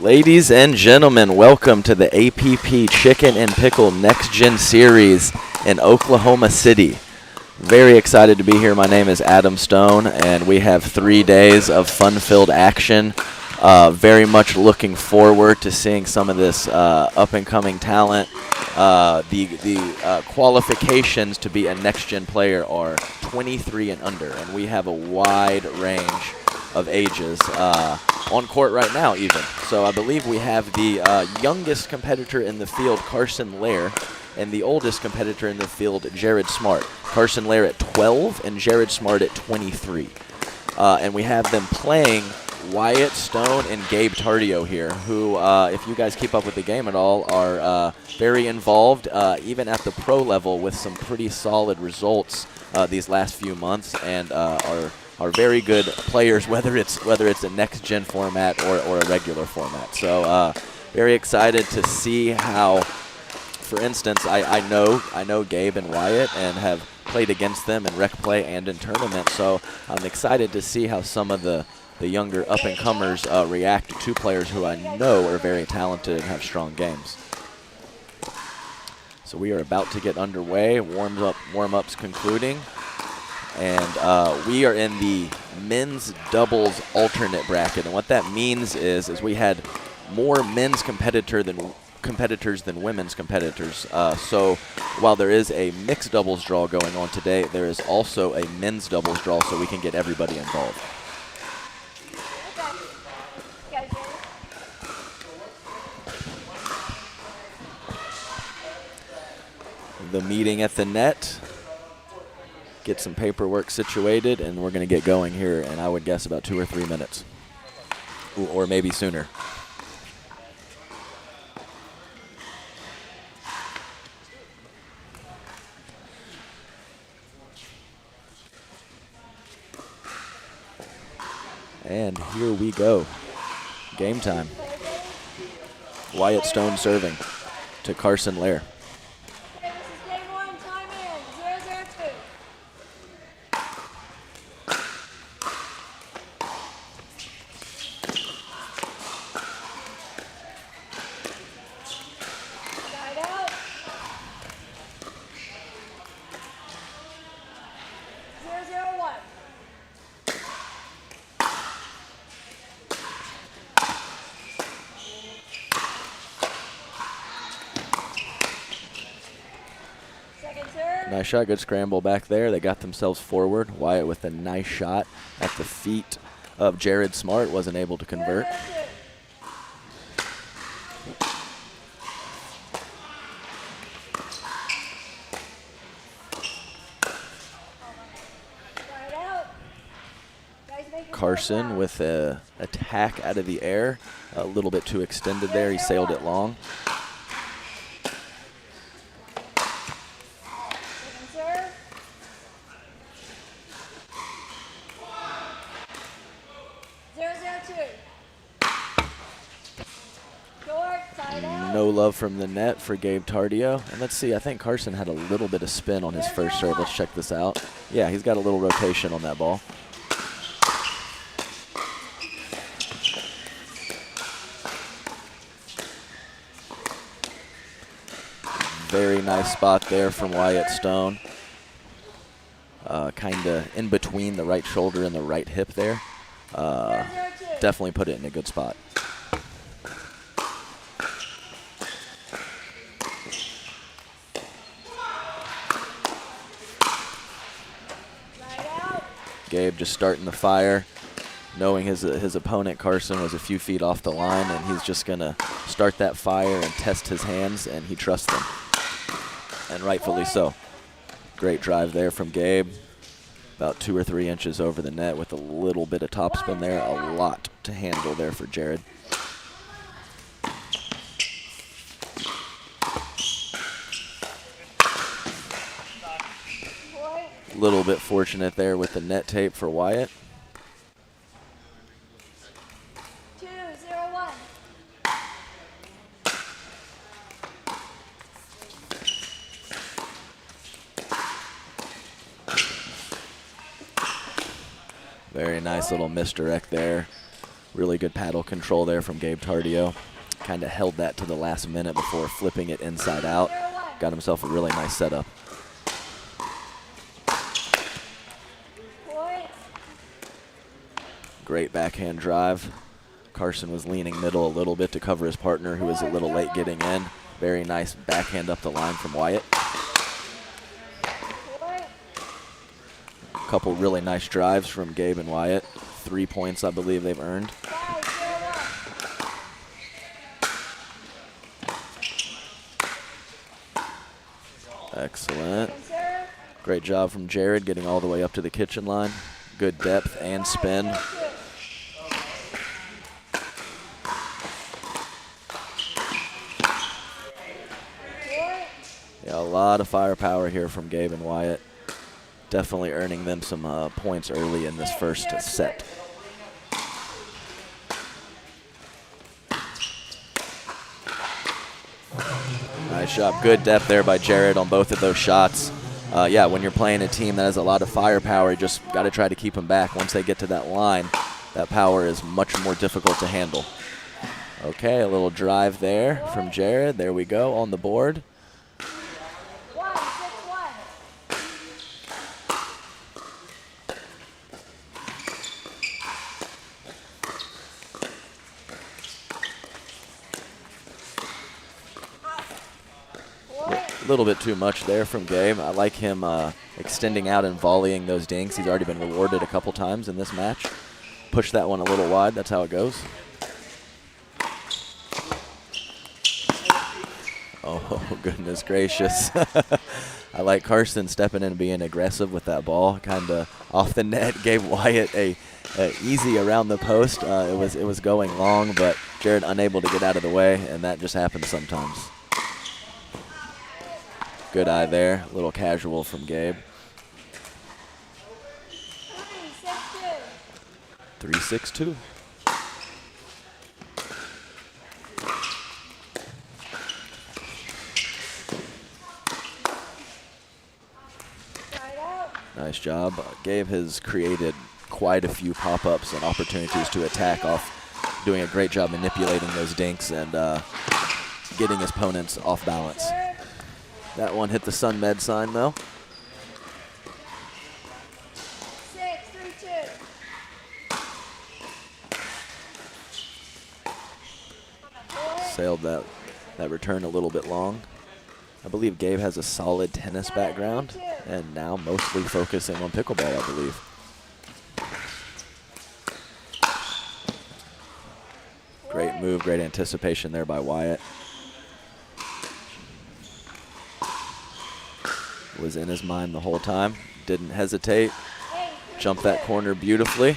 Ladies and gentlemen, welcome to the APP Chicken and Pickle NextGen series in Oklahoma City. Very excited to be here. My name is Adam Stone, and we have 3 days of fun-filled action. Very much looking forward to seeing some of this up-and-coming talent. The qualifications to be a NextGen player are 23 and under, and we have a wide range of ages on court right now even. So I believe we have the youngest competitor in the field, Carson Lair, and the oldest competitor in the field, Jared Smart. Carson Lair at 12 and Jared Smart at 23. And we have them playing Wyatt Stone and Gabe Tardio here, who, if you guys keep up with the game at all, are very involved, even at the pro level, with some pretty solid results these last few months, and are very good players, whether it's a next-gen format or a regular format. So very excited to see how, for instance, I know Gabe and Wyatt and have played against them in rec play and in tournament. So I'm excited to see how some of the younger up-and-comers react to two players who I know are very talented and have strong games. So we are about to get underway. Warm-ups concluding. And we are in the men's doubles alternate bracket. And what that means is we had more men's competitors than women's competitors. So while there is a mixed doubles draw going on today, there is also a men's doubles draw, so we can get everybody involved. The meeting at the net. Get some paperwork situated, and we're going to get going here, and I would guess about 2 or 3 minutes, or maybe sooner. And here we go. Game time. Wyatt Stone serving to Carson Lair. Nice shot, good scramble back there. They got themselves forward. Wyatt with a nice shot at the feet of Jared Smart, wasn't able to convert. Carson with a attack out of the air, a little bit too extended there. He sailed it long. No love from the net for Gabe Tardio. And let's see, I think Carson had a little bit of spin on his first serve. Let's check this out. Yeah, he's got a little rotation on that ball. Very nice spot there from Wyatt Stone. Kind of in between the right shoulder and the right hip there. Definitely put it in a good spot. Gabe just starting the fire, knowing his opponent, Carson, was a few feet off the line, and he's just going to start that fire and test his hands, and he trusts them, and rightfully so. Great drive there from Gabe, about 2 or 3 inches over the net with a little bit of topspin there, a lot to handle there for Jared. Little bit fortunate there with the net tape for Wyatt. 2-0-1. Very nice little misdirect there Really good paddle control there from Gabe Tardio. Kind of held that to the last minute before flipping it inside out. Got himself a really nice setup. Great backhand drive. Carson was leaning middle a little bit to cover his partner, who was a little late getting in. Very nice backhand up the line from Wyatt. A couple really nice drives from Gabe and Wyatt. 3 points, I believe, they've earned. Excellent. Great job from Jared getting all the way up to the kitchen line. Good depth and spin. Yeah, a lot of firepower here from Gabe and Wyatt. Definitely earning them some points early in this first set. Nice job. Good depth there by Jared on both of those shots. Yeah, when you're playing a team that has a lot of firepower, you just got to try to keep them back. Once they get to that line, that power is much more difficult to handle. Okay, a little drive there from Jared. There we go on the board. A little bit too much there from Gabe. I like him extending out and volleying those dinks. He's already been rewarded a couple times in this match. Push that one a little wide. That's how it goes. Oh, goodness gracious. I like Carson stepping in and being aggressive with that ball. Kind of off the net. Gave Wyatt a easy around the post. It was going long, but Jared unable to get out of the way, and that just happens sometimes. Good eye there, a little casual from Gabe. 3-6-2. Nice job. Gabe has created quite a few pop-ups and opportunities to attack off, doing a great job manipulating those dinks and getting his opponents off balance. That one hit the Sun Med sign, though. 6-3-2. Sailed that return a little bit long. I believe Gabe has a solid tennis background and now mostly focusing on pickleball, I believe. Great move, great anticipation there by Wyatt. Was in his mind the whole time. Didn't hesitate. Jumped that corner beautifully.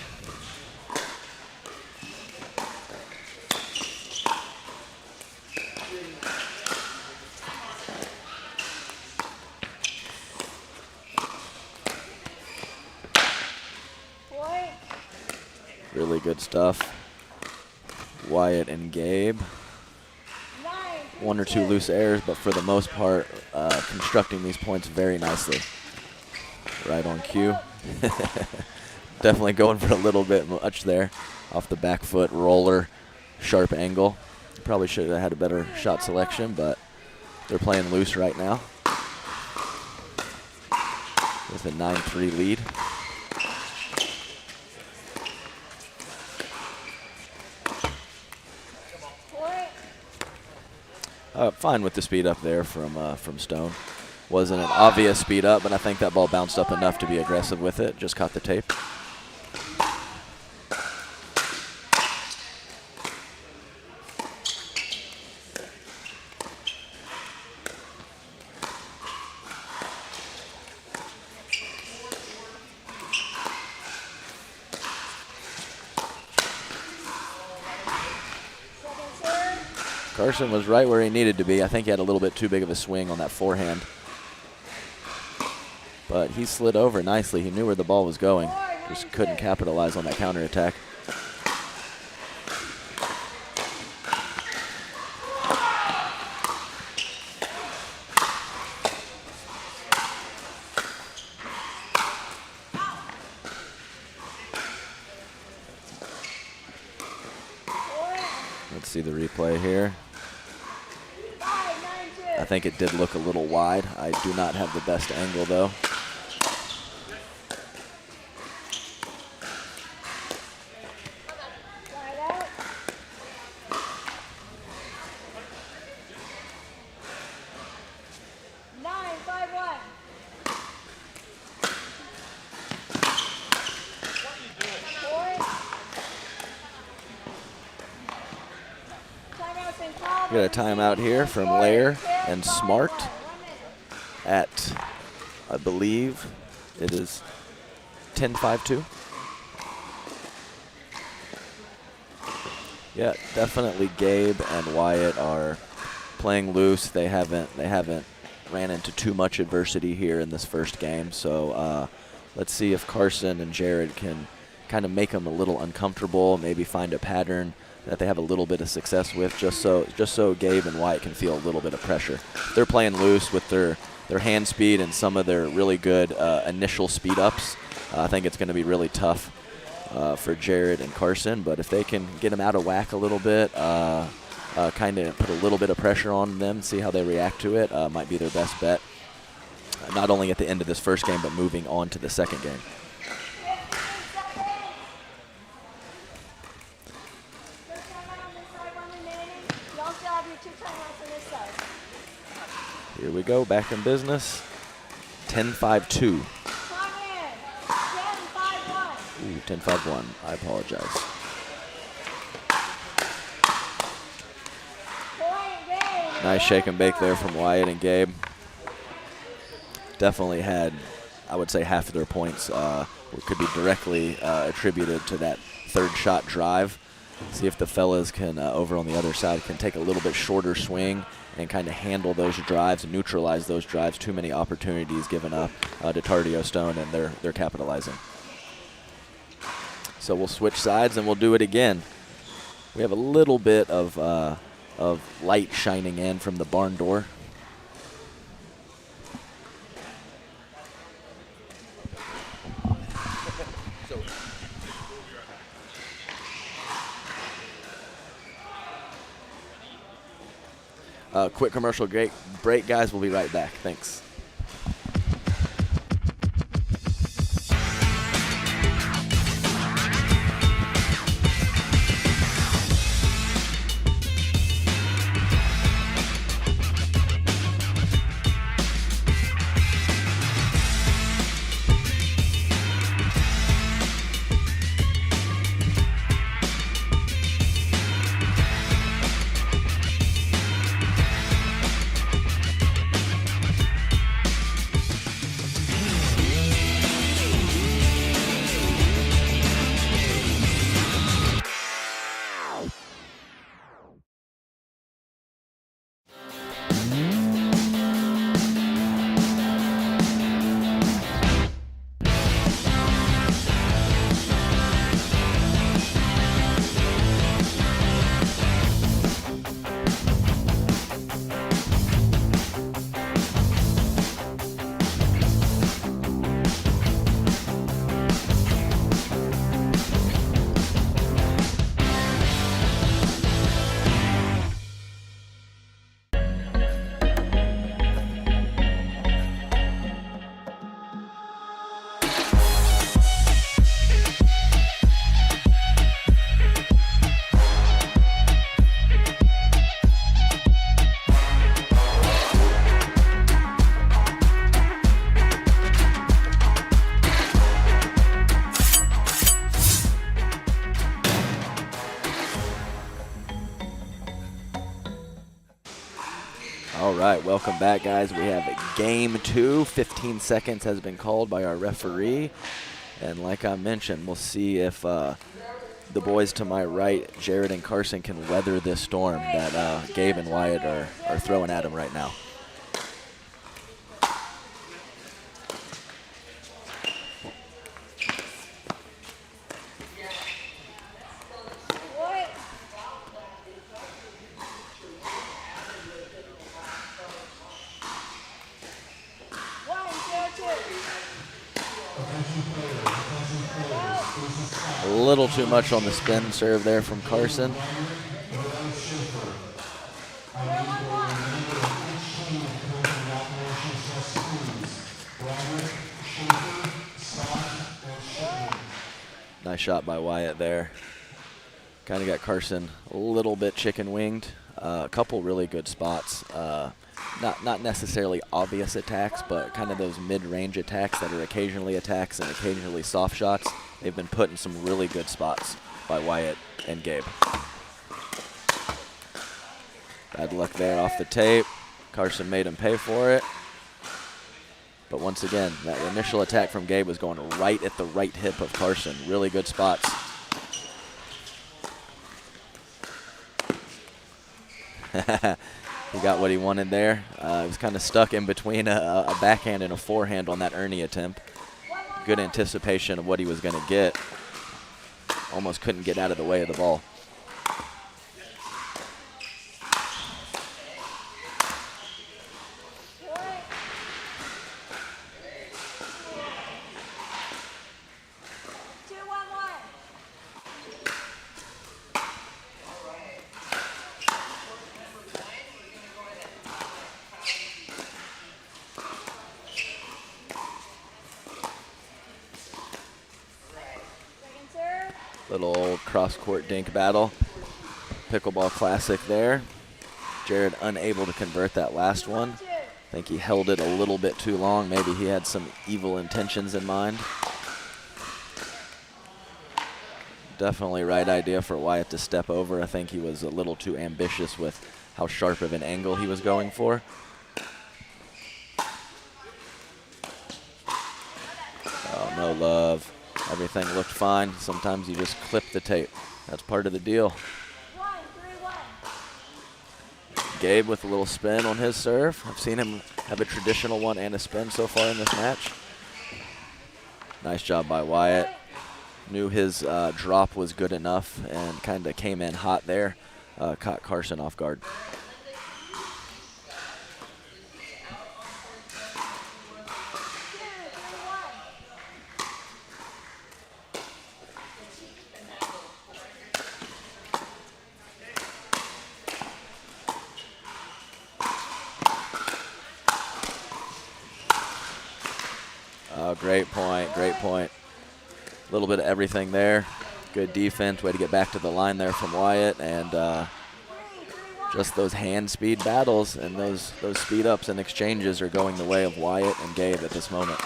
Really good stuff. Wyatt and Gabe. One or two loose errors, but for the most part, constructing these points very nicely. Right on cue. Definitely going for a little bit much there. Off the back foot, roller, sharp angle. Probably should have had a better shot selection, but they're playing loose right now. With a 9-3 lead. Fine with the speed up there from Stone. Wasn't an obvious speed up, but I think that ball bounced up enough to be aggressive with it. Just caught the tape. Carson was right where he needed to be. I think he had a little bit too big of a swing on that forehand. But he slid over nicely. He knew where the ball was going. Just couldn't capitalize on that counterattack. Let's see the replay here. I think it did look a little wide. I do not have the best angle, though. We got a timeout here from Lair and Smart at, I believe, it is 10-5-2. Yeah, definitely Gabe and Wyatt are playing loose. They haven't ran into too much adversity here in this first game. So let's see if Carson and Jared can kind of make them a little uncomfortable, maybe find a pattern that they have a little bit of success with, just so Gabe and Wyatt can feel a little bit of pressure. If they're playing loose with their hand speed and some of their really good initial speed ups, I think it's going to be really tough for Jared and Carson. But if they can get them out of whack a little bit, kind of put a little bit of pressure on them, see how they react to it, might be their best bet, not only at the end of this first game, but moving on to the second game. Here we go, back in business. 10-5-2. Ooh, 10-5-1. I apologize. Nice shake and bake there from Wyatt and Gabe. Definitely had, I would say, half of their points could be directly attributed to that third shot drive. See if the fellas can, over on the other side, can take a little bit shorter swing and kind of handle those drives, neutralize those drives. Too many opportunities given up to Tardio Stone, and they're capitalizing. So we'll switch sides and we'll do it again. We have a little bit of light shining in from the barn door. Quick commercial break, guys. We'll be right back. Thanks. All right, welcome back, guys. We have game 2. 15 seconds has been called by our referee. And like I mentioned, we'll see if the boys to my right, Jared and Carson, can weather this storm that Gabe and Wyatt are throwing at them right now. A little too much on the spin serve there from Carson. Nice shot by Wyatt there. Kind of got Carson a little bit chicken winged. A couple really good spots. Not necessarily obvious attacks, but kind of those mid-range attacks that are occasionally attacks and occasionally soft shots. They've been put in some really good spots by Wyatt and Gabe. Bad luck there off the tape. Carson made him pay for it. But once again, that initial attack from Gabe was going right at the right hip of Carson. Really good spots. He got what he wanted there. He was kind of stuck in between a backhand and a forehand on that Ernie attempt. Good anticipation of what he was going to get. Almost couldn't get out of the way of the ball. Little old cross-court dink battle. Pickleball classic there. Jared unable to convert that last one. I think he held it a little bit too long. Maybe he had some evil intentions in mind. Definitely right idea for Wyatt to step over. I think he was a little too ambitious with how sharp of an angle he was going for. Oh, no love. Everything looked fine. Sometimes you just clip the tape. That's part of the deal. Gabe with a little spin on his serve. I've seen him have a traditional one and a spin so far in this match. Nice job by Wyatt. Knew his drop was good enough and kind of came in hot there. Caught Carson off guard. Oh, great point, great point. A little bit of everything there. Good defense, way to get back to the line there from Wyatt, and just those hand speed battles and those speed ups and exchanges are going the way of Wyatt and Gabe at this moment.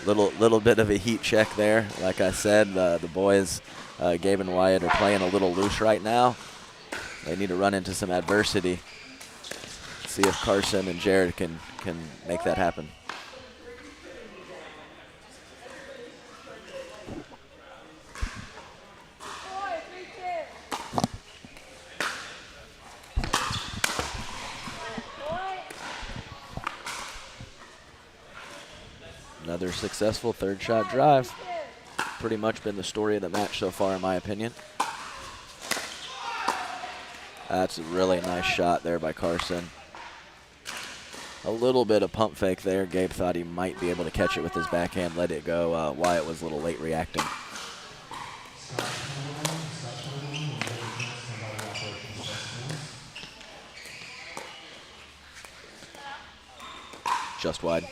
little bit of a heat check there. Like I said, the boys, Gabe and Wyatt, are playing a little loose right now. They need to run into some adversity. See if Carson and Jared can make that happen. Another successful third shot drive. Pretty much been the story of the match so far, in my opinion. That's a really nice shot there by Carson. A little bit of pump fake there. Gabe thought he might be able to catch it with his backhand, let it go. Wyatt was a little late reacting. Just wide.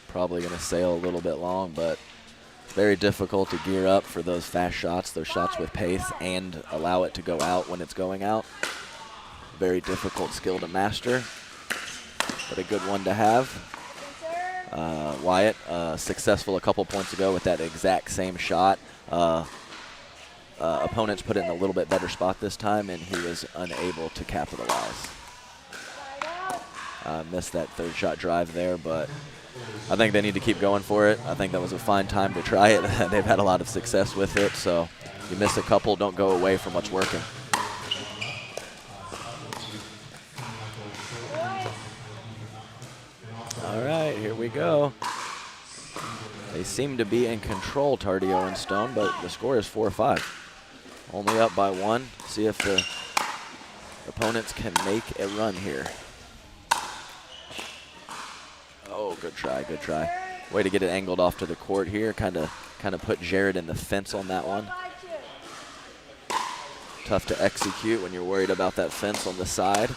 Probably going to sail a little bit long, but very difficult to gear up for those fast shots, those shots with pace, and allow it to go out when it's going out. Very difficult skill to master, but a good one to have. Wyatt, successful a couple points ago with that exact same shot. Opponents put it in a little bit better spot this time, and he was unable to capitalize. Missed that third shot drive there, but I think they need to keep going for it. I think that was a fine time to try it. They've had a lot of success with it, so you miss a couple, don't go away from what's working. All right, here we go. They seem to be in control, Tardio and Stone, but the score is 4-5. Only up by one. See if the Opponents can make a run here. Oh, good try, good try. Way to get it angled off to the court here. Kind of put Jared in the fence on that one. Tough to execute when you're worried about that fence on the side.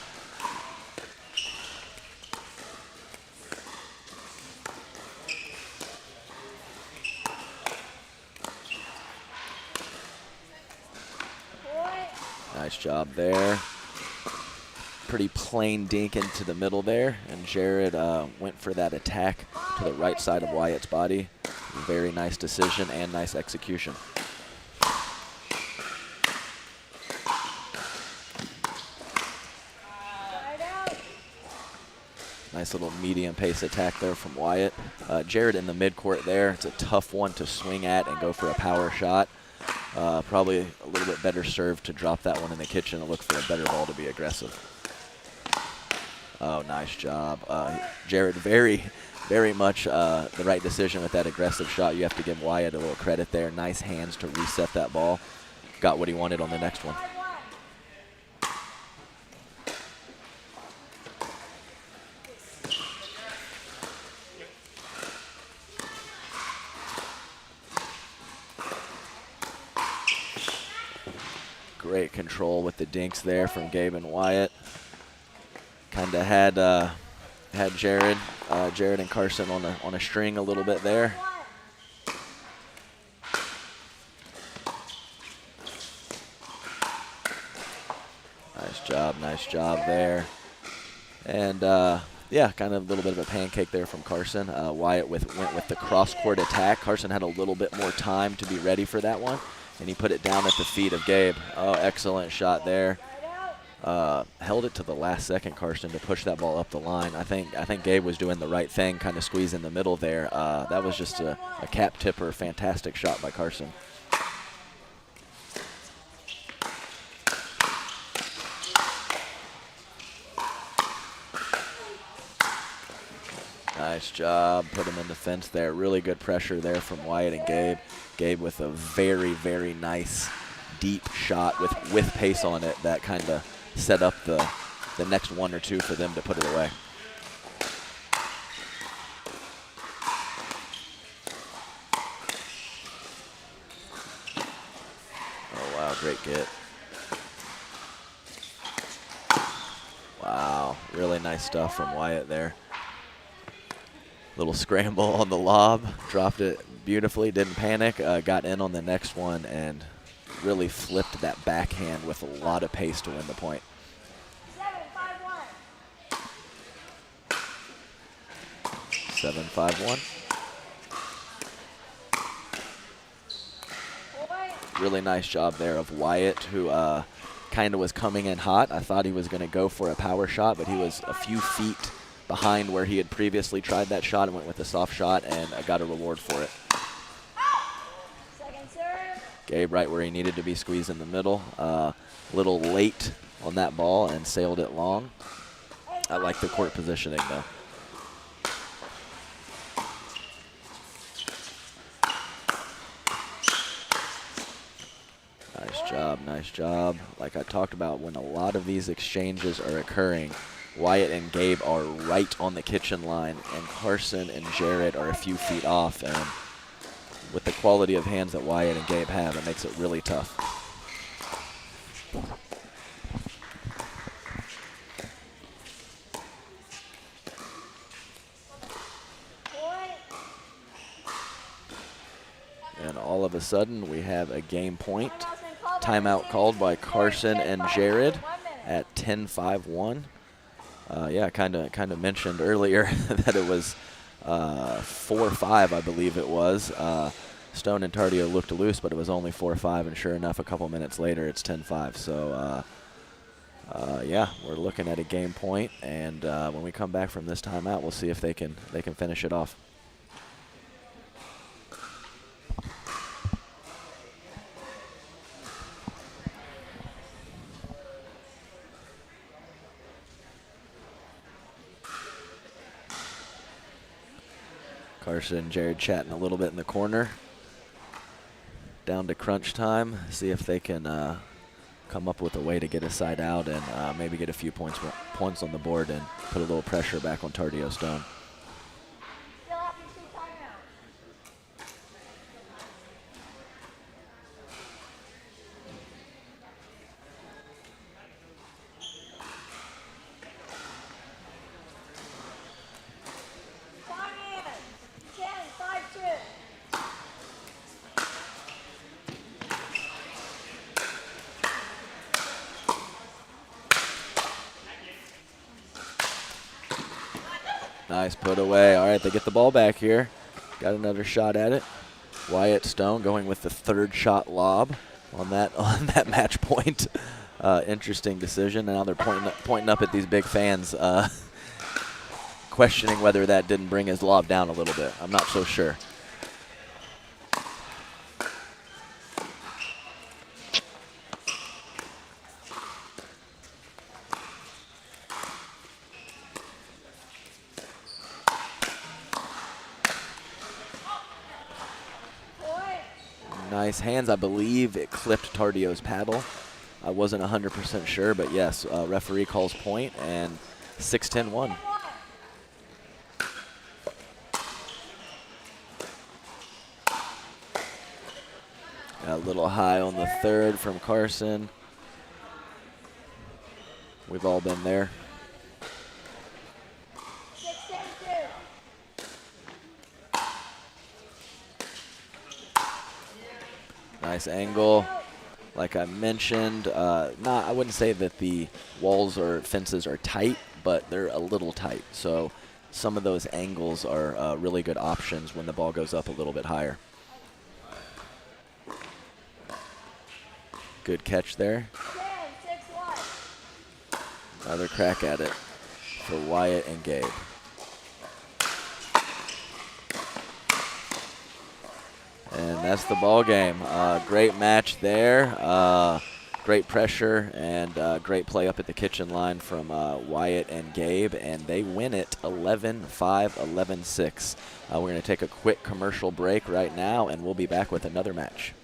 Nice job there. Pretty plain dink into the middle there, and Jared went for that attack to the right side of Wyatt's body. Very nice decision and nice execution. Nice little medium pace attack there from Wyatt. Jared in the midcourt there. It's a tough one to swing at and go for a power shot. Probably a little bit better serve to drop that one in the kitchen and look for a better ball to be aggressive. Oh, nice job. Jared, very much the right decision with that aggressive shot. You have to give Wyatt a little credit there. Nice hands to reset that ball. Got what he wanted on the next one. Great control with the dinks there from Gabe and Wyatt. Kind of had Jared and Carson on a string a little bit there. Nice job there. And yeah, kind of a little bit of a pancake there from Carson. Wyatt went with the cross-court attack. Carson had a little bit more time to be ready for that one, and he put it down at the feet of Gabe. Oh, excellent shot there. Held it to the last second, Carson, to push that ball up the line. I think Gabe was doing the right thing, kind of squeeze in the middle there. That was just a cap tipper. Fantastic shot by Carson. Nice job. Put him in the fence there. Really good pressure there from Wyatt and Gabe. Gabe with a very nice deep shot with pace on it that kind of set up the next one or two for them to put it away. Oh, wow, great get. Wow, really nice stuff from Wyatt there. Little scramble on the lob, dropped it beautifully, didn't panic, got in on the next one, and really flipped that backhand with a lot of pace to win the point. 7-5-1. Really nice job there of Wyatt, who kind of was coming in hot. I thought he was going to go for a power shot, but he was a few feet behind where he had previously tried that shot and went with a soft shot, and got a reward for it. Gabe right where he needed to be, squeezed in the middle. A little late on that ball and sailed it long. I like the court positioning though. Nice job. Like I talked about, when a lot of these exchanges are occurring, Wyatt and Gabe are right on the kitchen line, and Carson and Jared are a few feet off. And with the quality of hands that Wyatt and Gabe have, it makes it really tough. And all of a sudden, we have a game point. Timeout called by Carson and Jared at 10-5-1. Yeah, kind of mentioned earlier that it was 4-5, I believe it was. Stone and Tardio looked loose, but it was only 4-5, and sure enough, a couple minutes later, it's 10-5. So, yeah, we're looking at a game point, and when we come back from this timeout, we'll see if they can finish it off. Carson and Jared chatting a little bit in the corner. Down to crunch time. See if they can come up with a way to get a side out and maybe get a few points on the board and put a little pressure back on Tardio Stone. Nice put away. All right, they get the ball back here. Got another shot at it. Wyatt Stone going with the third shot lob on that match point. Interesting decision. Now they're pointing up at these big fans, questioning whether that didn't bring his lob down a little bit. I'm not so sure. Nice hands. I believe it clipped Tardio's paddle. I wasn't 100% sure, but yes, referee calls point, and 6-10-1. A little high on the third from Carson. We've all been there. Nice angle. Like I mentioned, I wouldn't say that the walls or fences are tight, but they're a little tight. So some of those angles are really good options when the ball goes up a little bit higher. Good catch there. Another crack at it for Wyatt and Gabe. And that's the ball game. Great match there. Great pressure and great play up at the kitchen line from Wyatt and Gabe, and they win it 11-5, 11-6. We're going to take a quick commercial break right now, and we'll be back with another match.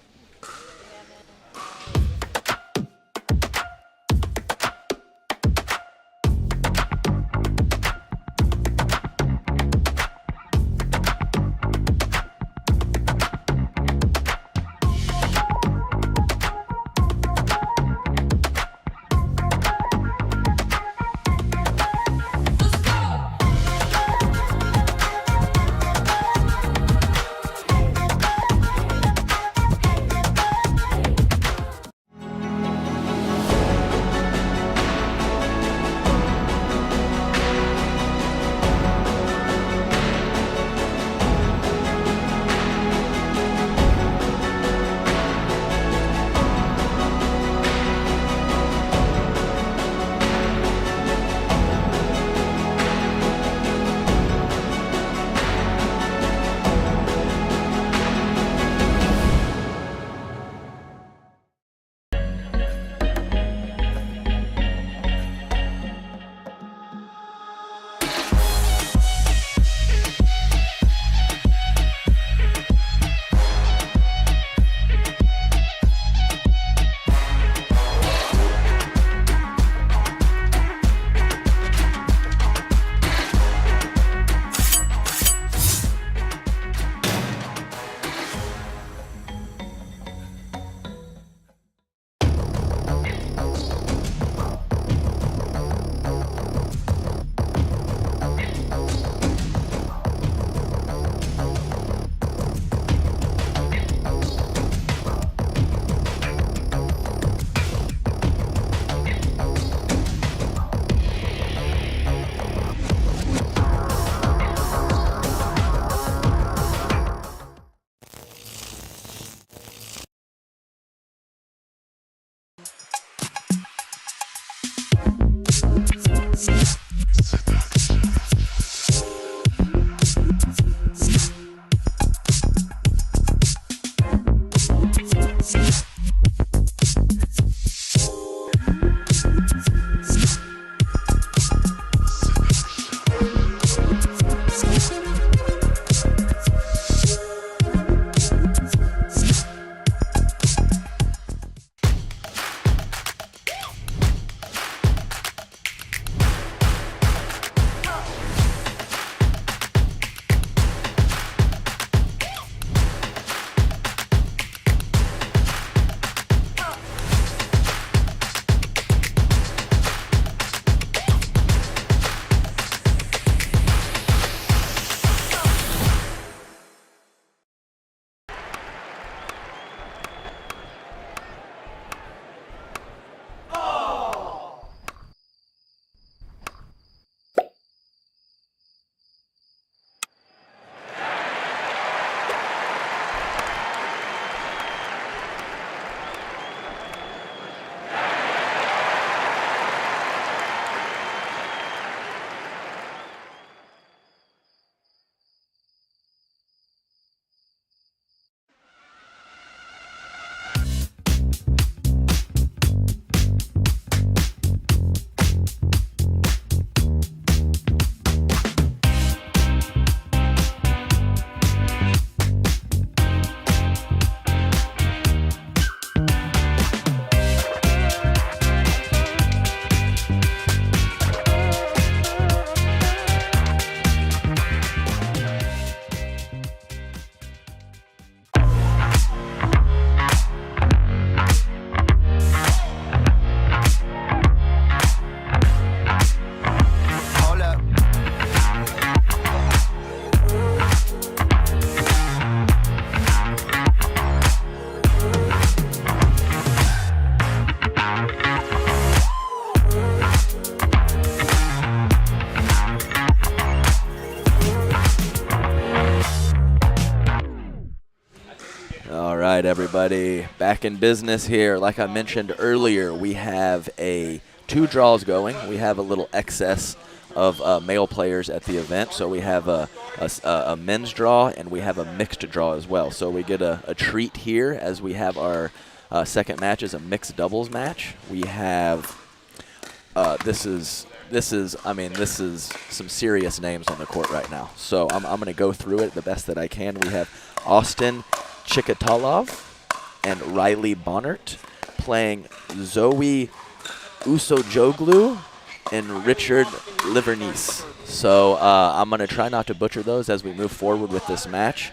right, everybody, back in business here. Like I mentioned earlier, we have 2 draws going. We have a little excess of male players at the event, so we have a men's draw and we have a mixed draw as well. So we get a treat here as we have our second match is a mixed doubles match. We have this is some serious names on the court right now. So I'm going to go through it the best that I can. We have Austin Chikatalov and Riley Bonnert playing Zoe Usojoglu and Richard Livernice. So I'm going to try not to butcher those as we move forward with this match.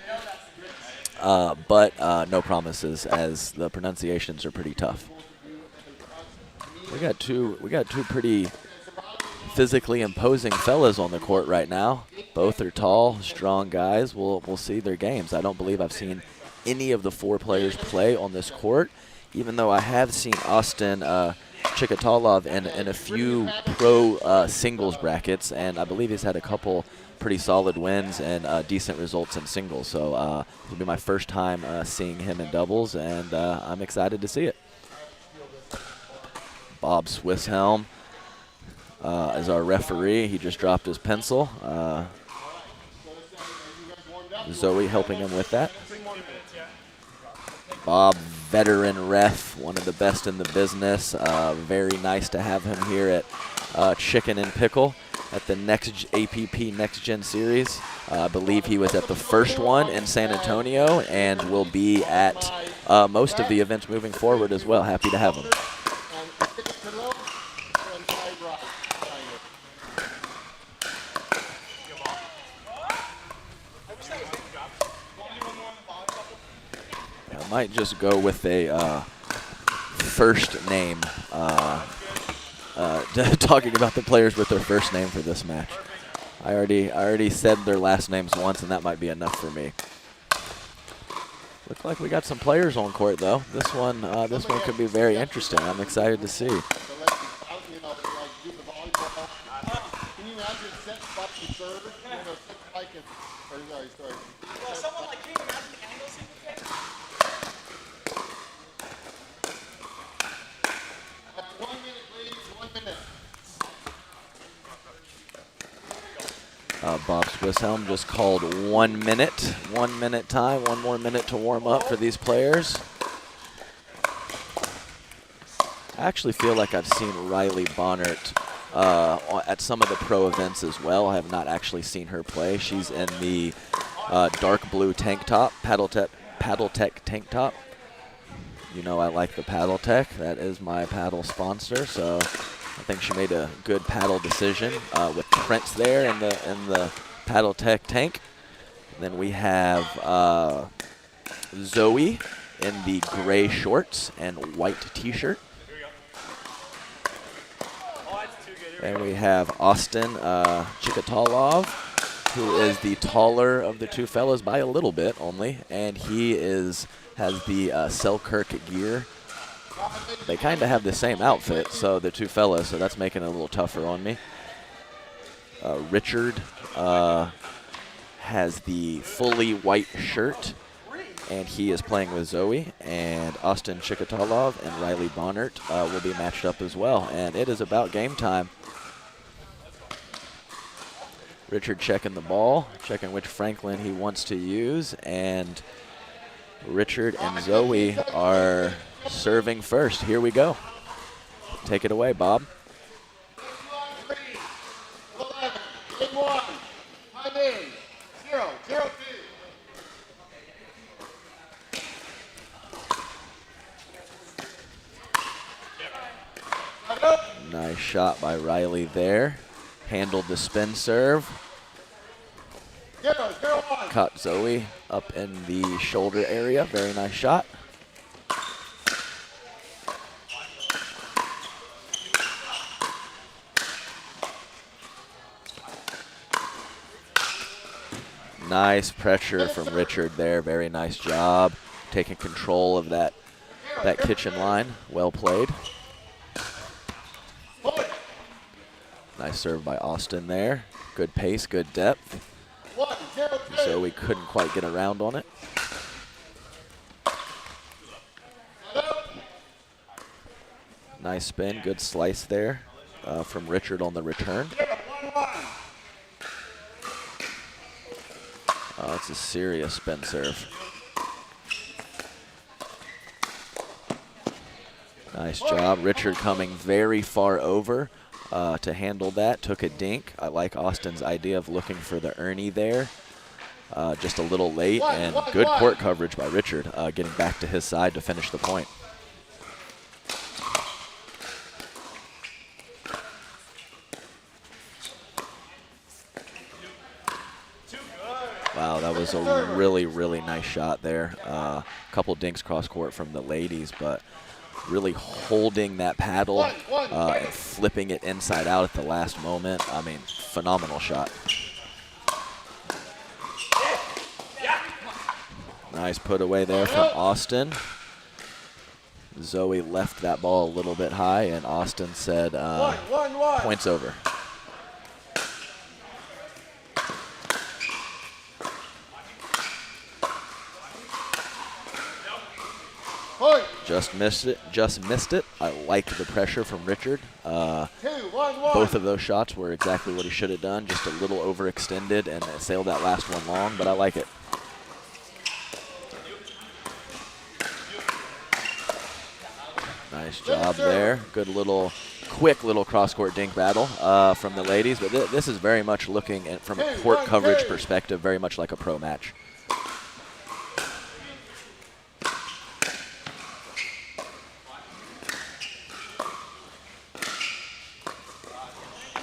But no promises, as the pronunciations are pretty tough. We got two pretty physically imposing fellas on the court right now. Both are tall, strong guys. We'll see their games. I don't believe I've seen any of the 4 players play on this court, even though I have seen Austin Chikatalov in a few pro singles brackets, and I believe he's had a couple pretty solid wins and decent results in singles. So it'll be my first time seeing him in doubles, and I'm excited to see it. Bob Swisshelm is our referee. He just dropped his pencil. Zoe helping him with that. Bob, veteran ref, one of the best in the business. Very nice to have him here at Chicken and Pickle at the APP Next Gen Series. I believe he was at the first one in San Antonio and will be at most of the events moving forward as well. Happy to have him. I might just go with a first name, talking about the players with their first name for this match. I already said their last names once, and that might be enough for me. Look like we got some players on court, though. This one could be very interesting. I'm excited to see. Bob Swisshelm just called 1 minute. 1 minute time, 1 more minute to warm up for these players. I actually feel like I've seen Riley Bonnert at some of the pro events as well. I have not actually seen her play. She's in the dark blue tank top, Paddletech tank top. You know I like the Paddletech. That is my paddle sponsor, so I think she made a good paddle decision with Prince there in the Paddletech tank. And then we have Zoe in the gray shorts and white t-shirt. And we have Austin Chikatalov, who is the taller of the 2 fellas by a little bit only, and he has the Selkirk gear. They kind of have the same outfit, so the 2 fellas, so that's making it a little tougher on me. Richard has the fully white shirt, and he is playing with Zoe. And Austin Chikatalov and Riley Bonnert will be matched up as well. And it is about game time. Richard checking the ball, checking which Franklin he wants to use, and Richard and Zoe are serving first. Here we go. Take it away, Bob. Nice shot by Riley there. Handled the spin serve. Caught Zoe up in the shoulder area. Very nice shot. Nice pressure from Richard there. Very nice job taking control of that kitchen line. Well played. Nice serve by Austin there. Good pace, good depth. So we couldn't quite get around on it. Nice spin, good slice there from Richard on the return. Oh, it's a serious spin serve. Nice job. Richard coming very far over to handle that. Took a dink. I like Austin's idea of looking for the Ernie there. Just a little late, and good court coverage by Richard, getting back to his side to finish the point. Wow, that was a really, really nice shot there. A couple dinks cross court from the ladies, but really holding that paddle and flipping it inside out at the last moment. I mean, phenomenal shot. Nice put away there from Austin. Zoe left that ball a little bit high, and Austin said points over. Just missed it. I like the pressure from Richard. Both of those shots were exactly what he should have done, just a little overextended and sailed that last one long, but I like it. Nice job there. Good little, quick little cross-court dink battle from the ladies, but this is very much looking at, from a court coverage perspective, very much like a pro match.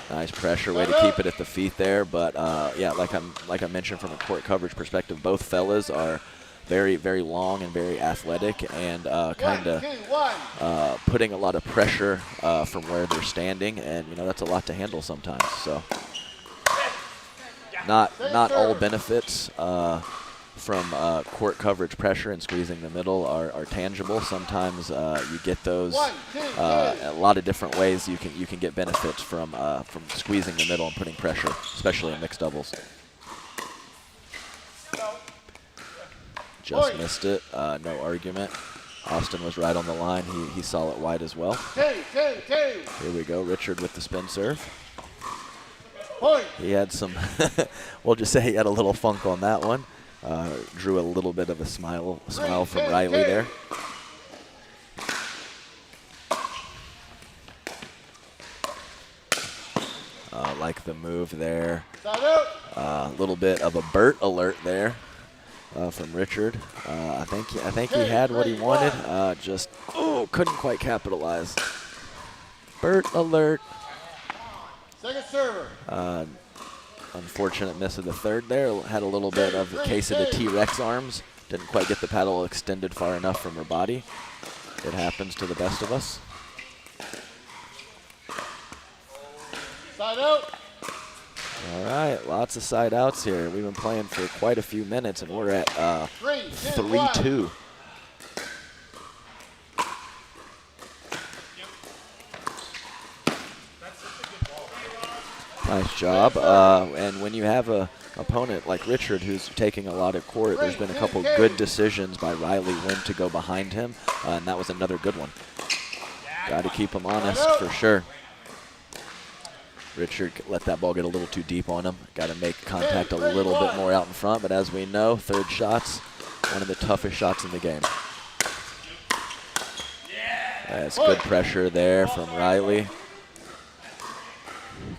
Nice pressure, way to keep it at the feet there, but yeah, like I mentioned, from a court coverage perspective, both fellas are very, very long and very athletic, and kind of putting a lot of pressure from where they're standing, and you know that's a lot to handle sometimes. So not all benefits from court coverage pressure and squeezing the middle are tangible. Sometimes you get those a lot of different ways. You can get benefits from squeezing the middle and putting pressure, especially in mixed doubles. Just missed it. No argument. Austin was right on the line. He saw it wide as well. Here we go. Richard with the spin serve. He had some, we'll just say he had a little funk on that one. Drew a little bit of a smile from Riley there. Like the move there. A little bit of a Burt alert there from Richard. I think he had what he wanted. Just couldn't quite capitalize. Burt alert. Second server. Unfortunate miss of the third there. Had a little bit of a case of the T-Rex arms. Didn't quite get the paddle extended far enough from her body. It happens to the best of us. Side out. All right, lots of side outs here. We've been playing for quite a few minutes, and we're at 3-2. Nice job. And when you have a opponent like Richard who's taking a lot of court, there's been a couple good decisions by Riley when to go behind him, and that was another good one. Got to keep him honest for sure. Richard let that ball get a little too deep on him. Got to make contact a little bit more out in front, but as we know, third shot's one of the toughest shots in the game. That's good pressure there from Riley.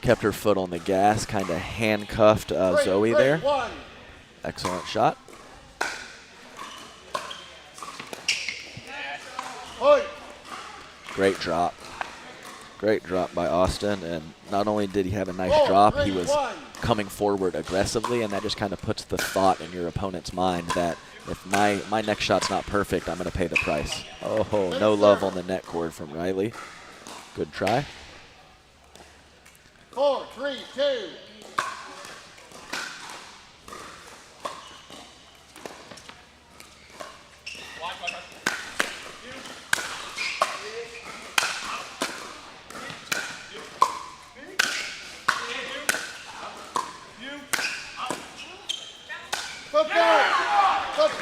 Kept her foot on the gas, kind of handcuffed Zoe there. Excellent shot. Great drop. Great drop by Austin, and not only did he have a nice drop, he was coming forward aggressively, and that just kind of puts the thought in your opponent's mind that if my next shot's not perfect, I'm going to pay the price. Oh, no love on the net cord from Riley. Good try. 4, 3, 2.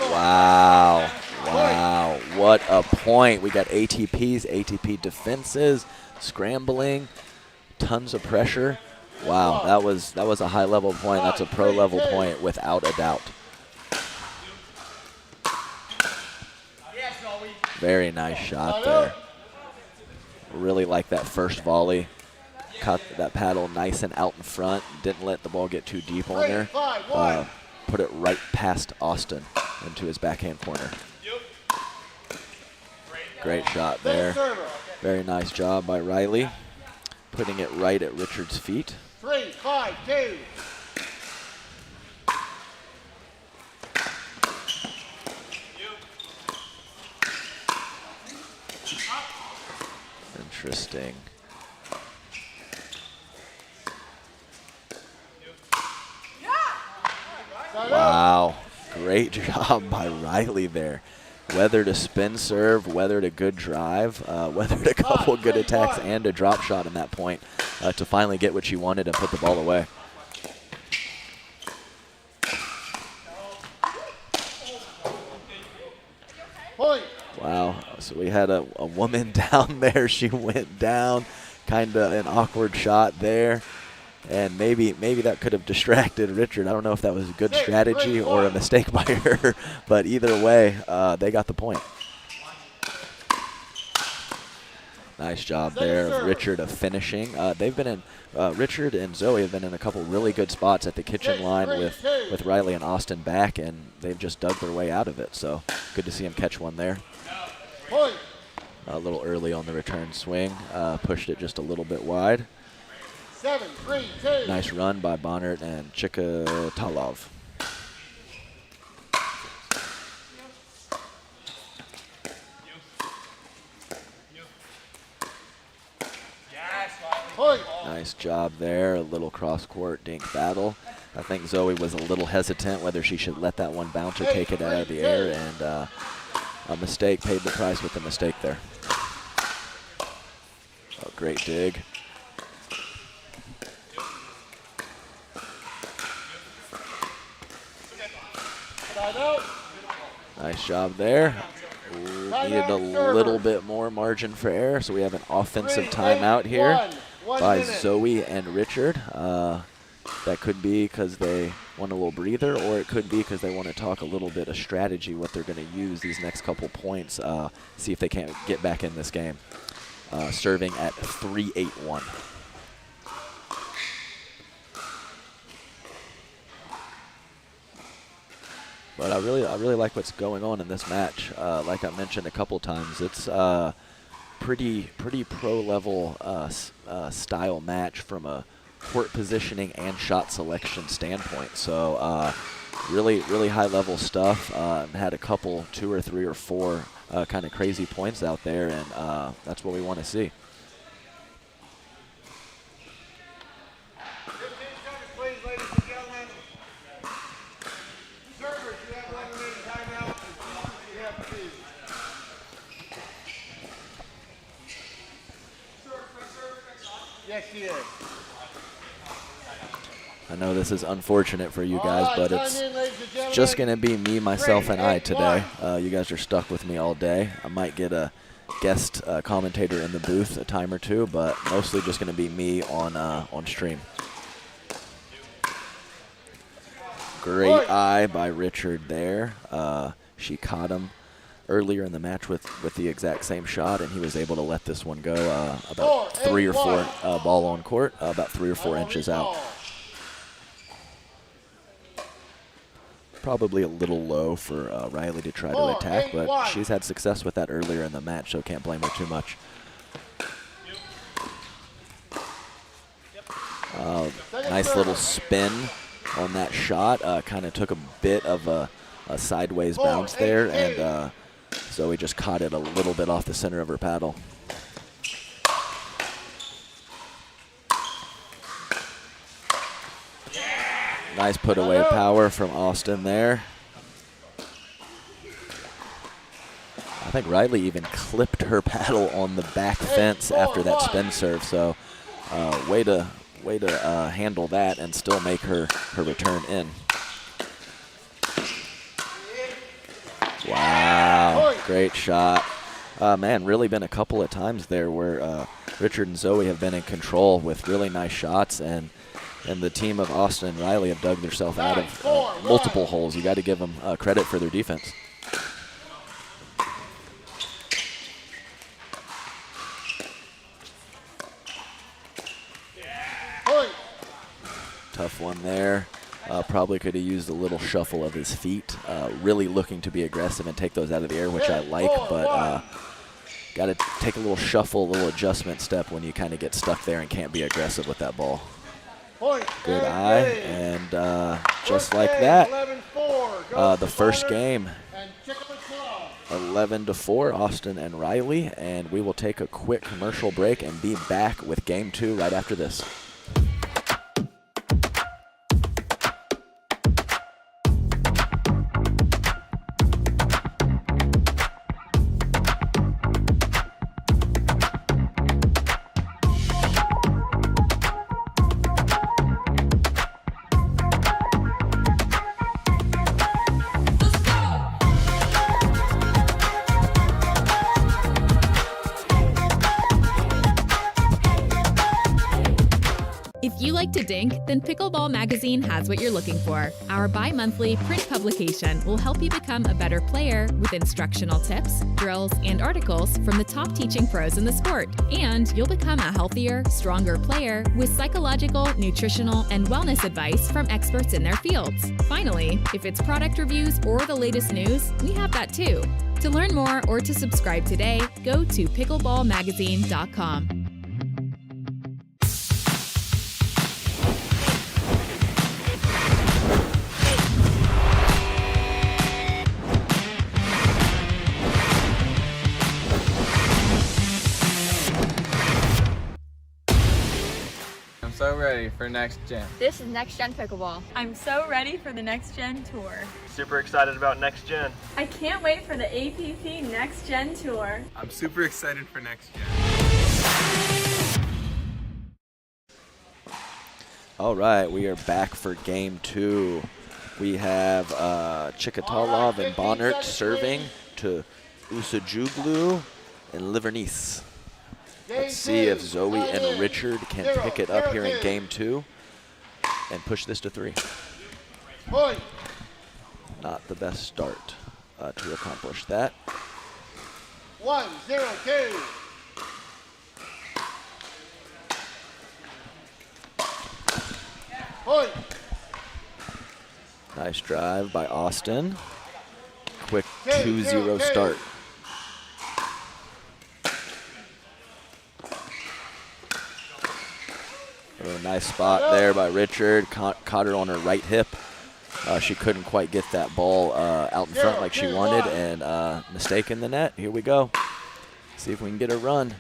Wow. Wow. what a point. We got ATPs, ATP defenses, scrambling, tons of pressure. Wow, that was a high-level point. That's a pro-level point without a doubt. Very nice shot there. Really like that first volley. Caught that paddle nice and out in front. Didn't let the ball get too deep on there. Put it right past Austin into his backhand corner. Great shot there. Very nice job by Riley. Putting it right at Richard's feet. 3-5-2. Interesting. Wow, great job by Riley there. Weathered a spin serve, weathered a good drive, weathered a couple good attacks and a drop shot in that point to finally get what she wanted and put the ball away. Wow, so we had a woman down there. She went down, kind of an awkward shot there. And maybe that could have distracted Richard. I don't know if that was a good strategy or a mistake by her, but either way, they got the point. Nice job there of Richard of finishing. They've been in, Richard and Zoe have been in a couple really good spots at the kitchen line with Riley and Austin back, and they've just dug their way out of it. So good to see him catch one there. A little early on the return swing, pushed it just a little bit wide. 7-3-2. Nice run by Bonnert and Chikatalov. Nice job there. A little cross-court dink battle. I think Zoe was a little hesitant whether she should let that one bounce or take it out of the air, and a mistake paid the price with the mistake there. Oh, great dig. Nice job there. Needed a little bit more margin for error, so we have an offensive timeout here by Zoe and Richard. That could be because they want a little breather, or it could be because they want to talk a little bit of strategy, what they're going to use these next couple points, see if they can't get back in this game. Serving at 3-8-1. But I really like what's going on in this match. Like I mentioned a couple times, it's pretty pro-level style match from a court positioning and shot selection standpoint. So really high-level stuff. Had a couple, 2 or 3 or 4 kind of crazy points out there, and that's what we want to see. Yes, she is. I know this is unfortunate for you guys, but it's just going to be me, myself, and I today. You guys are stuck with me all day. I might get a guest commentator in the booth a time or two, but mostly just going to be me on stream. Great eye by Richard there. She caught him earlier in the match with the exact same shot, and he was able to let this one go about 3 or 4 ball on court, about 3 or 4 inches out. Probably a little low for Riley to try to attack, but she's had success with that earlier in the match, so can't blame her too much. Nice little spin on that shot. Kind of took a bit of a sideways bounce there, and Zoe just caught it a little bit off the center of her paddle. Nice put away power from Austin there. I think Riley even clipped her paddle on the back fence after that spin serve, so way to handle that and still make her return in. Wow. Great shot. Man, really been a couple of times there where Richard and Zoe have been in control with really nice shots, and the team of Austin and Riley have dug themselves out of multiple holes. You got to give them credit for their defense. Tough one there. Probably could have used a little shuffle of his feet. Really looking to be aggressive and take those out of the air, which I like, but got to take a little shuffle, a little adjustment step when you kind of get stuck there and can't be aggressive with that ball. Good eye, and just like that, the first game, 11-4, Austin and Riley, and we will take a quick commercial break and be back with game 2 right after this. If you like to dink, then Pickleball Magazine has what you're looking for. Our bi-monthly print publication will help you become a better player with instructional tips, drills, and articles from the top teaching pros in the sport. And you'll become a healthier, stronger player with psychological, nutritional, and wellness advice from experts in their fields. Finally, if it's product reviews or the latest news, we have that too. To learn more or to subscribe today, go to pickleballmagazine.com. So ready for NextGen. This is NextGen Pickleball. I'm so ready for the NextGen Tour. Super excited about NextGen. I can't wait for the APP NextGen Tour. I'm super excited for NextGen. All right, we are back for game 2. We have Chikatalov and Bonnert serving to Usajuglu and Livernice. Let's see if Zoe and Richard can pick it up here in game 2 and push this to 3. Not the best start to accomplish that. 1-0-2. Point. Nice drive by Austin. Quick 2-0 start. Oh, nice spot there by Richard. Caught her on her right hip. She couldn't quite get that ball out in front like she wanted, and mistake in the net. Here we go. See if we can get a run.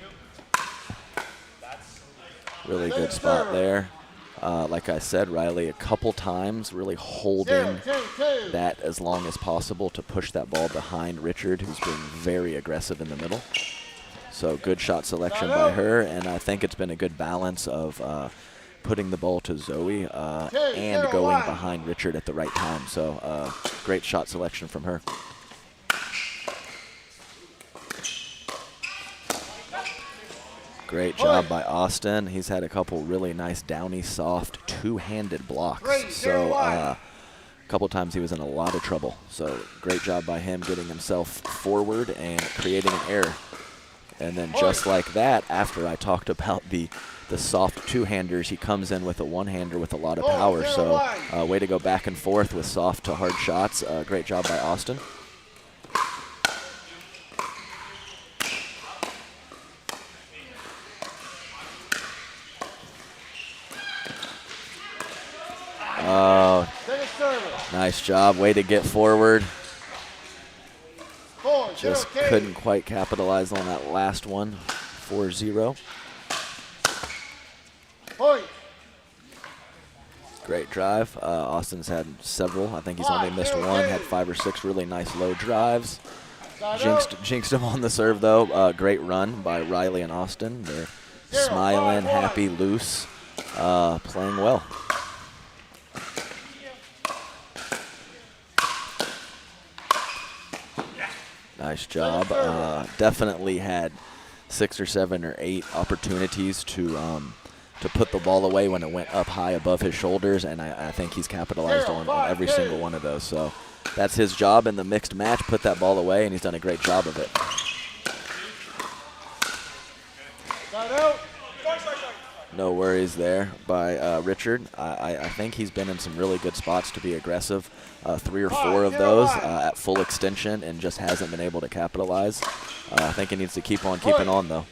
Really good spot there. Like I said, Riley a couple times really holding that as long as possible to push that ball behind Richard, who's been very aggressive in the middle. So good shot selection by her, and I think it's been a good balance of putting the ball to Zoe and going behind Richard at the right time. So great shot selection from her. Great job by Austin. He's had a couple really nice downy, soft, two-handed blocks. So a couple times he was in a lot of trouble. So great job by him getting himself forward and creating an error. And then just like that, after I talked about the soft two-handers, he comes in with a one-hander with a lot of power. So way to go back and forth with soft to hard shots. Great job by Austin. Oh, nice job. Way to get forward. Just couldn't quite capitalize on that last one. 4-0. Great drive. Austin's had several. I think he's only missed one. Had 5 or 6 really nice low drives. Jinxed him on the serve, though. Great run by Riley and Austin. They're smiling, happy, loose, playing well. Nice job. Definitely had 6 or 7 or 8 opportunities to put the ball away when it went up high above his shoulders, and I think he's capitalized on every single one of those. So that's his job in the mixed match, put that ball away, and he's done a great job of it. No worries there by Richard. I think he's been in some really good spots to be aggressive. 3 or 4 of those at full extension and just hasn't been able to capitalize. I think he needs to keep on keeping on, though.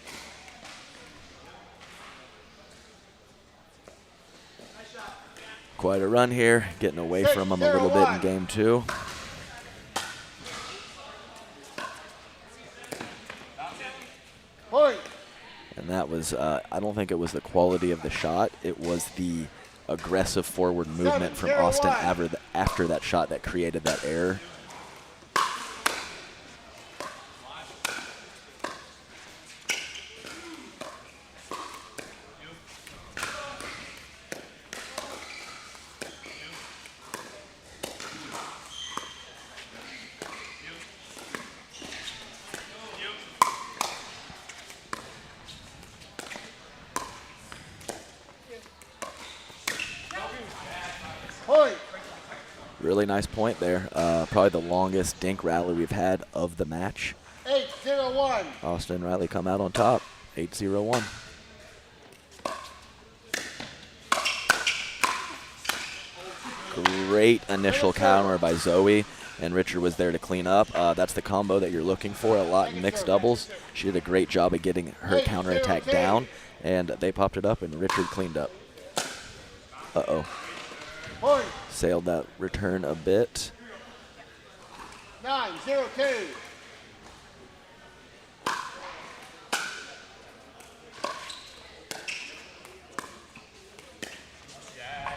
Quite a run here, getting away from him a little bit in game 2. And that was, I don't think it was the quality of the shot. It was the aggressive forward movement from Austin after that shot that created that error. Really nice point there. Probably the longest dink rally we've had of the match. 8-0-1. Austin and Riley come out on top, 8-0-1. Great initial counter by Zoe, and Richard was there to clean up. That's the combo that you're looking for a lot in mixed doubles. She did a great job of getting her counterattack down, and they popped it up, and Richard cleaned up. Uh-oh. Sailed that return a bit. 9-0-2.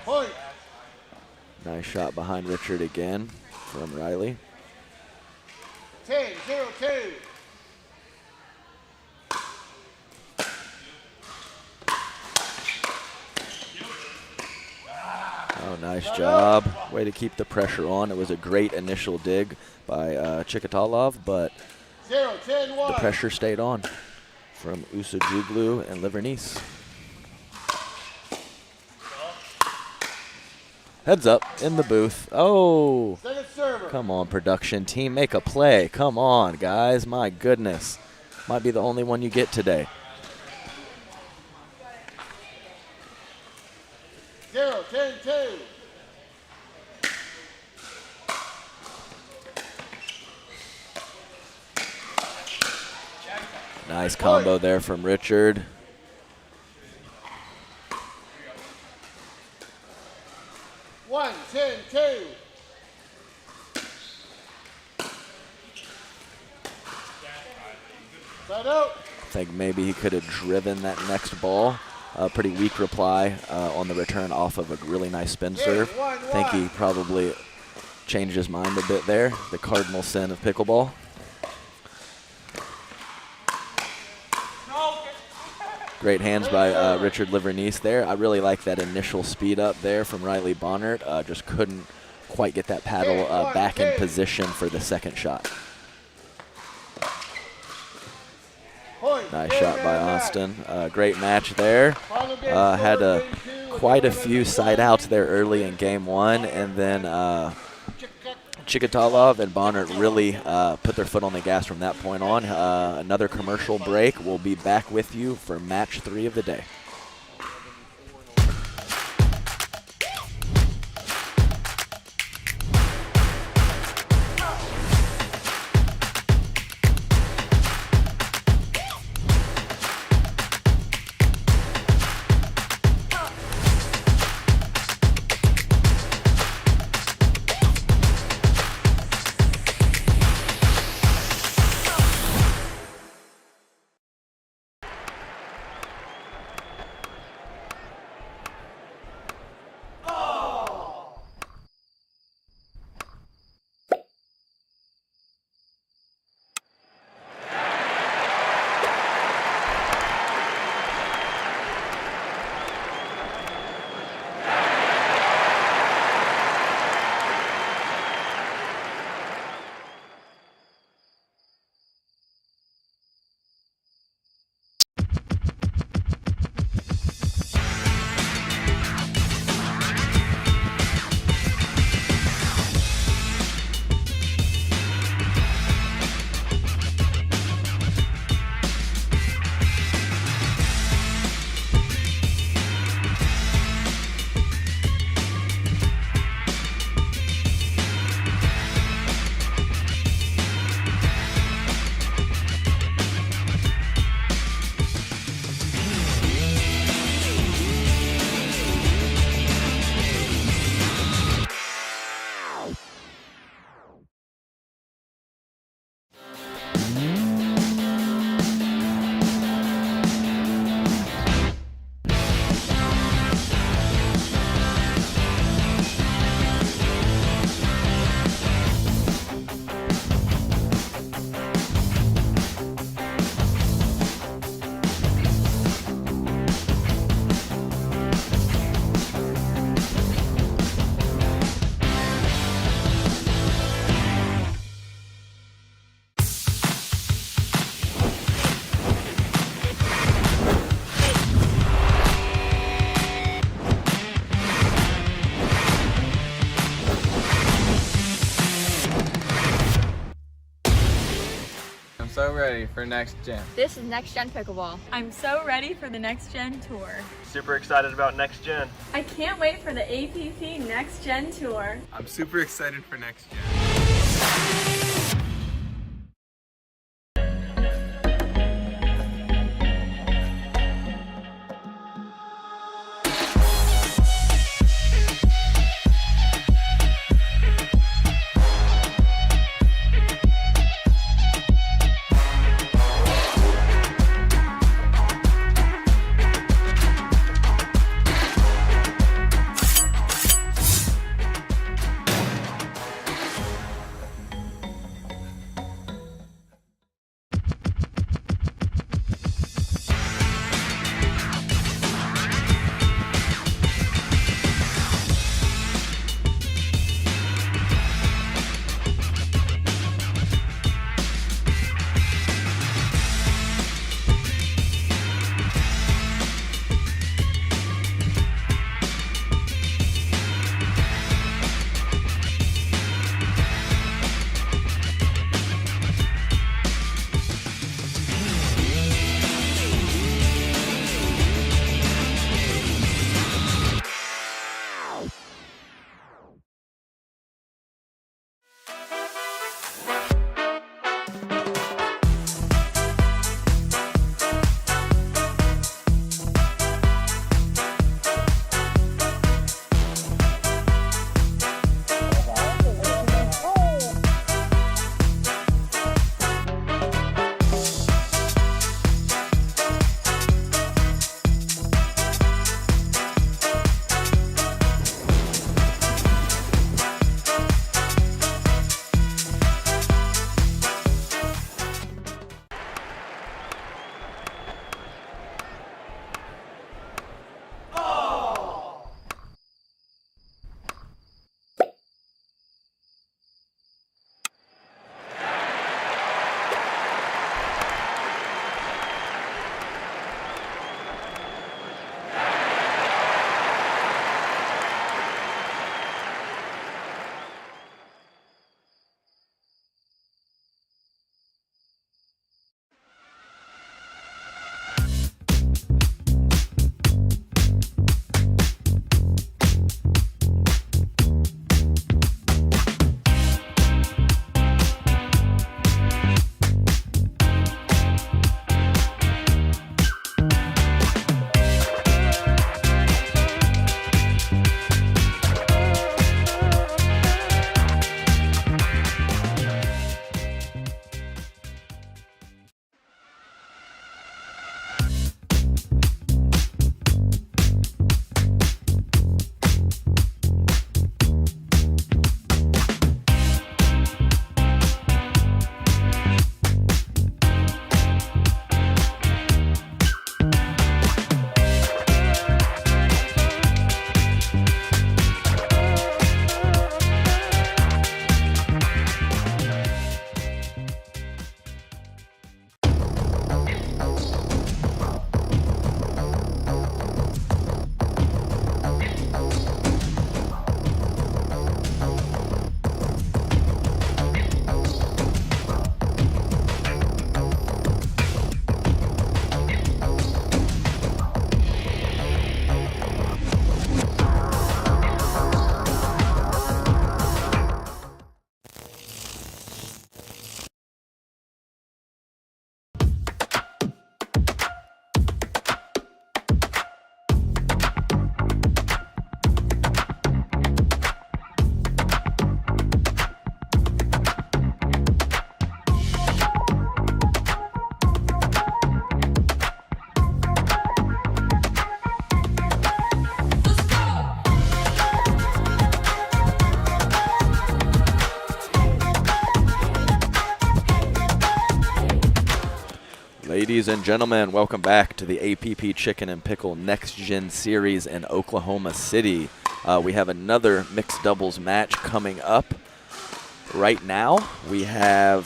Point. Nice shot behind Richard again from Riley. 10-0-2. Oh, nice job. Way to keep the pressure on. It was a great initial dig by Chikatalov, but the pressure stayed on from Usajuglu and Livernice. Heads up in the booth. Oh, come on, production team. Make a play. Come on, guys. My goodness. Might be the only one you get today. 0-10-2. Nice combo there from Richard. One, 10-2. I think maybe he could have driven that next ball. Pretty weak reply on the return off of a really nice spin serve. I think he probably changed his mind a bit there. The cardinal sin of pickleball. Great hands by Richard Livernice there. I really like that initial speed up there from Riley Bonnert. Just couldn't quite get that paddle back in position for the second shot. Nice shot by Austin. Great match there. Had quite a few side outs there early in game 1, and then Chikatalov and Bonnert really put their foot on the gas from that point on. Another commercial break. We'll be back with you for match 3 of the day. so ready for Next Gen. This is NextGen Pickleball. I'm so ready for the NextGen Tour. Super excited about Next Gen. I can't wait for the APP NextGen Tour. I'm super excited for Next Gen. Ladies and gentlemen, welcome back to the APP Chicken and Pickle Next Gen Series in Oklahoma City. We have another mixed doubles match coming up. Right now, we have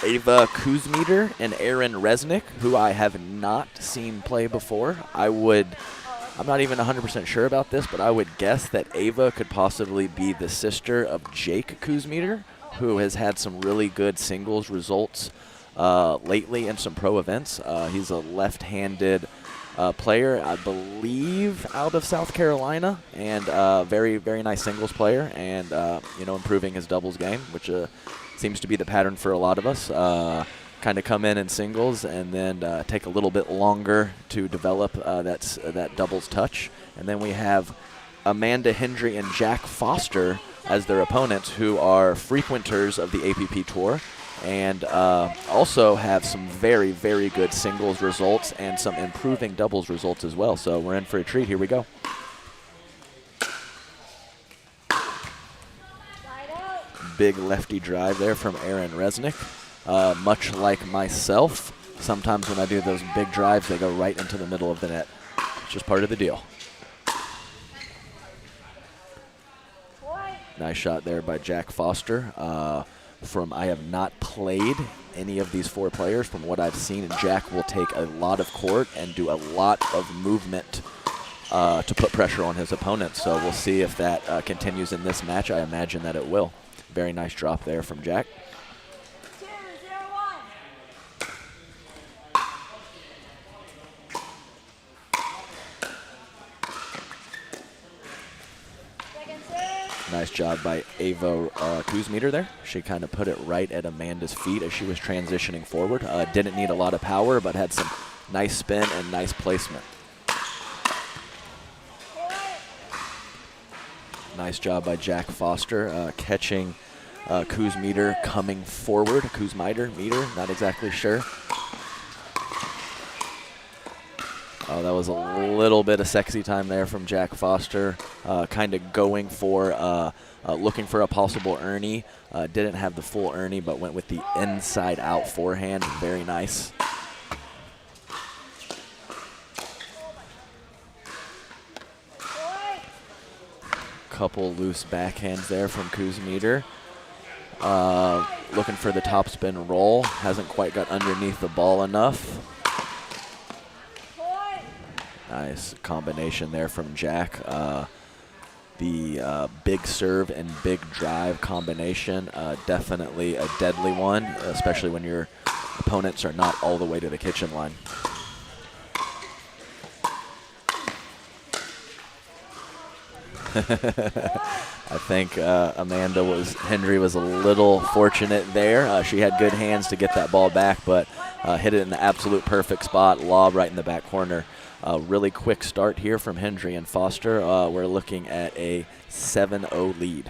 Ava Kuzmeter and Aaron Resnick, who I have not seen play before. I'm not even 100% sure about this, but I would guess that Ava could possibly be the sister of Jake Kuzmeter, who has had some really good singles results lately in some pro events. He's a left-handed player, I believe, out of South Carolina, and very, very nice singles player, and improving his doubles game, which seems to be the pattern for a lot of us. Kind of come in singles and then take a little bit longer to develop that doubles touch. And then we have Amanda Hendry and Jack Foster as their opponents, who are frequenters of the APP Tour, and also have some very, very good singles results and some improving doubles results as well. So we're in for a treat. Here we go. Big lefty drive there from Aaron Resnick. Much like myself, sometimes when I do those big drives, they go right into the middle of the net. It's just part of the deal. Nice shot there by Jack Foster. I have not played any of these 4 players. From what I've seen, Jack will take a lot of court and do a lot of movement to put pressure on his opponent. So we'll see if that continues in this match. I imagine that it will. Very nice drop there from Jack. Nice job by Ava Kuzmeter there. She kind of put it right at Amanda's feet as she was transitioning forward. Didn't need a lot of power, but had some nice spin and nice placement. Nice job by Jack Foster catching Kuzmeter coming forward. Kuzmeter, not exactly sure. Oh, that was a little bit of sexy time there from Jack Foster, kind of going for, looking for a possible Ernie. Didn't have the full Ernie, but went with the inside-out forehand. Very nice. Couple loose backhands there from Kuzmeter. Looking for the topspin roll. Hasn't quite got underneath the ball enough. Nice combination there from Jack. The big serve and big drive combination, definitely a deadly one, especially when your opponents are not all the way to the kitchen line. I think Hendry was a little fortunate there. She had good hands to get that ball back, but hit it in the absolute perfect spot, lob right in the back corner. Really quick start here from Hendry and Foster. We're looking at a 7-0 lead.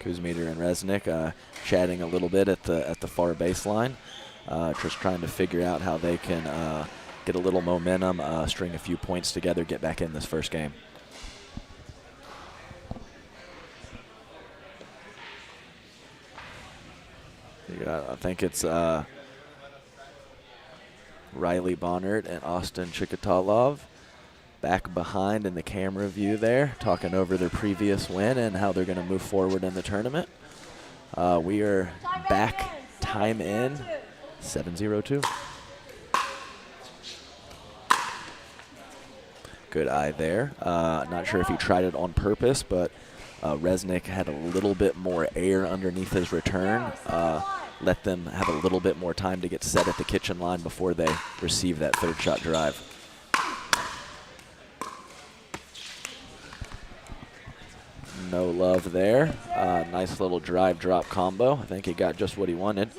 Kuzmeter and Resnick chatting a little bit at the far baseline, just trying to figure out how they can get a little momentum, string a few points together, get back in this first game. I think it's Riley Bonnert and Austin Chikatalov back behind in the camera view there, talking over their previous win and how they're going to move forward in the tournament. We are back, time in, 7-0-2. Good eye there. Not sure if he tried it on purpose, but Resnick had a little bit more air underneath his return. Let them have a little bit more time to get set at the kitchen line before they receive that third shot drive. No love there. Nice little drive drop combo. I think he got just what he wanted.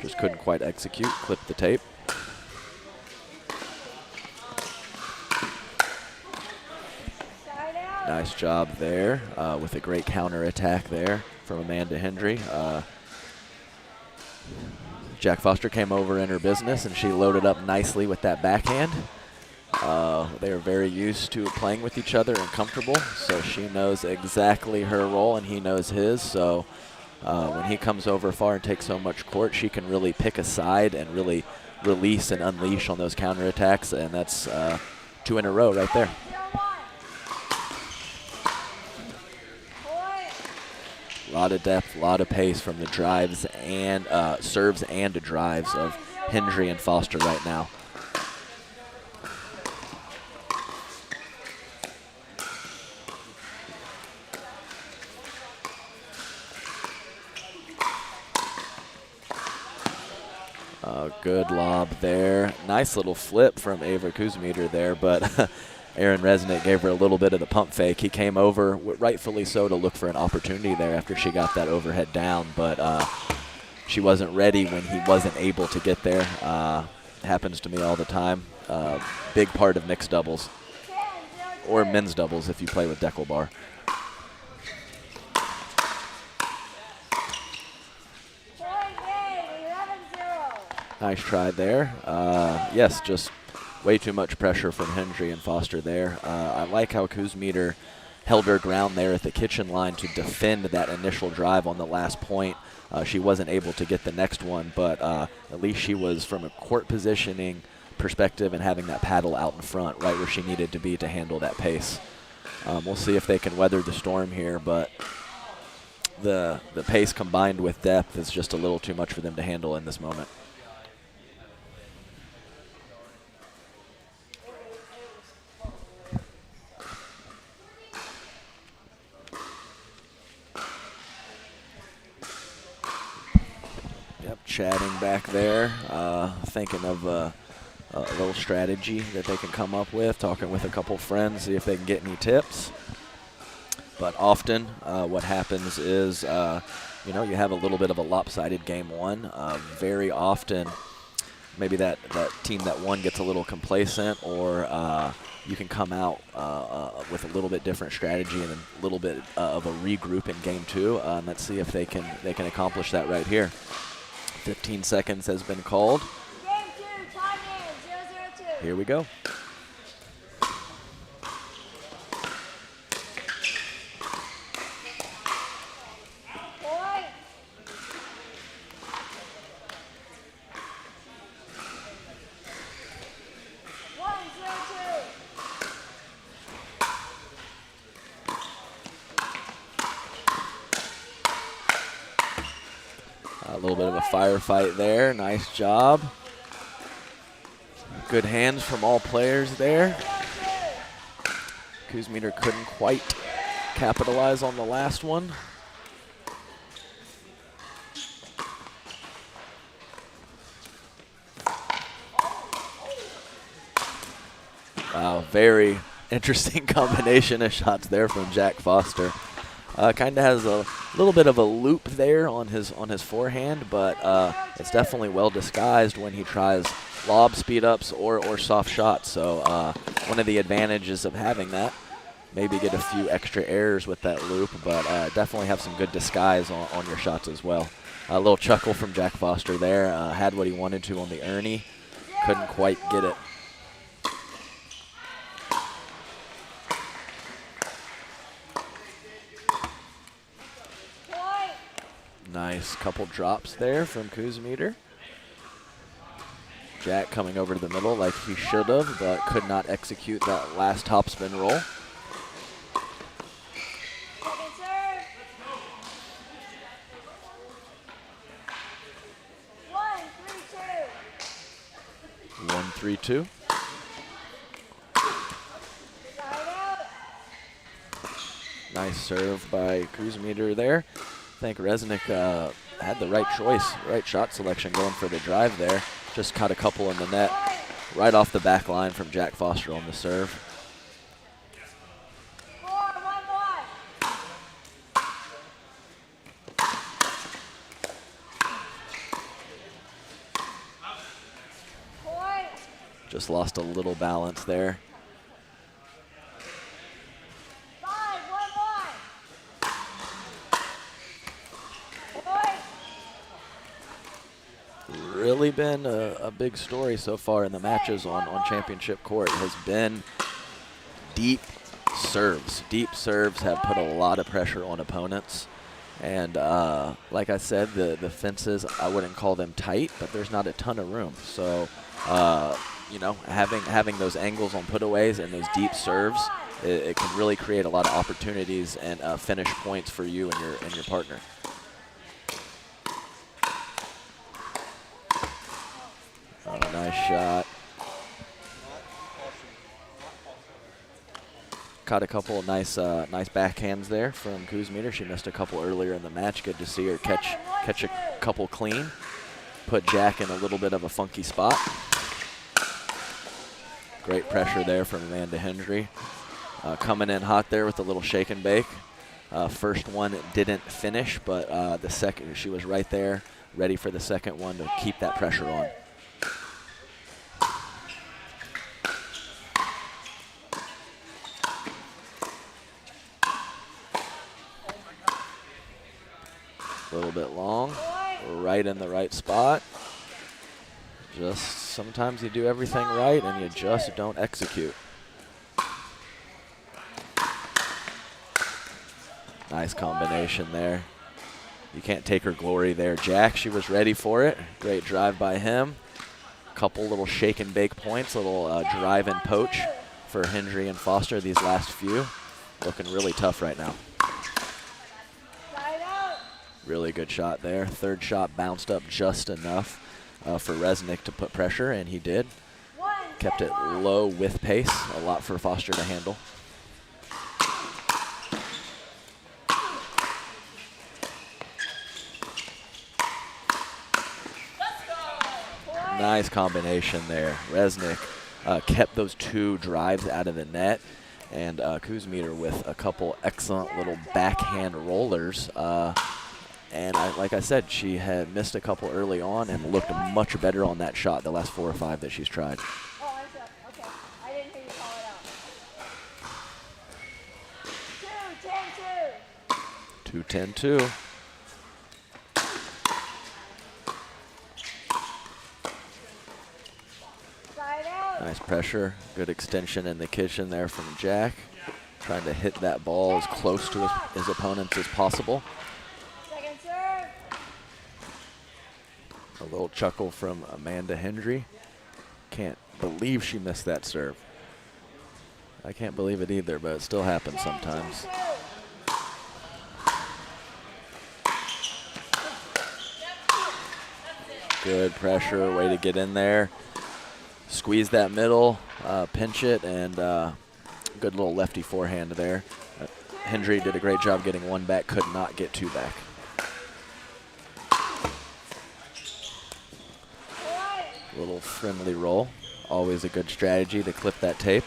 Just couldn't quite execute. Clip the tape. Nice job there with a great counter attack there from Amanda Hendry. Jack Foster came over in her business and she loaded up nicely with that backhand. They are very used to playing with each other and comfortable, so she knows exactly her role and he knows his. So when he comes over far and takes so much court, she can really pick a side and really release and unleash on those counterattacks, and that's 2 in a row right there. A lot of depth, a lot of pace from the drives and serves and drives of Hendry and Foster right now. Good lob there. Nice little flip from Ava Kuzmeter there, but Aaron Resnick gave her a little bit of the pump fake. He came over, rightfully so, to look for an opportunity there after she got that overhead down, but she wasn't ready when he wasn't able to get there. Happens to me all the time. Big part of mixed doubles, or men's doubles if you play with deckle bar. Nice try there. Yes, just way too much pressure from Hendry and Foster there. I like how Kuzmeter held her ground there at the kitchen line to defend that initial drive on the last point. She wasn't able to get the next one, but at least she was from a court positioning perspective and having that paddle out in front, right where she needed to be to handle that pace. We'll see if they can weather the storm here, but the pace combined with depth is just a little too much for them to handle in this moment. Chatting back there, thinking of a little strategy that they can come up with, talking with a couple friends, see if they can get any tips. But often what happens is, you have a little bit of a lopsided game one. Very often, maybe that team that won gets a little complacent, or you can come out with a little bit different strategy and a little bit of a regroup in game two. Let's see if they can accomplish that right here. 15 seconds has been called. Game 2, time in, 0-0-2. Here we go. Point. A little bit of a firefight there. Nice job. Good hands from all players there. Kuzmeter couldn't quite capitalize on the last one. Wow, very interesting combination of shots there from Jack Foster. Kind of has a little bit of a loop there on his forehand, but it's definitely well disguised when he tries lob speed ups or soft shots. So one of the advantages of having that, maybe get a few extra errors with that loop, but definitely have some good disguise on your shots as well. A little chuckle from Jack Foster there. Had what he wanted to on the Ernie, couldn't quite get it. Nice couple drops there from Kuzmeter. Jack coming over to the middle like he should have, but could not execute that last topspin roll. Second serve. 1-3-2. 1-3-2. Side out. Nice serve by Kuzmeter there. I think Resnick had the right choice, right shot selection going for the drive there. Just caught a couple in the net right off the back line from Jack Foster on the serve. 4-1-1. Point. Just lost a little balance there. 5-1-1. Point. Really been a big story so far in the matches on championship court has been deep serves. Deep serves have put a lot of pressure on opponents. And like I said, the fences, I wouldn't call them tight, but there's not a ton of room. So, having those angles on putaways and those deep serves, it can really create a lot of opportunities and finish points for you and your partner. Oh, nice shot. Caught a couple of nice backhands there from Kuzmeter. She missed a couple earlier in the match. Good to see her catch a couple clean. put Jack in a little bit of a funky spot. Great pressure there from Amanda Hendry. Coming in hot there with a little shake and bake. First one didn't finish, but the second, she was right there, ready for the second one to keep that pressure on. A little bit long, right in the right spot. Just sometimes you do everything right and you just don't execute. Nice combination there. You can't take her glory there. Jack, she was ready for it. Great drive by him. Couple little shake and bake points, little drive and poach for Hendry and Foster these last few. Looking really tough right now. Really good shot there. Third shot bounced up just enough for Resnick to put pressure, and he did. Kept it low with pace, a lot for Foster to handle. Nice combination there. Resnick kept those two drives out of the net, and Kuzmieter with a couple excellent little backhand rollers. And like I said, she had missed a couple early on and looked much better on that shot the last 4 or 5 that she's tried. Oh, I'm sorry. Okay. I didn't hear you call it out. 2-10-2. 2-10-2. Nice pressure. Good extension in the kitchen there from Jack. Trying to hit that ball as close to his opponents as possible. Second serve. A little chuckle from Amanda Hendry. Can't believe she missed that serve. I can't believe it either, but it still happens sometimes. Good pressure, way to get in there. Squeeze that middle, pinch it, and good little lefty forehand there. Hendry did a great job getting one back, could not get two back. Little friendly roll, always a good strategy to clip that tape.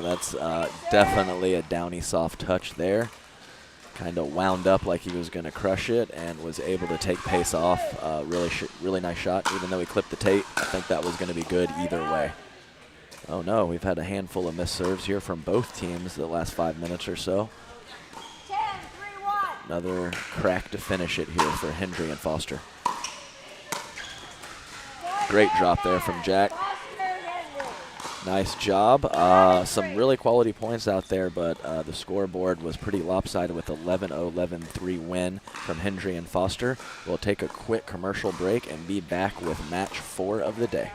That's definitely a downy soft touch there. Kind of wound up like he was going to crush it and was able to take pace off. Really nice shot. Even though he clipped the tape, I think that was going to be good either way. Oh no, we've had a handful of missed serves here from both teams the last 5 minutes or so. 10-3-1. Another crack to finish it here for Hendry and Foster. Great drop there from Jack. Nice job. Some really quality points out there, but the scoreboard was pretty lopsided with 11-0, 11-3 win from Hendry and Foster. We'll take a quick commercial break and be back with match 4 of the day.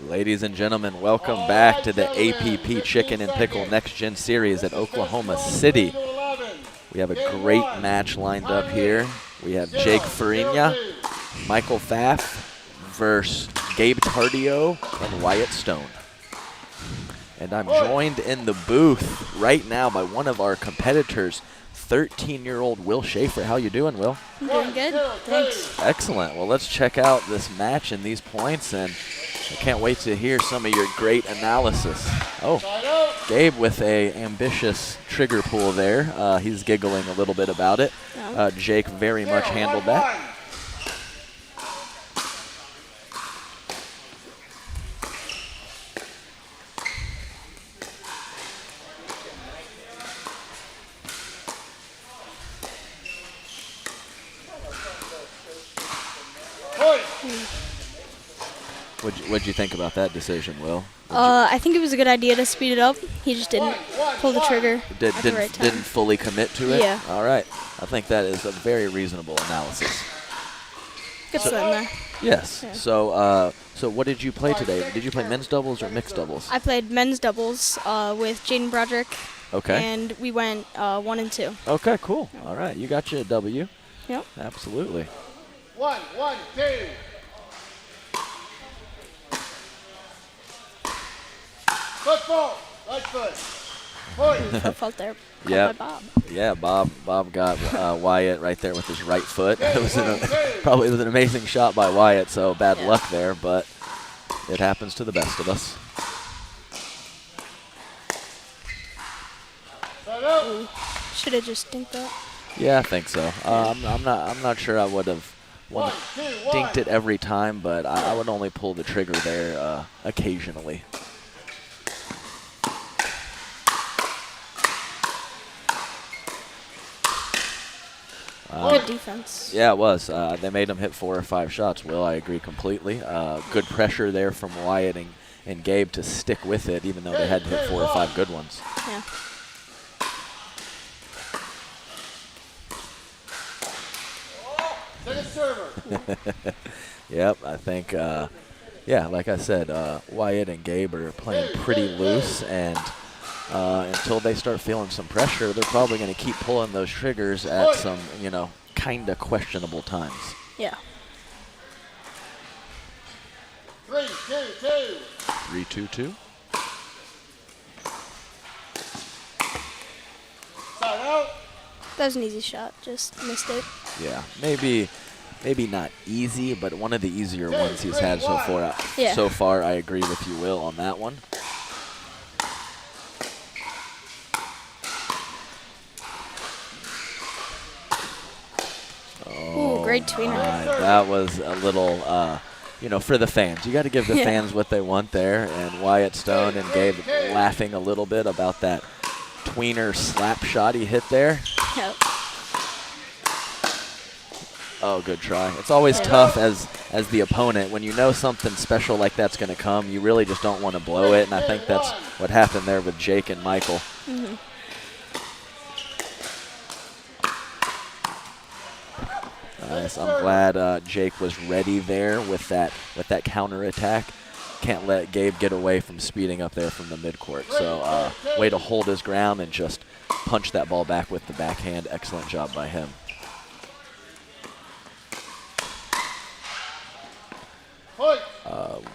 Ladies and gentlemen, welcome back to the APP Chicken and Pickle Next Gen Series at Oklahoma City. We have a great match lined up here. We have Jake Farina, Michael Pfaff versus Gabe Tardio and Wyatt Stone. And I'm joined in the booth right now by one of our competitors, 13-year-old Will Schaefer. How you doing, Will? I'm doing good. Thanks. Excellent. Well, let's check out this match and these points, and I can't wait to hear some of your great analysis. Oh, Gabe with a ambitious trigger pull there. He's giggling a little bit about it. Jake very much handled that. What'd you think about that decision, Will? I think it was a good idea to speed it up. He just didn't pull the trigger at the right time. Didn't fully commit to it? Yeah. All right. I think that is a very reasonable analysis. Good slam there. Yes. Yeah. So what did you play today? Did you play men's doubles or mixed doubles? I played men's doubles with Jaden Broderick. Okay. And we went 1 and 2. Okay, cool. All right. You got you a W. Yep. Absolutely. 1, 2. Football, right foot. Foot fault there. Yeah. By Bob. Yeah, Bob got Wyatt right there with his right foot. It was probably an amazing shot by Wyatt, so bad luck there, but it happens to the best of us. Should have just dinked that. Yeah, I think so. I'm not sure I would have dinked it every time, but I would only pull the trigger there occasionally. Good defense. Yeah, it was. They made him hit 4 or 5 shots, Will. I agree completely. Good pressure there from Wyatt and Gabe to stick with it, even though they had to hit 4 or 5 good ones. Yeah. Yep, I think, yeah, like I said, Wyatt and Gabe are playing pretty loose, and until they start feeling some pressure, they're probably going to keep pulling those triggers at some, kind of questionable times. Yeah. 3-2-2. 3-2-2. Side out. That was an easy shot. Just missed it. Yeah, maybe not easy, but one of the easier ones he's had so far. Yeah. So far, I agree with you, Will, on that one. Ooh, great tweener. That was a little, for the fans. You got to give the fans what they want there. And Wyatt Stone and Gabe laughing a little bit about that tweener slap shot he hit there. Yep. Oh, good try. It's always tough as the opponent. When you know something special like that's going to come, you really just don't want to blow it. And I think that's what happened there with Jake and Michael. Mm-hmm. Nice. I'm glad Jake was ready there with that counter attack. Can't let Gabe get away from speeding up there from the midcourt. So way to hold his ground and just punch that ball back with the backhand. Excellent job by him.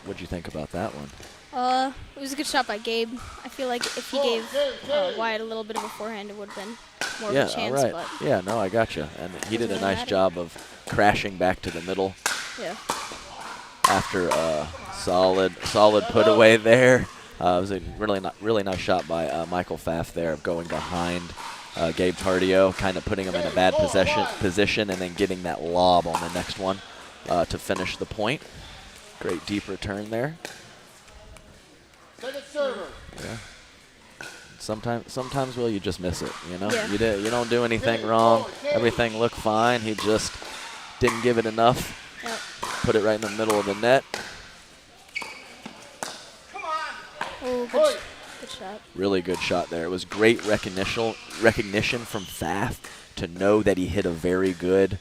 What'd you think about that one? It was a good shot by Gabe. I feel like if he gave Wyatt a little bit of a forehand, it would have been more of a chance. All right. But Yeah, no, I gotcha. And he did a really nice matter. job of crashing back to the middle yeah, after a solid put away there. It was a really nice shot by Michael Pfaff there, of going behind Gabe Tardio, kind of putting him in a bad position, and then getting that lob on the next one to finish the point. Great deep return there. Second server. Yeah. Sometimes, Will, you just miss it. You know, Yeah. you don't do anything wrong. Everything looked fine. He just didn't give it enough. Yep. Put it right in the middle of the net. Oh, good shot. Really good shot there. It was great recognition from Pfaff to know that he hit a very good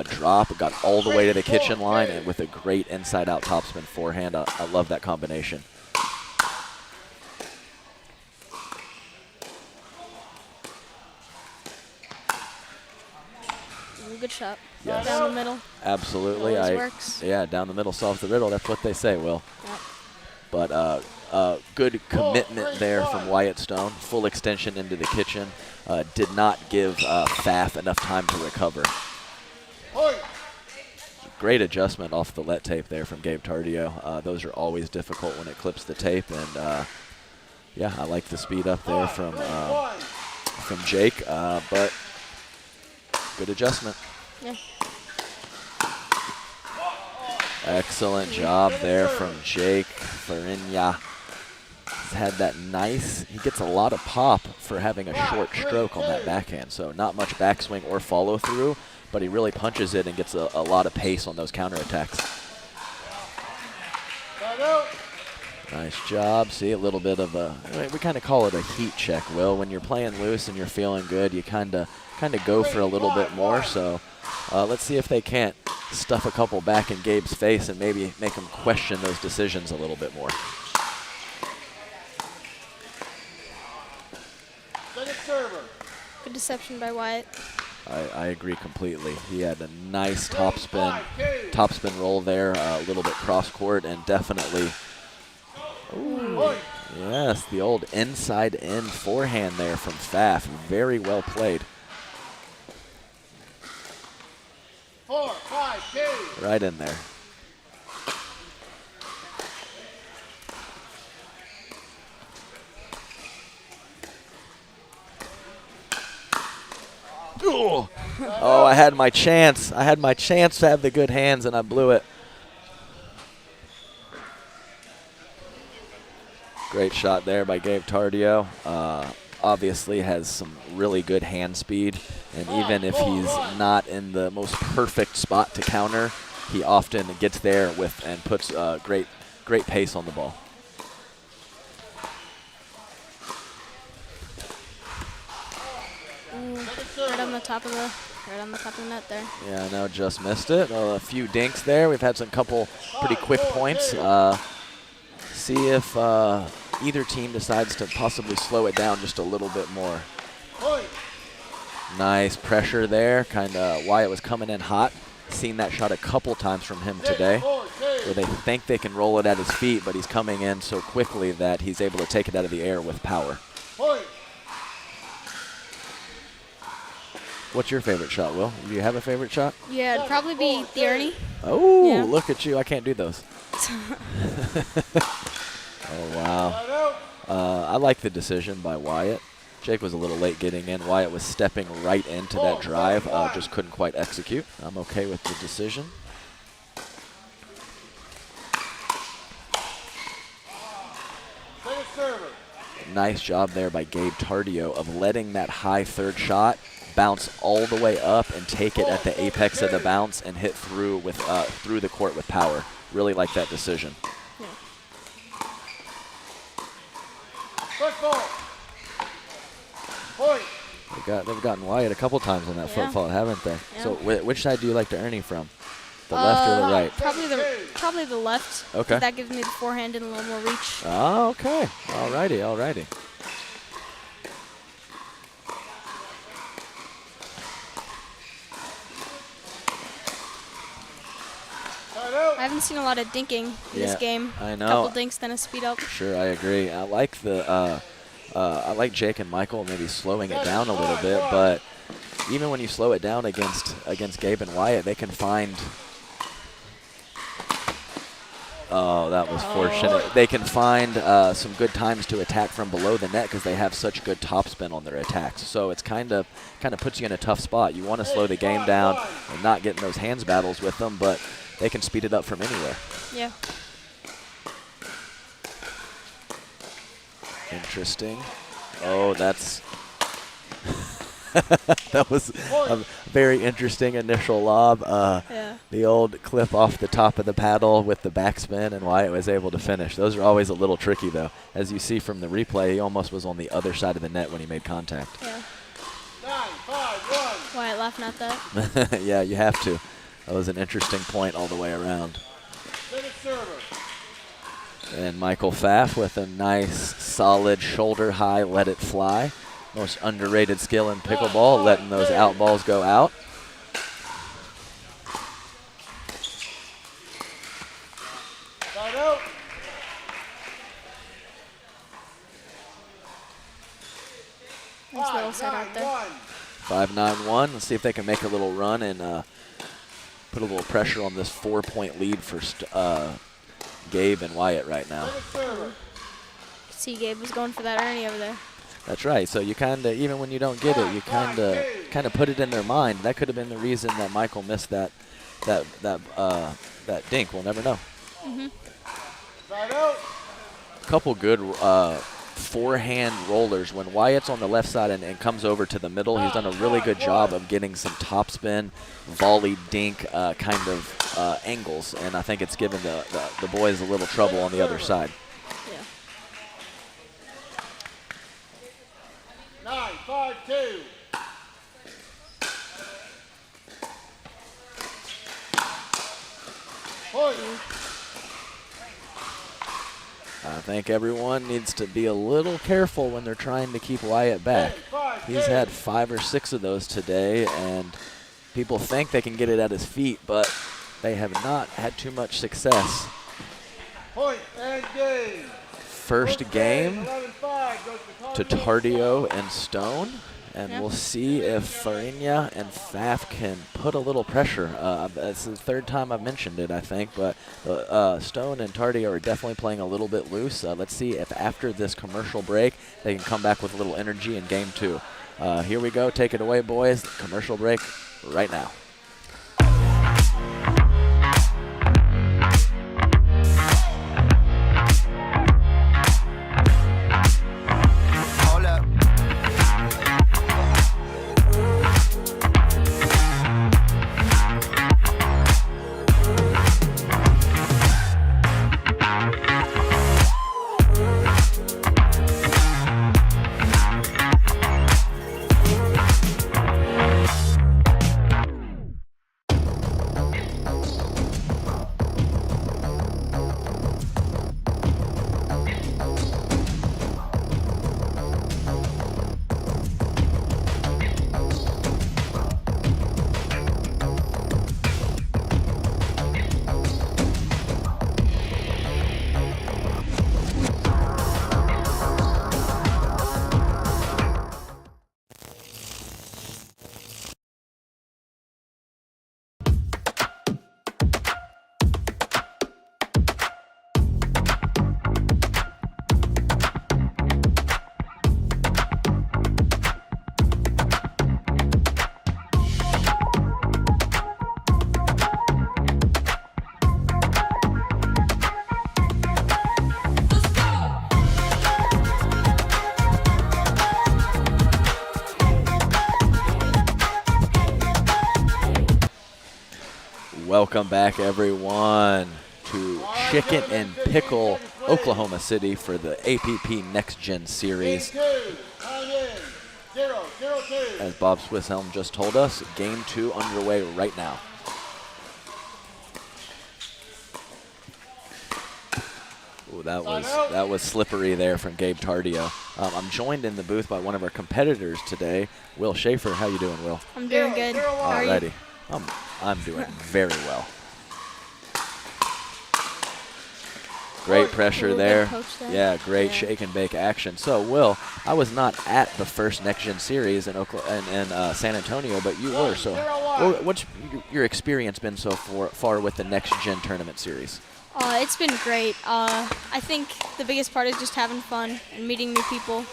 drop. Got all the way to the kitchen line, and with a great inside-out topspin forehand. I love that combination. Good shot. Yes. Down the middle. Absolutely. Always works. Yeah, down the middle solves the riddle. That's what they say, Will. Yep. But good commitment there from Wyatt Stone. Full extension into the kitchen. Did not give Pfaff enough time to recover. Great adjustment off the let tape there from Gabe Tardio. Those are always difficult when it clips the tape. And, yeah, I like the speed up there from Jake. But good adjustment. Yeah. Excellent job there from Jake Farinya. He's had that nice, he gets a lot of pop for having a short stroke on that backhand. So not much backswing or follow through, but he really punches it and gets a lot of pace on those counterattacks. Nice job. See, a little bit of a, we kind of call it a heat check, Will. When you're playing loose and you're feeling good, you kind of go for a little bit more. So let's see if they can't stuff a couple back in Gabe's face and maybe make him question those decisions a little bit more. Good deception by Wyatt. I agree completely. He had a nice topspin roll there, a little bit cross court, and definitely, ooh, yes, the old inside in forehand there from Pfaff. Very well played. 4, 5, 2. Right in there. Ooh. Oh, I had my chance. I had my chance to have the good hands, and I blew it. Great shot there by Gabe Tardio. Obviously has some really good hand speed, and even if he's not in the most perfect spot to counter, he often gets there with and puts great pace on the ball. Right on the top of the net there. Yeah, I know, just missed it. A few dinks there. We've had some couple pretty quick points. See if either team decides to possibly slow it down just a little bit more. Nice pressure there. Kind of Wyatt was coming in hot. Seen that shot a couple times from him today, where they think they can roll it at his feet, but he's coming in so quickly that he's able to take it out of the air with power. What's your favorite shot, Will? Do you have a favorite shot? Yeah, it'd probably be the Ernie. Oh, Yeah. Look at you. I can't do those. Oh, wow. I like the decision by Wyatt. Jake was a little late getting in. Wyatt was stepping right into that drive, just couldn't quite execute. I'm okay with the decision. Nice job there by Gabe Tardio of letting that high third shot bounce all the way up and take it at the apex of the bounce and hit through with through the court with power. Really like that decision. Yeah. They've gotten Wyatt a couple times on that Yeah. foot fault, haven't they? Yeah. So which side do you like to Ernie from? The left or the right? Probably the left. Okay. That gives me the forehand and a little more reach. Oh, okay. Alrighty, alrighty. I haven't seen a lot of dinking in this game. I know. Couple dinks, then a speed up. Sure, I agree. I like I like Jake and Michael maybe slowing it down a little bit, but even when you slow it down against Gabe and Wyatt, they can find. Oh, that was fortunate. They can find some good times to attack from below the net because they have such good topspin on their attacks. So it's kind of puts you in a tough spot. You want to slow the game down and not get in those hands battles with them, but they can speed it up from anywhere. Yeah. Interesting. Oh, that's that was a very interesting initial lob. Yeah. The old clip off the top of the paddle with the backspin, and Wyatt was able to finish. Those are always a little tricky, though. As you see from the replay, he almost was on the other side of the net when he made contact. Yeah. 9-5-1. Wyatt laughing at that. Yeah, you have to. That was an interesting point all the way around. Second server. And Michael Pfaff with a nice, solid shoulder high, let it fly. Most underrated skill in pickleball, letting those out balls go out. Side out. Nice little set out there. 5-9-1. 5-9-1. Let's see if they can make a little run and put a little pressure on this 4-point lead for Gabe and Wyatt right now. Second server. See, Gabe was going for that Ernie over there. That's right. So you kind of, even when you don't get it, you kind of put it in their mind. That could have been the reason that Michael missed that dink. We'll never know. Side out. A couple good forehand rollers. When Wyatt's on the left side and comes over to the middle, he's done a really good job of getting some topspin, volley, dink kind of angles, and I think it's given the boys a little trouble on the other side. Yeah. 9-5-2. Point. I think everyone needs to be a little careful when they're trying to keep Wyatt back. He's had 5 or 6 of those today, and people think they can get it at his feet, but they have not had too much success. Point and game. First game 11-5 goes to Tardio and Stone, and we'll see if Farina and Pfaff can put a little pressure. It's the third time I've mentioned it, I think, but Stone and Tardio are definitely playing a little bit loose. Let's see if after this commercial break they can come back with a little energy in game 2. Here we go. Take it away, boys. Commercial break right now. Welcome back, everyone, to Chicken and Pickle, Oklahoma City for the APP NextGen series. Game 2. Time in. 0-0-2. As Bob Swisshelm just told us, game 2 underway right now. Ooh, that was slippery there from Gabe Tardio. I'm joined in the booth by one of our competitors today, Will Schaefer. How you doing, Will? I'm doing good. How are you? Alrighty. I'm doing very well. Great pressure Ooh, good there. poach there. Yeah, great Yeah. shake and bake action. So, Will, I was not at the first Next Gen series in San Antonio, but you were. So, what's your experience been so far with the Next Gen tournament series? It's been great. I think the biggest part is just having fun and meeting new people.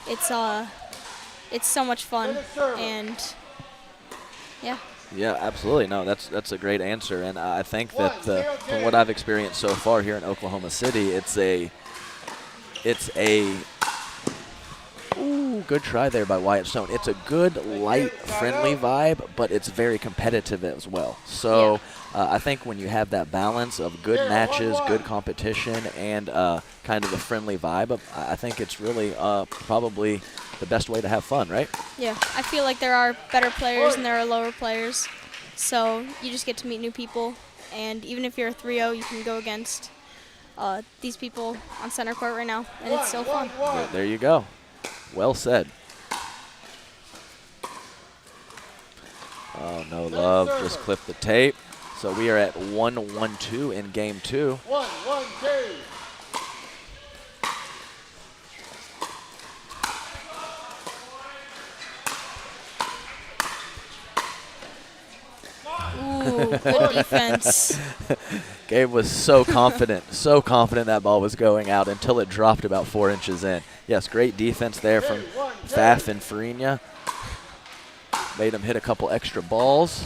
It's so much fun, and yeah. Yeah, absolutely. No, that's a great answer, and I think that from what I've experienced so far here in Oklahoma City, it's a ooh, good try there by Wyatt Stone. It's a good, light, friendly vibe, but it's very competitive as well. So I think when you have that balance of good matches, good competition, and kind of a friendly vibe, I think it's really probably the best way to have fun, right? Yeah, I feel like there are better players and there are lower players, so you just get to meet new people, and even if you're a 3-0, you can go against these people on center court right now, and it's so fun. There you go. Well said. Oh, no love. Just clip the tape. So we are at 1-1-2 in game 2. 1-1-2. Ooh, good defense. Gabe was so confident that ball was going out until it dropped about 4 inches in. Yes, great defense there from Faf and Farina. Made him hit a couple extra balls.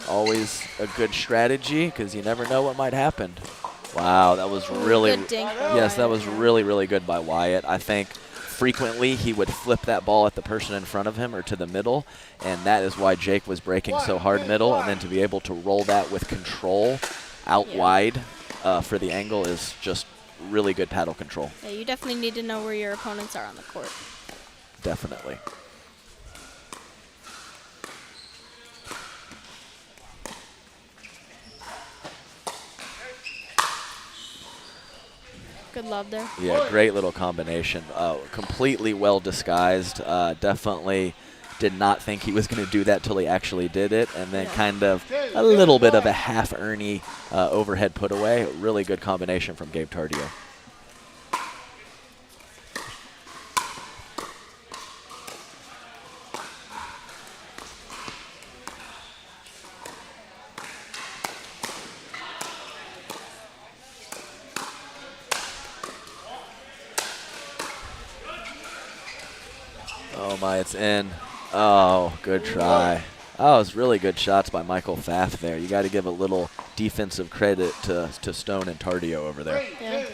Always a good strategy because you never know what might happen. Wow, that was really, good dink. yes, that was really, really good by Wyatt. I think frequently he would flip that ball at the person in front of him or to the middle, and that is why Jake was breaking so hard middle, and then to be able to roll that with control out wide for the angle is just really good paddle control. Yeah, you definitely need to know where your opponents are on the court. Definitely. Good love there. Yeah, great little combination. Completely well disguised. Definitely did not think he was going to do that till he actually did it. And then kind of a little bit of a half Ernie overhead put away. Really good combination from Gabe Tardio. Oh my, it's in. Oh, good try. Oh, it was really good shots by Michael Pfaff there. You got to give a little defensive credit to Stone and Tardio over there. Yeah.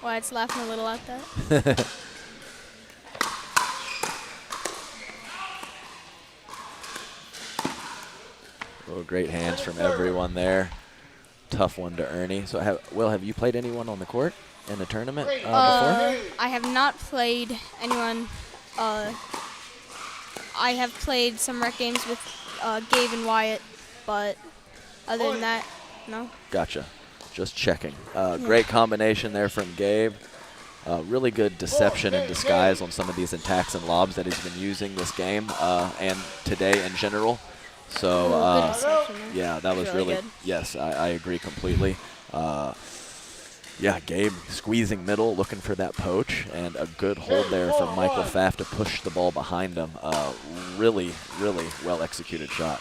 Wyatt's laughing a little at that. Oh, great hands from everyone there. Tough one to Ernie. So, Will, have you played anyone on the court in the tournament before? I have not played anyone. I have played some rec games with Gabe and Wyatt, but other than that, no. Gotcha. Just checking. Great combination there from Gabe. Really good deception and disguise on some of these attacks and lobs that he's been using this game and today in general. So, good deception there. yeah, that was really good. Yes, I agree completely. Yeah, Gabe squeezing middle, looking for that poach, and a good hold there from Michael Pfaff to push the ball behind him. Really, really well executed shot.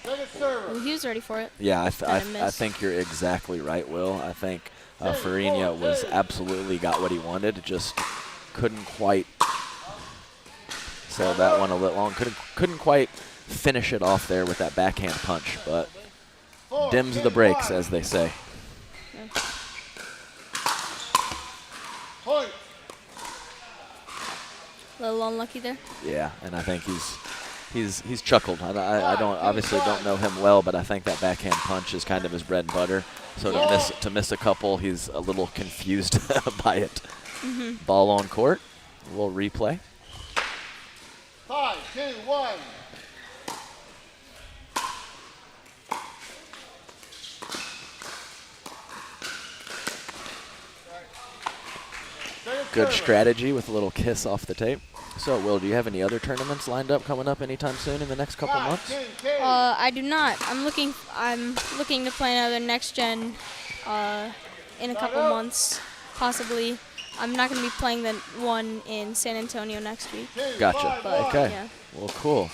Well, he was ready for it. Yeah, I miss. think you're exactly right, Will. I think Farina was absolutely got what he wanted, just couldn't quite sail that one a little long. Couldn't quite finish it off there with that backhand punch, but dims the brakes, as they say. Point. A little unlucky there. Yeah, and I think he's chuckled. I don't know him well, but I think that backhand punch is kind of his bread and butter. So to miss a couple, he's a little confused by it. Ball on court. We'll replay. 5, 2, 1. Good strategy with a little kiss off the tape. So, Will, do you have any other tournaments lined up coming up anytime soon in the next couple months? I do not. I'm looking to play another Next Gen in a couple months, possibly. I'm not going to be playing the one in San Antonio next week. Gotcha. But, Okay. yeah. Well, cool.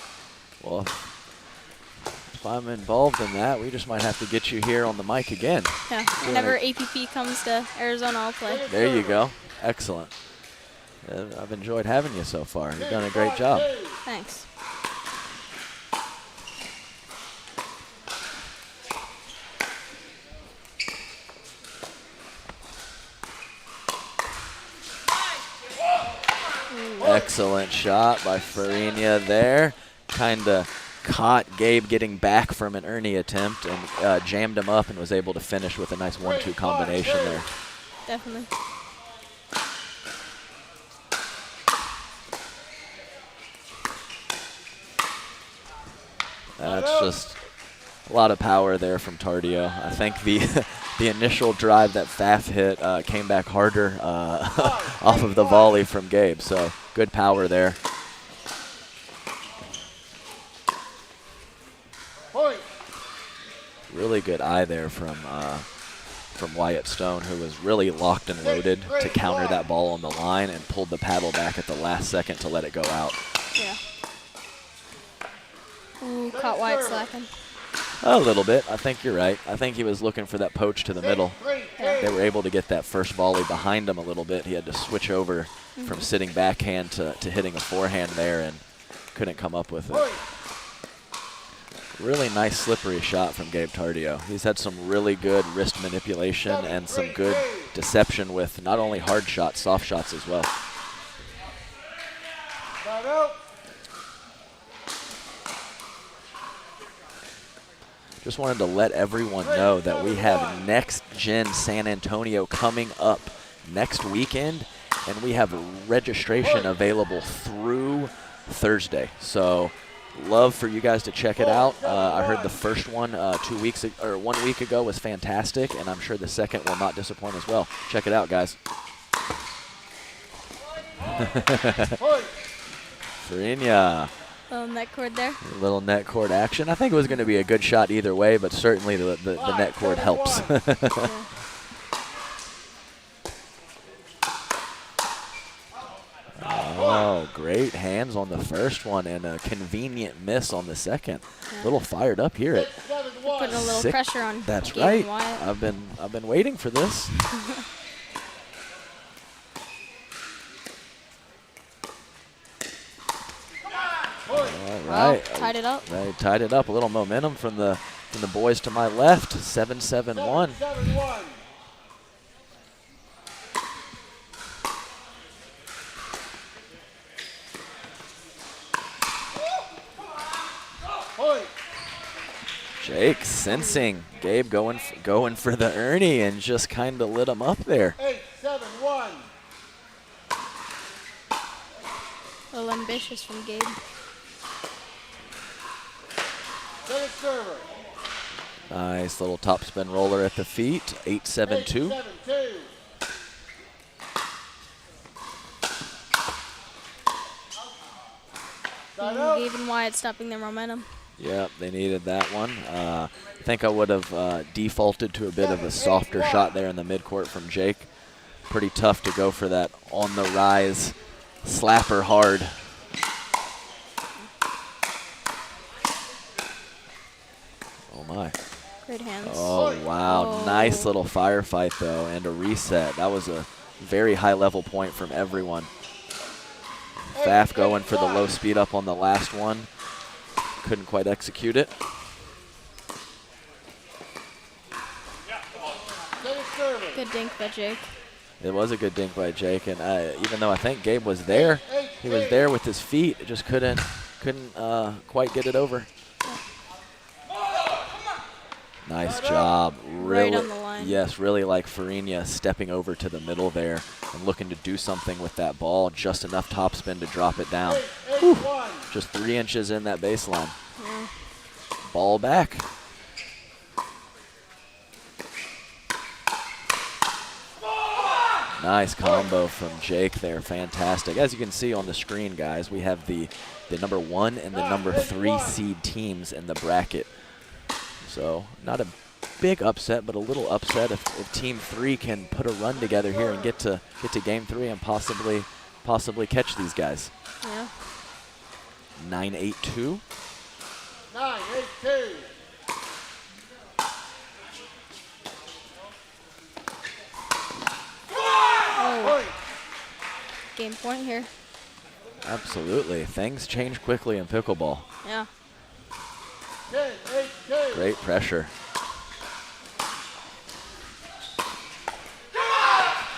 Well, if I'm involved in that, we just might have to get you here on the mic again. Yeah. Whenever APP comes to Arizona, I'll play. There you go. Excellent. I've enjoyed having you so far. You've done a great job. Thanks. Excellent shot by Farinia there. Kind of caught Gabe getting back from an Ernie attempt and jammed him up and was able to finish with a nice 1-2 combination there. Definitely. That's just a lot of power there from Tardio. I think the initial drive that Faf hit came back harder off of the volley from Gabe. So good power there. Really good eye there from Wyatt Stone, who was really locked and loaded to counter that ball on the line and pulled the paddle back at the last second to let it go out. Yeah. Ooh, caught Wyatt slacking. A little bit. I think you're right. I think he was looking for that poach to the middle. They were able to get that first volley behind him a little bit. He had to switch over from sitting backhand to hitting a forehand there and couldn't come up with it. Really nice slippery shot from Gabe Tardio. He's had some really good wrist manipulation and some good deception with not only hard shots, soft shots as well. Just wanted to let everyone know that we have Next Gen San Antonio coming up next weekend, and we have registration available through Thursday. So love for you guys to check it out. I heard the first one 1 week ago was fantastic, and I'm sure the second will not disappoint as well. Check it out, guys. Farinia. Little net cord there. A little net cord action. I think it was going to be a good shot either way, but certainly the net cord helps. Oh, great hands on the first one and a convenient miss on the second. A little fired up here at Putting a little pressure on. That's Gabe right. and Wyatt. I've been waiting for this. All right. Tied it up. They tied it up. A little momentum from the boys to my left. 7-7-1. Jake sensing Gabe going for the Ernie and just kind of lit him up there. 8-7-1. A little ambitious from Gabe. Second server. Nice little topspin roller at the feet. 8-7-2. 8-7-2. Gabe and Wyatt stopping their momentum. Yep, they needed that one. I think I would have defaulted to a bit of a softer shot there in the midcourt from Jake. Pretty tough to go for that on the rise slapper hard. Oh my. Great hands. Oh wow, nice little firefight though and a reset. That was a very high level point from everyone. Faf going for the low speed up on the last one. Couldn't quite execute it. Good dink by Jake. It was a good dink by Jake, and even though I think Gabe was there, he was there with his feet. Just couldn't quite get it over. Nice job. Really, Right on the line. Yes, really like Farinia stepping over to the middle there and looking to do something with that ball. Just enough topspin to drop it down. Whew. Just 3 inches in that baseline. Yeah. Ball back. Nice combo from Jake there, fantastic. As you can see on the screen, guys, we have the number 1 and the number 3 seed teams in the bracket. So not a big upset, but a little upset if Team 3 can put a run together here and get to Game 3 and possibly catch these guys. Yeah. 9-8-2. 9-8-2. Oh. Game point here. Absolutely. Things change quickly in pickleball. Yeah. 10-8-2. Great pressure.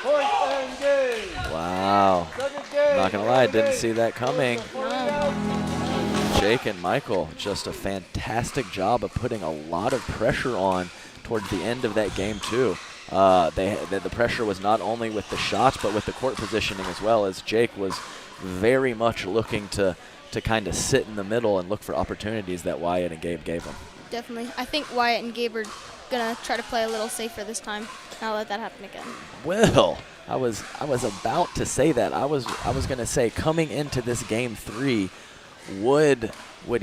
Point and game. Wow. Second game. Not gonna lie, didn't see that coming. No. Jake and Michael, just a fantastic job of putting a lot of pressure on towards the end of that game too. The pressure was not only with the shots, but with the court positioning as well, as Jake was very much looking to kind of sit in the middle and look for opportunities that Wyatt and Gabe gave him. Definitely. I think Wyatt and Gabe are going to try to play a little safer this time. Not let that happen again. Well, I was about to say that. I was going to say, coming into this Game 3, would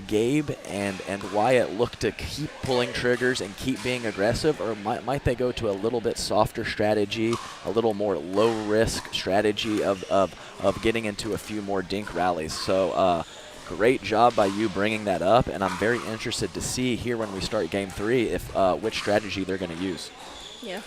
Gabe and Wyatt look to keep pulling triggers and keep being aggressive, or might they go to a little bit softer strategy, a little more low-risk strategy of getting into a few more dink rallies? So great job by you bringing that up, and I'm very interested to see here when we start Game 3 if which strategy they're going to use. Yeah.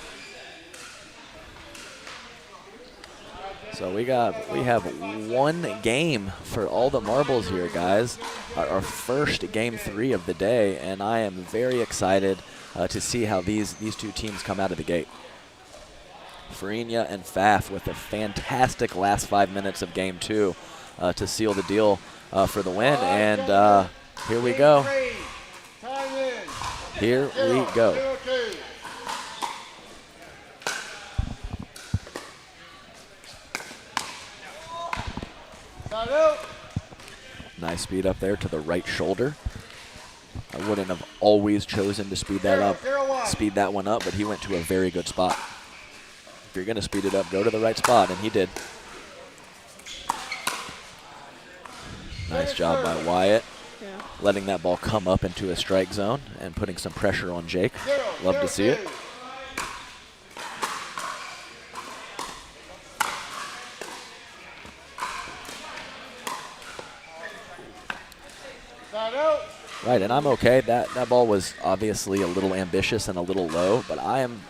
So we have one game for all the marbles here, guys. Our first Game 3 of the day, and I am very excited to see how these two teams come out of the gate. Farina and Faf with a fantastic last 5 minutes of Game 2 to seal the deal for the win, and here we go. Time in. Here we go. 0-2. Time out. Nice speed up there to the right shoulder. I wouldn't have always chosen to speed that one up, but he went to a very good spot. If you're going to speed it up, go to the right spot, and he did. Nice job by Wyatt, letting that ball come up into a strike zone and putting some pressure on Jake. Love to see it. Time out. Right, and I'm okay. That ball was obviously a little ambitious and a little low, but I am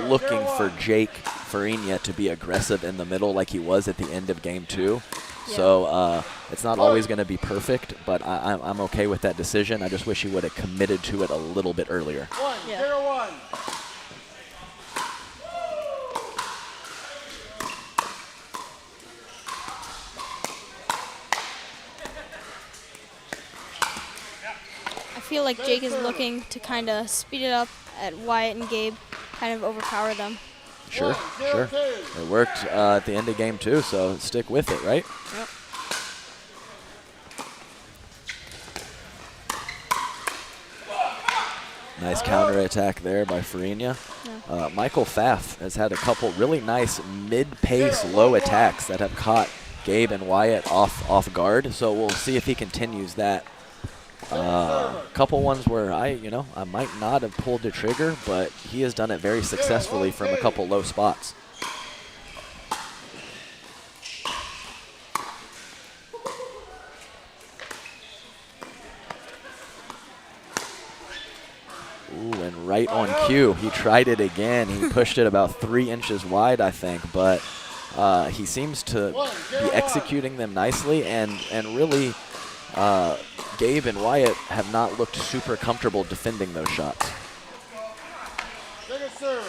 looking for Jake Farina to be aggressive in the middle like he was at the end of Game 2. Yeah. So it's not always going to be perfect, but I'm okay with that decision. I just wish he would have committed to it a little bit earlier. 1-0-1. I feel like Jake is looking to kind of speed it up at Wyatt and Gabe, kind of overpower them. Sure. It worked at the end of Game 2, so stick with it, right? Yep. Nice counterattack there by Farina. Michael Pfaff has had a couple really nice mid-pace low attacks that have caught Gabe and Wyatt off guard, so we'll see if he continues that. Couple ones where I might not have pulled the trigger, but he has done it very successfully from a couple low spots. Ooh, and right on cue, he tried it again. He pushed it about 3 inches wide, I think, but he seems to be executing them nicely, and really Gabe and Wyatt have not looked super comfortable defending those shots. Second server.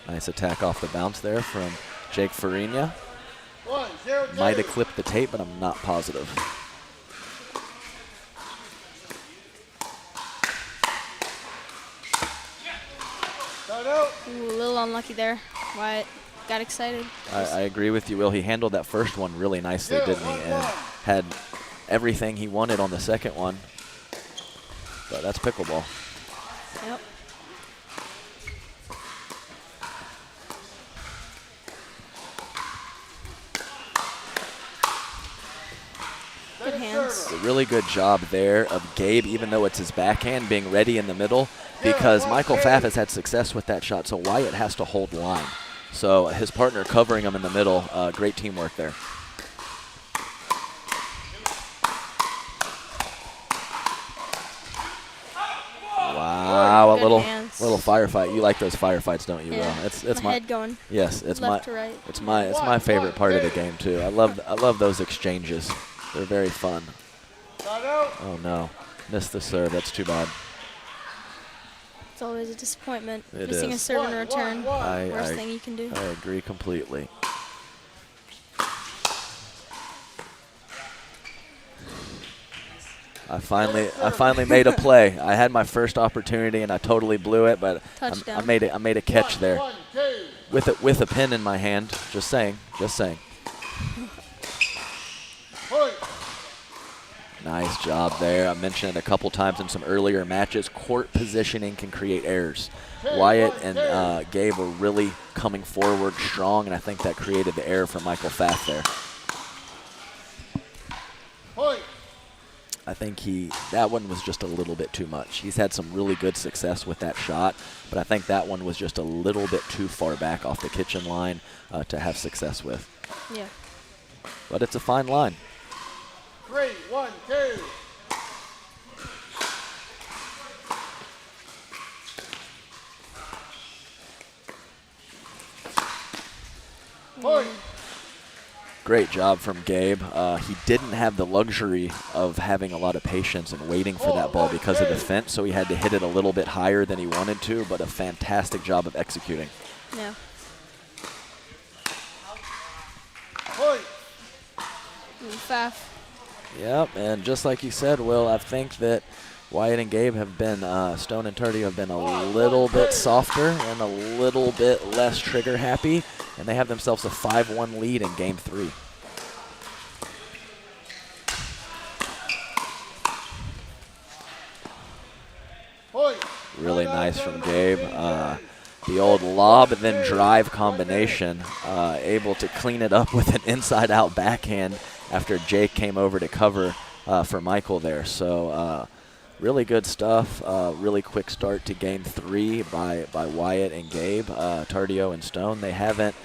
Nice attack off the bounce there from Jake Farina. 1-0-2. Might have clipped the tape, but I'm not positive. Time out. Ooh, a little unlucky there. Wyatt got excited. I agree with you, Will. He handled that first one really nicely, didn't he? And had everything he wanted on the second one. But that's pickleball. Yep. backhands. A really good job there of Gabe, even though it's his backhand, being ready in the middle, because Michael Pfaff has had success with that shot, so Wyatt has to hold line. So his partner covering him in the middle, great teamwork there. Wow, a Good little hands. firefight. You like those firefights, don't you, Will? Yeah, It's my my head going yes, it's left my to right. it's my favorite part of the game too. I love those exchanges. They're very fun. Oh no, missed the serve. That's too bad. It's always a disappointment. It Missing a is. serve in return. Worst I thing you can do. I agree completely. I finally made a play. I had my first opportunity and I totally blew it, but I Touchdown. made a catch there with a pin in my hand. Just saying. Nice job there. I mentioned it a couple times in some earlier matches. Court positioning can create errors. Wyatt and Gabe were really coming forward strong, and I think that created the error for Michael Pfaff there. I think that one was just a little bit too much. He's had some really good success with that shot, but I think that one was just a little bit too far back off the kitchen line to have success with. Yeah. But it's a fine line. 3, 1, 2. Point. Great job from Gabe. He didn't have the luxury of having a lot of patience and waiting for that ball because of the fence, so he had to hit it a little bit higher than he wanted to, but a fantastic job of executing. Yeah. Point. Pfaff. Yep, and just like you said, Will, I think that Wyatt and Gabe have been, Stone and Turdy have been a little bit softer and a little bit less trigger happy, and they have themselves a 5-1 lead in Game 3. Really nice from Gabe. The old lob then drive combination, able to clean it up with an inside-out backhand after Jake came over to cover for Michael there. So really good stuff. Really quick start to Game 3 by Wyatt and Gabe. Tardio and Stone, they haven't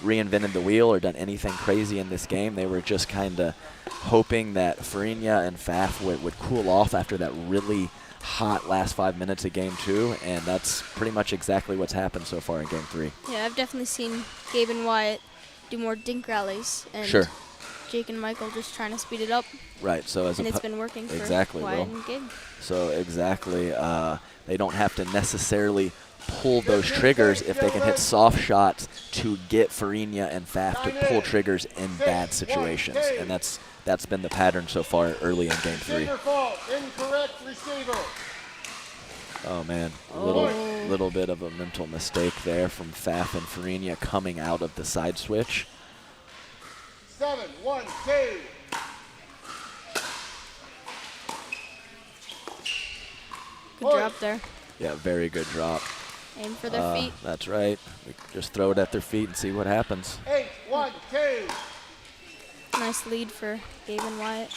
reinvented the wheel or done anything crazy in this game. They were just kind of hoping that Farinya and Pfaff would cool off after that really hot last 5 minutes of Game 2, and that's pretty much exactly what's happened so far in Game 3. Yeah, I've definitely seen Gabe and Wyatt do more dink rallies, and Sure. Jake and Michael just trying to speed it up. Right. So as and it's been working for exactly, Wyatt Will. and Gabe. So exactly, they don't have to necessarily pull those triggers if they can hit soft shots to get Farinya and Pfaff to pull triggers in bad situations, and that's been the pattern so far early in Game 3. Incorrect receiver. Oh man, a little bit of a mental mistake there from Pfaff and Farinya coming out of the side switch. 7, 1, 2. Good drop there. Yeah, very good drop. Aim for their feet. That's right. We just throw it at their feet and see what happens. 8, 1, 2. Nice lead for Gabe and Wyatt.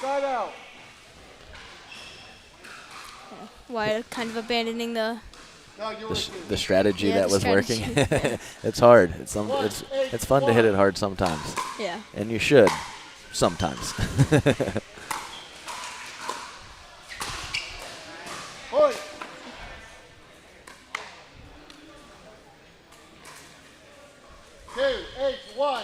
Side out. Wyatt kind of abandoning the The strategy Yeah, that the was strategy. working. It's hard. It's fun to hit it hard sometimes, yeah. and you should sometimes. Point. Two, 8, 1.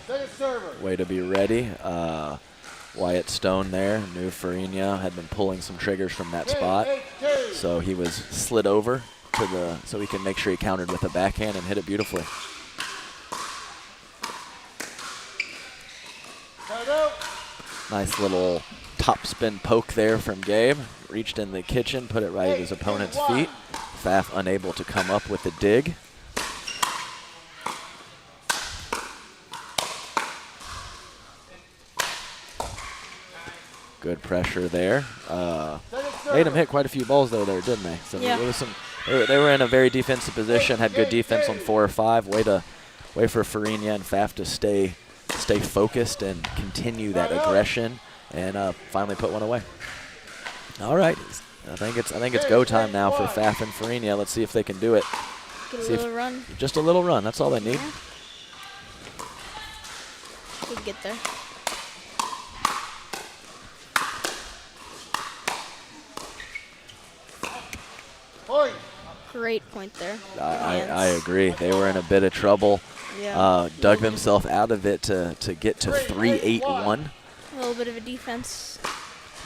Second server. Way to be ready. Wyatt Stone there, knew Farinya had been pulling some triggers from that spot, so he was slid over to so he can make sure he countered with a backhand and hit it beautifully. Side out. Nice little top spin poke there from Gabe. Reached in the kitchen, put it right at his opponent's feet. Pfaff unable to come up with the dig. Good pressure there. Second Made him serve. hit quite a few balls though there, didn't they? So Yeah. there was some. They were in a very defensive position. Had good defense on 4 or 5. Way for Farina and Faf to stay focused and continue that aggression, and finally put one away. All right, I think it's go time now for Faf and Farina. Let's see if they can do it. Get a See if- little run. Just a little run. That's all they need. Yeah. Could get there. Point. Great point there. I agree. They were in a bit of trouble. Yeah. Dug themselves out of it to get to 3-8-1. A little bit of a defense.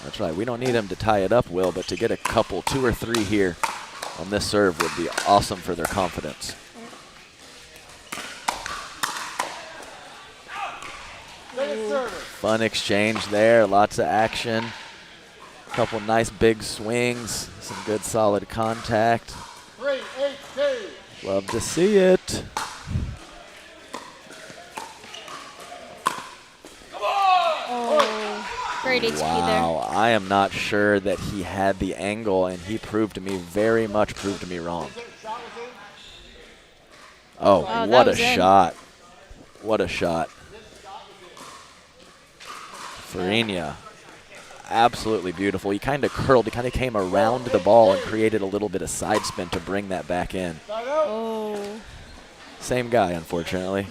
That's right. We don't need them to tie it up, Will, but to get a couple, 2 or 3 here on this serve would be awesome for their confidence. Second serve. Fun exchange there. Lots of action. Couple nice big swings. Some good solid contact. 3-8-2. Love to see it. Oh, great HP Wow, I am not sure that he had the angle, and he proved to me, very much proved to me wrong. Oh, Wow, that what a was in. shot. What a shot. Farina, absolutely beautiful. He kind of curled, he kind of came around the ball and created a little bit of side spin to bring that back in. Side there. out. Oh. Same guy, unfortunately.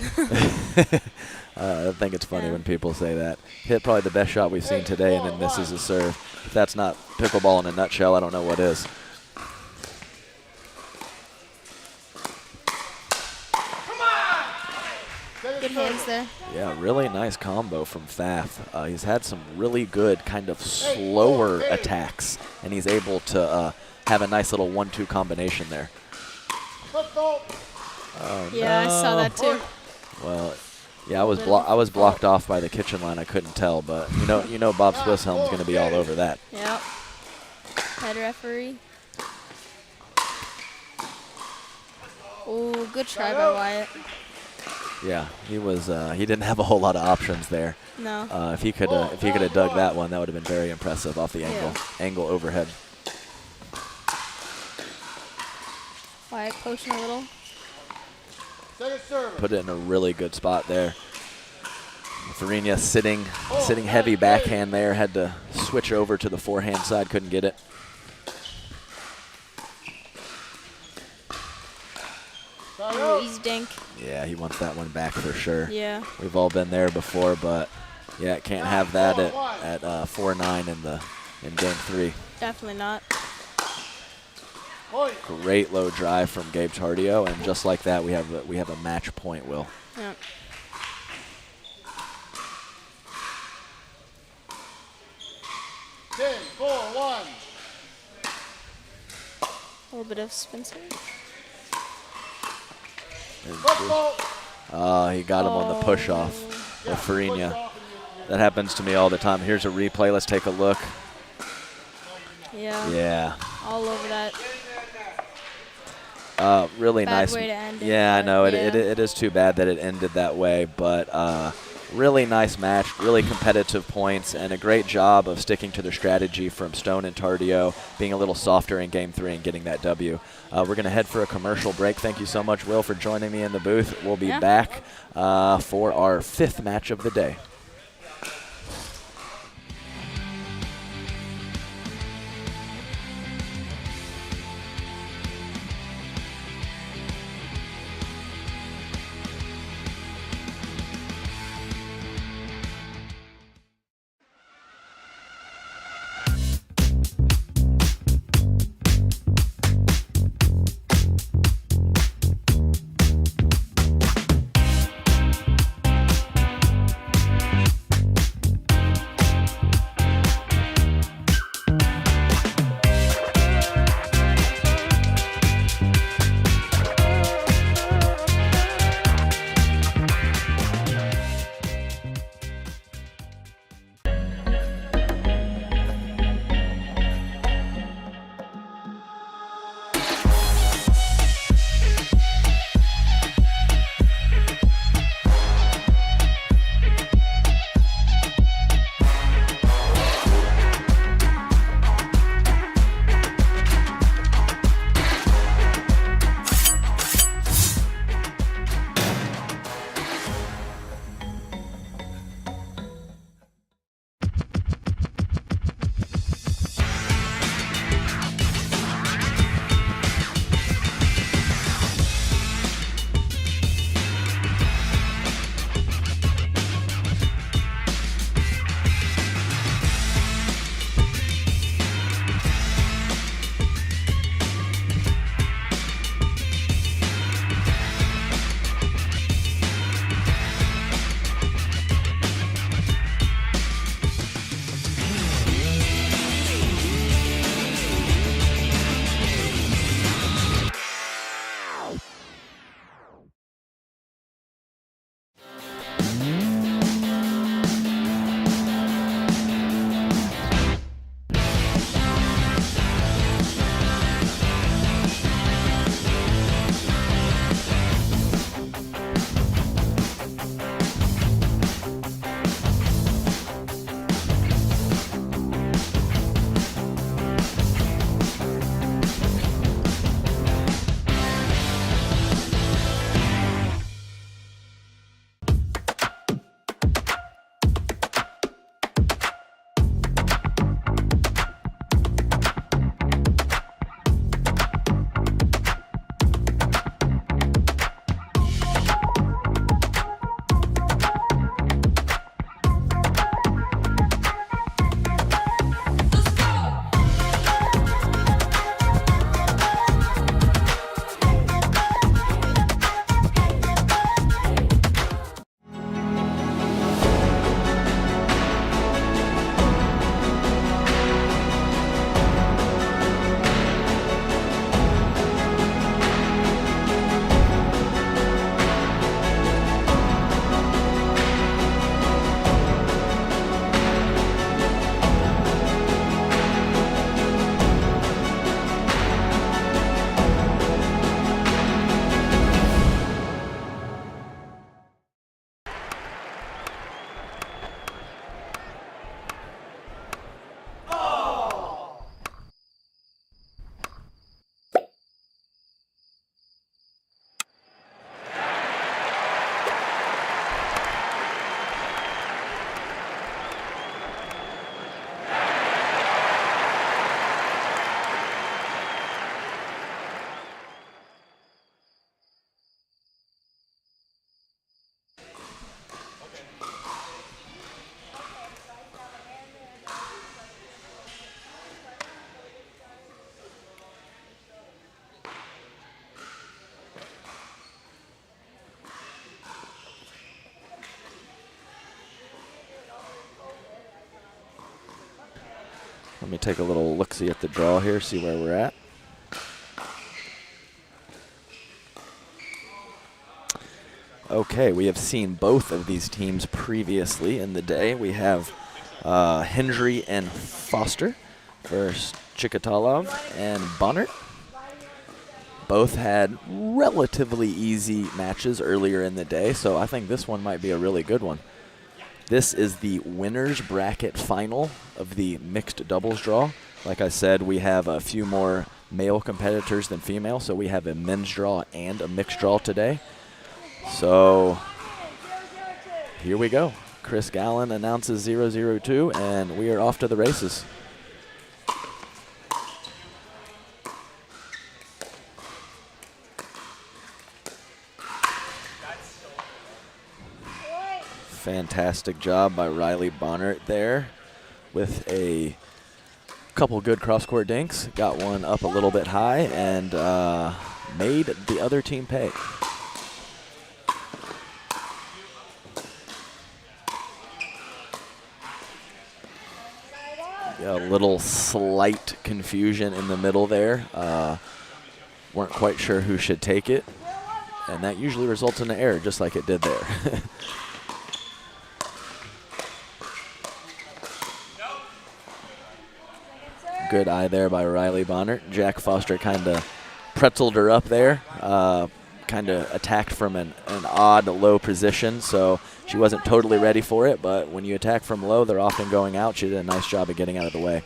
I think it's funny Yeah. when people say that. Hit probably the best shot we've seen today and then misses a serve. If that's not pickleball in a nutshell, I don't know what is. Good hands there. Yeah, really nice combo from Faf. He's had some really good kind of slower attacks, and he's able to have a nice little 1-2 combination there. Football. Oh, Yeah, I saw that too. Well, yeah, I was blocked off by the kitchen line. I couldn't tell, but you know Bob Swisshelm's going to be all over that. Yep. Head referee. Oh, good try by Wyatt. Yeah, he didn't have a whole lot of options there. No. If he could have dug that one, that would have been very impressive off the angle overhead. Wyatt poaching a little. Second serve. Put it in a really good spot there. Farina sitting heavy backhand there, had to switch over to the forehand side, couldn't get it. Side Oh, out. easy dink. Yeah, he wants that one back for sure. Yeah. We've all been there before, but yeah, can't have that at 4-9 in game 3. Definitely not. Point. Great low drive from Gabe Tardio, and just like that, we have a match point, Will. Yep. Ten, 4-1. A little bit of spin serve. Football. He got him on the push off with Farina. That happens to me all the time. Here's a replay. Let's take a look. Yeah. Yeah. All over that. Really Bad nice. way to end it, Yeah, I but know. yeah. It is too bad that it ended that way, but really nice match, really competitive points, and a great job of sticking to their strategy from Stone and Tardio, being a little softer in Game 3 and getting that W. We're going to head for a commercial break. Thank you so much, Will, for joining me in the booth. We'll be back for our 5th match of the day. Let me take a little look-see at the draw here, see where we're at. Okay, we have seen both of these teams previously in the day. We have Hendry and Foster versus Chikatalov and Bonnert. Both had relatively easy matches earlier in the day, so I think this one might be a really good one. This is the winner's bracket final of the mixed doubles draw. Like I said, we have a few more male competitors than female, so we have a men's draw and a mixed draw today. So here we go. Chris Gallen announces 0-0-2, and we are off to the races. Fantastic job by Riley Bonnert there with a couple good cross-court dinks. Got one up a little bit high and made the other team pay. A little slight confusion in the middle there. Weren't quite sure who should take it, and that usually results in an error, just like it did there. Good eye there by Riley Bonnert. Jack Foster kind of pretzeled her up there, kind of attacked from an odd low position, so she wasn't totally ready for it, but when you attack from low, they're often going out. She did a nice job of getting out of the way.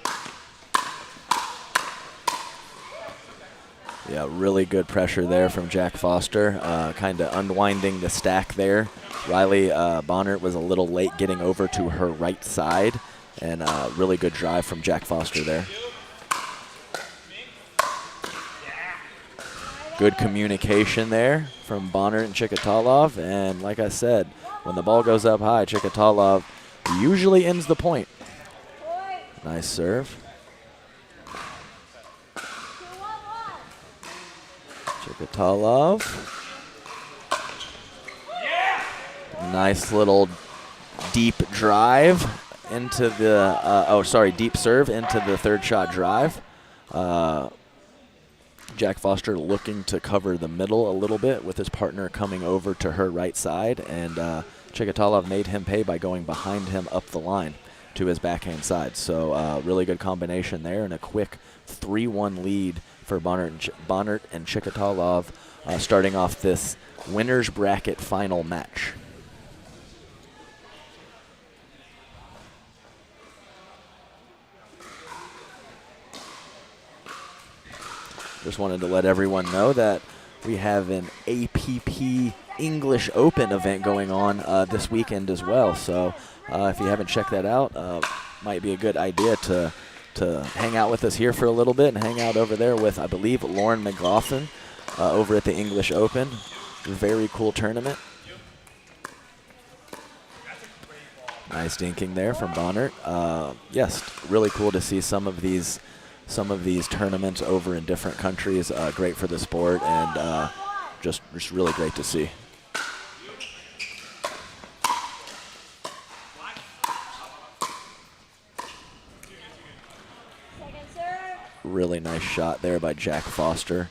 Yeah, really good pressure there from Jack Foster, kind of unwinding the stack there. Riley Bonnert was a little late getting over to her right side, and really good drive from Jack Foster there. Good communication there from Bonnert and Chikatalov, and like I said, when the ball goes up high, Chikatalov usually ends the point. Nice serve. Chikatalov. Nice little deep drive into the, deep serve into the third shot drive. Jack Foster looking to cover the middle a little bit with his partner coming over to her right side, and Chikatalov made him pay by going behind him up the line to his backhand side. So really good combination there, and a quick 3-1 lead for Bonnert and Chikatalov, starting off this winner's bracket final match. Just wanted to let everyone know that we have an APP English Open event going on this weekend as well. So if you haven't checked that out, might be a good idea to hang out with us here for a little bit and hang out over there with, I believe, Lauren McLaughlin over at the English Open. Very cool tournament. Nice dinking there from Bonnert. Yes, really cool to see some of these tournaments over in different countries. Great for the sport, and just really great to see. Really nice shot there by Jack Foster,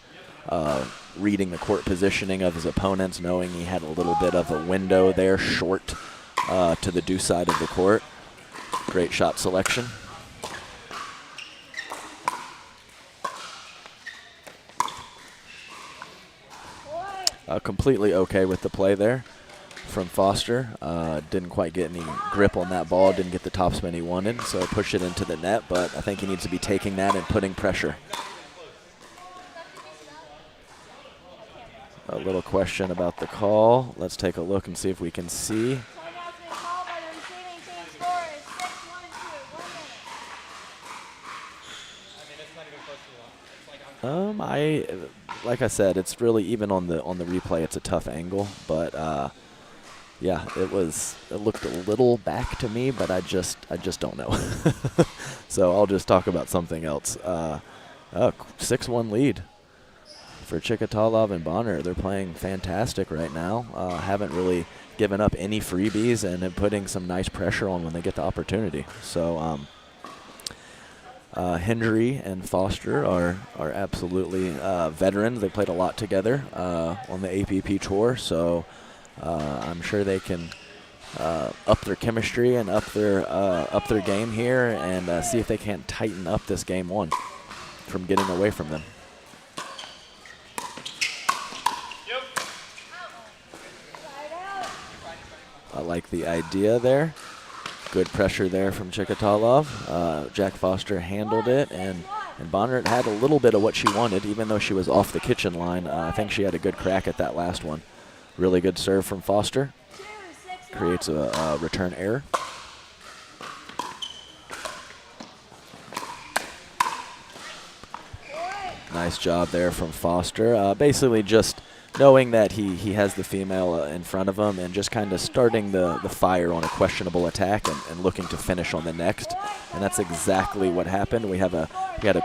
reading the court positioning of his opponents, knowing he had a little bit of a window there short to the deuce side of the court. Great shot selection. Completely okay with the play there from Foster. Didn't quite get any grip on that ball, didn't get the topspin he wanted, so pushed it into the net, but I think he needs to be taking that and putting pressure. A little question about the call. Let's take a look and see if we can see. Like I said, it's really, even on the replay, it's a tough angle, but yeah, it looked a little back to me, but I just don't know. So I'll just talk about something else. 6-1 lead for Chikatalov and Bonnert. They're playing fantastic right now. Haven't really given up any freebies and are putting some nice pressure on when they get the opportunity. So Hendry and Foster are absolutely veterans. They played a lot together on the APP tour, so I'm sure they can up their chemistry and up their game here and see if they can't tighten up this game one from getting away from them. I like the idea there. Good pressure there from Chikatalov. Jack Foster handled it, and Bonnert had a little bit of what she wanted, even though she was off the kitchen line. I think she had a good crack at that last one. Really good serve from Foster. Creates a return error. Nice job there from Foster. Basically just knowing that he has the female in front of him and just kind of starting the fire on a questionable attack and looking to finish on the next. And that's exactly what happened. We had a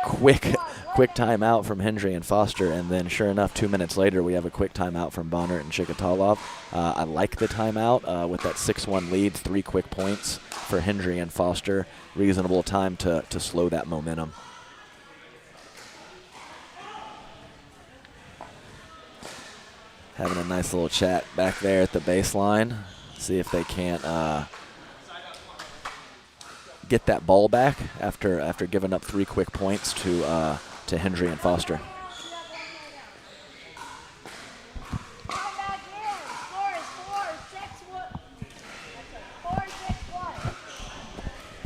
quick timeout from Hendry and Foster, and then sure enough, 2 minutes later, we have a quick timeout from Bonnert and Chikatalov. I like the timeout with that 6-1 lead, 3 quick points for Hendry and Foster. Reasonable time to slow that momentum. Having a nice little chat back there at the baseline. See if they can't get that ball back after giving up 3 quick points to Hendry and Foster.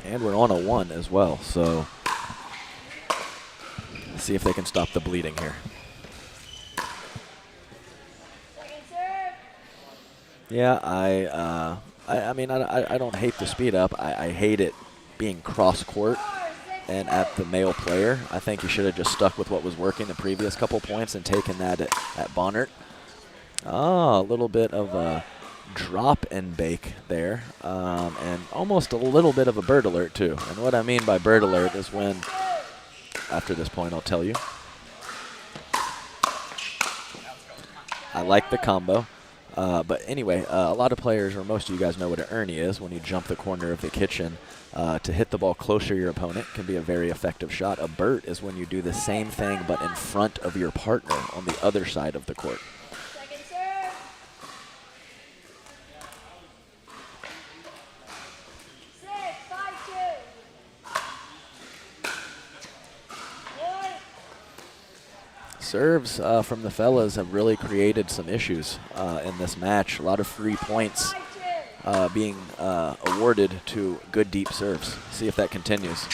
And we're on a 1 as well, so see if they can stop the bleeding here. Yeah, I mean, I don't hate the speed up. I hate it being cross court and at the male player. I think he should have just stuck with what was working the previous couple points and taken that at Bonnert. A little bit of a drop and bake there, and almost a little bit of a bird alert too. And what I mean by bird alert is when, after this point, I'll tell you. I like the combo. But anyway, a lot of players, or most of you guys know what an ernie is. When you jump the corner of the kitchen to hit the ball closer to your opponent can be a very effective shot. A Burt is when you do the same thing but in front of your partner on the other side of the court. Second serve. 6-5-2. Serves from the fellas have really created some issues in this match. A lot of free points being awarded to good deep serves. See if that continues.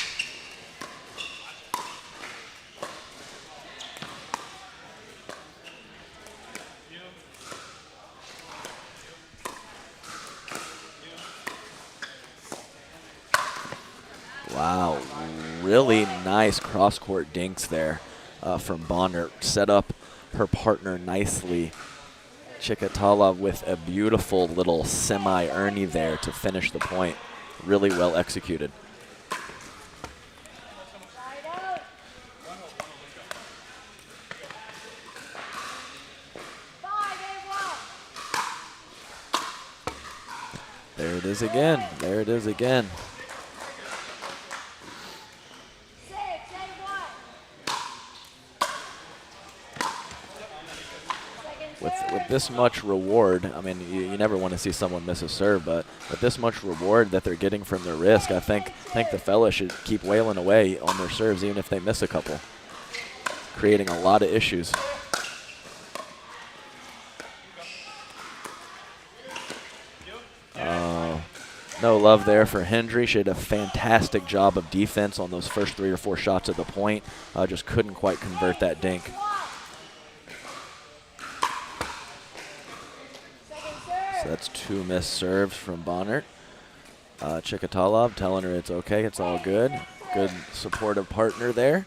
Wow, really nice cross-court dinks there from Bonnert. Set up her partner nicely. Chikatalov with a beautiful little semi-ernie there to finish the point. Really well executed. There it is again. There it is again. With this much reward, I mean, you never want to see someone miss a serve, but with this much reward that they're getting from their risk, I think the fellas should keep wailing away on their serves even if they miss a couple, creating a lot of issues. No love there for Hendry. She did a fantastic job of defense on those first 3 or 4 shots at the point. Just couldn't quite convert that dink. So that's 2 missed serves from Bonnert. Chikatalov telling her it's okay, it's all good. Good supportive partner there.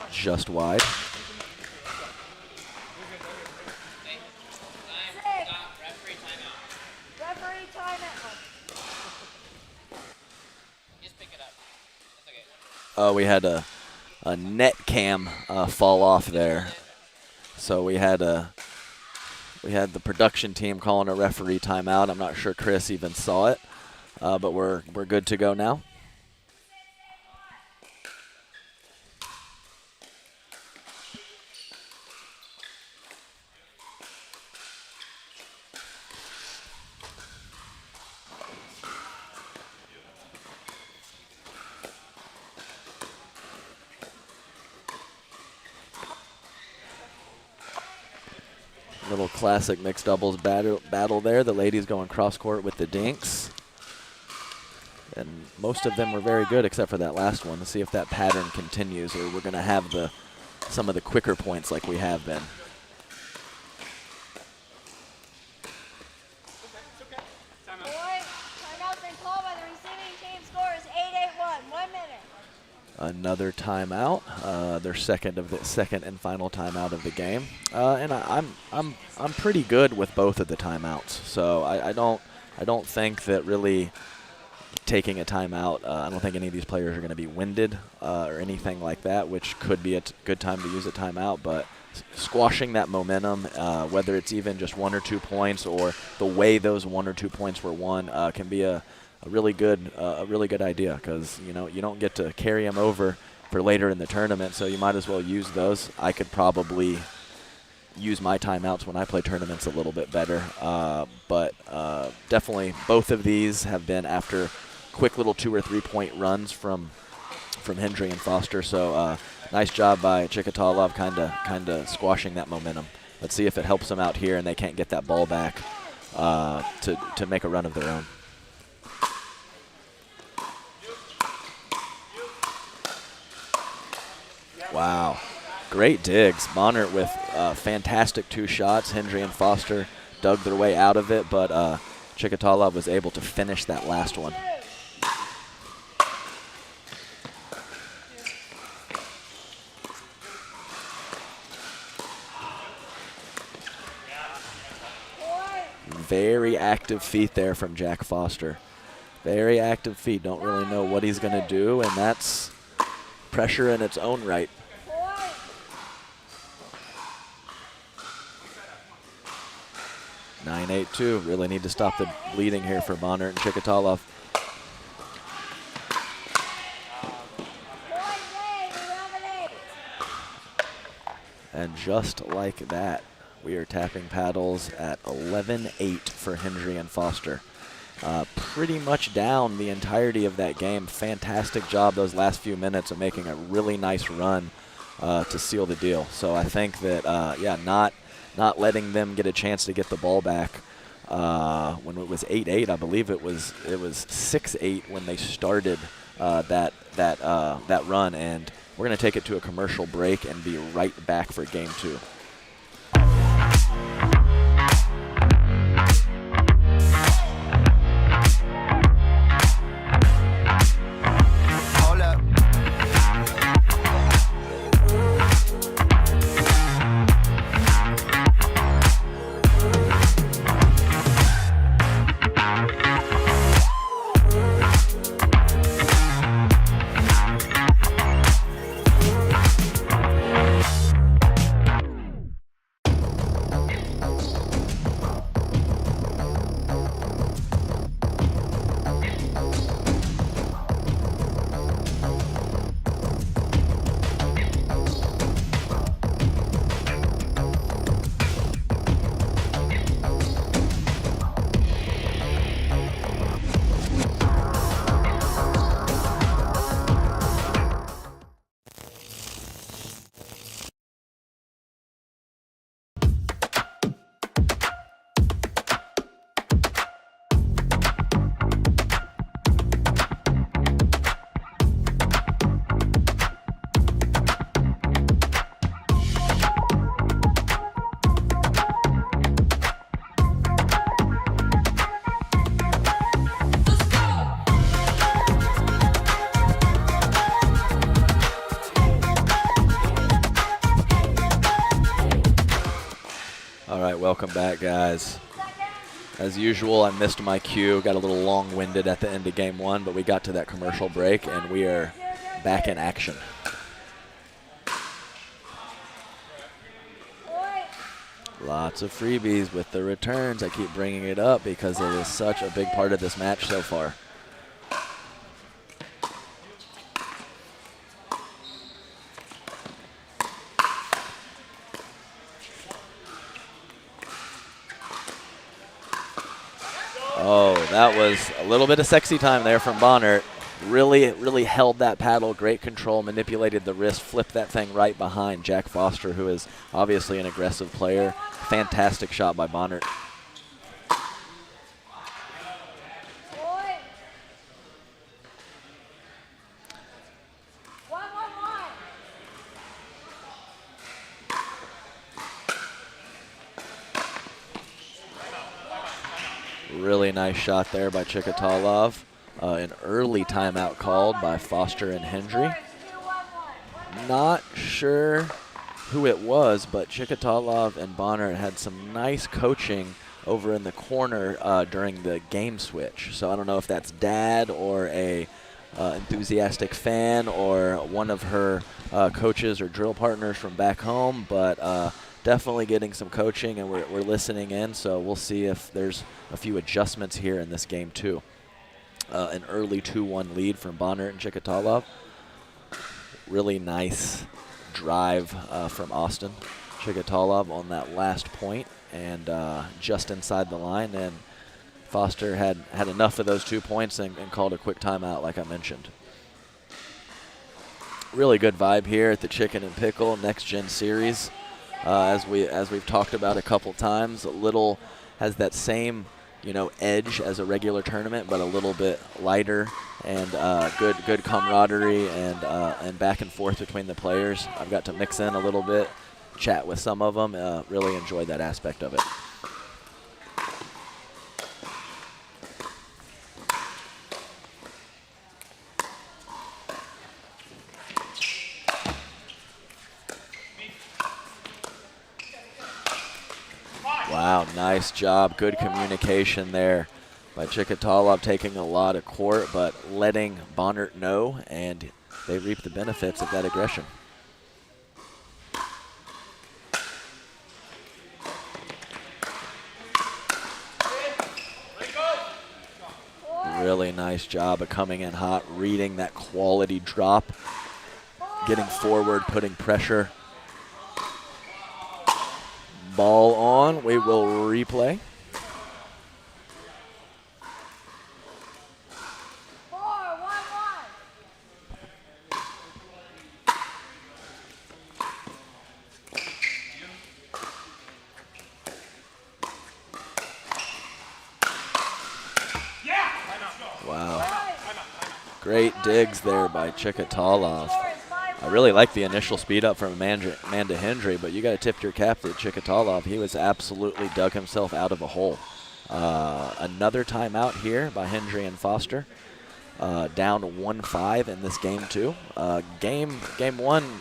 Just wide. We had a net cam fall off there. So we had the production team calling a referee timeout. I'm not sure Chris even saw it, but we're good to go now. Little classic mixed doubles battle there. The ladies going cross court with the dinks. And most of them were very good except for that last one. Let's see if that pattern continues, or we're going to have some of the quicker points like we have been. Timeout's been called by the receiving team. Score is 8-8-1. 1 minute. Another timeout, their second and final timeout of the game, and I'm pretty good with both of the timeouts. So I don't think that really taking a timeout. I don't think any of these players are going to be winded or anything like that, which could be a good time to use a timeout. But squashing that momentum, whether it's even just 1 or 2 points or the way those 1 or 2 points were won, can be a really good idea, because you don't get to carry them over for later in the tournament, so you might as well use those. I could probably use my timeouts when I play tournaments a little bit better, but definitely both of these have been after quick little 2 or 3 point runs from Hendry and Foster. So nice job by Chikatalov, kind of squashing that momentum. Let's see if it helps them out here and they can't get that ball back to make a run of their own. Wow, great digs. Bonnert with fantastic 2 shots. Hendry and Foster dug their way out of it, but Chikatalov was able to finish that last one. Very active feet there from Jack Foster. Very active feet. Don't really know what he's going to do, and that's pressure in its own right. 9-8-2. Really need to stop the bleeding here for Bonnert and Chikatalov. And just like that, we are tapping paddles at 11-8 for Hendry and Foster. Pretty much down the entirety of that game. Fantastic job those last few minutes of making a really nice run to seal the deal. So I think that, not letting them get a chance to get the ball back when it was 8-8. I believe it was 6-8 when they started that run, and we're going to take it to a commercial break and be right back for game 2. Welcome back, guys. As usual, I missed my cue, got a little long-winded at the end of game 1, but we got to that commercial break, and we are back in action. Lots of freebies with the returns. I keep bringing it up because it is such a big part of this match so far. Oh, that was a little bit of sexy time there from Bonner. Really held that paddle, great control, manipulated the wrist, flipped that thing right behind Jack Foster, who is obviously an aggressive player. Fantastic shot by Bonner. Really nice shot there by Chikatalov. An early timeout called by Foster and Hendry. Not sure who it was, but Chikatalov and Bonner had some nice coaching over in the corner during the game switch. So I don't know if that's dad or a enthusiastic fan or one of her coaches or drill partners from back home, but definitely getting some coaching, and we're listening in, so we'll see if there's a few adjustments here in this game too. An early 2-1 lead from Bonner and Chikatalov. Really nice drive from Austin Chikatalov on that last point, and just inside the line, and Foster had enough of those 2 points and called a quick timeout like I mentioned. Really good vibe here at the Chicken and Pickle Next Gen Series. As we've talked about a couple times, a little has that same edge as a regular tournament, but a little bit lighter, and good camaraderie and back and forth between the players. I've got to mix in a little bit, chat with some of them. Really enjoyed that aspect of it. Wow, nice job. Good communication there by Chikatalov, taking a lot of court, but letting Bonner know, and they reap the benefits of that aggression. Really nice job of coming in hot, reading that quality drop, getting forward, putting pressure. Ball on, we will replay. Wow. Great digs there by Chikatalov. I really like the initial speed up from Amanda Hendry, but you got to tip your cap to Chikatalov. He was absolutely dug himself out of a hole. Another timeout here by Hendry and Foster. Down 1-5 in this game too. Game one,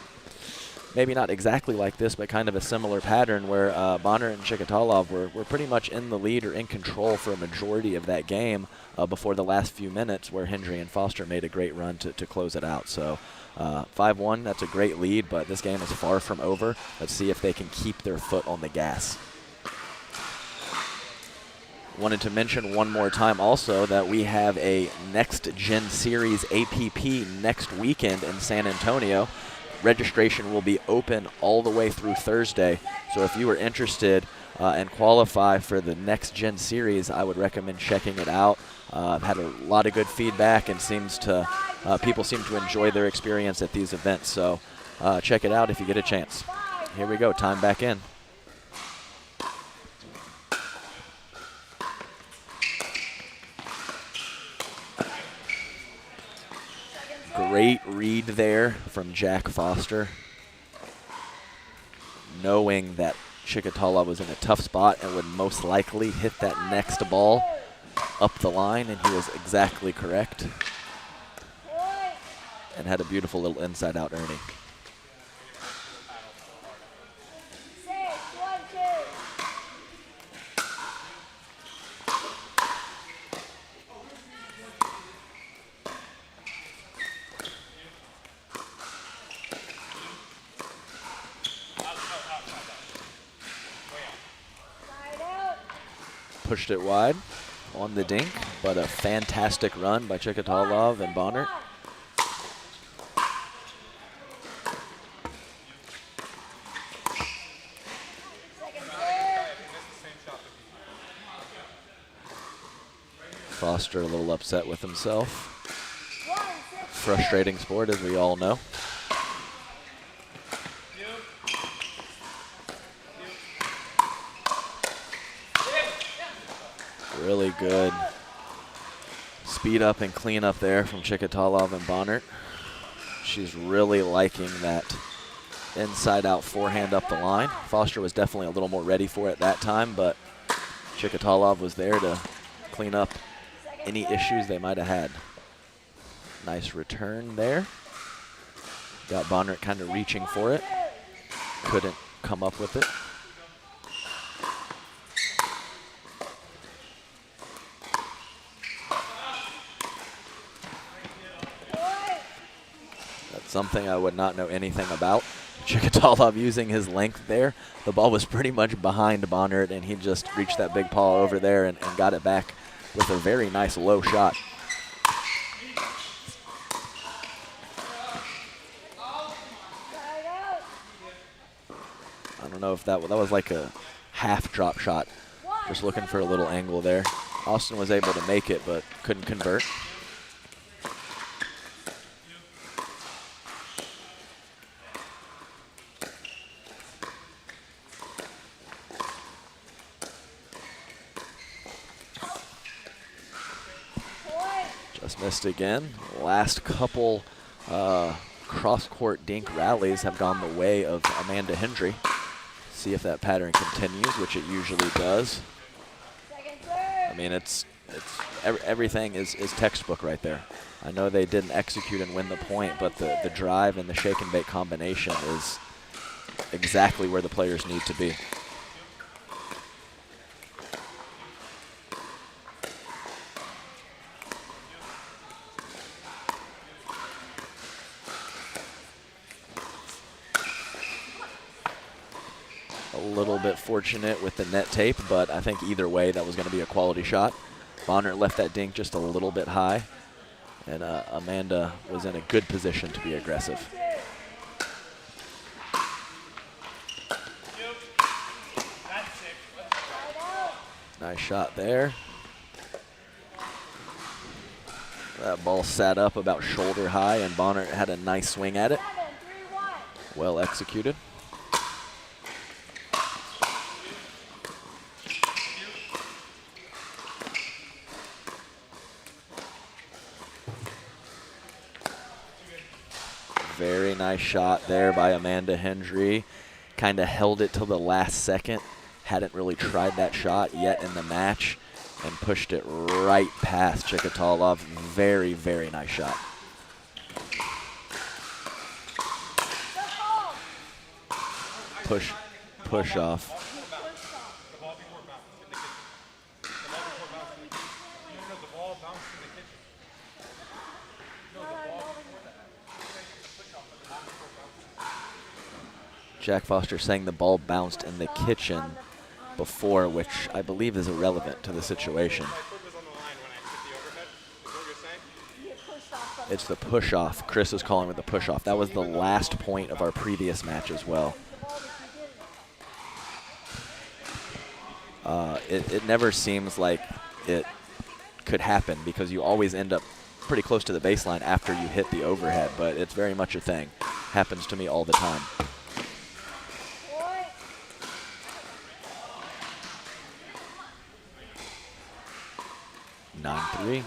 maybe not exactly like this, but kind of a similar pattern where Bonner and Chikatalov were pretty much in the lead or in control for a majority of that game before the last few minutes, where Hendry and Foster made a great run to close it out. So 5-1, that's a great lead, but this game is far from over. Let's see if they can keep their foot on the gas. Wanted to mention one more time also that we have a Next Gen Series APP next weekend in San Antonio. Registration will be open all the way through Thursday, so if you are interested and qualify for the Next Gen Series, I would recommend checking it out. I've had a lot of good feedback, and people seem to enjoy their experience at these events, so check it out if you get a chance. Here we go, time back in. Great read there from Jack Foster, knowing that Chikatalov was in a tough spot and would most likely hit that next ball up the line, and he was exactly correct and had a beautiful little inside-out Ernie. pushed it wide on the dink, but a fantastic run by Chikatalov and Bonnert. Foster a little upset with himself. Frustrating sport, as we all know. Really good speed up and clean up there from Chikatalov and Bonnert. She's really liking that inside out forehand up the line. Foster was definitely a little more ready for it that time, but Chikatalov was there to clean up any issues they might have had. Nice return there. Got Bonnert kind of reaching for it. Couldn't come up with it. That's something I would not know anything about. Chikatalov using his length there. The ball was pretty much behind Bonnert, and he just reached that big paw over there and got it back with a very nice low shot. I don't know if that was like a half drop shot. Just looking for a little angle there. Austin was able to make it, but couldn't convert. Just missed again. Last couple cross-court dink rallies have gone the way of Amanda Hendry. See if that pattern continues, which it usually does. I mean, everything is textbook right there. I know they didn't execute and win the point, but the drive and the shake and bake combination is exactly where the players need to be. A little bit fortunate with the net tape, but I think either way that was going to be a quality shot. Bonnert left that dink just a little bit high, and Amanda was in a good position to be aggressive. Nice shot there. That ball sat up about shoulder high, and Bonnert had a nice swing at it. Well executed. Very nice shot there by Amanda Hendry. Kind of held it till the last second. Hadn't really tried that shot yet in the match and pushed it right past Chikatalov. Very, very nice shot. Push off. Jack Foster saying the ball bounced in the kitchen before, which I believe is irrelevant to the situation. It's the push-off. Chris is calling it the push-off. That was the last point of our previous match as well. It never seems like it could happen because you always end up pretty close to the baseline after you hit the overhead, but it's very much a thing. Happens to me all the time. Nine three.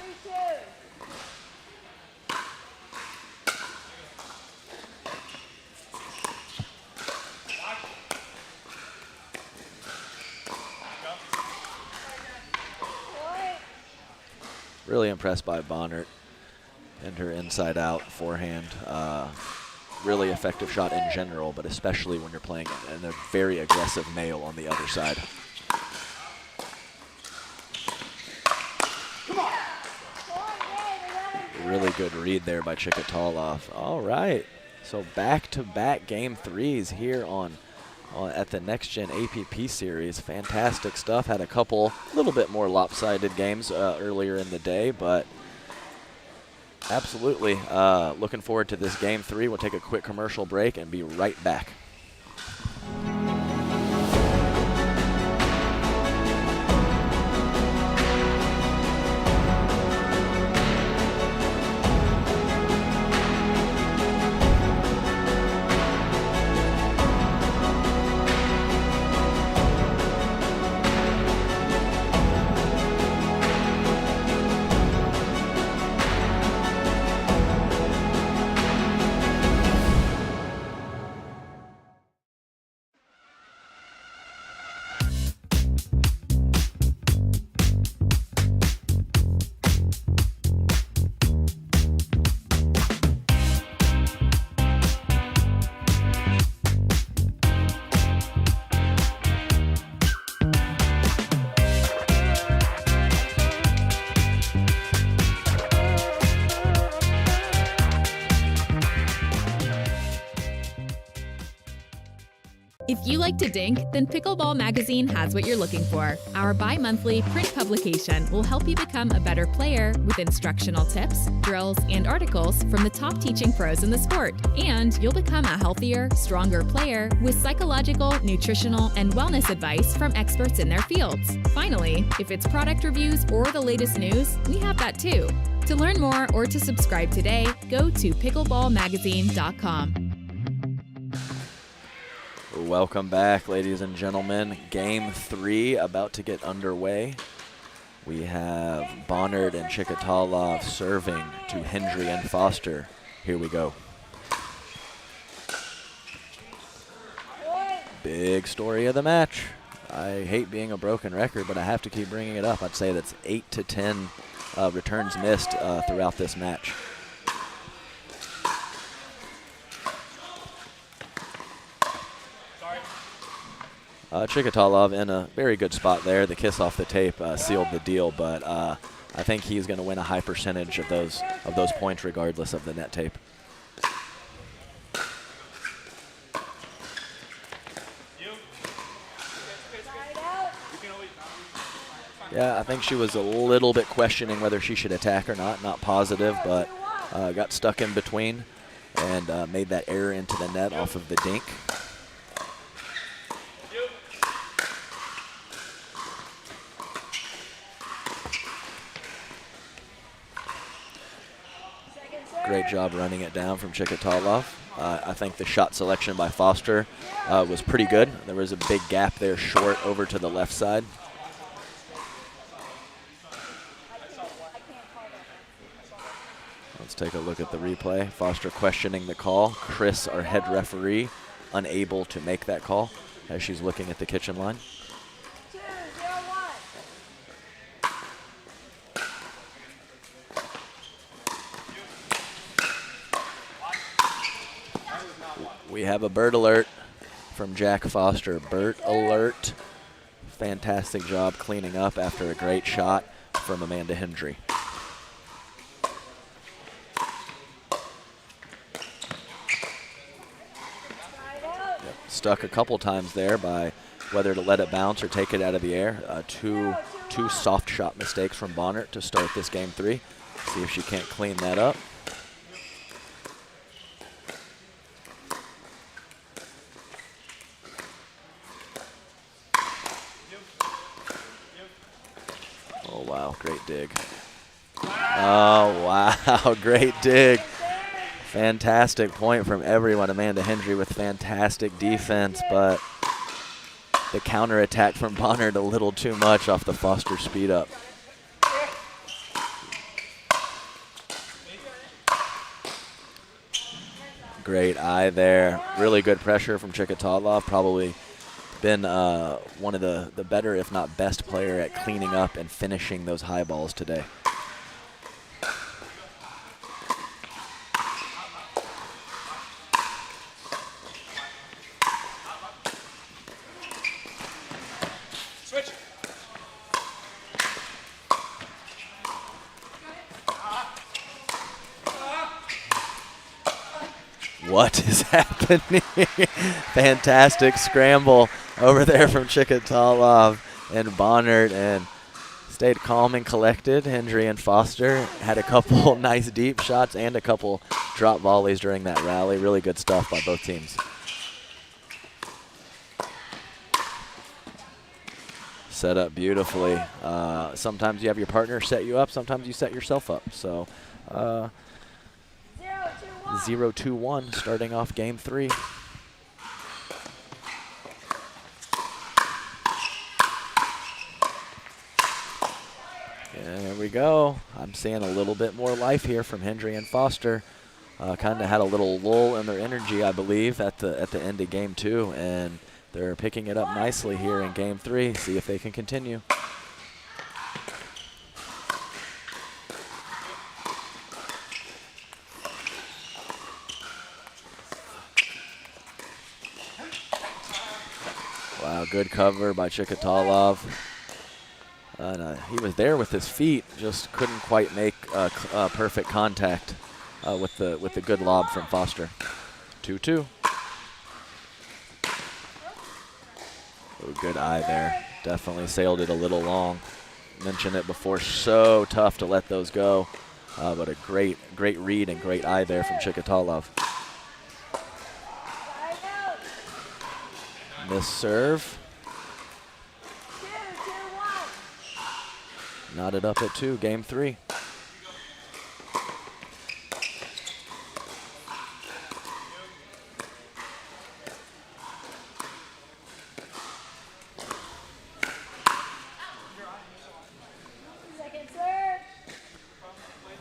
Really impressed by Bonnert and her inside-out forehand. Really effective shot in general, but especially when you're playing in a very aggressive male on the other side. Really good read there by Chikatalov. All right, so back-to-back game threes here on at the NextGen APP series. Fantastic stuff. Had a couple little bit more lopsided games earlier in the day, but absolutely looking forward to this game 3. We'll take a quick commercial break and be right back. If you like to dink, then Pickleball Magazine has what you're looking for. Our bi-monthly print publication will help you become a better player with instructional tips, drills, and articles from the top teaching pros in the sport. And you'll become a healthier, stronger player with psychological, nutritional, and wellness advice from experts in their fields. Finally, if it's product reviews or the latest news, we have that too. To learn more or to subscribe today, go to pickleballmagazine.com. Welcome back, ladies and gentlemen. Game 3 about to get underway. We have Bonnard and Chikatalov serving to Hendry and Foster. Here we go. Big story of the match. I hate being a broken record, but I have to keep bringing it up. I'd say that's 8 to 10 returns missed throughout this match. Chikatalov in a very good spot there. The kiss off the tape sealed the deal, but I think he's going to win a high percentage of those points regardless of the net tape. Yeah, I think she was a little bit questioning whether she should attack or not positive, but got stuck in between and made that error into the net off of the dink. Great job running it down from Chikatalov. I think the shot selection by Foster was pretty good. There was a big gap there short over to the left side. Let's take a look at the replay. Foster questioning the call. Chris, our head referee, unable to make that call as she's looking at the kitchen line. We have a bird alert from Jack Foster. Bird alert. Fantastic job cleaning up after a great shot from Amanda Hendry. Yep. Stuck a couple times there by whether to let it bounce or take it out of the air. Two soft shot mistakes from Bonnard to start this game 3. See if she can't clean that up. Oh, wow, great dig. Oh, wow, great dig. Fantastic point from everyone. Amanda Hendry with fantastic defense, but the counterattack from Bonnard a little too much off the Foster speed up. Great eye there. Really good pressure from Chikatalov. Probably been one of the better, if not best, player at cleaning up and finishing those high balls today. Switch. What is happening? Fantastic scramble over there from Chikatalov and Bonnert, and stayed calm and collected. Hendry and Foster had a couple nice deep shots and a couple drop volleys during that rally. Really good stuff by both teams. Set up beautifully. Sometimes you have your partner set you up, sometimes you set yourself up. So 0-2-1 starting off game 3. And there we go. I'm seeing a little bit more life here from Hendry and Foster. Kind of had a little lull in their energy, I believe, at the end of game 2, and they're picking it up nicely here in game 3. See if they can continue. Wow, good cover by Chikatalov. He was there with his feet, just couldn't quite make perfect contact with the good lob from Foster. 2-2. Oh, good eye there. Definitely sailed it a little long. Mentioned it before, so tough to let those go. But a great read and great eye there from Chikatalov. Miss serve. Knotted up at 2, game 3.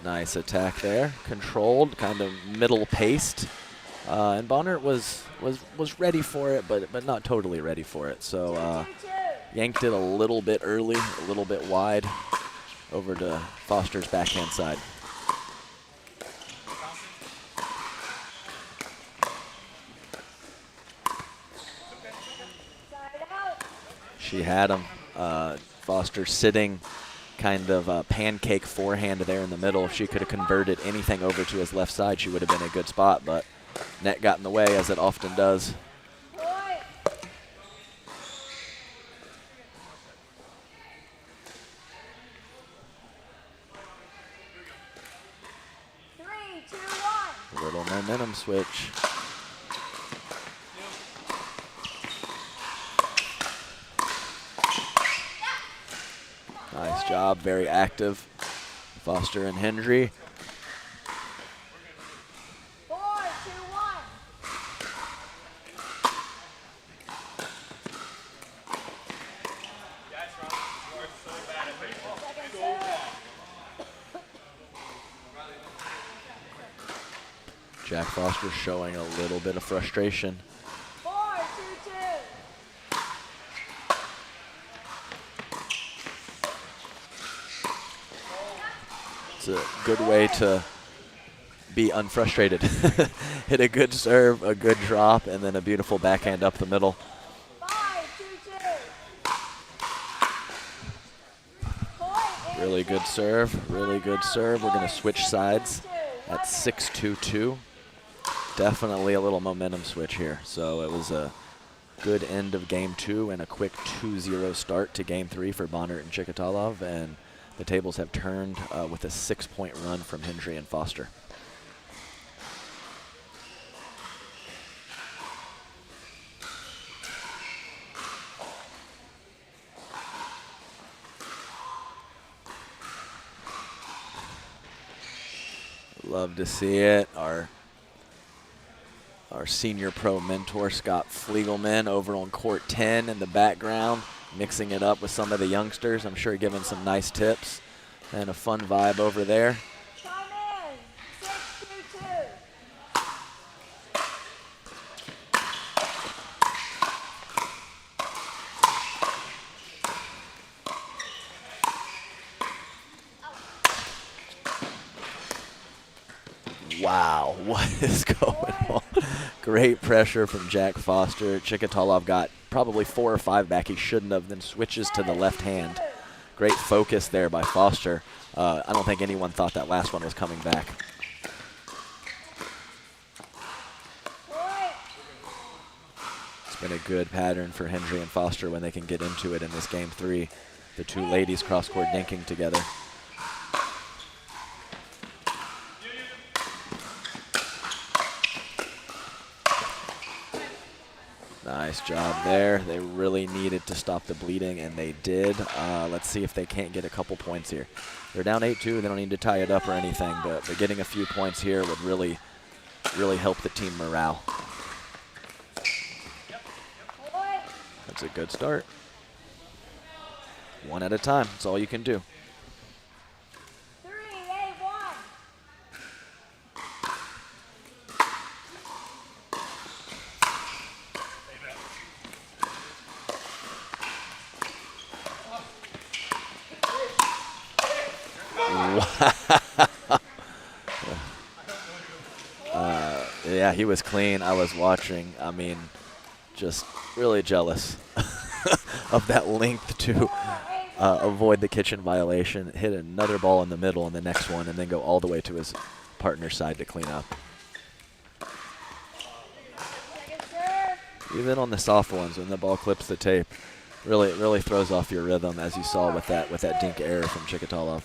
Nice attack there, controlled, kind of middle paced, and Bonnert was ready for it, but not totally ready for it. So yanked it a little bit early, a little bit wide, over to Foster's backhand side. She had him. Foster sitting kind of pancake forehand there in the middle. If she could have converted anything over to his left side, she would have been in a good spot, but net got in the way, as it often does. A little momentum switch. Nice job, very active. Foster and Hendry. Jack Foster showing a little bit of frustration. It's a good way to be unfrustrated. Hit a good serve, a good drop, and then a beautiful backhand up the middle. Really good serve, really good serve. We're going to switch sides at 6-2-2. Definitely a little momentum switch here. So it was a good end of game 2 and a quick 2-0 start to game 3 for Bonnert and Chikatalov, and the tables have turned with a 6-point run from Hendry and Foster. Love to see it. Our senior pro mentor, Scott Fliegelman, over on court 10 in the background, mixing it up with some of the youngsters. I'm sure giving some nice tips and a fun vibe over there. Wow, what is going on? Great pressure from Jack Foster. Chikatalov got probably 4 or 5 back he shouldn't have, then switches to the left hand. Great focus there by Foster. I don't think anyone thought that last one was coming back. Been a good pattern for Hendry and Foster when they can get into it in this game 3. The two ladies cross-court dinking together. Nice job there. They really needed to stop the bleeding, and they did. Let's see if they can't get a couple points here. They're down 8-2. They don't need to tie it up or anything, but getting a few points here would really help the team morale. That's a good start. One at a time. That's all you can do. 3-8-1. Yeah, he was clean. I was watching. I mean, just really jealous of that length to avoid the kitchen violation. Hit another ball in the middle in the next one, and then go all the way to his partner's side to clean up. Even on the soft ones, when the ball clips the tape, really throws off your rhythm, as you saw with that dink error from Chikatalov.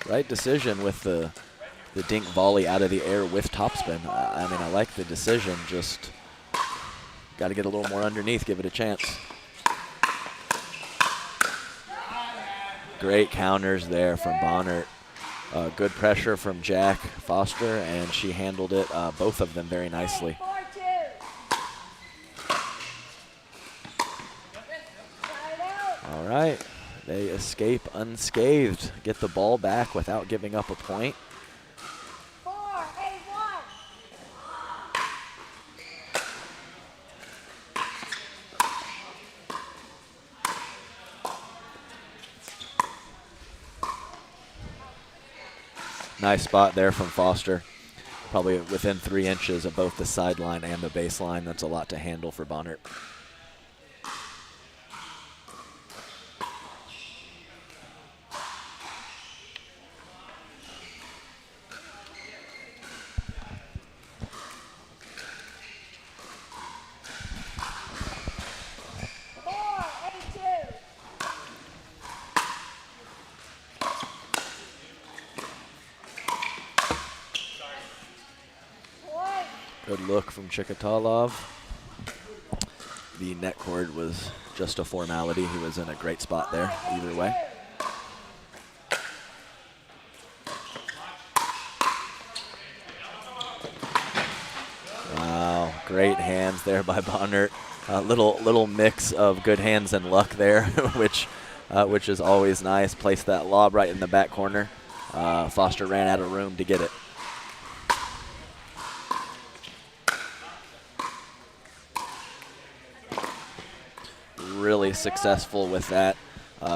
Right decision with the dink volley out of the air with topspin. I mean, I like the decision, just got to get a little more underneath, give it a chance. Great counters there from Bonnert. Good pressure from Jack Foster, and she handled it, both of them, very nicely. 4-2. All right. They escape unscathed, get the ball back without giving up a point. 4-8-1. Nice spot there from Foster. Probably within 3 inches of both the sideline and the baseline. That's a lot to handle for Bonnert. Good look from Chikatalov. The net cord was just a formality. He was in a great spot there, either way. Wow, great hands there by Bonnert. Little mix of good hands and luck there, which is always nice. Placed that lob right in the back corner. Foster ran out of room to get it. Really successful with that.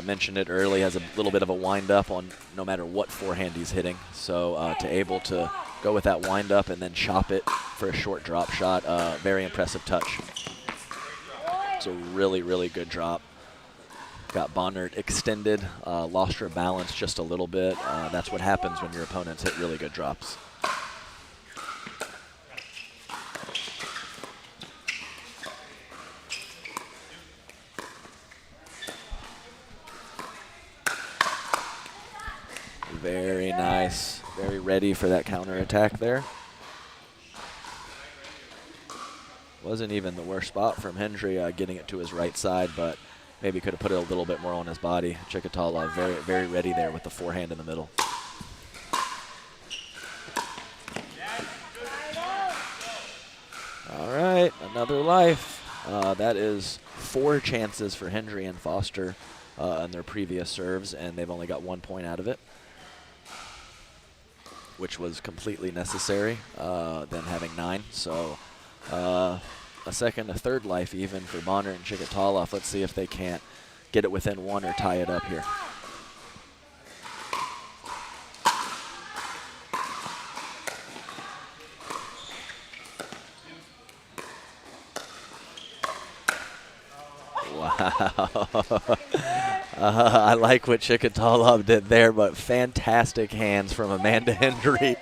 Mentioned it early, has a little bit of a wind up on no matter what forehand he's hitting. So to able to go with that wind up and then chop it for a short drop shot, very impressive touch. It's a really good drop. Got Bonnert extended, lost her balance just a little bit. That's what happens when your opponents hit really good drops. Very nice, very ready for that counter attack there. Wasn't even the worst spot from Hendry getting it to his right side, but maybe could have put it a little bit more on his body. Chikatalov very ready there with the forehand in the middle. All right, another life. That is 4 chances for Hendry and Foster on their previous serves, and they've only got 1 point out of it, which was completely necessary, them having 9. So a third life even for Bonnert and Chikatalov. Let's see if they can't get it within 1 or tie it up here. Wow. I like what Chikatalov did there, but fantastic hands from Amanda Hendry.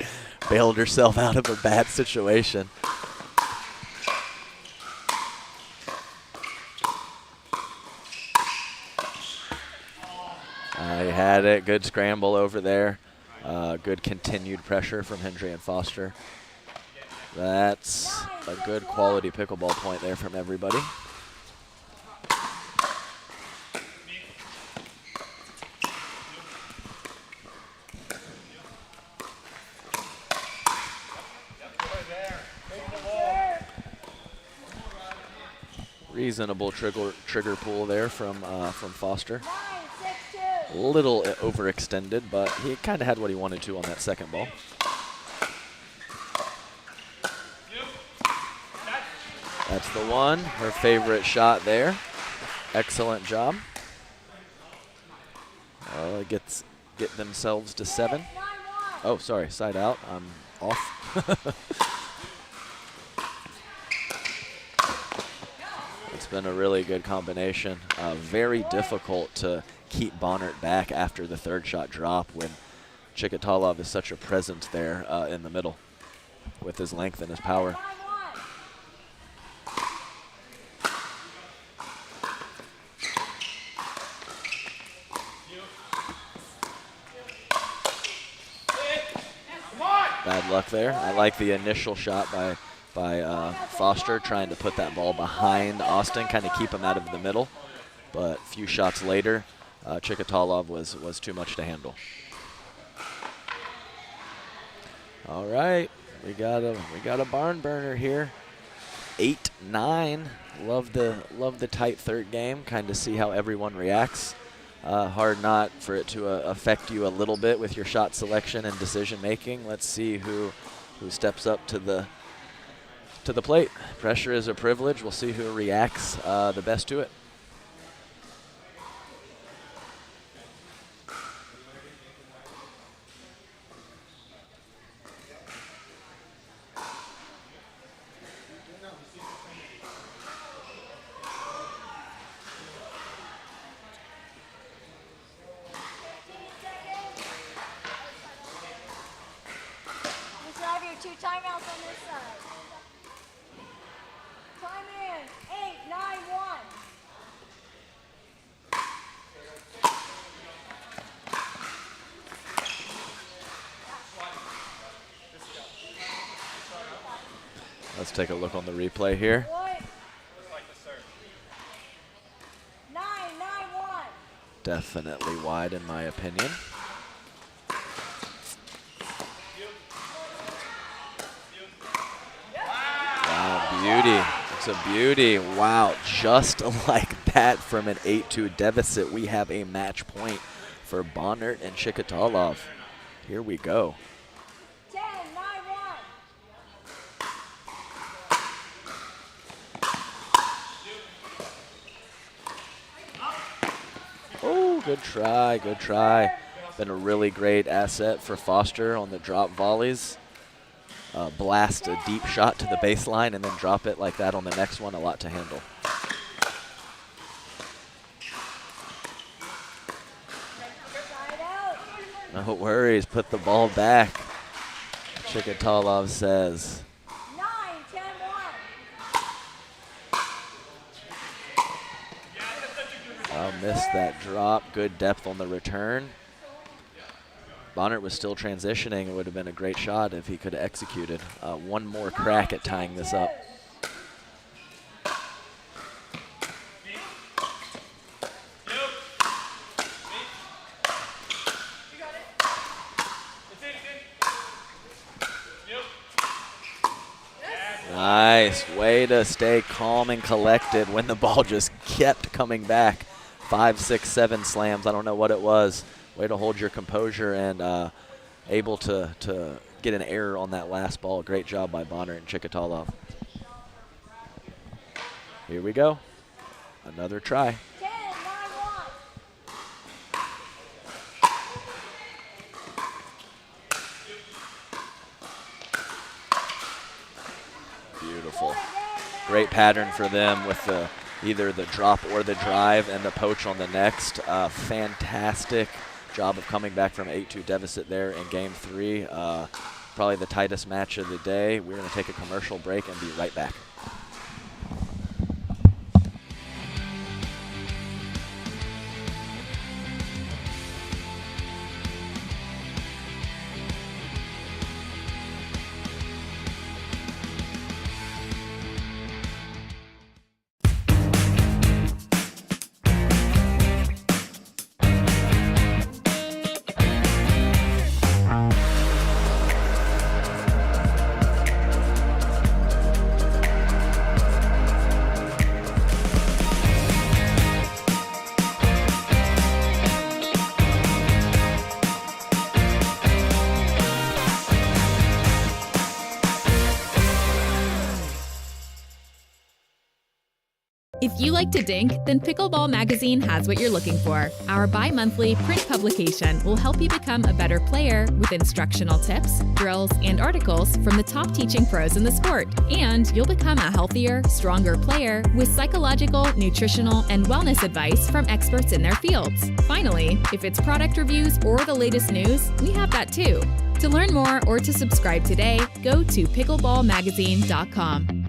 Bailed herself out of a bad situation. He had it. Good scramble over there. Good continued pressure from Hendry and Foster. That's a good quality pickleball point there from everybody. Reasonable trigger pull there from Foster. A little overextended, but he kind of had what he wanted to on that second ball. That's the one, her favorite shot there. Excellent job. Get themselves to 7. Oh, sorry, side out. I'm off. It's been a really good combination. Very difficult to keep Bonnert back after the third shot drop when Chikatalov is such a presence there in the middle with his length and his power. Bad luck there. I like the initial shot by Foster trying to put that ball behind Austin, kind of keep him out of the middle. But a few shots later, Chikatalov was too much to handle. All right, we got a barn burner here. 8-9. Love the tight third game. Kind of see how everyone reacts. Hard not for it to affect you a little bit with your shot selection and decision making. Let's see who steps up to the plate. Pressure is a privilege. We'll see who reacts the best to it. Two timeouts on this side. Time in. 8, 9, 1. Let's take a look on the replay here. 9, 9, 1. Definitely wide in my opinion. Beauty. It's a beauty. Wow. Just like that from an 8-2 deficit, we have a match point for Bonnert and Chikatalov. Here we go. 10, 9, 1. Oh, good try. Good try. Been a really great asset for Foster on the drop volleys. Blast a deep shot to the baseline and then drop it like that on the next one. A lot to handle. No worries. Put the ball back. Chikatalov says. 9, 10, 1. I'll miss that drop. Good depth on the return. Bonnert was still transitioning. It would have been a great shot if he could have executed. One more crack at tying this up. Nice. Way to stay calm and collected when the ball just kept coming back. 5, 6, 7 slams. I don't know what it was. Way to hold your composure and able to get an error on that last ball. Great job by Bonnert and Chikatalov. Here we go. Another try. 10, 9, 1. Beautiful. Great pattern for them with the either the drop or the drive and the poach on the next. Fantastic job of coming back from 8-2 deficit there in game 3. Probably the tightest match of the day. We're going to take a commercial break and be right back. If you like to dink, then Pickleball Magazine has what you're looking for. Our bi-monthly print publication will help you become a better player with instructional tips, drills, and articles from the top teaching pros in the sport. And you'll become a healthier, stronger player with psychological, nutritional, and wellness advice from experts in their fields. Finally, if it's product reviews or the latest news, we have that too. To learn more or to subscribe today, go to pickleballmagazine.com.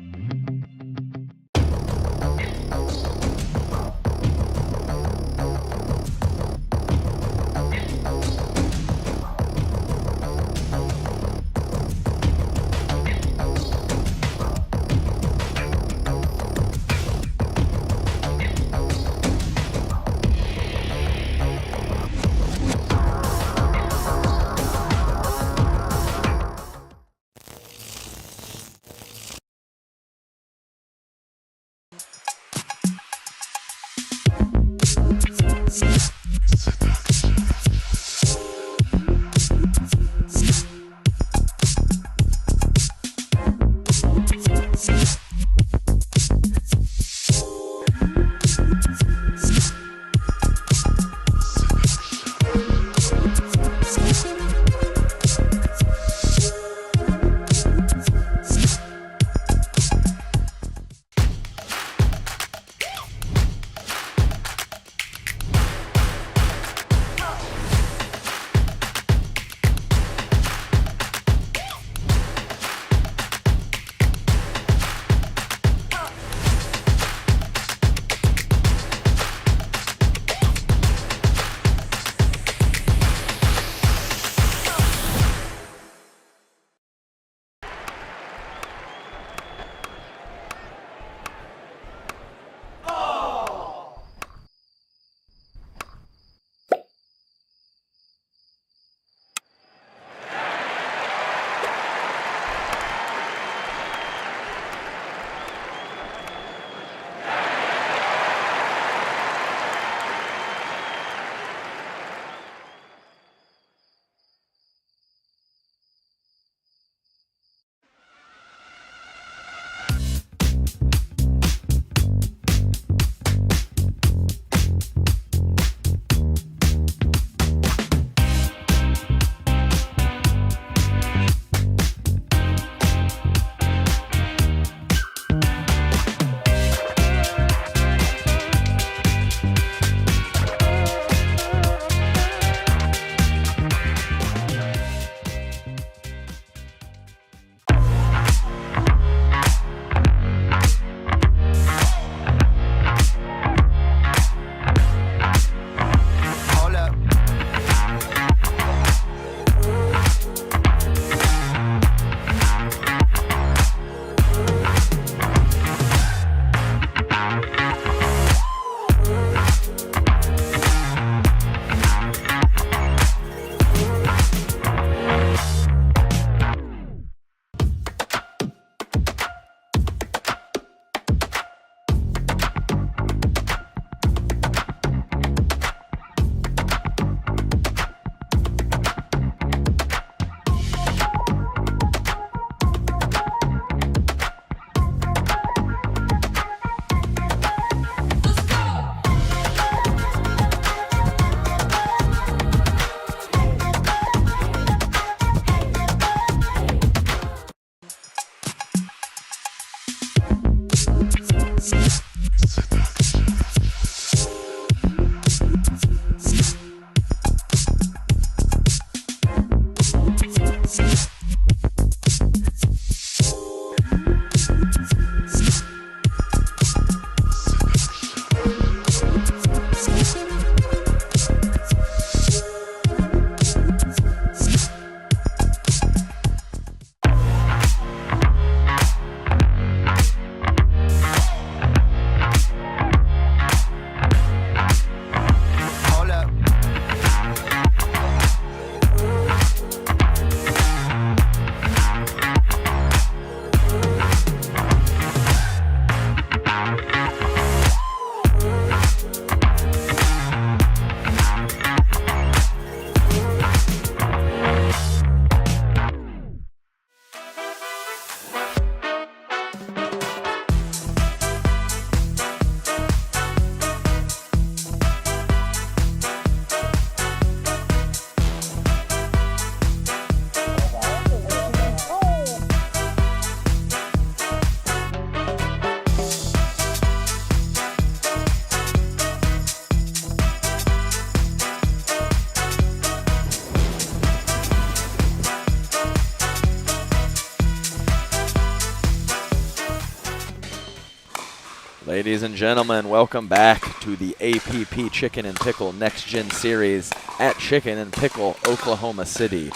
Ladies and gentlemen, welcome back to the APP Chicken and Pickle Next Gen Series at Chicken and Pickle, Oklahoma City.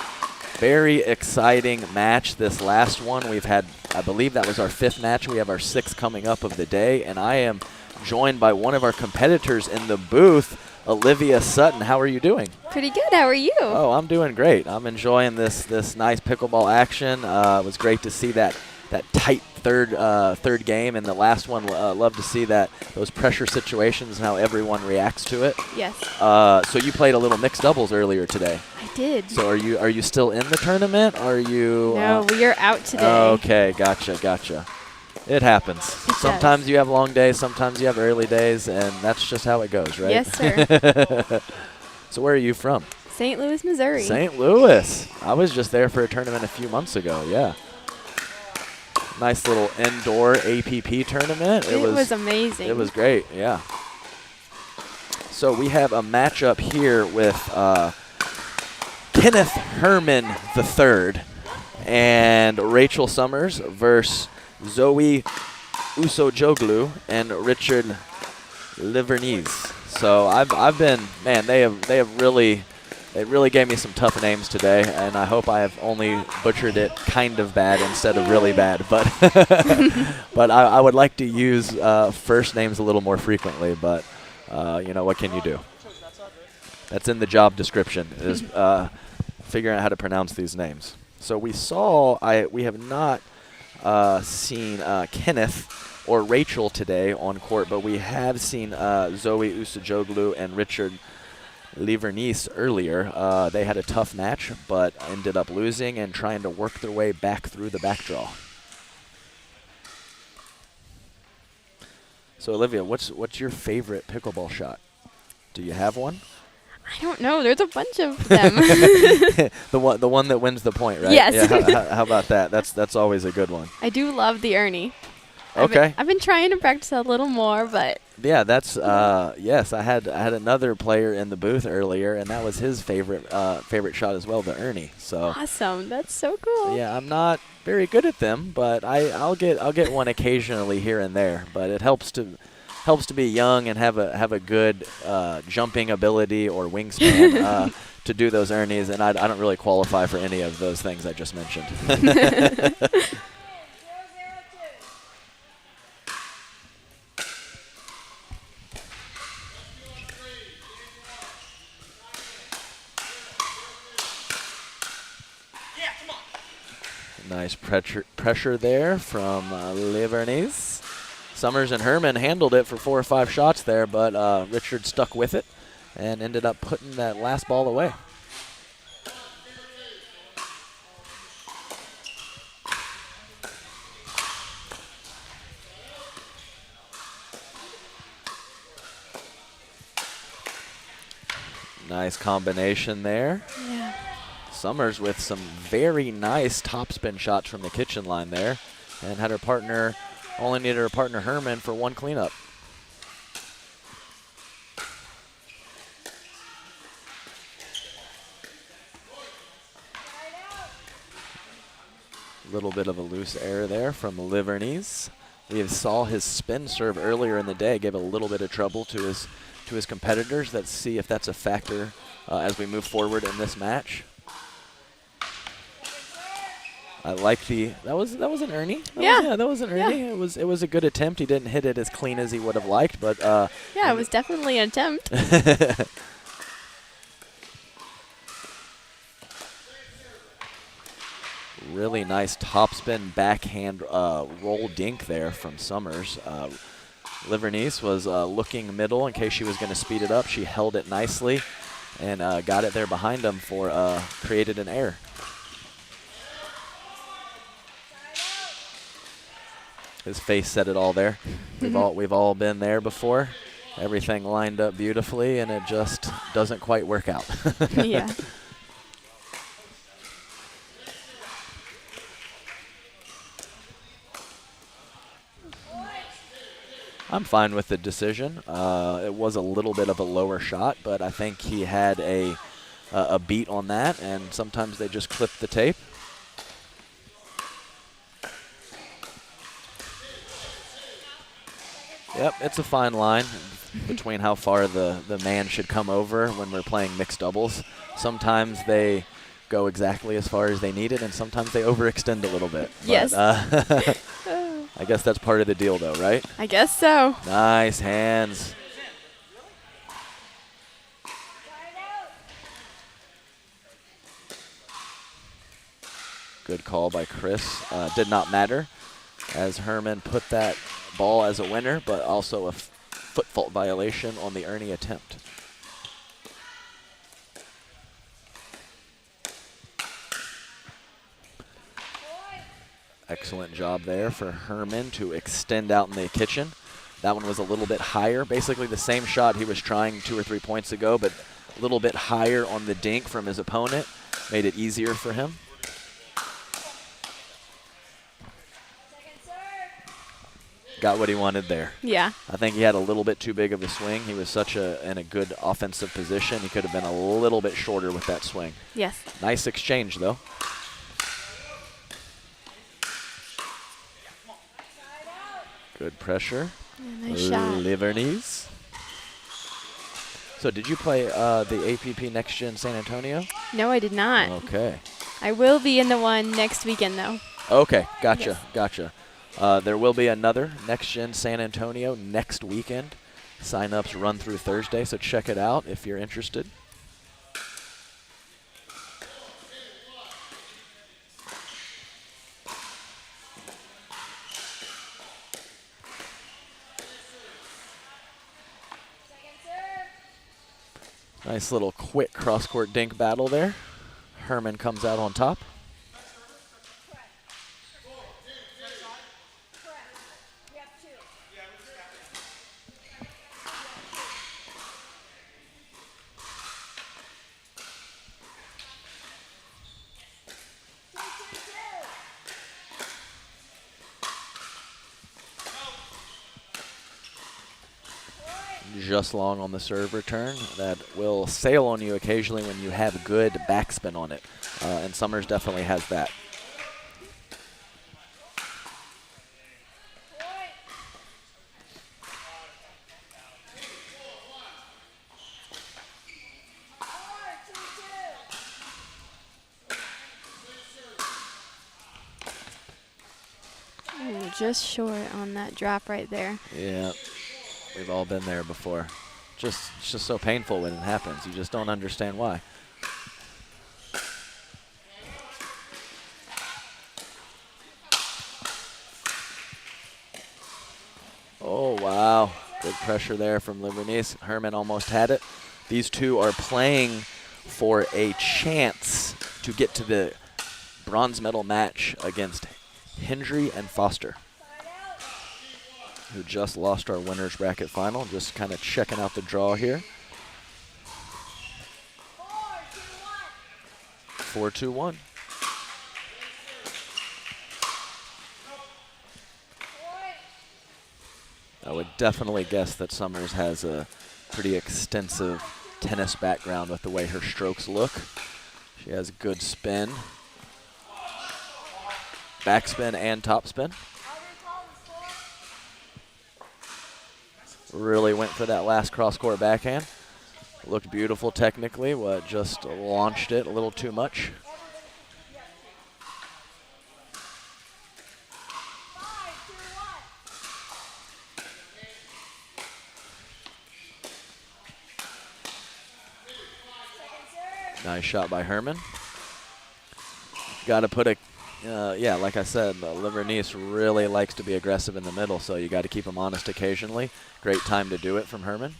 Very exciting match, this last one. We've had, I believe that was our 5th match. We have our 6th coming up of the day, and I am joined by one of our competitors in the booth, Olivia Sutton. How are you doing? Pretty good. How are you? Oh, I'm doing great. I'm enjoying this nice pickleball action. It was great to see that tight third game, and the last one. Love to see those pressure situations and how everyone reacts to it. Yes. So you played a little mixed doubles earlier today. I did. So are you still in the tournament? Are you? No, we are out today. Okay, gotcha. It happens. Sometimes you have long days, sometimes you have early days, and that's just how it goes, right? Yes, sir. So where are you from? St. Louis, Missouri. St. Louis. I was just there for a tournament a few months ago, yeah. Nice little indoor APP tournament. It was amazing. It was great, yeah. So we have a matchup here with Kenneth Herman III and Rachel Summers versus Zoe Usojoglu and Richard Livernese. So I've been, man, they really gave me some tough names today, and I hope I have only butchered it kind of bad instead of really bad. But but I would like to use first names a little more frequently. But you know, what can you do? That's in the job description, is figuring out how to pronounce these names. So we have not seen Kenneth or Rachel today on court, but we have seen Zoe Usojoglu and Richard Livernese earlier. They had a tough match, but ended up losing and trying to work their way back through the back draw. So Olivia, what's your favorite pickleball shot? Do you have one? I don't know. There's a bunch of them. the one that wins the point, right? Yes. Yeah, how about that? That's always a good one. I do love the Ernie. Okay. I've been trying to practice a little more, but yeah, that's yes. I had another player in the booth earlier, and that was his favorite shot as well, the Ernie. So awesome. That's so cool. yeah, I'm not very good at them, but I'll get one occasionally here and there. But it helps to be young and have a good jumping ability or wingspan to do those Ernies, and I don't really qualify for any of those things I just mentioned. Nice pressure there from Livernese. Summers and Herman handled it for 4 or 5 shots there, but Richard stuck with it and ended up putting that last ball away. Nice combination there. Yeah. Summers with some very nice topspin shots from the kitchen line there, and had her partner, only needed her partner Herman for one cleanup. A little bit of a loose error there from Livernese. We saw his spin serve earlier in the day, gave a little bit of trouble to his competitors. Let's see if that's a factor as we move forward in this match. I like that was an Ernie. That was an Ernie. Yeah. It was a good attempt. He didn't hit it as clean as he would have liked, but yeah, it was definitely an attempt. Really nice topspin backhand roll dink there from Summers. Livernese was looking middle in case she was going to speed it up. She held it nicely and got it there behind him for created an error. His face said it all there. We've all been there before. Everything lined up beautifully, and it just doesn't quite work out. Yeah. I'm fine with the decision. It was a little bit of a lower shot, but I think he had a beat on that, and sometimes they just clip the tape. Yep, it's a fine line between how far the man should come over when we're playing mixed doubles. Sometimes they go exactly as far as they need it, and sometimes they overextend a little bit. Yes. But, I guess that's part of the deal, though, right? I guess so. Nice hands. Good call by Chris. Did not matter, as Herman put that ball as a winner, but also a foot fault violation on the Ernie attempt. Excellent job there for Herman to extend out in the kitchen. That one was a little bit higher. Basically the same shot he was trying 2 or 3 points ago, but a little bit higher on the dink from his opponent. Made it easier for him. Got what he wanted there. Yeah. I think he had a little bit too big of a swing. He was in a good offensive position. He could have been a little bit shorter with that swing. Yes. Nice exchange, though. Good pressure. Yeah, nice shot. Livernies. So did you play the APP Next Gen San Antonio? No, I did not. Okay. I will be in the one next weekend, though. Okay, gotcha, Yes. gotcha. There will be another Next Gen San Antonio next weekend. Sign-ups run through Thursday, so check it out if you're interested. Nice little quick cross-court dink battle there. Herman comes out on top. Just long on the serve return. That will sail on you occasionally when you have good backspin on it. And Summers definitely has that. Ooh, just short on that drop right there. Yeah, we've all been there before. It's just so painful when it happens. You just don't understand why. Oh, wow. Good pressure there from Livernice. Herman almost had it. These two are playing for a chance to get to the bronze medal match against Hendry and Foster, who just lost our winner's bracket final. Just kind of checking out the draw here. 4-2-1. I would definitely guess that Summers has a pretty extensive tennis background with the way her strokes look. She has good spin, backspin and topspin. Really went for that last cross-court backhand. Looked beautiful technically, but just launched it a little too much. Nice shot by Herman. Got to put a, yeah, like I said, Livernice really likes to be aggressive in the middle, so you got to keep him honest occasionally. Great time to do it from Herman.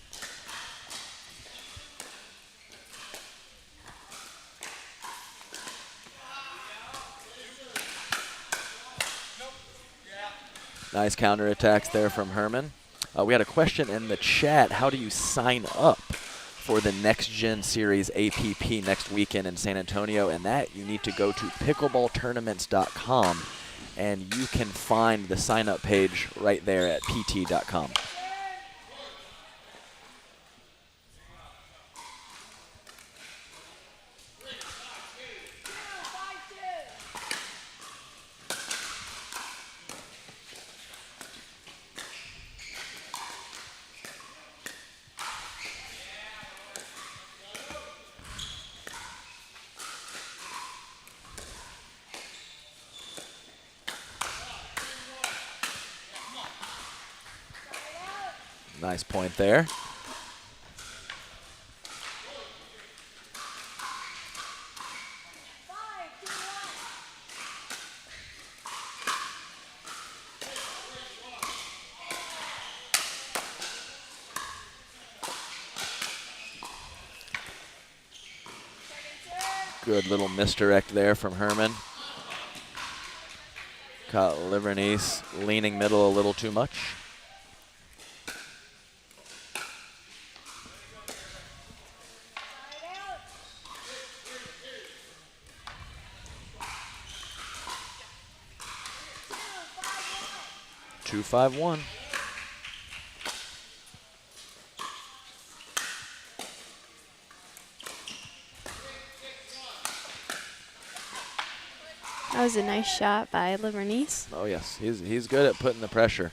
Nice counterattacks there from Herman. We had a question in the chat. How do you sign up for the Next Gen Series APP next weekend in San Antonio? And that you need to go to pickleballtournaments.com, and you can find the sign-up page right there at pt.com. Nice point there. Good little misdirect there from Herman. Caught Livernice leaning middle a little too much. Two, 5-1. That was a nice shot by Livernice. Oh yes, he's good at putting the pressure.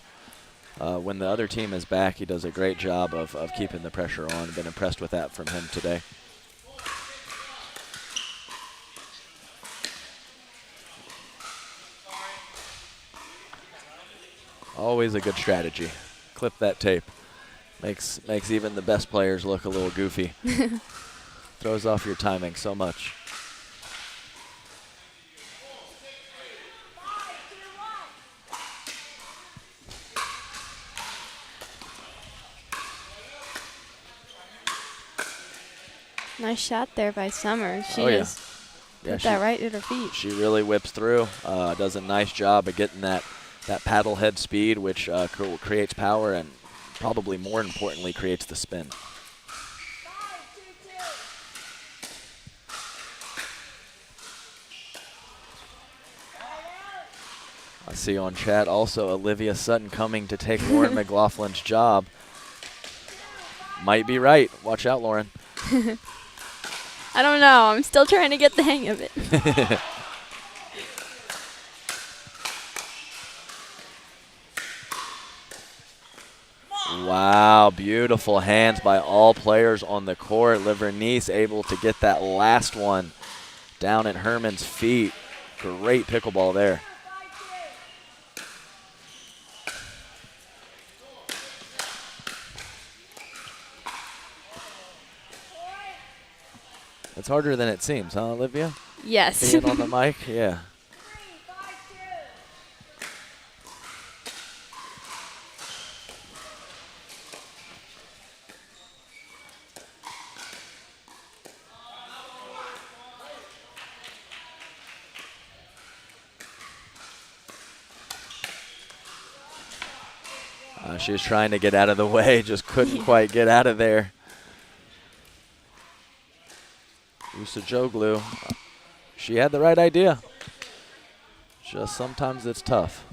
When the other team is back, he does a great job of keeping the pressure on. Been impressed with that from him today. Always a good strategy. Clip that tape. Makes even the best players look a little goofy. Throws off your timing so much. Nice shot there by Summers. She Oh, yeah. just Yeah, put that right at her feet. She really whips through. Does a nice job of getting that paddle head speed, which creates power and probably more importantly creates the spin. I see on chat also Olivia Sutton coming to take Lauren McLaughlin's job. Might be right. Watch out, Lauren. I don't know. I'm still trying to get the hang of it. Wow, beautiful hands by all players on the court. Livernice able to get that last one down at Herman's feet. Great pickleball there. It's harder than it seems, huh, Olivia? Yes. Being on the mic, yeah. She was trying to get out of the way, just couldn't quite get out of there. Usajoglu, she had the right idea. Just sometimes it's tough.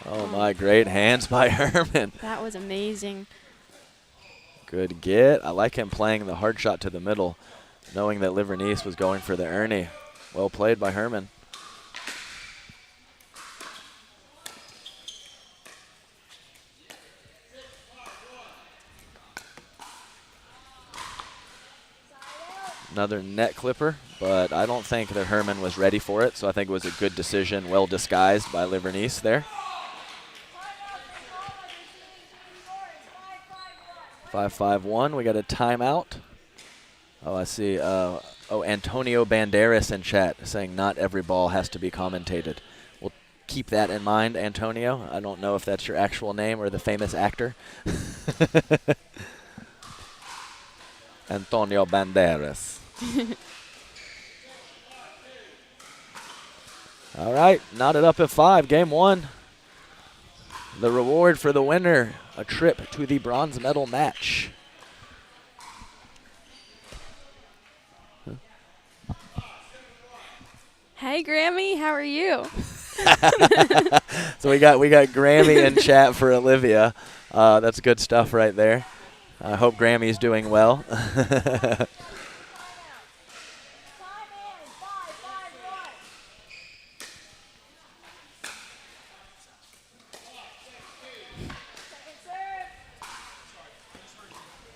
Oh my, great hands by Herman. That was amazing. Good get. I like him playing the hard shot to the middle, knowing that Livernice was going for the Ernie. Well played by Herman. Another net clipper, but I don't think that Herman was ready for it, so I think it was a good decision, well disguised by Livernice there. 5-5-1, we got a timeout. Oh, I see. Antonio Banderas in chat saying not every ball has to be commentated. We'll keep that in mind, Antonio. I don't know if that's your actual name or the famous actor. Antonio Banderas. All right, knotted up at 5, game 1. The reward for the winner, a trip to the bronze medal match. Hey, Grammy, how are you? So we got Grammy in chat for Olivia. That's good stuff right there. I hope Grammy's doing well.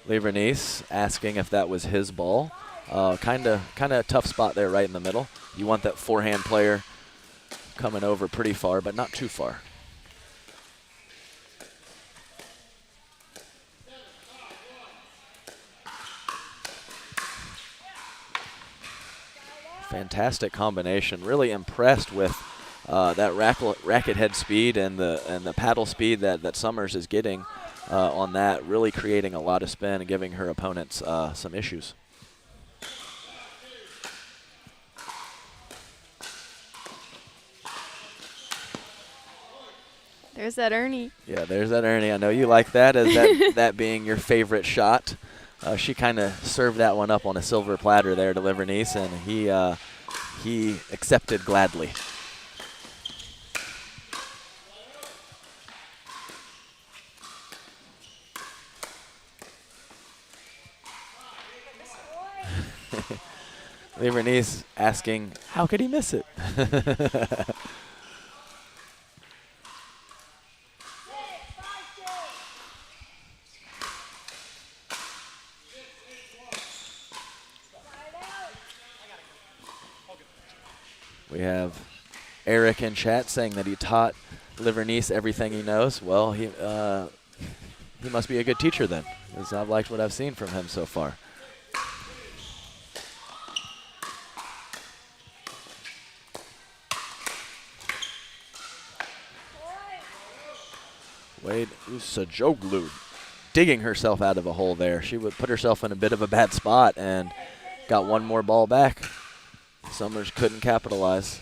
Livernice asking if that was his ball. Kind of a tough spot there right in the middle. You want that forehand player coming over pretty far, but not too far. Fantastic combination. Really impressed with that racket head speed and the paddle speed that Summers is getting on that. Really creating a lot of spin and giving her opponents some issues. There's that Ernie. Yeah, there's that Ernie. I know you like that, as that being your favorite shot. She kind of served that one up on a silver platter there to Livernice, and he accepted gladly. Livernice asking, how could he miss it? We have Eric in chat saying that he taught Livernice everything he knows. Well, he must be a good teacher then, because I've liked what I've seen from him so far. Wade Usajoglu digging herself out of a hole there. She would put herself in a bit of a bad spot and got one more ball back. Summers couldn't capitalize.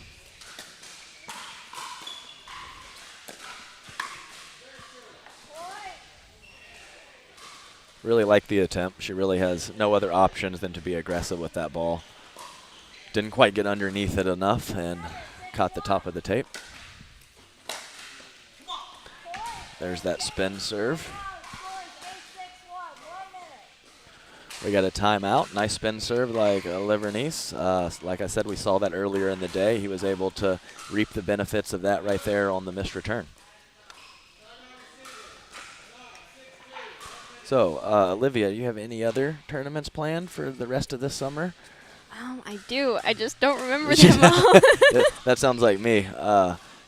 Really like the attempt. She really has no other options than to be aggressive with that ball. Didn't quite get underneath it enough and caught the top of the tape. There's that spin serve. We got a timeout. Nice spin serve like Livernice. Like I said, we saw that earlier in the day. He was able to reap the benefits of that right there on the missed return. So, Olivia, you have any other tournaments planned for the rest of this summer? I do. I just don't remember them all. That sounds like me.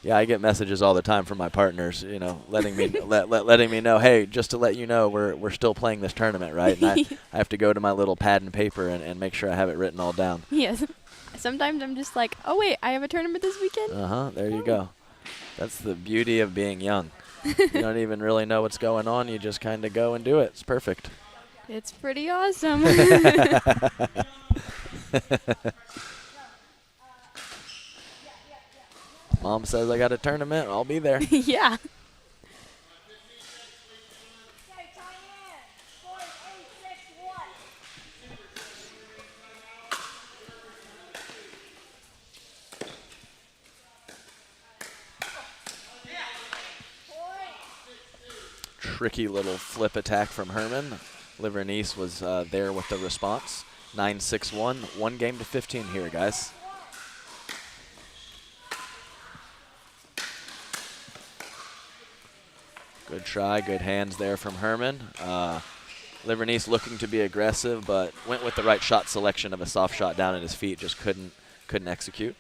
Yeah, I get messages all the time from my partners, you know, letting me letting me know, hey, just to let you know, we're still playing this tournament, right? And I have to go to my little pad and paper and make sure I have it written all down. Yes. Sometimes I'm just like, oh wait, I have a tournament this weekend. There you go. That's the beauty of being young. You don't even really know what's going on. You just kind of go and do it. It's perfect. It's pretty awesome. Mom says I got a tournament. I'll be there. Yeah. Tricky little flip attack from Herman. Livernice was there with the response. 9-6-1. 1 game to 15 here, guys. Good try, good hands there from Herman. Livernice looking to be aggressive, but went with the right shot selection of a soft shot down at his feet. Just couldn't execute.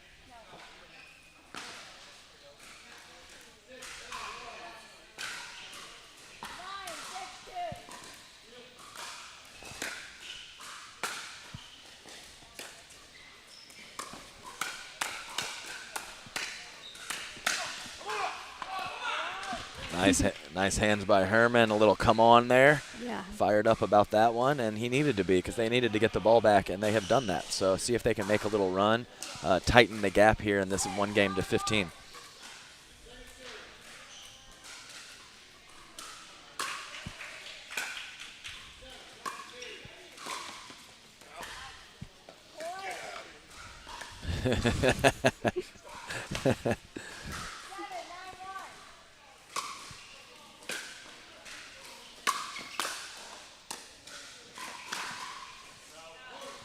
Nice hands by Herman. A little come on there. Yeah. Fired up about that one, and he needed to be because they needed to get the ball back, and they have done that. So see if they can make a little run, tighten the gap here in this 1 game to 15.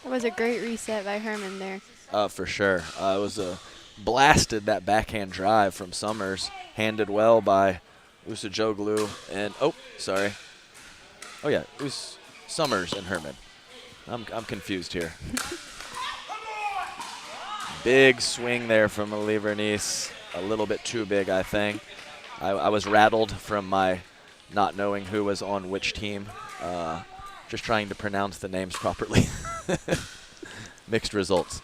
That was a great reset by Herman there. For sure. It was blasted that backhand drive from Summers, handed well by Usajoglu and, oh, sorry. Oh, yeah, Summers and Herman. I'm confused here. Big swing there from Vernice. A little bit too big, I think. I was rattled from my not knowing who was on which team. Just trying to pronounce the names properly. Mixed results.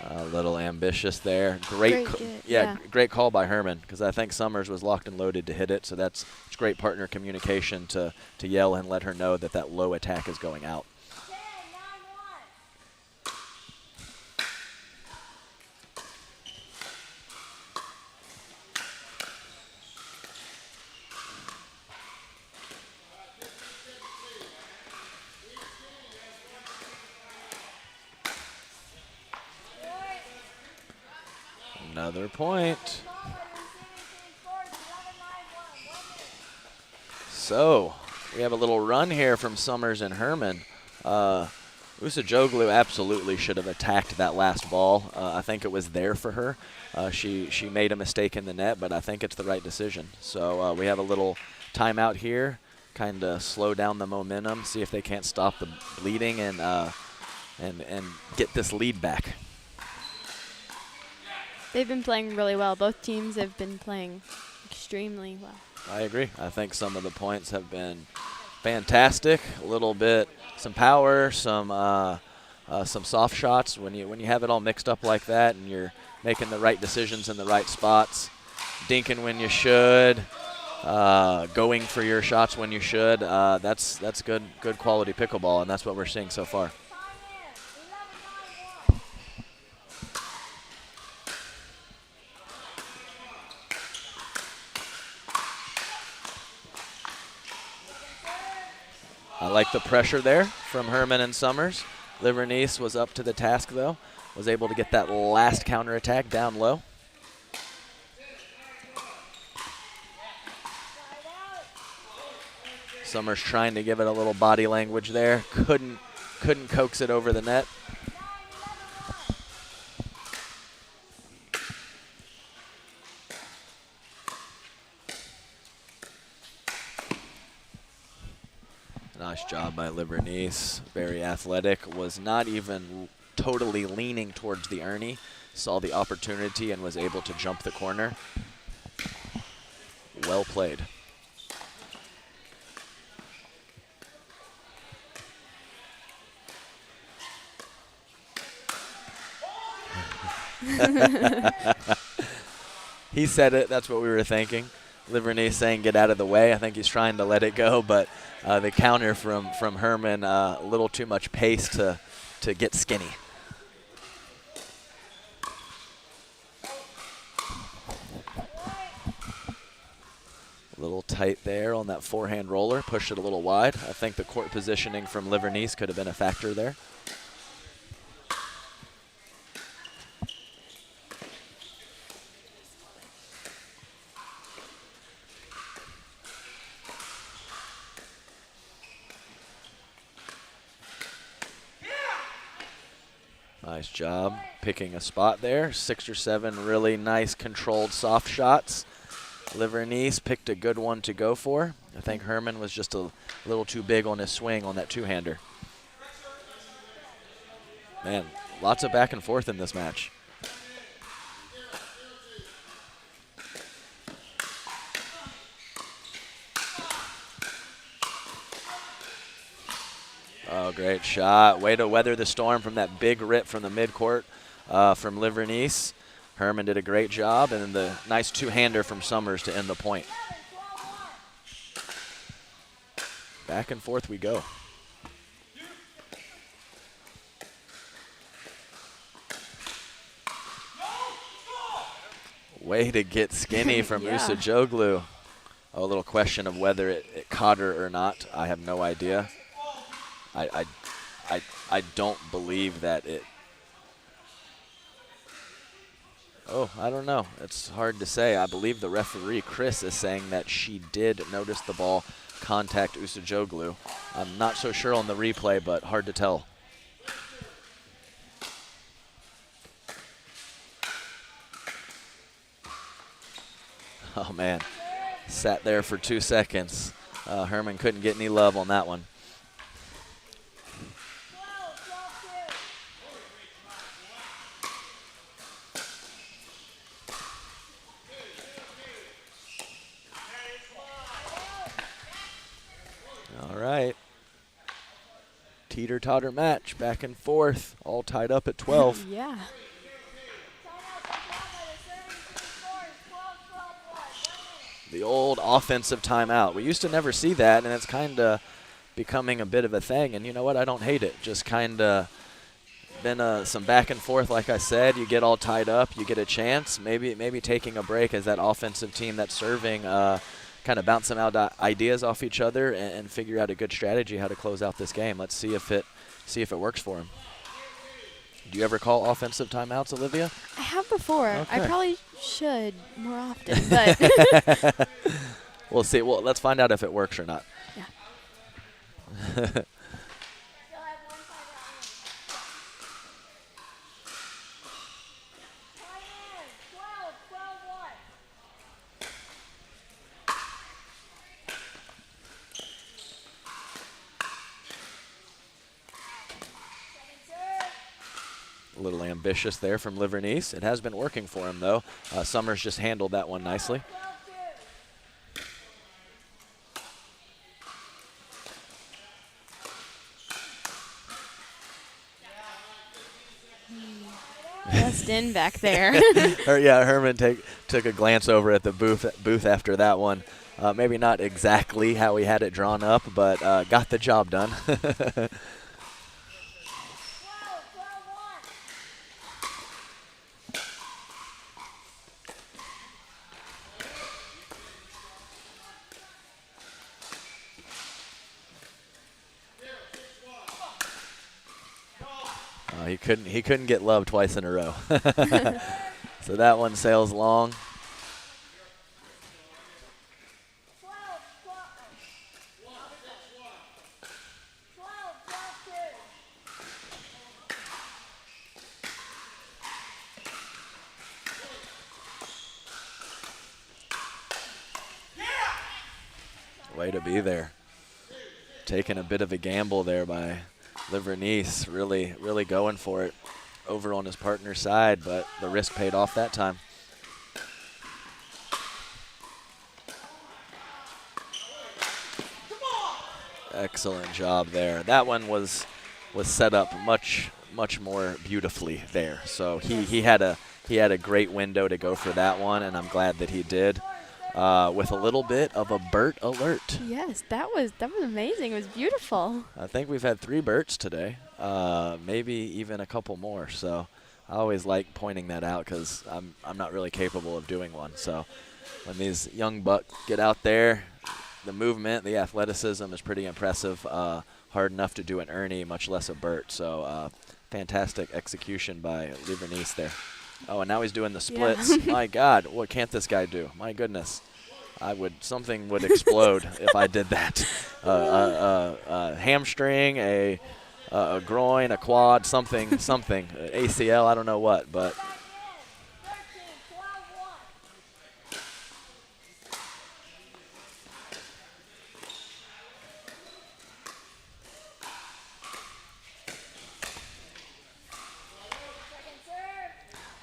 A little ambitious there. Great call by Herman, because I think Summers was locked and loaded to hit it, so it's great partner communication to yell and let her know that that low attack is going out. 9-1. Another point. So we have a little run here from Summers and Herman. Usajoglu absolutely should have attacked that last ball. I think it was there for her. She made a mistake in the net, but I think it's the right decision. So we have a little timeout here, kind of slow down the momentum, see if they can't stop the bleeding and get this lead back. They've been playing really well. Both teams have been playing extremely well. I agree. I think some of the points have been fantastic. A little bit, some power, some soft shots. When you have it all mixed up like that, and you're making the right decisions in the right spots, dinking when you should, going for your shots when you should. That's good quality pickleball, and that's what we're seeing so far. I like the pressure there from Herman and Summers. Vernice was up to the task, though. Was able to get that last counterattack down low. Summers trying to give it a little body language there. Couldn't coax it over the net. Nice job by Vernice. Very athletic. Was not even totally leaning towards the Ernie. Saw the opportunity and was able to jump the corner. Well played. He said it. That's what we were thinking. Vernice saying get out of the way. I think he's trying to let it go, but the counter from Herman, a little too much pace to get skinny. A little tight there on that forehand roller. Pushed it a little wide. I think the court positioning from Vernice could have been a factor there. Nice job picking a spot there. 6 or 7 really nice controlled soft shots. Vernice picked a good one to go for. I think Herman was just a little too big on his swing on that two-hander. Man, lots of back and forth in this match. Oh, great shot. Way to weather the storm from that big rip from the midcourt from Vernice. Herman did a great job, and then the nice two-hander from Summers to end the point. Back and forth we go. Way to get skinny from Usajoglu. Oh, a little question of whether it caught her or not. I have no idea. I don't believe that it. Oh, I don't know. It's hard to say. I believe the referee, Chris, is saying that she did notice the ball contact Usajoglu. I'm not so sure on the replay, but hard to tell. Oh, man. Sat there for 2 seconds. Herman couldn't get any love on that one. 12-2. All right. Teeter-totter match, back and forth, all tied up at 12. Yeah. The old offensive timeout. We used to never see that, and it's kind of becoming a bit of a thing. And you know what? I don't hate it. Just kind of been some back and forth, like I said. You get all tied up, you get a chance. Maybe taking a break as that offensive team that's serving kind of bounce some out ideas off each other and figure out a good strategy how to close out this game. Let's see if it works for them. Do you ever call offensive timeouts, Olivia? I have before. Okay. I probably should more often, but We'll see. Well, let's find out if it works or not. yeah. A little ambitious there from Livernice. It has been working for him, though. Summers just handled that one nicely. Just in back there. Herman took a glance over at the booth after that one. Maybe not exactly how he had it drawn up, but got the job done. He couldn't get love twice in a row. So that one sails long. Way to be there. Taking a bit of a gamble there by Livernice, really going for it over on his partner's side, but the risk paid off that time. Excellent job there. That one was set up much more beautifully there. So he had a great window to go for that one, and I'm glad that he did. With a little bit of a Burt alert. Yes, that was amazing. It was beautiful. I think we've had 3 Burts today, maybe even a couple more. So I always like pointing that out because I'm not really capable of doing one. So when these young bucks get out there, the movement, the athleticism is pretty impressive. Hard enough to do an Ernie, much less a Burt. So fantastic execution by Livernice there. Oh, and now he's doing the splits. Yeah. My God, what can't this guy do? My goodness. Something would explode if I did that. A hamstring, a groin, a quad, something, ACL, I don't know what, but.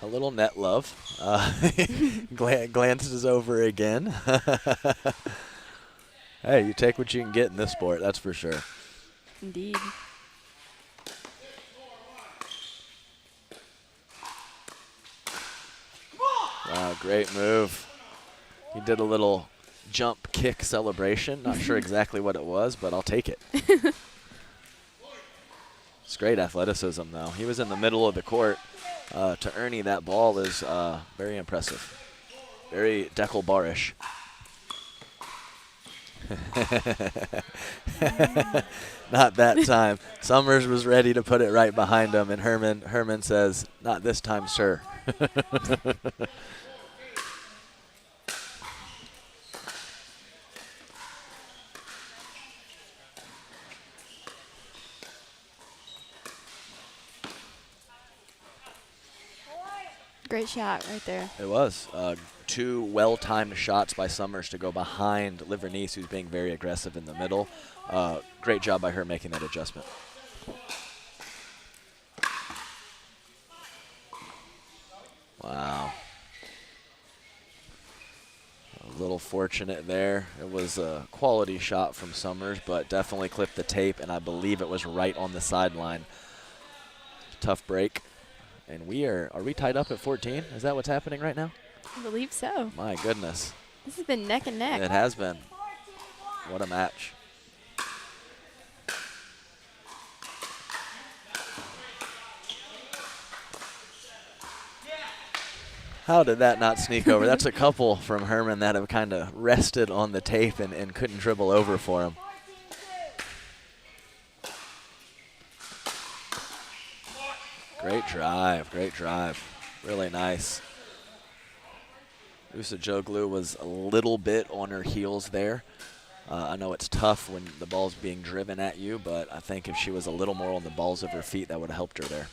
A little net love. Glances over again. Hey, you take what you can get in this sport, that's for sure. Indeed. Wow, great move. He did a little jump kick celebration. Not sure exactly what it was, but I'll take it. It's great athleticism, though. He was in the middle of the court. To Ernie that ball is very impressive. Very Deckle Bar-ish. Not that time. Summers was ready to put it right behind him, and Herman says, "Not this time, sir." Great great shot right there. It was. Two well-timed shots by Summers to go behind Livernice, who's being very aggressive in the middle. Great job by her making that adjustment. Wow. A little fortunate there. It was a quality shot from Summers, but definitely clipped the tape, and I believe it was right on the sideline. Tough break. And are we tied up at 14? Is that what's happening right now? I believe so. My goodness. This has been neck and neck. It has been. What a match. How did that not sneak over? That's a couple from Herman that have kind of rested on the tape and couldn't dribble over for him. Great drive, great drive. Really nice. Usajoglu was a little bit on her heels there. I know it's tough when the ball's being driven at you, but I think if she was a little more on the balls of her feet, that would have helped her there.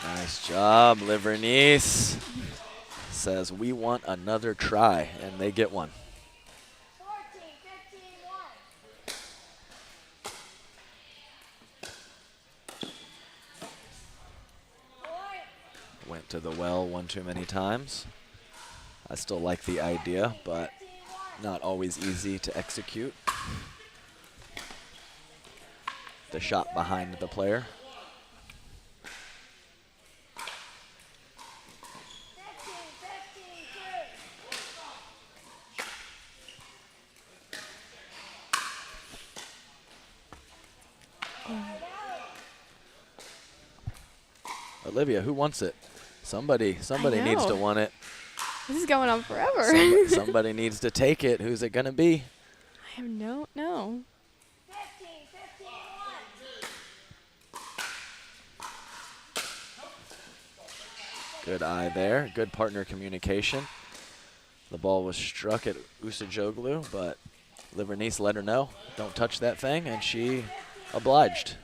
Nice job, Livernice. Says we want another try, and they get one. 14-15-1. Went to the well one too many times. I still like the idea, but not always easy to execute. The shot behind the player. Olivia, who wants it? Somebody needs to want it. This is going on forever. Somebody needs to take it. Who's it gonna be? I have no. 15-15-1. Good eye there. Good partner communication. The ball was struck at Usajoglu, but Livernice let her know, don't touch that thing, and she obliged.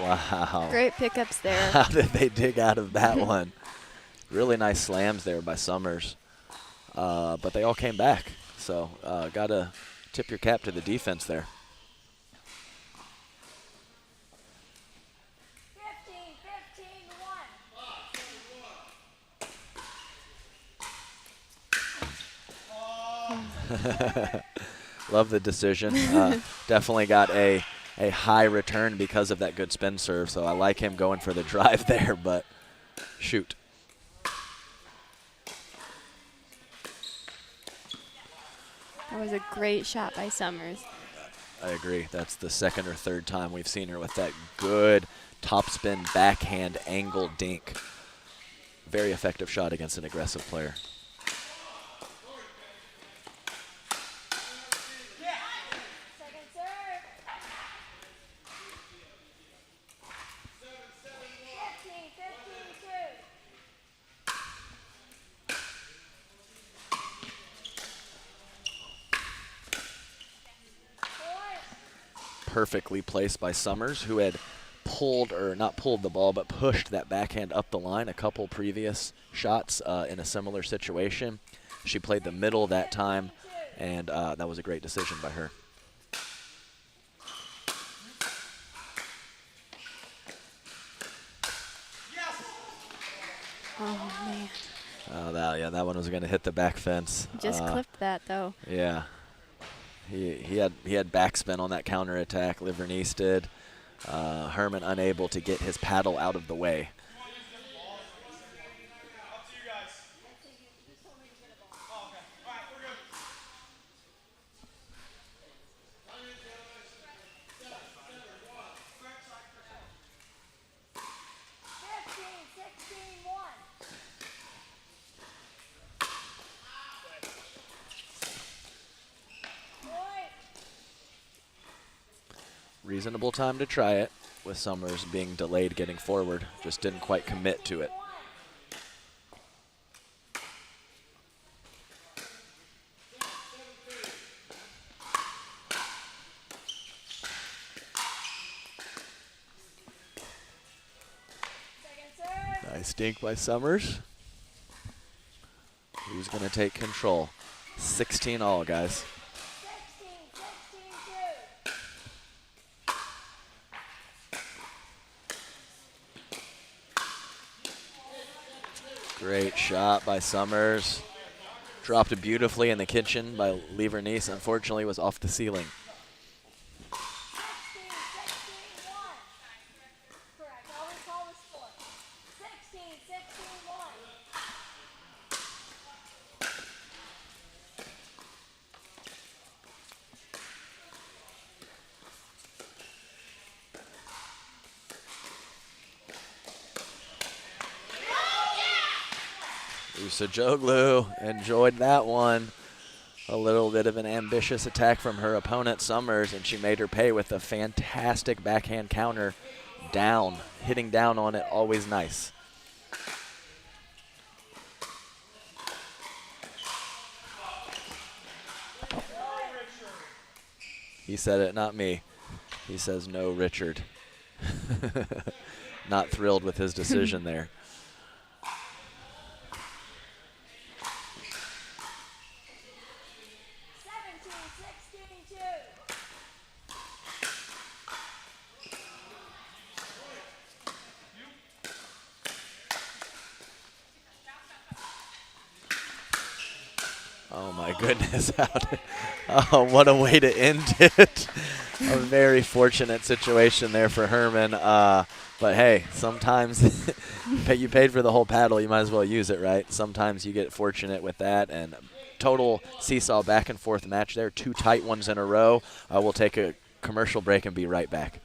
Wow. Great pickups there. How did they dig out of that one? Really nice slams there by Summers. But they all came back. So got to tip your cap to the defense there. 15-15-1. Love the decision. Definitely got a high return because of that good spin serve. So I like him going for the drive there, but shoot. That was a great shot by Summers. I agree. That's the second or third time we've seen her with that good topspin backhand angle dink. Very effective shot against an aggressive player. Second serve. 15-15-2. Perfectly placed by Summers, who had pulled, or not pulled the ball, but pushed that backhand up the line a couple previous shots in a similar situation. She played the middle that time, and that was a great decision by her. Oh, man. Oh, that one was going to hit the back fence. Just clipped that, though. Yeah. He had backspin on that counterattack. Livernice did. Herman unable to get his paddle out of the way. Reasonable time to try it, with Summers being delayed getting forward. Just didn't quite commit to it. Nice dink by Summers. Who's going to take control? 16 all, guys. 16, 16, 2. Great shot by Summers. Dropped it beautifully in the kitchen by Levernice. Unfortunately, was off the ceiling. 16, 16, 1. Correct. Always call the score. 16, 16, 1. Usajoglu enjoyed that one. A little bit of an ambitious attack from her opponent, Summers, and she made her pay with a fantastic backhand counter down. Hitting down on it, always nice. He said it, not me. He says no, Richard. Not thrilled with his decision there. Oh my goodness, oh, what a way to end it. A very fortunate situation there for Herman. But hey, sometimes you paid for the whole paddle, you might as well use it, right? Sometimes you get fortunate with that, and total seesaw back and forth match there. 2 tight ones in a row. We'll take a commercial break and be right back.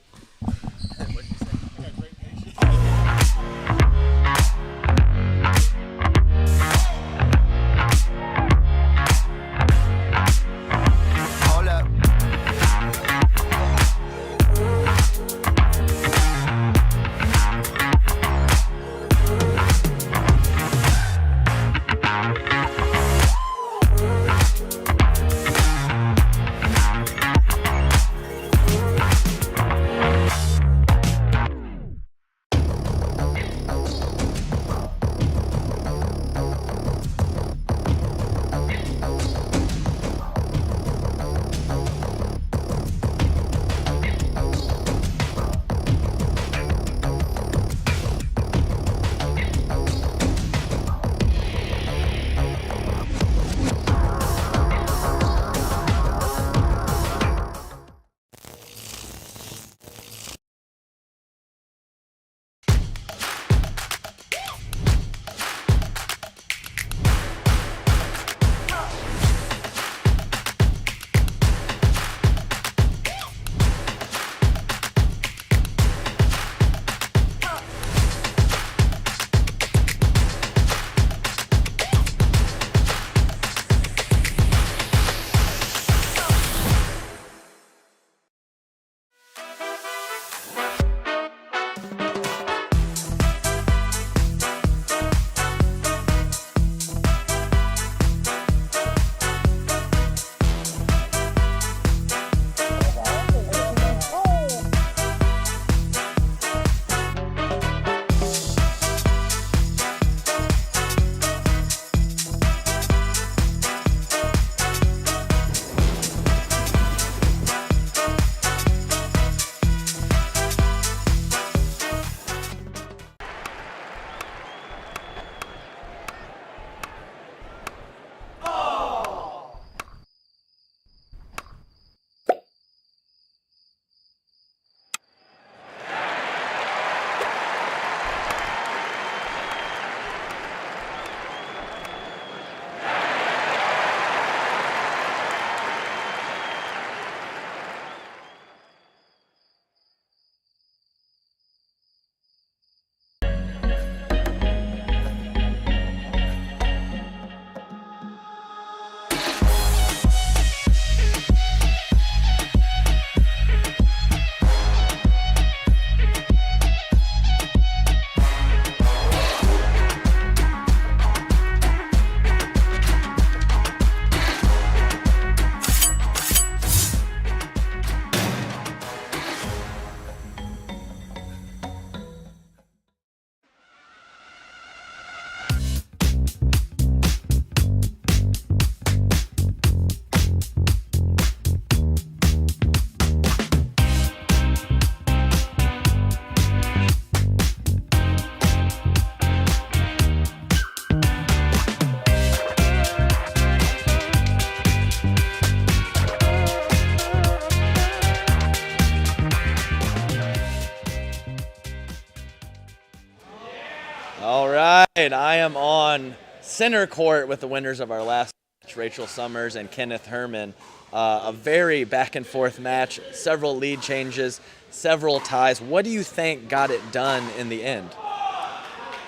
I am on center court with the winners of our last match, Rachel Summers and Kenneth Herman. A very back and forth match, several lead changes, several ties. What do you think got it done in the end?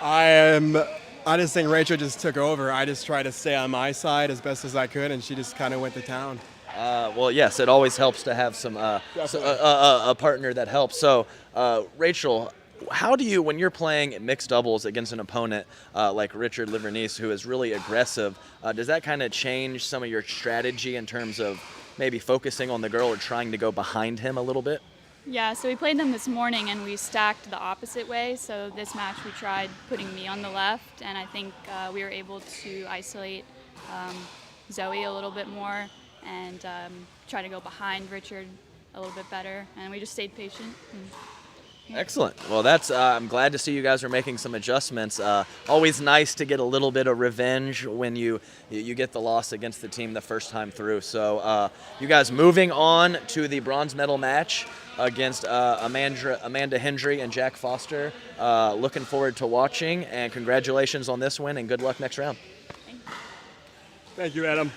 I just think Rachel just took over. I just tried to stay on my side as best as I could, and she just kind of went to town. Well, yes, it always helps to have some a partner that helps. So, Rachel, how do you, when you're playing mixed doubles against an opponent like Richard Livernice, who is really aggressive, does that kind of change some of your strategy in terms of maybe focusing on the girl or trying to go behind him a little bit? Yeah, so we played them this morning and we stacked the opposite way. So this match we tried putting me on the left, and I think we were able to isolate Zoe a little bit more and try to go behind Richard a little bit better, and we just stayed patient. Excellent. Well, that's I'm glad to see you guys are making some adjustments. Always nice to get a little bit of revenge when you get the loss against the team the first time through. So you guys moving on to the bronze medal match against Amanda Hendry and Jack Foster. Looking forward to watching, and congratulations on this win, and good luck next round. Thank you, Adam.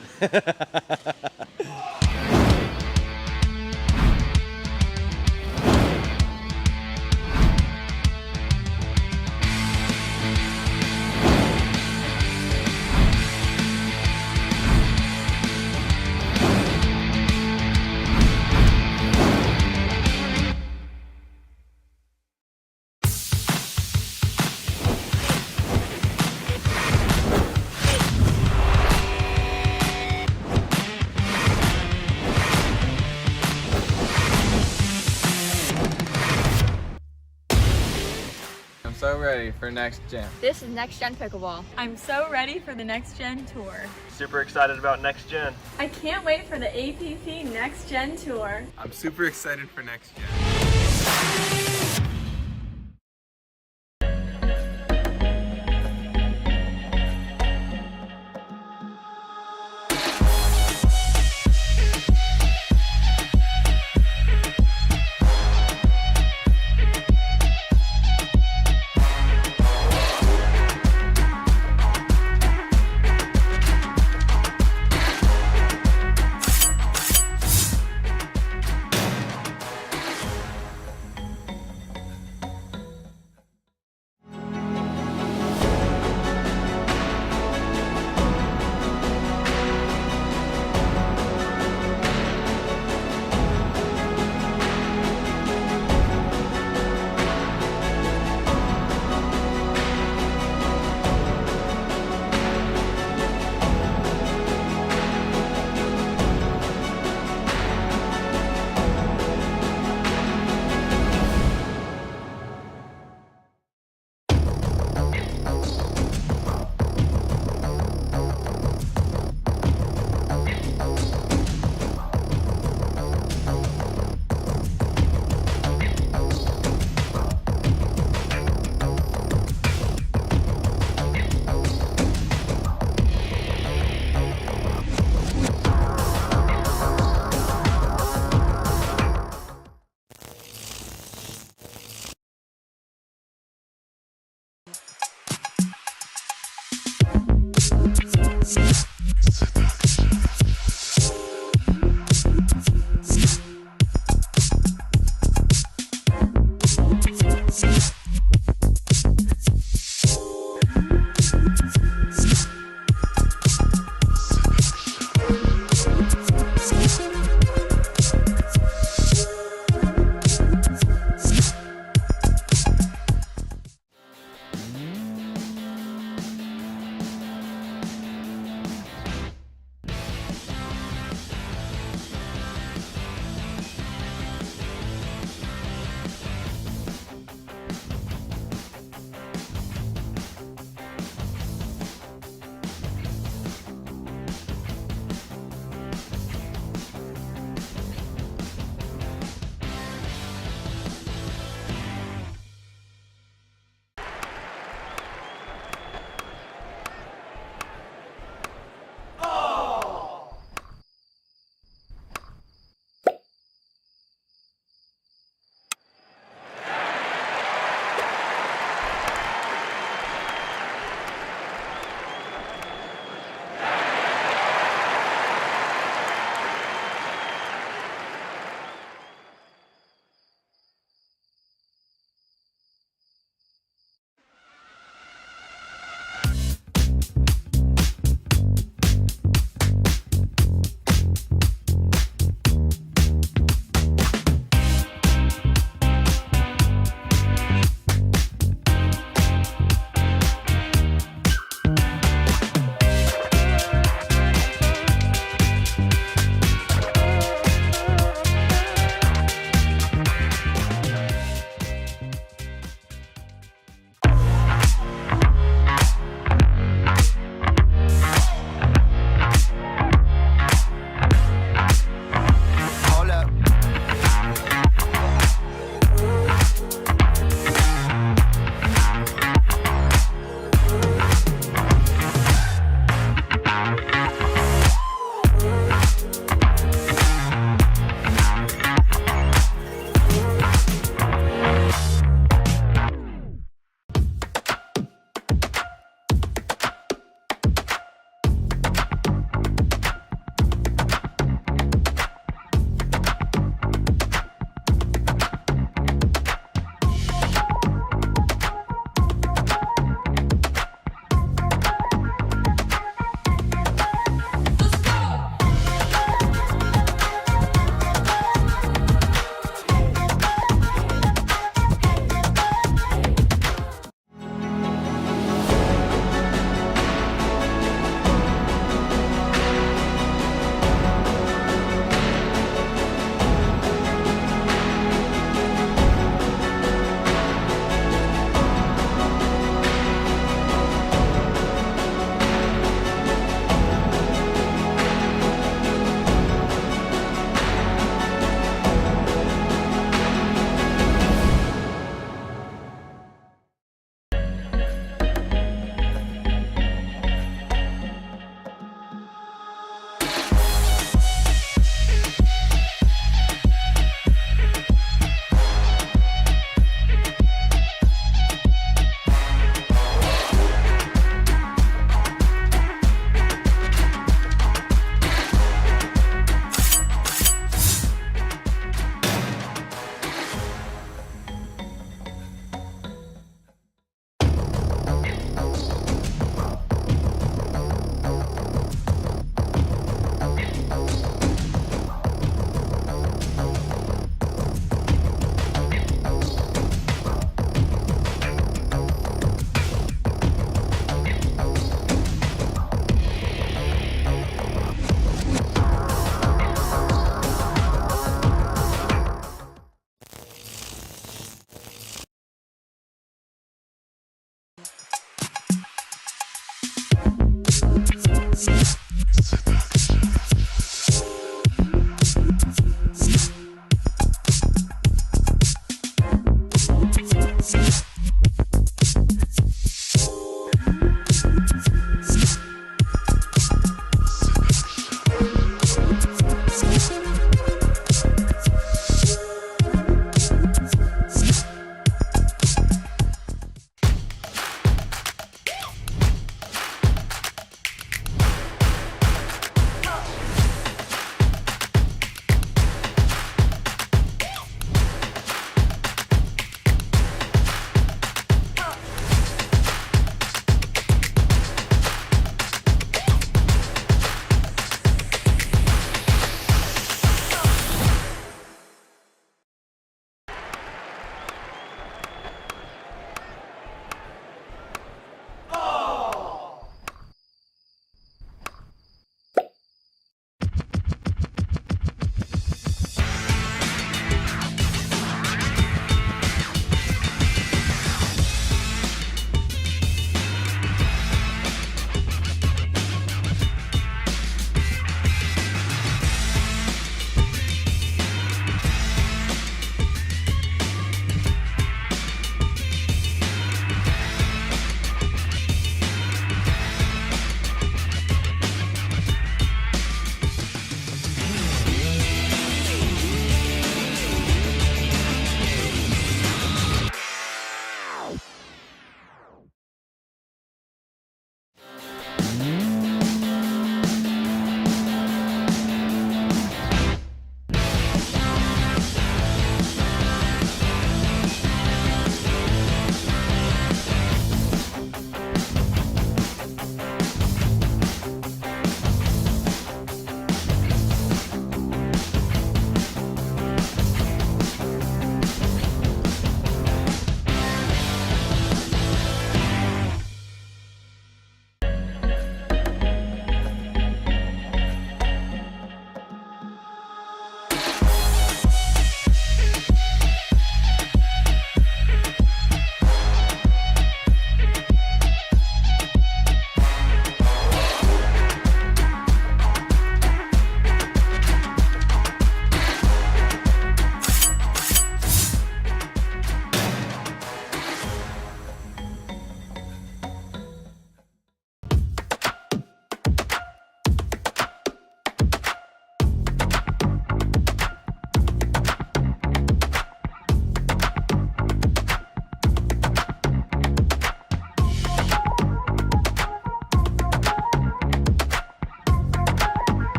I'm so ready for next gen. This is NextGen Pickleball. I'm so ready for the NextGen Tour. Super excited about next gen. I can't wait for the APP NextGen Tour. I'm super excited for next gen.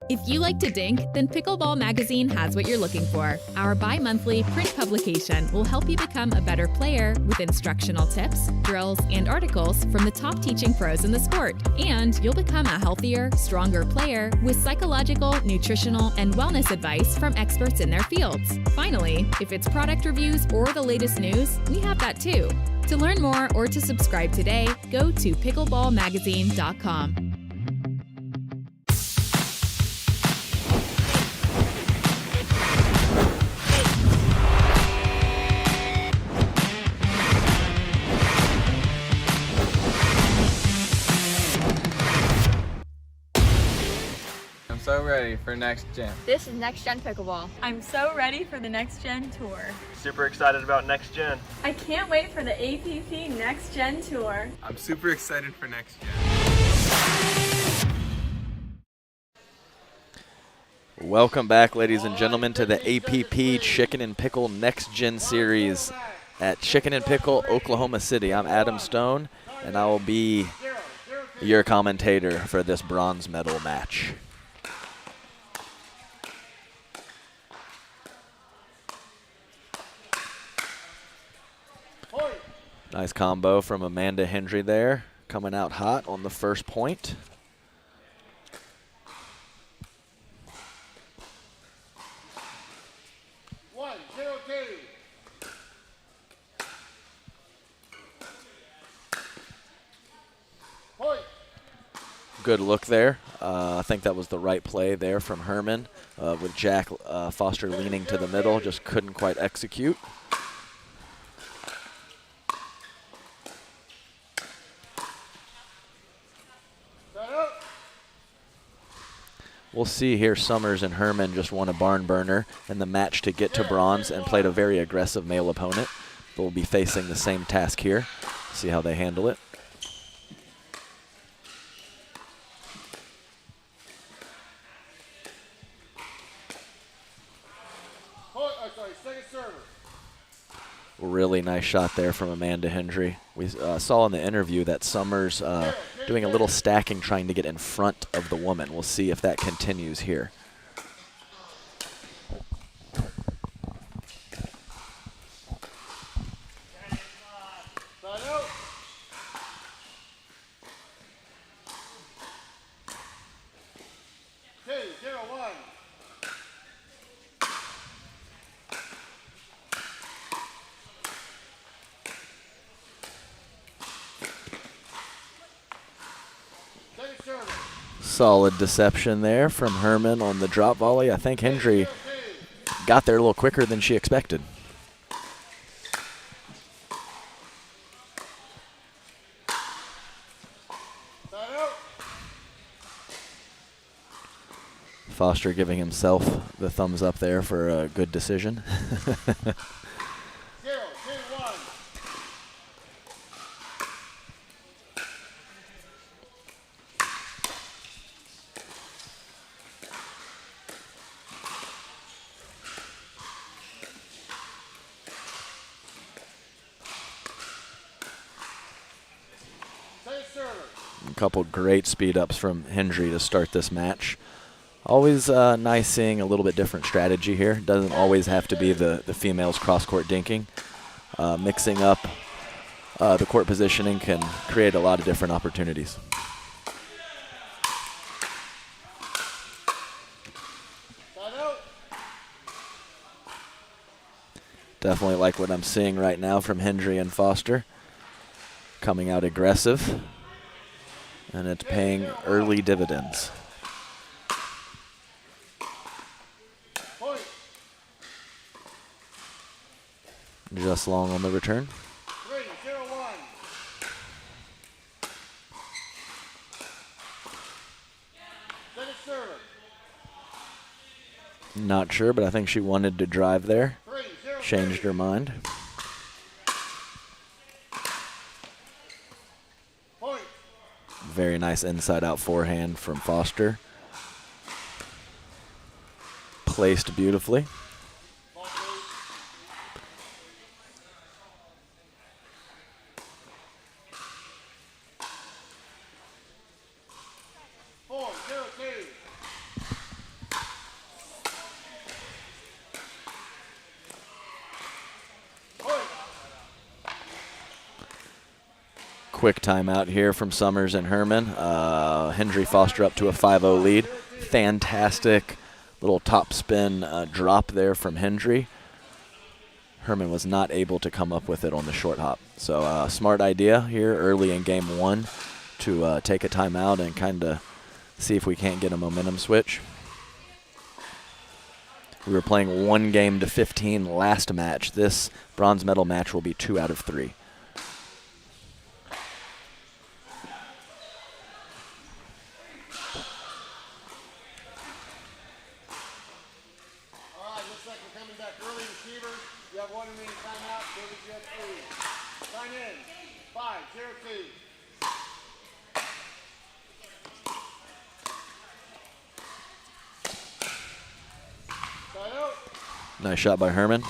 If you like to dink, then Pickleball Magazine has what you're looking for. Our bi-monthly print publication will help you become a better player with instructional tips, drills, and articles from the top teaching pros in the sport. And you'll become a healthier, stronger player with psychological, nutritional, and wellness advice from experts in their fields. Finally, if it's product reviews or the latest news, we have that too. To learn more or to subscribe today, go to pickleballmagazine.com. I'm so ready for Next Gen. This is NextGen Pickleball. I'm so ready for the NextGen Tour. Super excited about Next Gen. I can't wait for the APP NextGen Tour. I'm super excited for Next Gen. Welcome back, ladies and gentlemen, to the APP Chicken and Pickle Next Gen Series at Chicken and Pickle, Oklahoma City. I'm Adam Stone, and I will be your commentator for this bronze medal match. Nice combo from Amanda Hendry there, coming out hot on the first point. Good look there. I think that was the right play there from Herman. with Jack Foster leaning to the middle, just couldn't quite execute. We'll see here, Summers and Herman just won a barn burner in the match to get to bronze and played a very aggressive male opponent. They'll be facing the same task here. See how they handle it. Really nice shot there from Amanda Hendry. We saw in the interview that Summers doing a little stacking, trying to get in front of the woman. We'll see if that continues here. Solid deception there from Herman on the drop volley. I think Hendry got there a little quicker than she expected. Foster giving himself the thumbs up there for a good decision. A couple great speed ups from Hendry to start this match. Always nice seeing a little bit different strategy here. Doesn't always have to be the females cross-court dinking. Mixing up the court positioning can create a lot of different opportunities. Definitely like what I'm seeing right now from Hendry and Foster. Coming out aggressive, and it's paying early dividends. Just long on the return. Not sure, but I think she wanted to drive there. Changed her mind. Very nice inside-out forehand from Foster. Placed beautifully. Quick timeout here from Summers and Herman. Hendry Foster up to a 5-0 lead. Fantastic little top spin drop there from Hendry. Herman was not able to come up with it on the short hop. So smart idea here early in game one to take a timeout and kind of see if we can't get a momentum switch. We were playing 1 game to 15 last match. This bronze medal match will be 2 out of 3. Nice shot by Herman.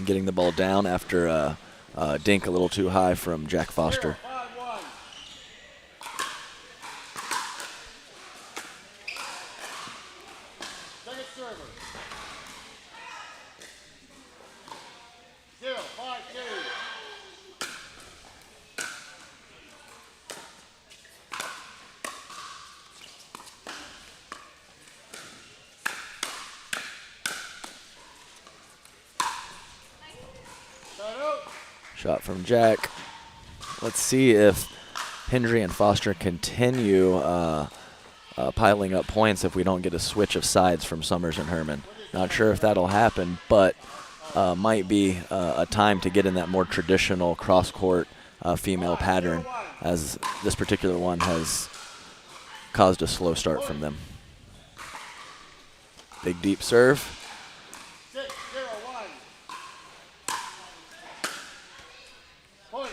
Getting the ball down after dink a little too high from Jack Foster. Shot from Jack. Let's see if Hendry and Foster continue piling up points if we don't get a switch of sides from Summers and Herman. Not sure if that'll happen, but might be a time to get in that more traditional cross-court female pattern, as this particular one has caused a slow start from them. Big deep serve. 6-0-1. Point.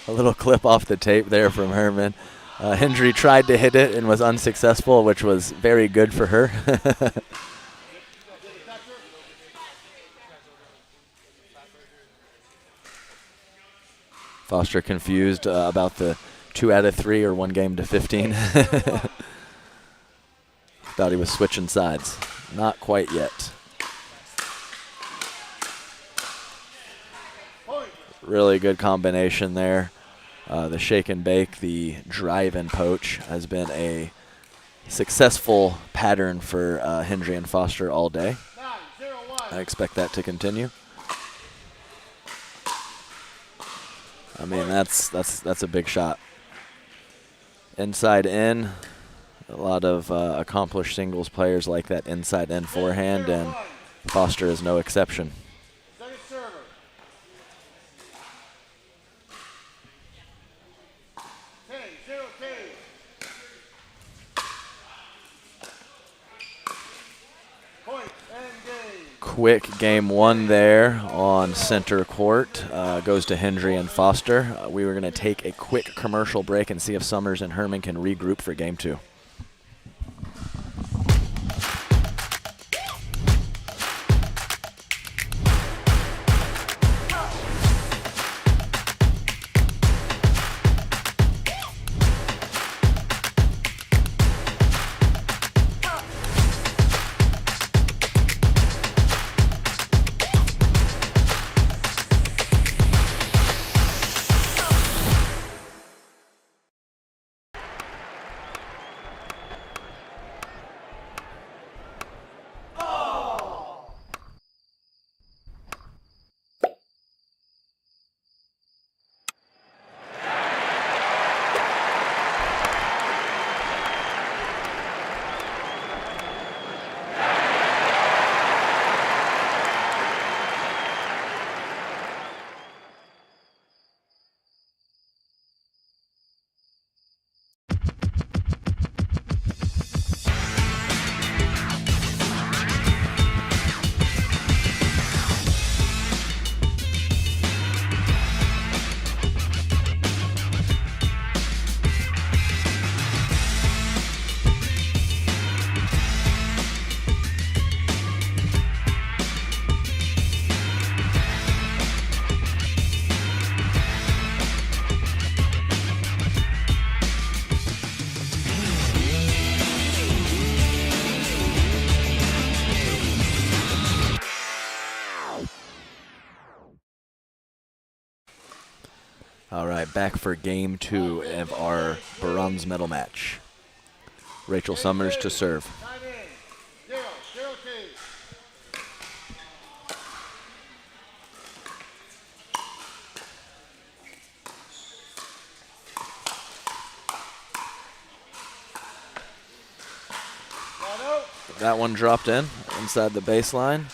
A little clip off the tape there from Herman. Hendry tried to hit it and was unsuccessful, which was very good for her. Foster confused about the 2 out of 3 or 1 game to 15. Thought he was switching sides. Not quite yet. Really good combination there. The shake and bake, the drive and poach has been a successful pattern for Hendry and Foster all day. I expect that to continue. I mean, that's a big shot. Inside in, a lot of accomplished singles players like that inside in forehand, and Foster is no exception. Quick game 1 there on center court. Goes to Hendry and Foster. We were going to take a quick commercial break and see if Summers and Herman can regroup for game 2. All right, back for game 2 of our bronze medal match. Rachel Summers to serve. That one dropped in inside the baseline.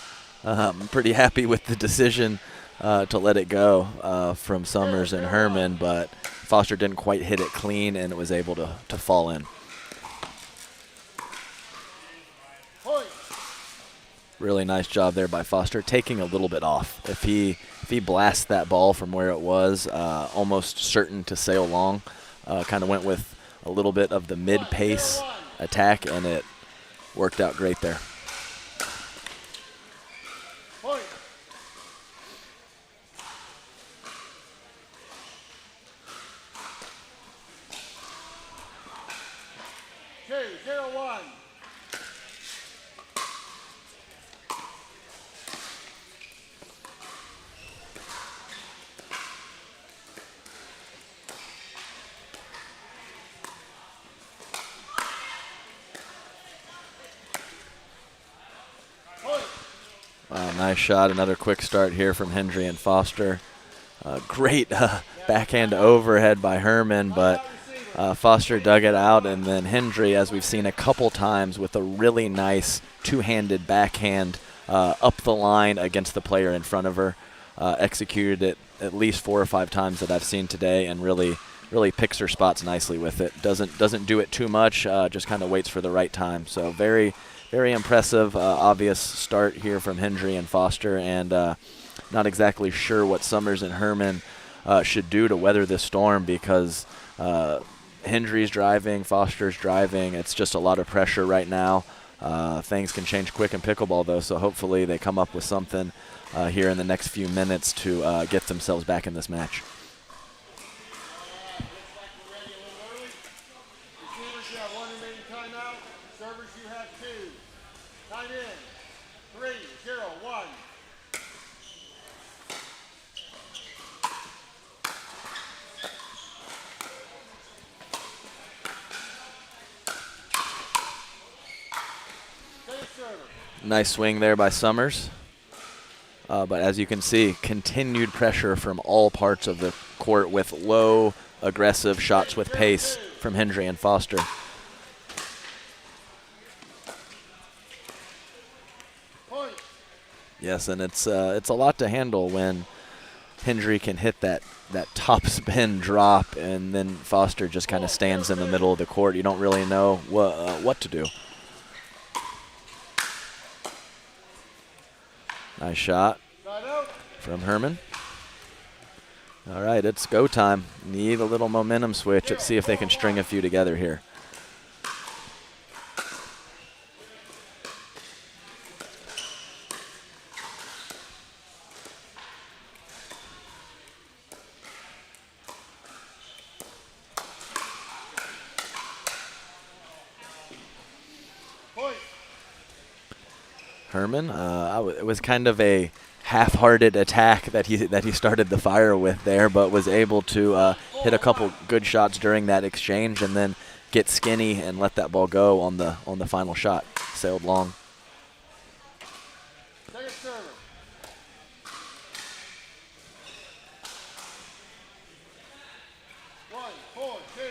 I'm pretty happy with the decision to let it go from Summers and Herman, but Foster didn't quite hit it clean and it was able to fall in. Really nice job there by Foster, taking a little bit off. If he blasts that ball from where it was, almost certain to sail long, kind of went with a little bit of the mid-pace attack, and it worked out great there. Nice shot. Another quick start here from Hendry and Foster. Great backhand overhead by Herman, but Foster dug it out, and then Hendry, as we've seen a couple times, with a really nice two-handed backhand up the line against the player in front of her. Executed it at least 4 or 5 times that I've seen today, and really picks her spots nicely with it. Doesn't do it too much, just kind of waits for the right time. So very impressive, obvious start here from Hendry and Foster, and not exactly sure what Summers and Herman should do to weather this storm, because Hendry's driving, Foster's driving. It's just a lot of pressure right now. Things can change quick in pickleball, though, so hopefully they come up with something here in the next few minutes to get themselves back in this match. Receivers, you have 1 remaining timeout. Servers, you have 2. Time in. 3, 0, 1. Nice swing there by Summers. But as you can see, continued pressure from all parts of the court with low, aggressive shots with pace from Hendry and Foster. Yes, and it's a lot to handle when Hendry can hit that top spin drop, and then Foster just kind of stands in the middle of the court. You don't really know what to do. Nice shot from Herman. All right, it's go time. Need a little momentum switch. Let's see if they can string a few together here. Herman, it was kind of a half-hearted attack that he started the fire with there, but was able to hit a couple good shots during that exchange, and then get skinny and let that ball go on the final shot. Sailed long. Second server. One, 4, 2.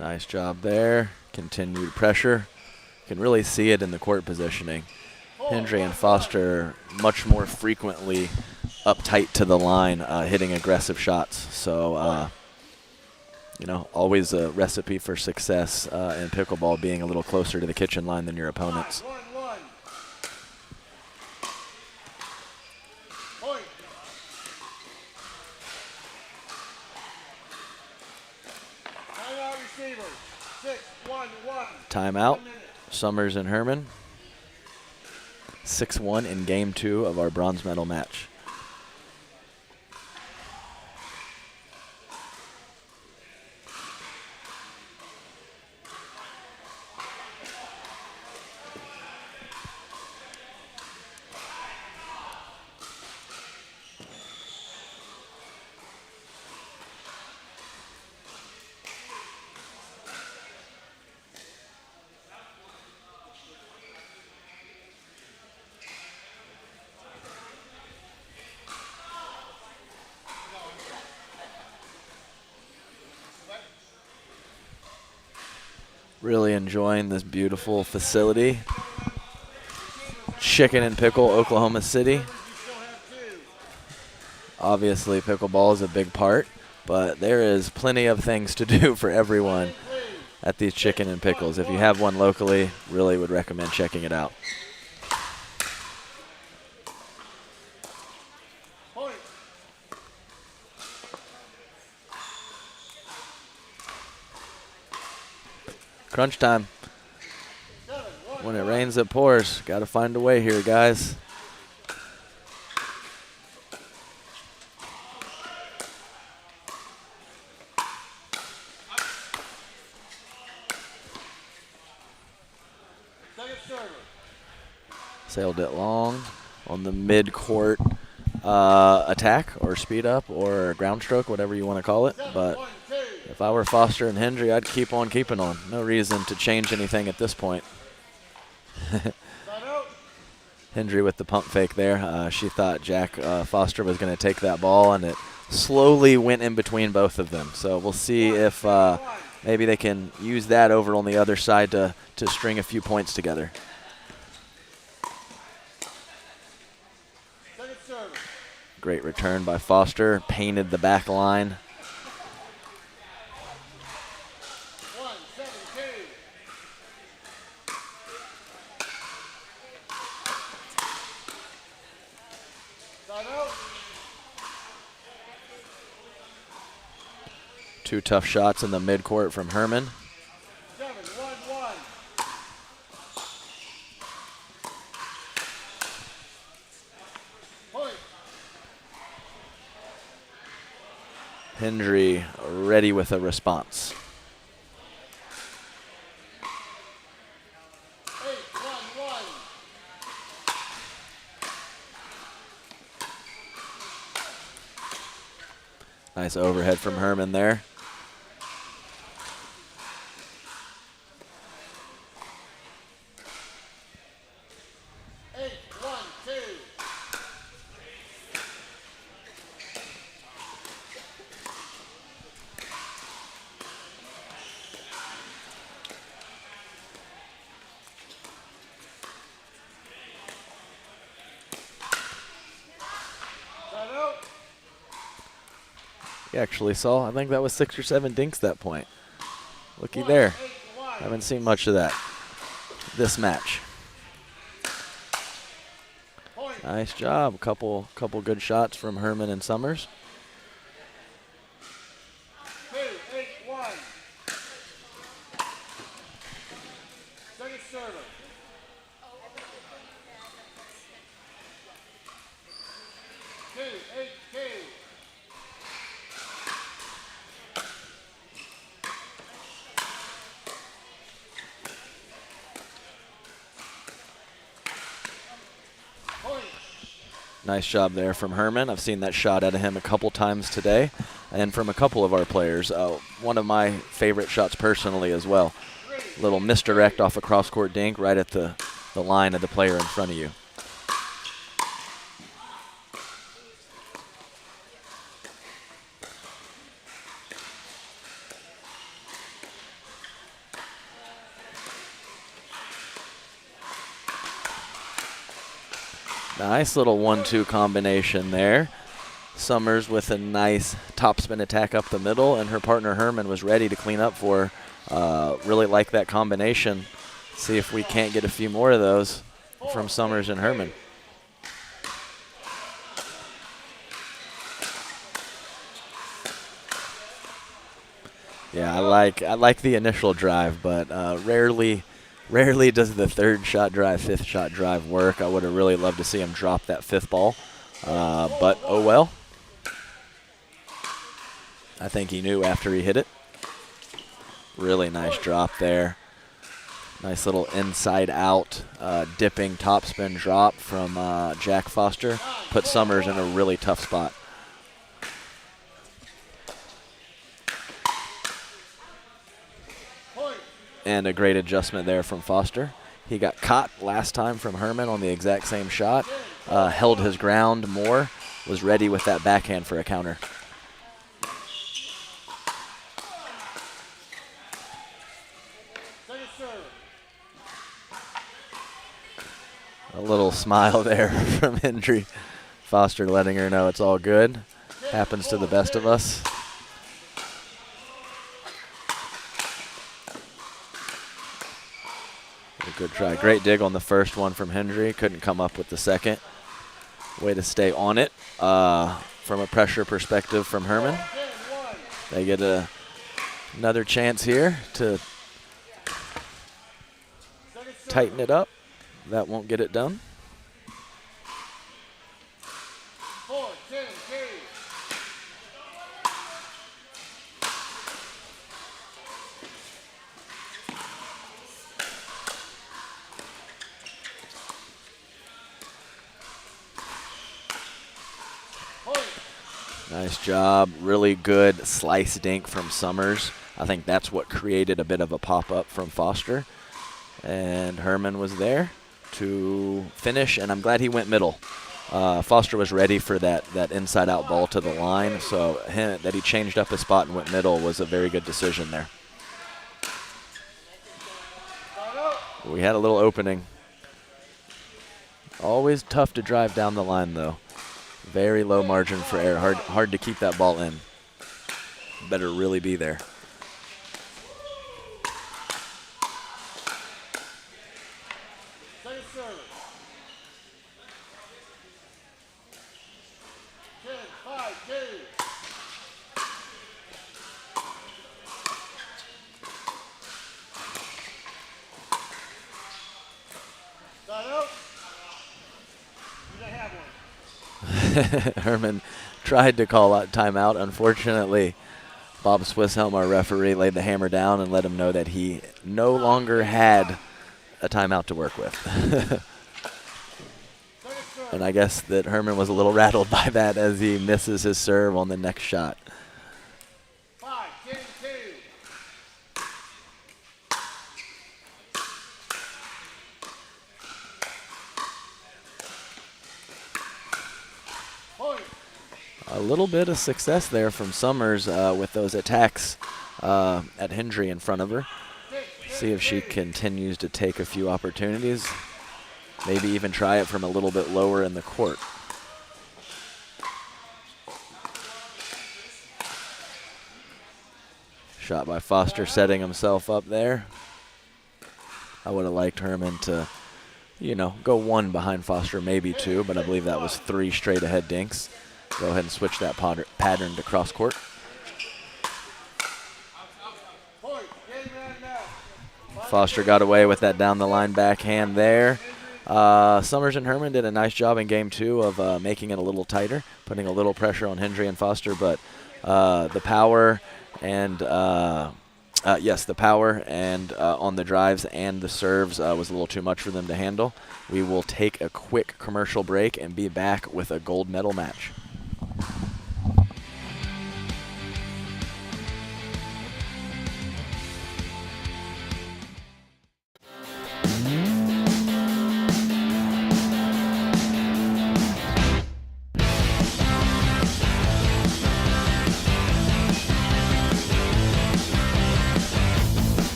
Nice job there. Continued pressure. You can really see it in the court positioning. Hendry and Foster much more frequently uptight to the line, hitting aggressive shots. So, always a recipe for success in pickleball, being a little closer to the kitchen line than your opponents. Timeout. Summers and Herman. 6-1 in game 2 of our bronze medal match. Really enjoying this beautiful facility. Chicken and Pickle, Oklahoma City. Obviously, pickleball is a big part, but there is plenty of things to do for everyone at these Chicken and Pickles. If you have one locally, really would recommend checking it out. Crunch time. When it rains, it pours. Got to find a way here, guys. Sailed it long on the mid-court attack or speed up or ground stroke, whatever you want to call it. But if I were Foster and Hendry, I'd keep on keeping on. No reason to change anything at this point. Hendry with the pump fake there. She thought Jack Foster was going to take that ball, and it slowly went in between both of them. So we'll see if maybe they can use that over on the other side to string a few points together. Great return by Foster, painted the back line. Two tough shots in the midcourt from Herman. Hendry ready with a response. Nice overhead from Herman there. You actually saw, I think that was 6 or 7 dinks that point. Looky there. Haven't seen much of that this match. Nice job. Couple good shots from Herman and Summers. Nice job there from Herman. I've seen that shot out of him a couple times today, and from a couple of our players. One of my favorite shots personally as well. Little misdirect off a cross-court dink right at the line of the player in front of you. Nice little 1-2 combination there. Summers with a nice topspin attack up the middle, and her partner Herman was ready to clean up for her. Really like that combination. See if we can't get a few more of those from Summers and Herman. Yeah, I like the initial drive, but rarely does the third shot drive, fifth shot drive work. I would have really loved to see him drop that fifth ball, but oh well. I think he knew after he hit it. Really nice drop there. Nice little inside out dipping topspin drop from Jack Foster. Put Summers in a really tough spot. And a great adjustment there from Foster. He got caught last time from Herman on the exact same shot, held his ground more, was ready with that backhand for a counter. A little smile there from Hendry. Foster letting her know it's all good. Happens to the best of us. Good try. Great dig on the first one from Hendry. Couldn't come up with the second. Way to stay on it from a pressure perspective from Herman. They get another chance here to tighten it up. That won't get it done. Nice job. Really good slice dink from Summers. I think that's what created a bit of a pop-up from Foster. And Herman was there to finish, and I'm glad he went middle. Foster was ready for that inside-out ball to the line, so that he changed up his spot and went middle was a very good decision there. We had a little opening. Always tough to drive down the line, though. Very low margin for error. Hard to keep that ball in. Better really be there. Herman tried to call out timeout. Unfortunately, Bob Swisshelm, our referee, laid the hammer down and let him know that he no longer had a timeout to work with. And I guess that Herman was a little rattled by that as he misses his serve on the next shot. A little bit of success there from Summers with those attacks at Hendry in front of her. See if she continues to take a few opportunities. Maybe even try it from a little bit lower in the court. Shot by Foster, setting himself up there. I would have liked Herman to, go one behind Foster, maybe two, but I believe that was 3 straight ahead dinks. Go ahead and switch that pattern to cross court. Foster got away with that down the line backhand there. Summers and Herman did a nice job in game 2 of making it a little tighter, putting a little pressure on Hendry and Foster, but the power and on the drives and the serves was a little too much for them to handle. We will take a quick commercial break and be back with a gold medal match.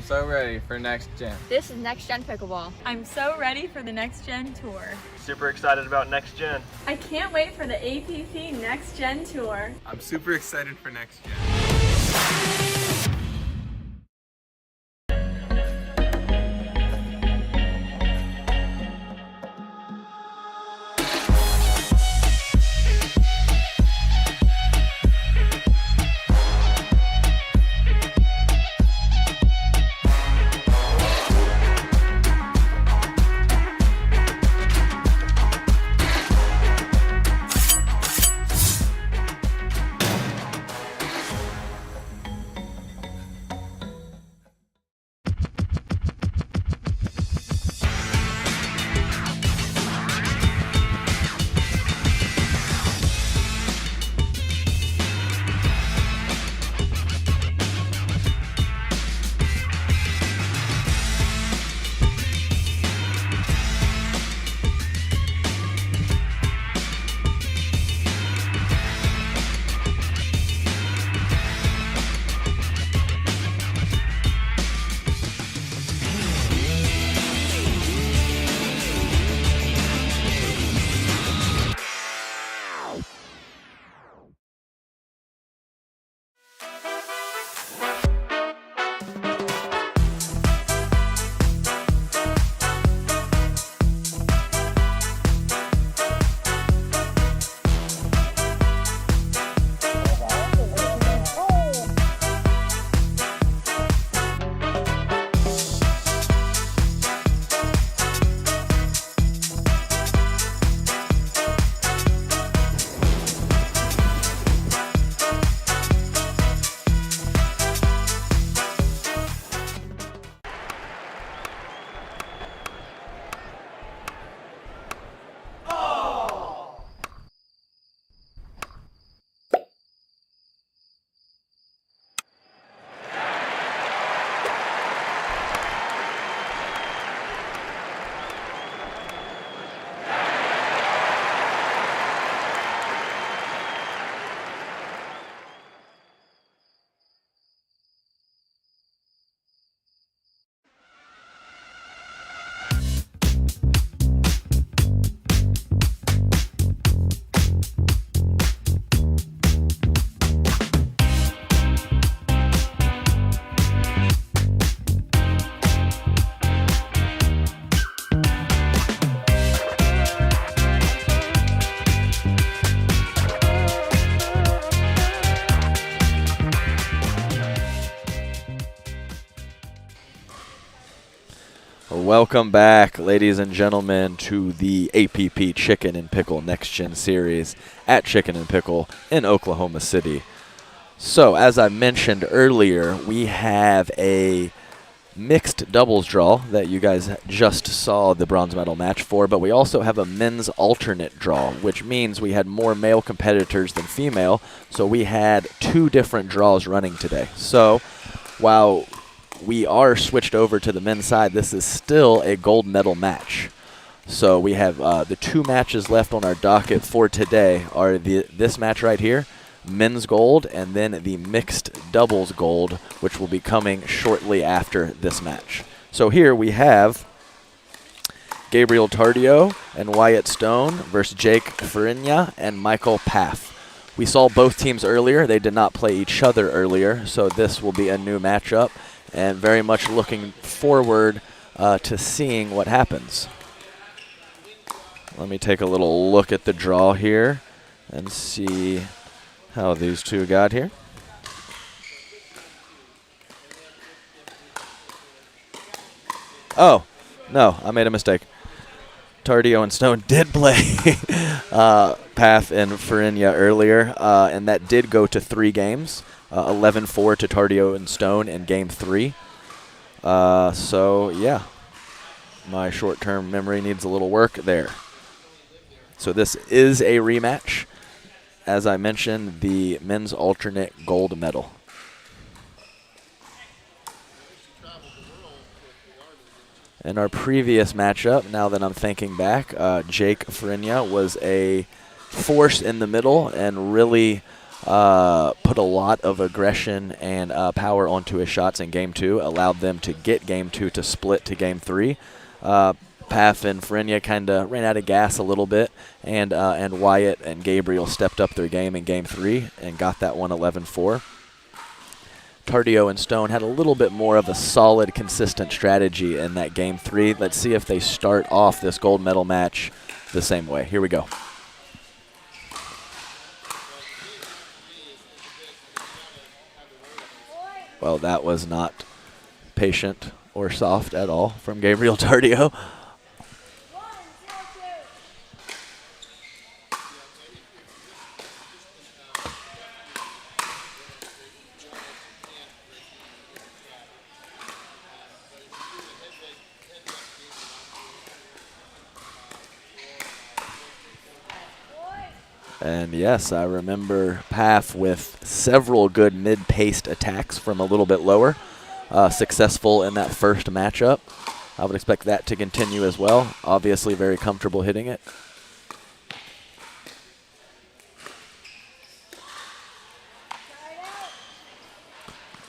So ready for Next Gen. This is NextGen Pickleball. I'm so ready for the NextGen Tour. Super excited about Next Gen. I can't wait for the APP NextGen Tour. I'm super excited for Next Gen. welcome back, ladies and gentlemen, to the APP Chicken and Pickle Next Gen Series at Chicken and Pickle in Oklahoma City. So, as I mentioned earlier, we have a mixed doubles draw that you guys just saw the bronze medal match for, but we also have a men's alternate draw, which means we had more male competitors than female, so we had 2 different draws running today. So, while we are switched over to the men's side, this is still a gold medal match. So we have the 2 matches left on our docket for today are this match right here, men's gold, and then the mixed doubles gold, which will be coming shortly after this match. So here we have Gabriel Tardio and Wyatt Stone versus Jake Farinya and Michael Paff. We saw both teams earlier. They did not play each other earlier, so this will be a new matchup, and very much looking forward to seeing what happens. Let me take a little look at the draw here and see how these 2 got here. Oh, no, I made a mistake. Tardio and Stone did play Paff and Farinya earlier, and that did go to 3 games. 11-4 to Tardio and Stone in Game 3. So, yeah, my short-term memory needs a little work there. So this is a rematch. As I mentioned, the men's alternate gold medal. In our previous matchup, now that I'm thinking back, Jake Farinya was a force in the middle and really put a lot of aggression and power onto his shots in Game 2, allowed them to get Game 2 to split to Game 3. Paff and Farinya kind of ran out of gas a little bit, and Wyatt and Gabriel stepped up their game in Game 3 and got that one 11-4. Tardio and Stone had a little bit more of a solid, consistent strategy in that Game 3. Let's see if they start off this gold medal match the same way. Here we go. Well, that was not patient or soft at all from Gabriel Tardio. And yes, I remember Paff with several good mid-paced attacks from a little bit lower. Successful in that first matchup. I would expect that to continue as well. Obviously very comfortable hitting it.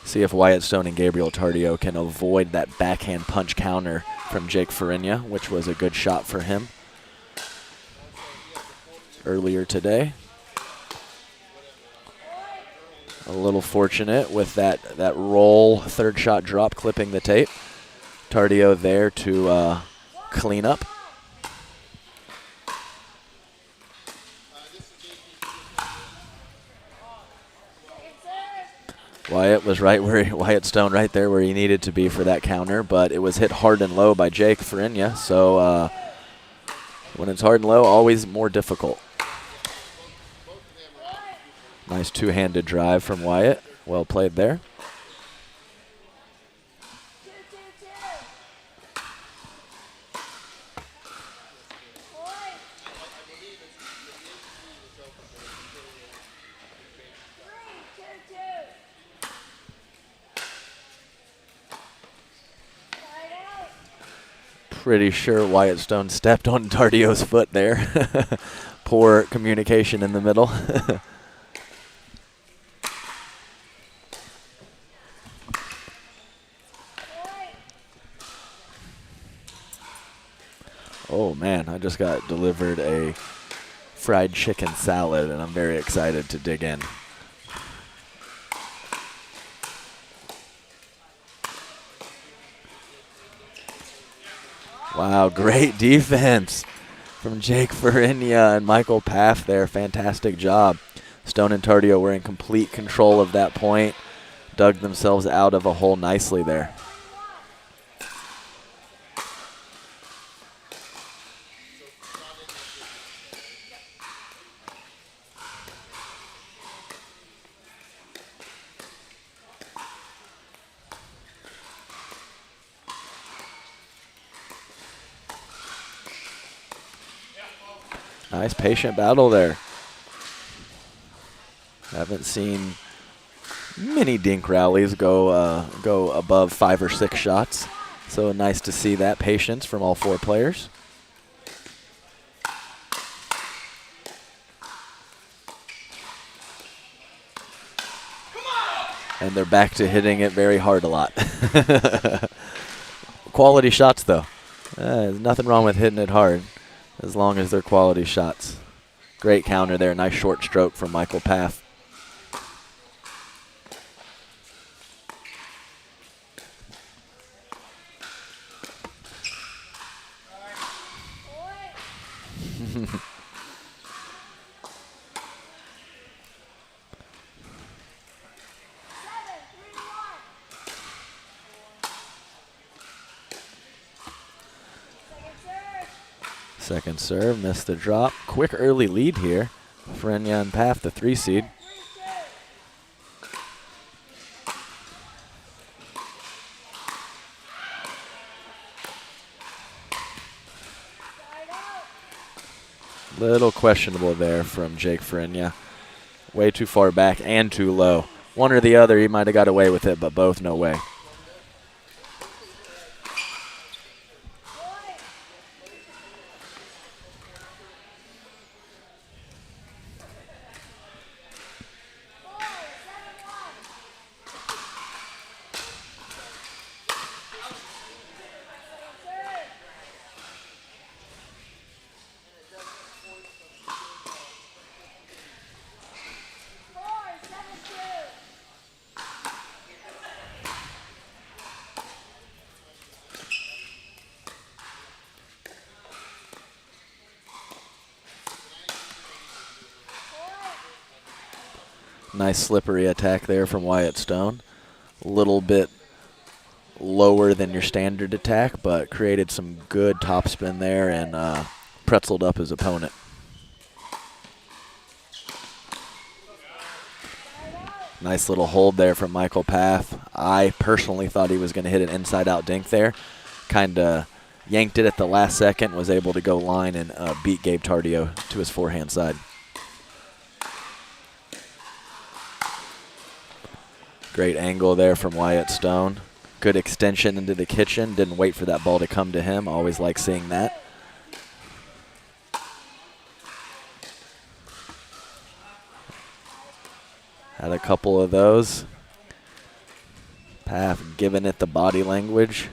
See if Wyatt Stone and Gabriel Tardio can avoid that backhand punch counter from Jake Farinya, which was a good shot for him earlier today. A little fortunate with that roll third shot drop clipping the tape. Tardio there to clean up. Wyatt Stone right there where he needed to be for that counter, but it was hit hard and low by Jake Farinya, so when it's hard and low, always more difficult. Nice two-handed drive from Wyatt. Well played there. Pretty sure Wyatt Stone stepped on Tardio's foot there. Poor communication in the middle. Oh man, I just got delivered a fried chicken salad and I'm very excited to dig in. Wow, great defense from Jake Farinya and Michael Paff there. Fantastic job. Stone and Tardio were in complete control of that point. Dug themselves out of a hole nicely there. Nice patient battle there. Haven't seen many dink rallies go above 5 or 6 shots. So nice to see that patience from all 4 players. And they're back to hitting it very hard a lot. Quality shots, though. There's nothing wrong with hitting it hard as long as they're quality shots. Great counter there. Nice short stroke from Michael Paff. Second serve, missed the drop. Quick early lead here. Frenya and Paff, the 3 seed. Little questionable there from Jake Frenya. Way too far back and too low. One or the other, he might have got away with it, but both, no way. Nice slippery attack there from Wyatt Stone. A little bit lower than your standard attack, but created some good topspin there and pretzeled up his opponent. Nice little hold there from Michael Paff. I personally thought he was going to hit an inside-out dink there. Kind of yanked it at the last second, was able to go line and beat Gabe Tardio to his forehand side. Great angle there from Wyatt Stone. Good extension into the kitchen. Didn't wait for that ball to come to him. Always like seeing that. Had a couple of those. Paff giving it the body language.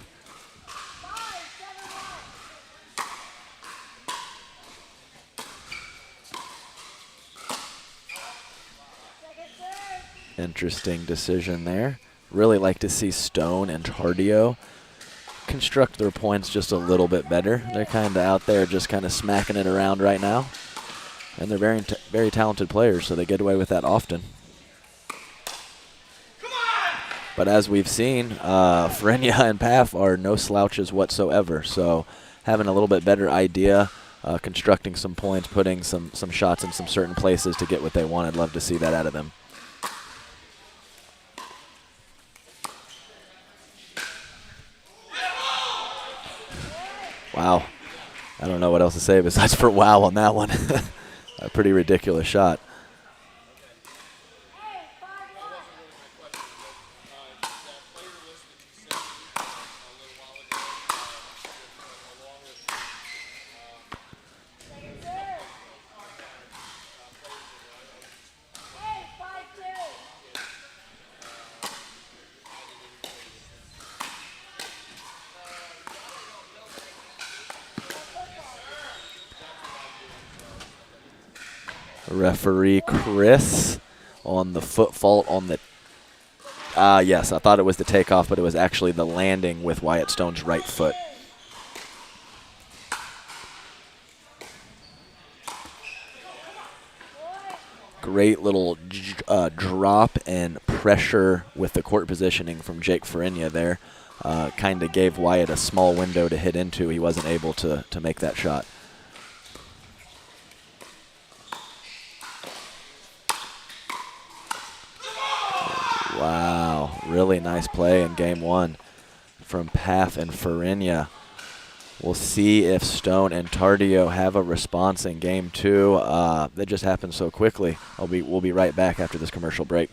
Interesting decision there. Really like to see Stone and Tardio construct their points just a little bit better. They're kind of out there just kind of smacking it around right now. And they're very talented players, so they get away with that often. But as we've seen, Frenya and Paff are no slouches whatsoever. So having a little bit better idea, constructing some points, putting some shots in some certain places to get what they want. I'd love to see that out of them. Wow. I don't know what else to say besides for wow on that one. A pretty ridiculous shot. Referee Chris on the foot fault on the yes, I thought it was the takeoff, but it was actually the landing with Wyatt Stone's right foot. Great little drop and pressure with the court positioning from Jake Frenya there. Kind of gave Wyatt a small window to hit into. He wasn't able to make that shot. Wow, really nice play in game one from Paff and Frenya. We'll see if Stone and Tardio have a response in game 2. That just happened so quickly. We'll be right back after this commercial break.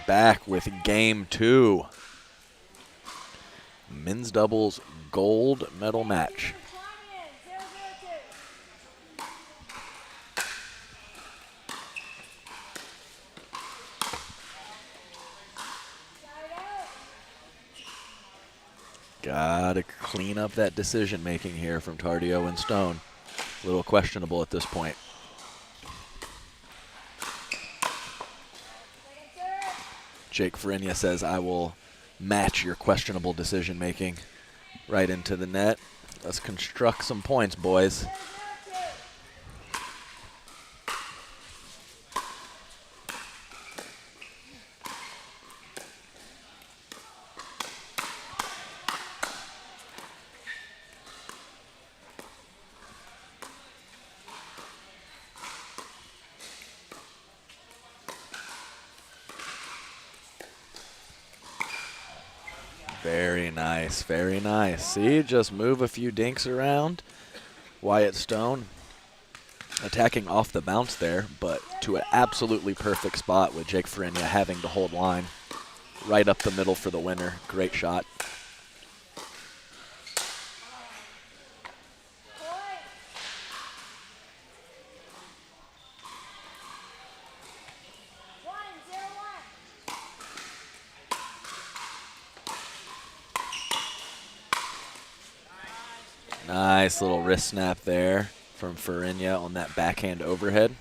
Back with game 2. Men's doubles gold medal match. Gotta clean up that decision making here from Tardio and Stone. A little questionable at this point. Jake Farinia says, I will match your questionable decision making right into the net. Let's construct some points, boys. Very nice, very nice. See, just move a few dinks around. Wyatt Stone attacking off the bounce there, but to an absolutely perfect spot with Jake Farinia having to hold line. Right up the middle for the winner. Great shot. Nice little wrist snap there from Farinia on that backhand overhead.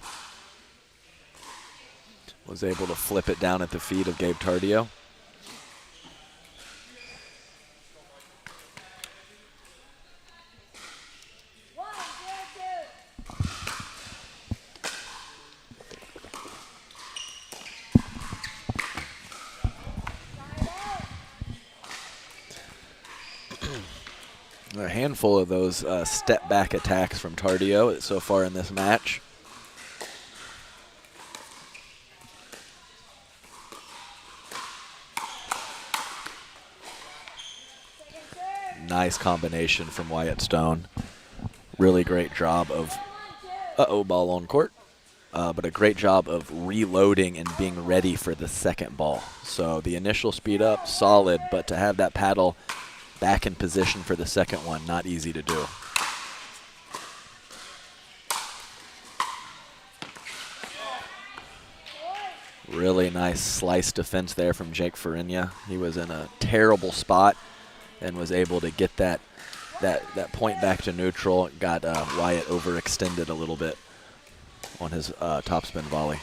Was able to flip it down at the feet of Gabe Tardio. A handful of those step-back attacks from Tardio so far in this match. Nice combination from Wyatt Stone. Really great job of, ball on court. But a great job of reloading and being ready for the second ball. So the initial speed up, solid, but to have that paddle back in position for the second one, not easy to do. Really nice slice defense there from Jake Farinia. He was in a terrible spot and was able to get that point back to neutral. Got Wyatt overextended a little bit on his topspin volley.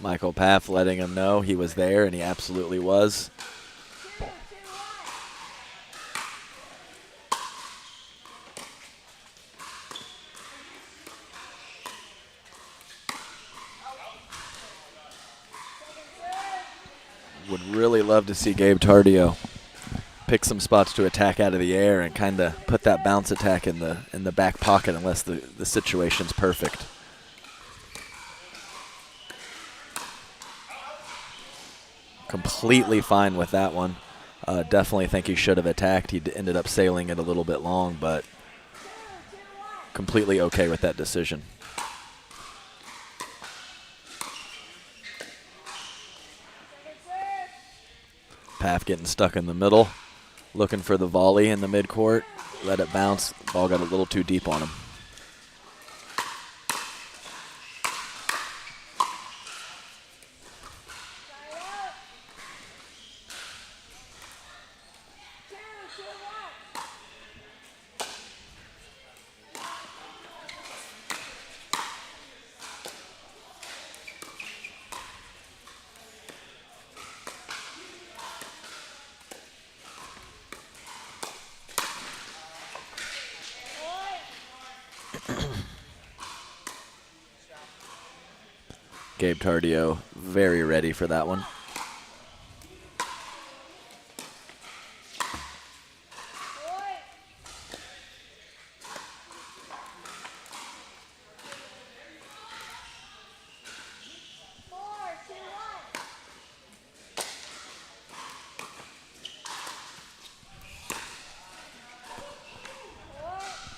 Michael Paff letting him know he was there, and he absolutely was. Would really love to see Gabe Tardio pick some spots to attack out of the air and kind of put that bounce attack in the back pocket unless the situation's perfect. Completely fine with that one. Definitely think he should have attacked. He ended up sailing it a little bit long, but completely okay with that decision. Paff getting stuck in the middle, looking for the volley in the midcourt. Let it bounce. Ball got a little too deep on him. Gabe Tardio very ready for that one.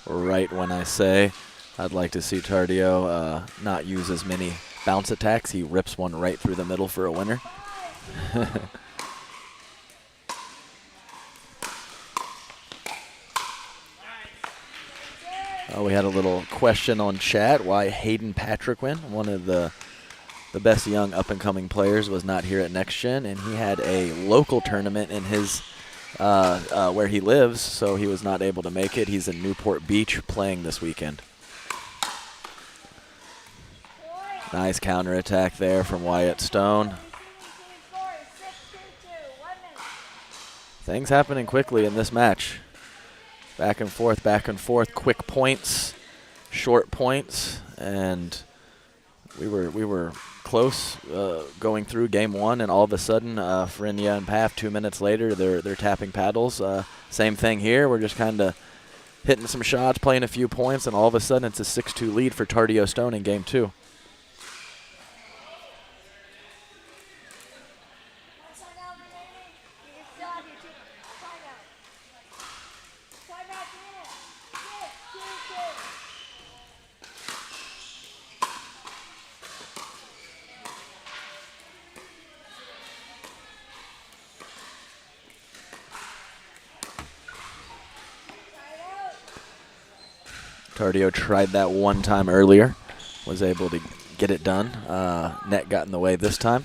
Right when I say I'd like to see Tardio not use as many bounce attacks, he rips one right through the middle for a winner. We had a little question on chat why Hayden Patrick one of the best young up-and-coming players, was not here at NextGen, and he had a local tournament in his where he lives, so he was not able to make it. He's in Newport Beach playing this weekend. Nice counterattack there from Wyatt Stone. Things happening quickly in this match. Back and forth, quick points, short points, and we were close going through game one, and all of a sudden, Farinya and Paff, 2 minutes later, they're tapping paddles. Same thing here. We're just kind of hitting some shots, playing a few points, and all of a sudden it's a 6-2 lead for Tardio Stone in game two. Tardio tried that one time earlier, was able to get it done. Net got in the way this time.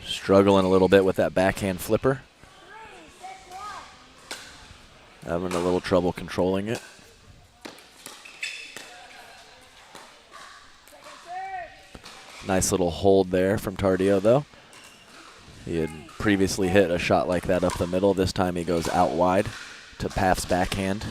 Struggling a little bit with that backhand flipper. Having a little trouble controlling it. Nice little hold there from Tardio, though. He had previously hit a shot like that up the middle. This time he goes out wide to Paff's backhand.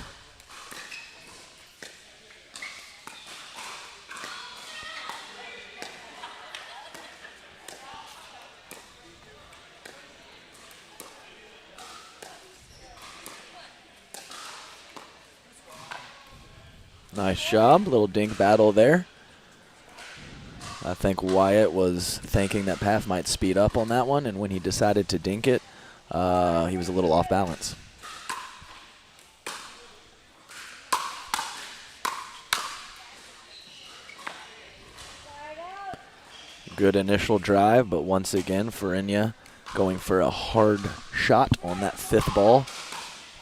Nice job. Little dink battle there. I think Wyatt was thinking that Paff might speed up on that one, and when he decided to dink it, he was a little off balance. Good initial drive, but once again, Farinya going for a hard shot on that fifth ball.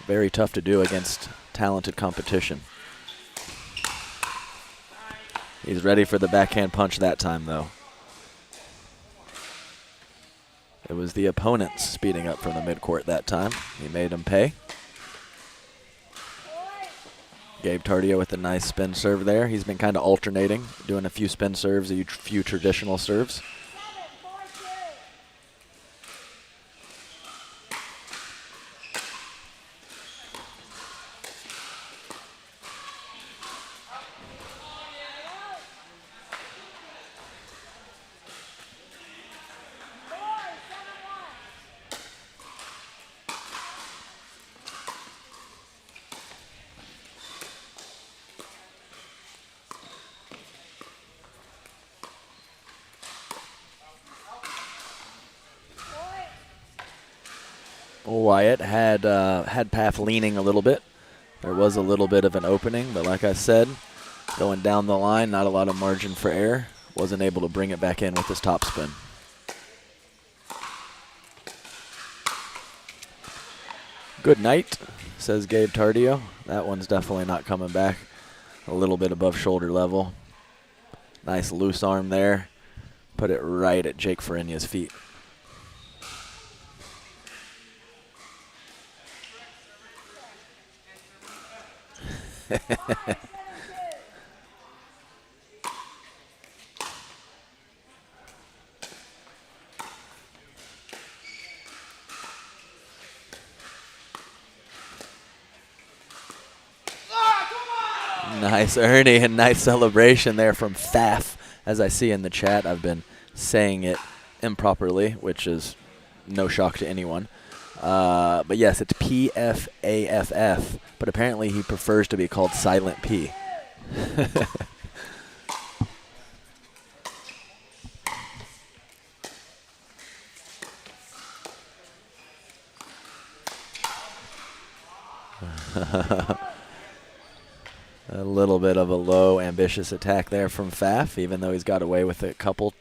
Very tough to do against talented competition. He's ready for the backhand punch that time, though. It was the opponents speeding up from the midcourt that time. He made them pay. Gabe Tardio with a nice spin serve there. He's been kind of alternating, doing a few spin serves, a few traditional serves. Wyatt had Path leaning a little bit. There was a little bit of an opening, but like I said, going down the line, not a lot of margin for error. Wasn't able to bring it back in with his top spin. Good night, says Gabe Tardio. That one's definitely not coming back. A little bit above shoulder level. Nice loose arm there. Put it right at Jake Farinya's feet. Nice Ernie and nice celebration there from Faf. As I see in the chat, I've been saying it improperly, which is no shock to anyone. But yes, it's P-F-A-F-F, but apparently he prefers to be called Silent P. A little bit of a low, ambitious attack there from Faf, even though he's got away with a couple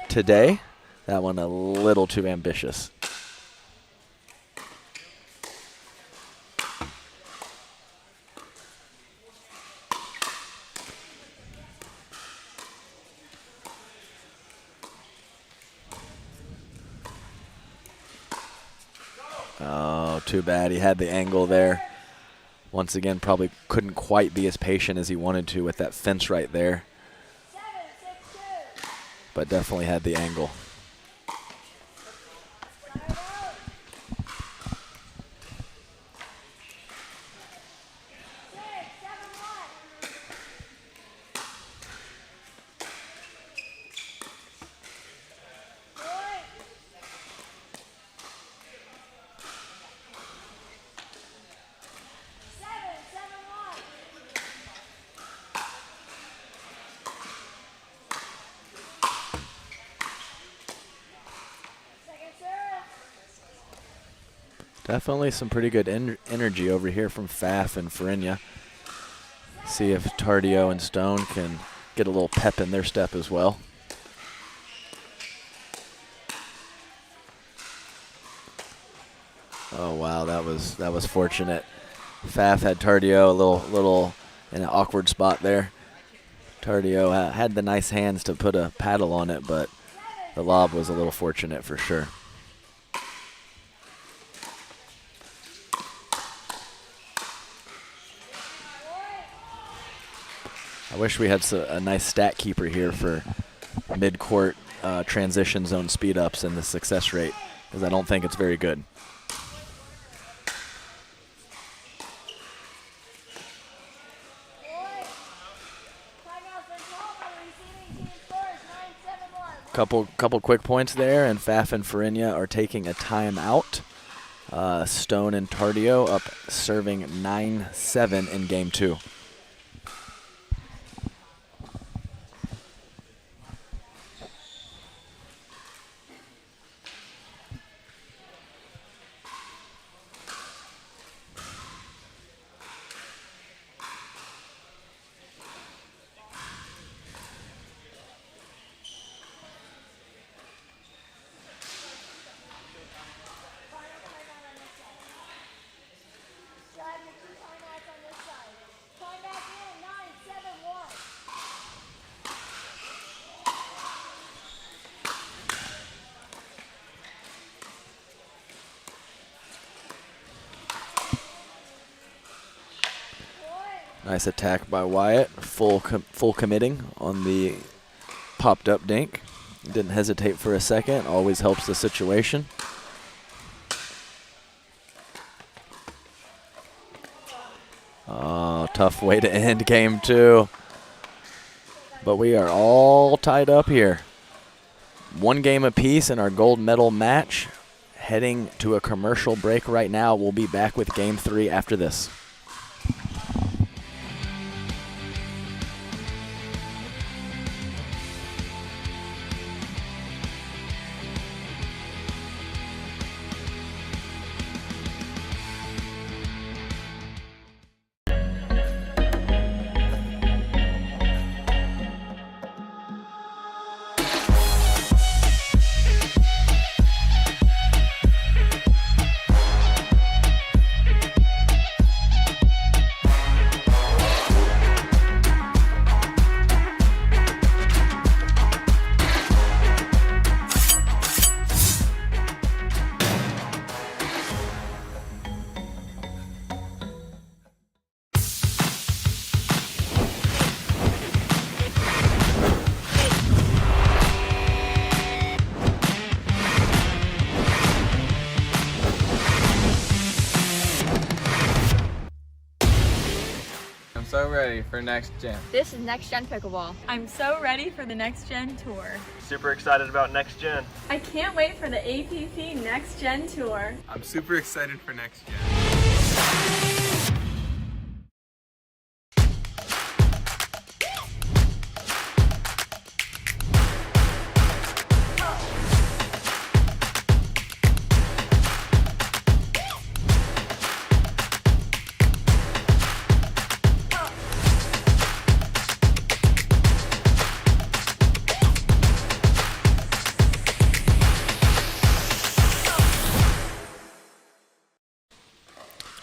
today. That one a little too ambitious. Oh, too bad. He had the angle there. Once again, probably couldn't quite be as patient as he wanted to with that fence right there. But definitely had the angle. Definitely some pretty good energy over here from Faf and Farinya. See if Tardio and Stone can get a little pep in their step as well. Oh wow, that was fortunate. Faf had Tardio a little in an awkward spot there. Tardio had the nice hands to put a paddle on it, but the lob was a little fortunate for sure. I wish we had a nice stat keeper here for mid-court transition zone speed-ups and the success rate, because I don't think it's very good. Couple quick points there, and Faf and Farinya are taking a timeout. Stone and Tardio up serving 9-7 in game 2. Nice attack by Wyatt. Full committing on the popped up dink. Didn't hesitate for a second. Always helps the situation. Oh, tough way to end game 2. But we are all tied up here. 1 game apiece in our gold medal match. Heading to a commercial break right now. We'll be back with game 3 after this. So ready for Next Gen. This is NextGen Pickleball. I'm so ready for the NextGen Tour. Super excited about Next Gen. I can't wait for the APP NextGen Tour. I'm super excited for Next Gen.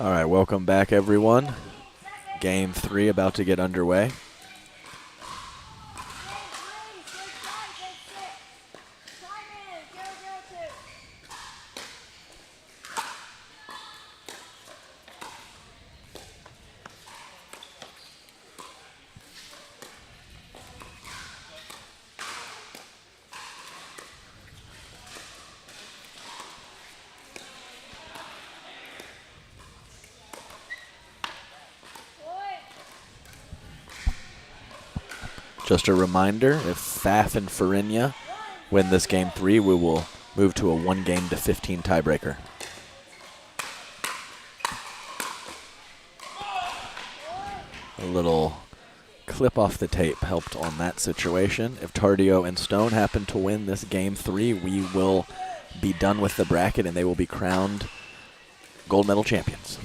All right, welcome back, everyone. Game 3 about to get underway. Just a reminder, if Pfaff and Farinya win this game 3, we will move to a 1-game to 15 tiebreaker. A little clip off the tape helped on that situation. If Tardio and Stone happen to win this game 3, we will be done with the bracket and they will be crowned gold medal champions.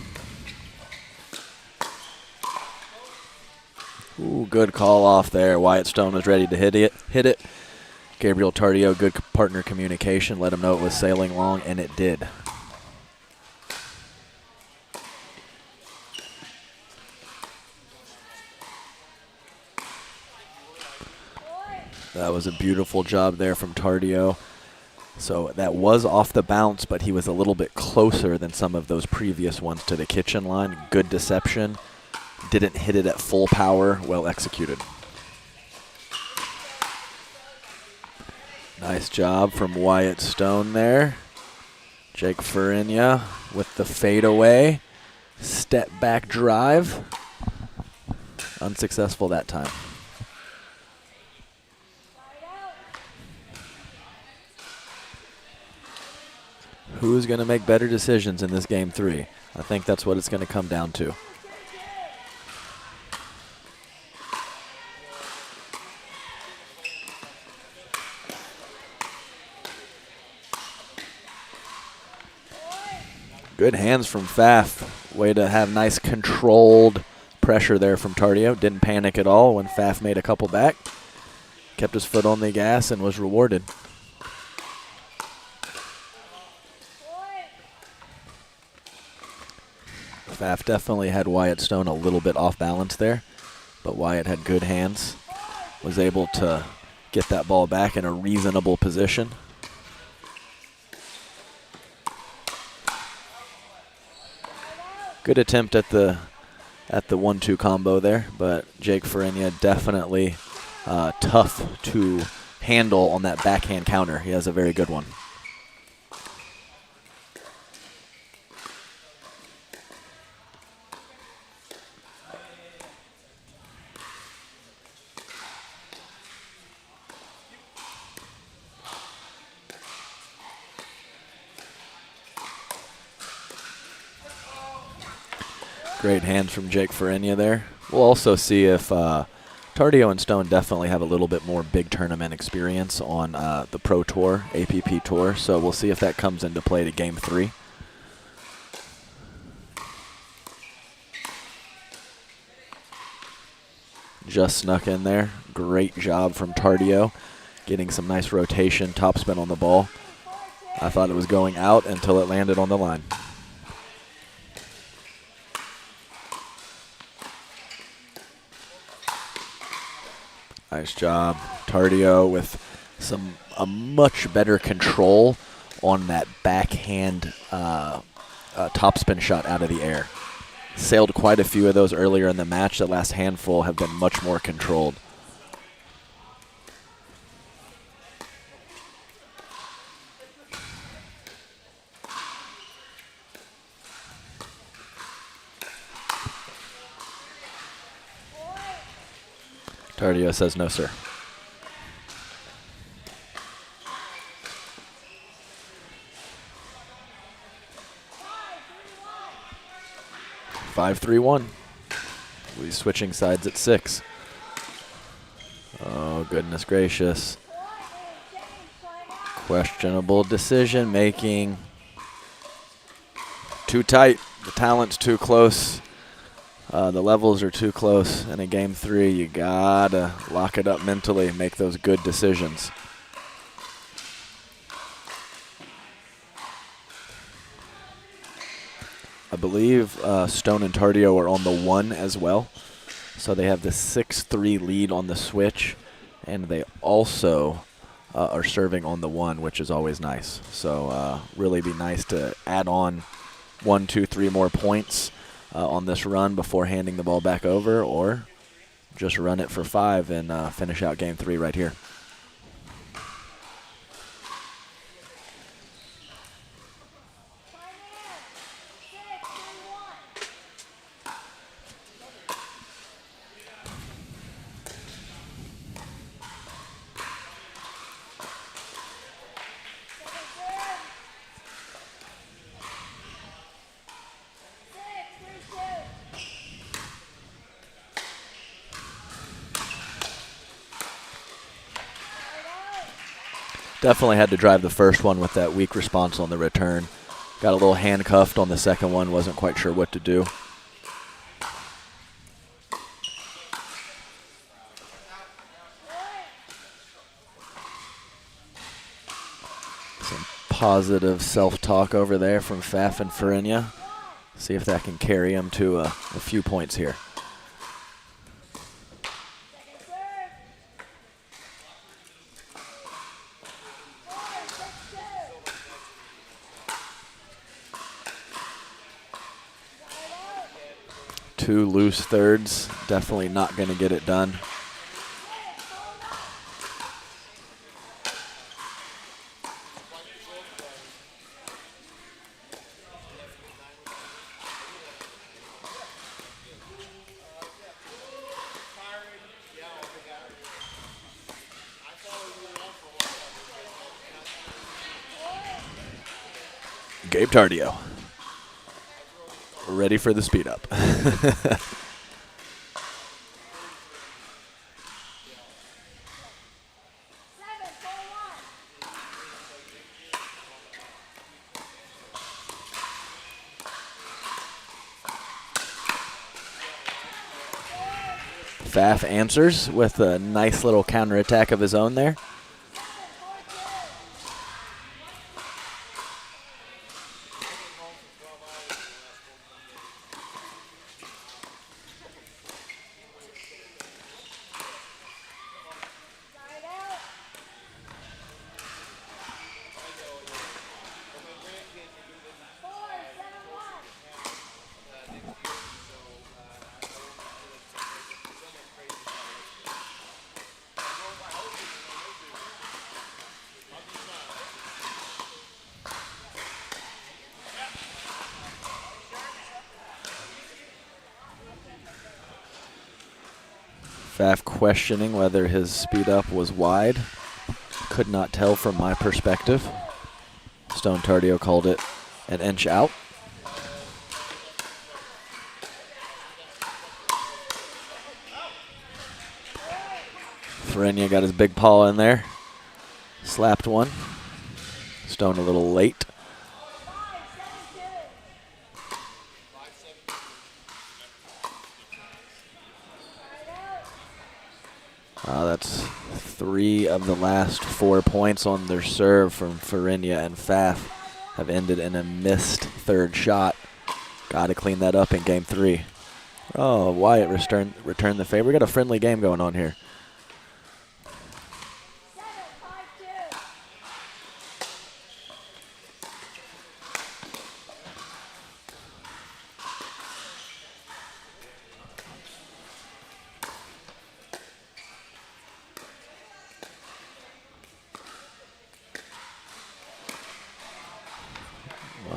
Ooh, good call off there. Wyatt Stone was ready to hit it. Gabriel Tardio, good partner communication. Let him know it was sailing long, and it did. That was a beautiful job there from Tardio. So that was off the bounce, but he was a little bit closer than some of those previous ones to the kitchen line. Good deception. Didn't hit it at full power. Well executed. Nice job from Wyatt Stone there. Jake Farinya with the fadeaway. Step back drive. Unsuccessful that time. Who's going to make better decisions in this game 3? I think that's what it's going to come down to. Good hands from Pfaff. Way to have nice controlled pressure there from Tardio. Didn't panic at all when Pfaff made a couple back. Kept his foot on the gas and was rewarded. Pfaff definitely had Wyatt Stone a little bit off balance there, but Wyatt had good hands. Was able to get that ball back in a reasonable position. Good attempt at the at the 1-2 combo there, but Jake Ferenia definitely tough to handle on that backhand counter. He has a very good one. Great hands from Jake Ferenia there. We'll also see if Tardio and Stone definitely have a little bit more big tournament experience on the Pro Tour, APP Tour, so we'll see if that comes into play to Game 3. Just snuck in there. Great job from Tardio, getting some nice rotation, topspin on the ball. I thought it was going out until it landed on the line. Nice job, Tardio, with a much better control on that backhand topspin shot out of the air. Sailed quite a few of those earlier in the match. The last handful have been much more controlled. Tardio says no, sir. Five, 3-1. We're switching sides at 6. Oh, goodness gracious. Questionable decision making. Too tight. The talent's too close. The levels are too close. And in Game 3, you gotta lock it up mentally and make those good decisions. I believe Stone and Tardio are on the 1 as well. So they have the 6-3 lead on the switch. And they also are serving on the 1, which is always nice. So really be nice to add on 1, 2, 3 more points on this run before handing the ball back over, or just run it for 5 and finish out Game 3 right here. Definitely had to drive the first one with that weak response on the return. Got a little handcuffed on the second one, wasn't quite sure what to do. Some positive self-talk over there from Faf and Ferenia. See if that can carry him to a few points here. Two loose thirds, definitely not going to get it done. Gabe Tardio, ready for the speed up. Faf answers with a nice little counterattack of his own there. Faf questioning whether his speed up was wide. Could not tell from my perspective. Stone Tardio called it an inch out. Ferenia got his big paw in there. Slapped one. Stone a little late. That's 3 of the last 4 points on their serve from Ferenia and Faf have ended in a missed third shot. Got to clean that up in game 3. Oh, Wyatt returned the favor. We got a friendly game going on here.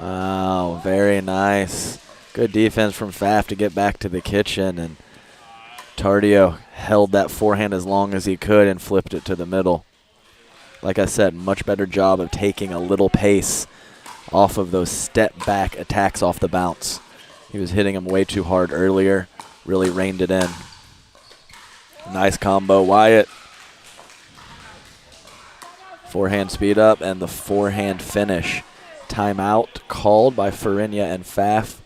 Wow, very nice. Good defense from Faf to get back to the kitchen, and Tardio held that forehand as long as he could and flipped it to the middle. Like I said, much better job of taking a little pace off of those step-back attacks off the bounce. He was hitting him way too hard earlier, really reined it in. Nice combo, Wyatt. Forehand speed up and the forehand finish. Timeout called by Ferenia and Faf.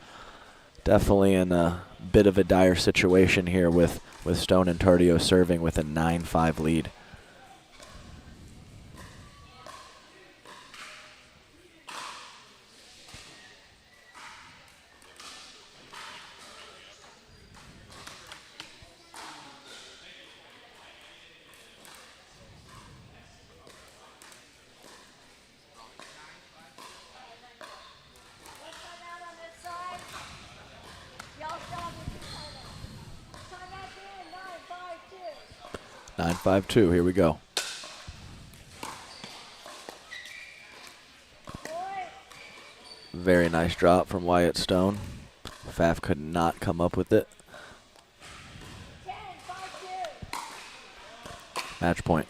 Definitely in a bit of a dire situation here with Stone and Tardio serving with a 9-5 lead. Timeout. 9-5-2, here we go. Very nice drop from Wyatt Stone. Faf could not come up with it. 10-5-2. Match point.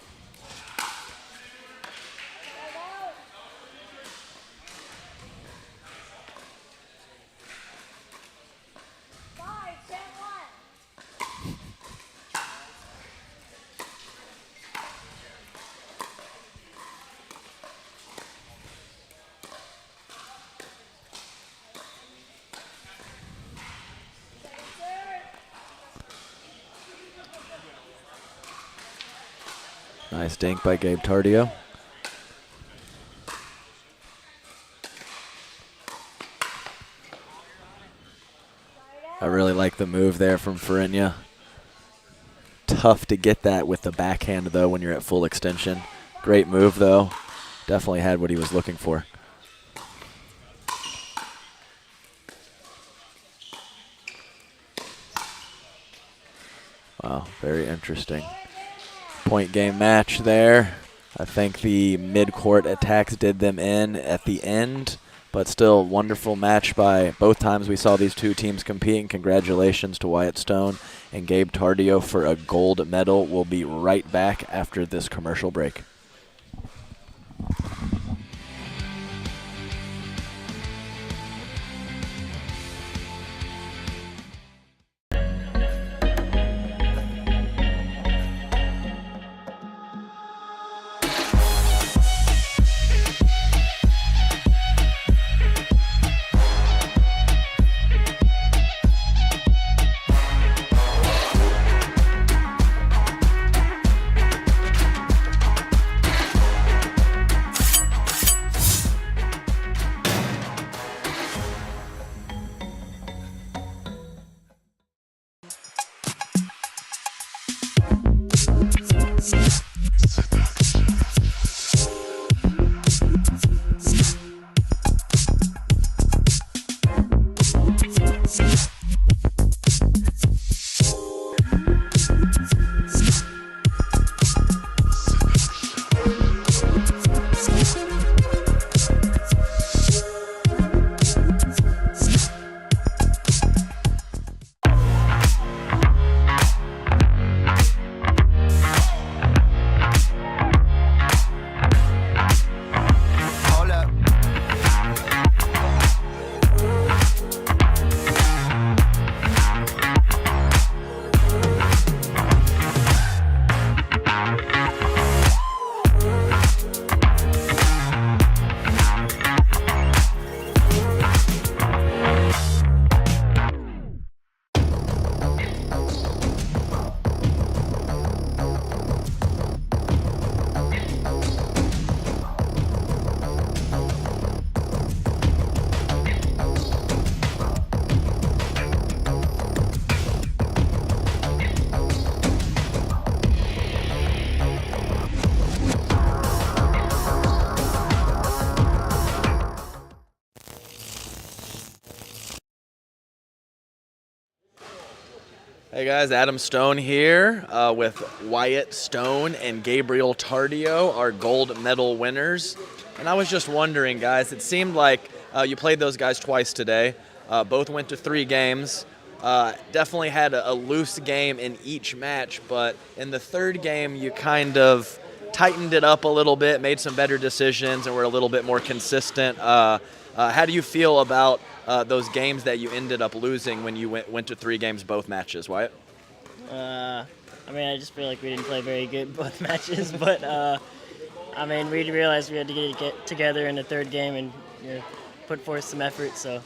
Nice dink by Gabe Tardio. I really like the move there from Ferenia. Tough to get that with the backhand, though, when you're at full extension. Great move, though. Definitely had what he was looking for. Wow, very interesting. Point game match there. I think the mid-court attacks did them in at the end, but still wonderful match by both times we saw these two teams compete. Congratulations to Wyatt Stone and Gabe Tardio for a gold medal. We'll be right back after this commercial break. Hey guys, Adam Stone here with Wyatt Stone and Gabriel Tardio, our gold medal winners. And I was just wondering, guys, it seemed like you played those guys twice today. Both went to 3 games. Definitely had a loose game in each match, but in the third game you kind of tightened it up a little bit, made some better decisions, and were a little bit more consistent. How do you feel about those games that you ended up losing when you went to 3 games both matches, Wyatt? I mean, I just feel like we didn't play very good both matches, but I mean, we realized we had to get together in the third game and put forth some effort. So,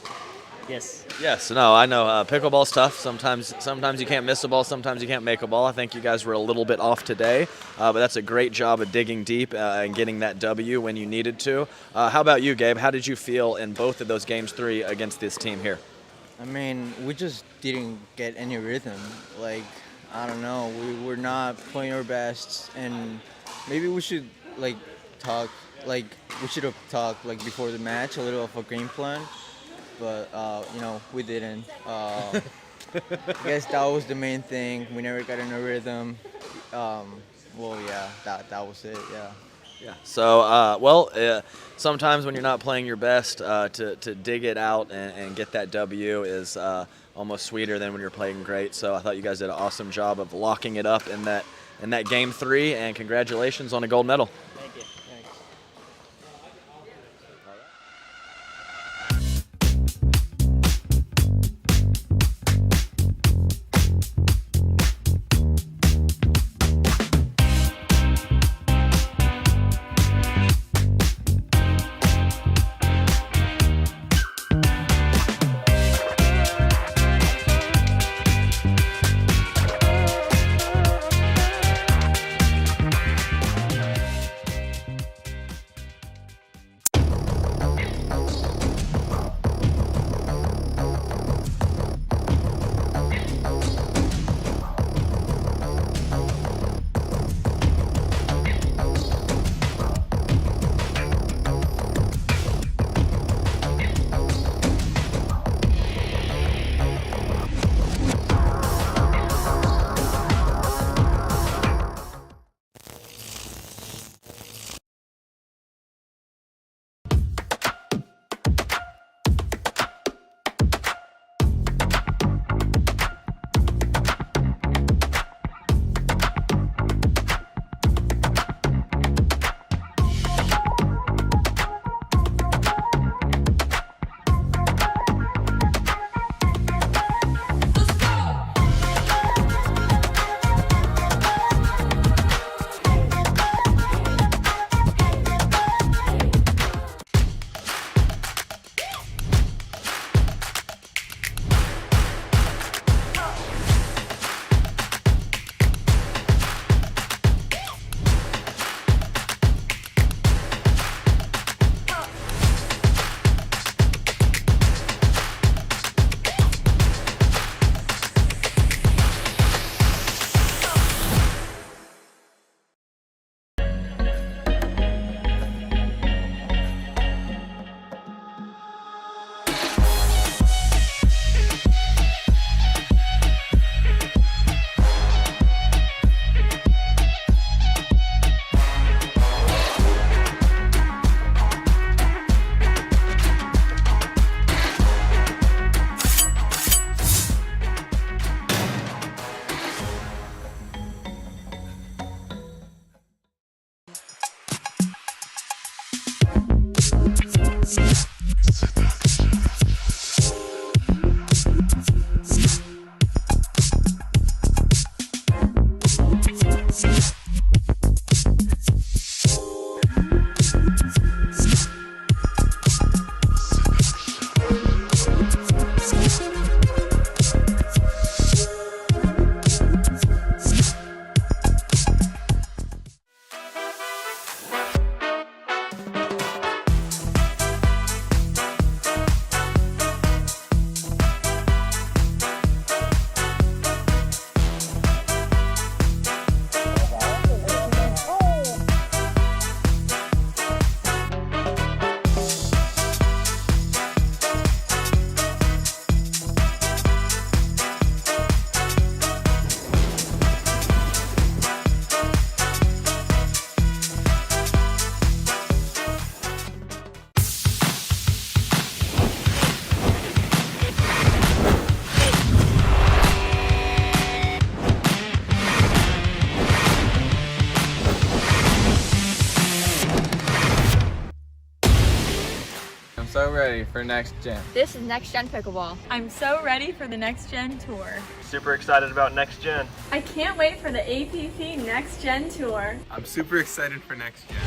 yes. Yes. No, I know pickleball's tough. Sometimes you can't miss a ball. Sometimes you can't make a ball. I think you guys were a little bit off today, but that's a great job of digging deep and getting that W when you needed to. How about you, Gabe? How did you feel in both of those games 3 against this team here? I mean, we just didn't get any rhythm. Like, I don't know, we were not playing our best, and maybe we should talk. Like, we should have talked before the match a little of a game plan, but we didn't. I guess that was the main thing. We never got in a rhythm. That was it. Yeah. Yeah. So, sometimes when you're not playing your best, to dig it out and get that W is almost sweeter than when you're playing great. So I thought you guys did an awesome job of locking it up in that game 3, and congratulations on a gold medal. Thank you. Thanks. ready for next gen. This is Next Gen Pickleball. I'm so ready for the Next Gen Tour. Super excited about next gen. I can't wait for the APP Next Gen Tour. I'm super excited for next gen.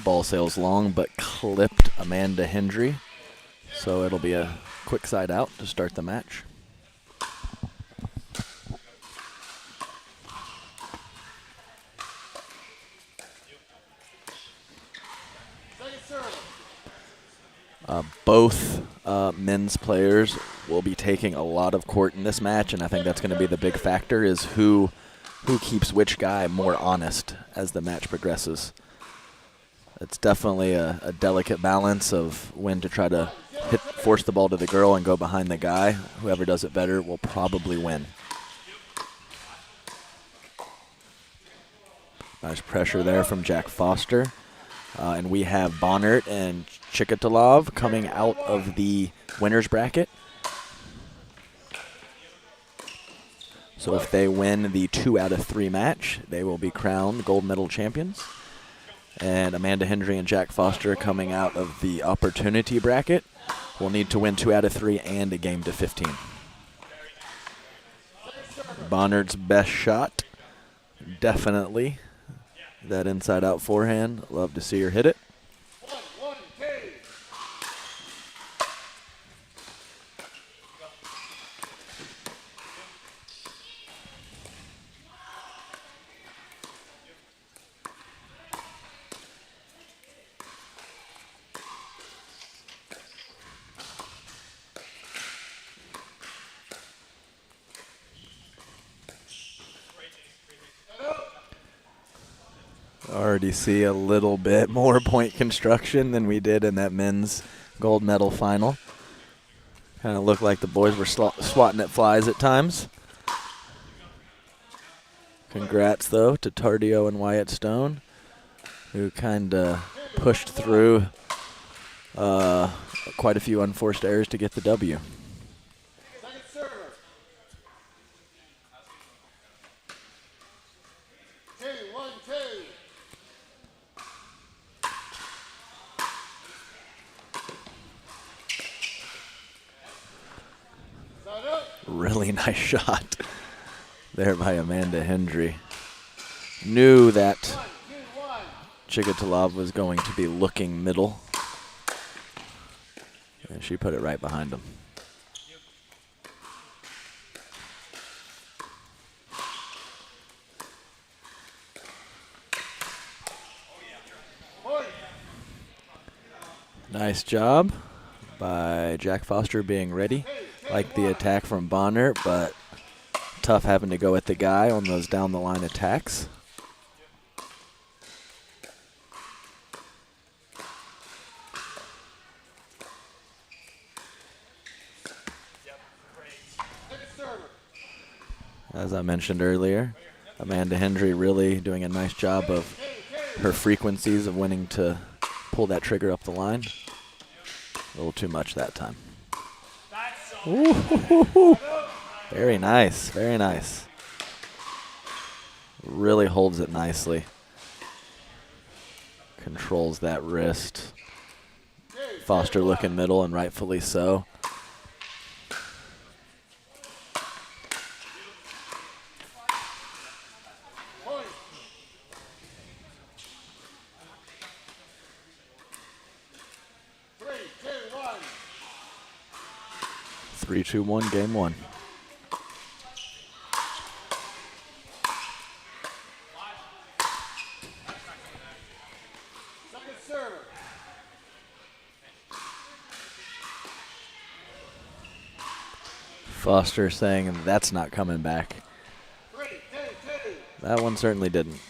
Ball sails long but clipped Amanda Hendry. So it'll be a quick side out to start the match. Both men's players will be taking a lot of court in this match, and I think that's going to be the big factor, is who keeps which guy more honest as the match progresses. It's definitely a delicate balance of when to try to force the ball to the girl and go behind the guy. Whoever does it better will probably win. Nice pressure there from Jack Foster. And we have Bonnert and Chikatalov coming out of the winner's bracket. So if they win the 2 out of 3 match, they will be crowned gold medal champions. And Amanda Hendry and Jack Foster coming out of the opportunity bracket will need to win 2 out of 3 and a game to 15. Bonnert's best shot, definitely that inside out forehand. Love to see her hit it. Already see a little bit more point construction than we did in that men's gold medal final. Kind of looked like the boys were swatting at flies at times. Congrats, though, to Tardio and Wyatt Stone, who kind of pushed through quite a few unforced errors to get the W. Really nice shot there by Amanda Hendry. Knew that Chikatalov was going to be looking middle, and she put it right behind him. Nice job by Jack Foster being ready. Like the attack from Bonner, but tough having to go at the guy on those down the line attacks. As I mentioned earlier, Amanda Hendry really doing a nice job of her frequencies of wanting to pull that trigger up the line. A little too much that time. Ooh, very nice, very nice. Really holds it nicely. Controls that wrist. Foster looking middle, and rightfully so. Three, two, one, game one. Foster saying that's not coming back. That one certainly didn't.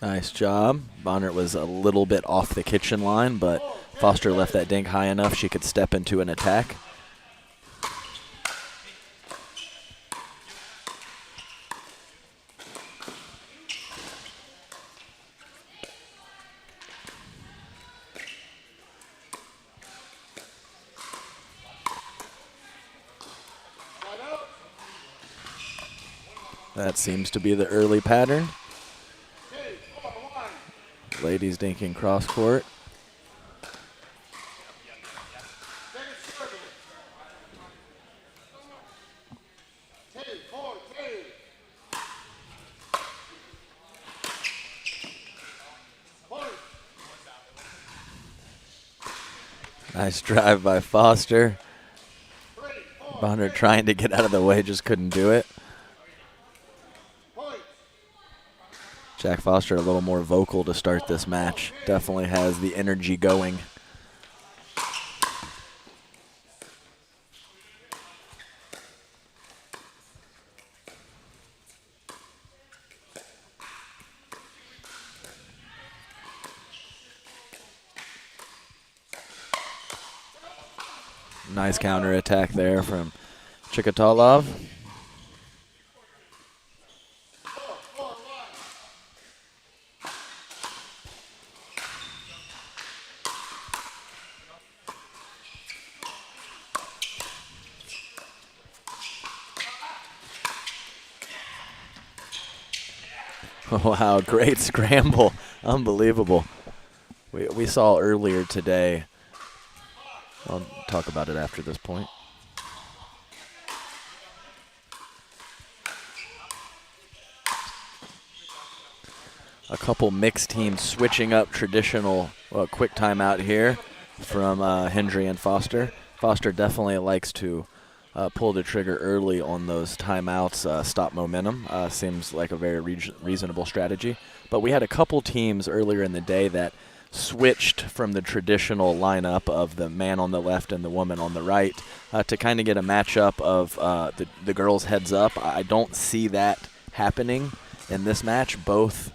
Nice job. Bonner was a little bit off the kitchen line, but Foster left that dink high enough she could step into an attack. That seems to be the early pattern. Ladies dinking cross court. Nice drive by Foster. Bonner trying to get out of the way, just couldn't do it. Jack Foster a little more vocal to start this match. Definitely has the energy going. Nice counter attack there from Chikatalov. Wow, great scramble. Unbelievable. We saw earlier today. I'll talk about it after this point. A couple mixed teams switching up traditional quick timeout here from Hendry and Foster. Foster definitely likes to pull the trigger early on those timeouts, stop momentum. Seems like a very reasonable strategy. But we had a couple teams earlier in the day that switched from the traditional lineup of the man on the left and the woman on the right to kind of get a matchup of the girls heads up. I don't see that happening in this match. Both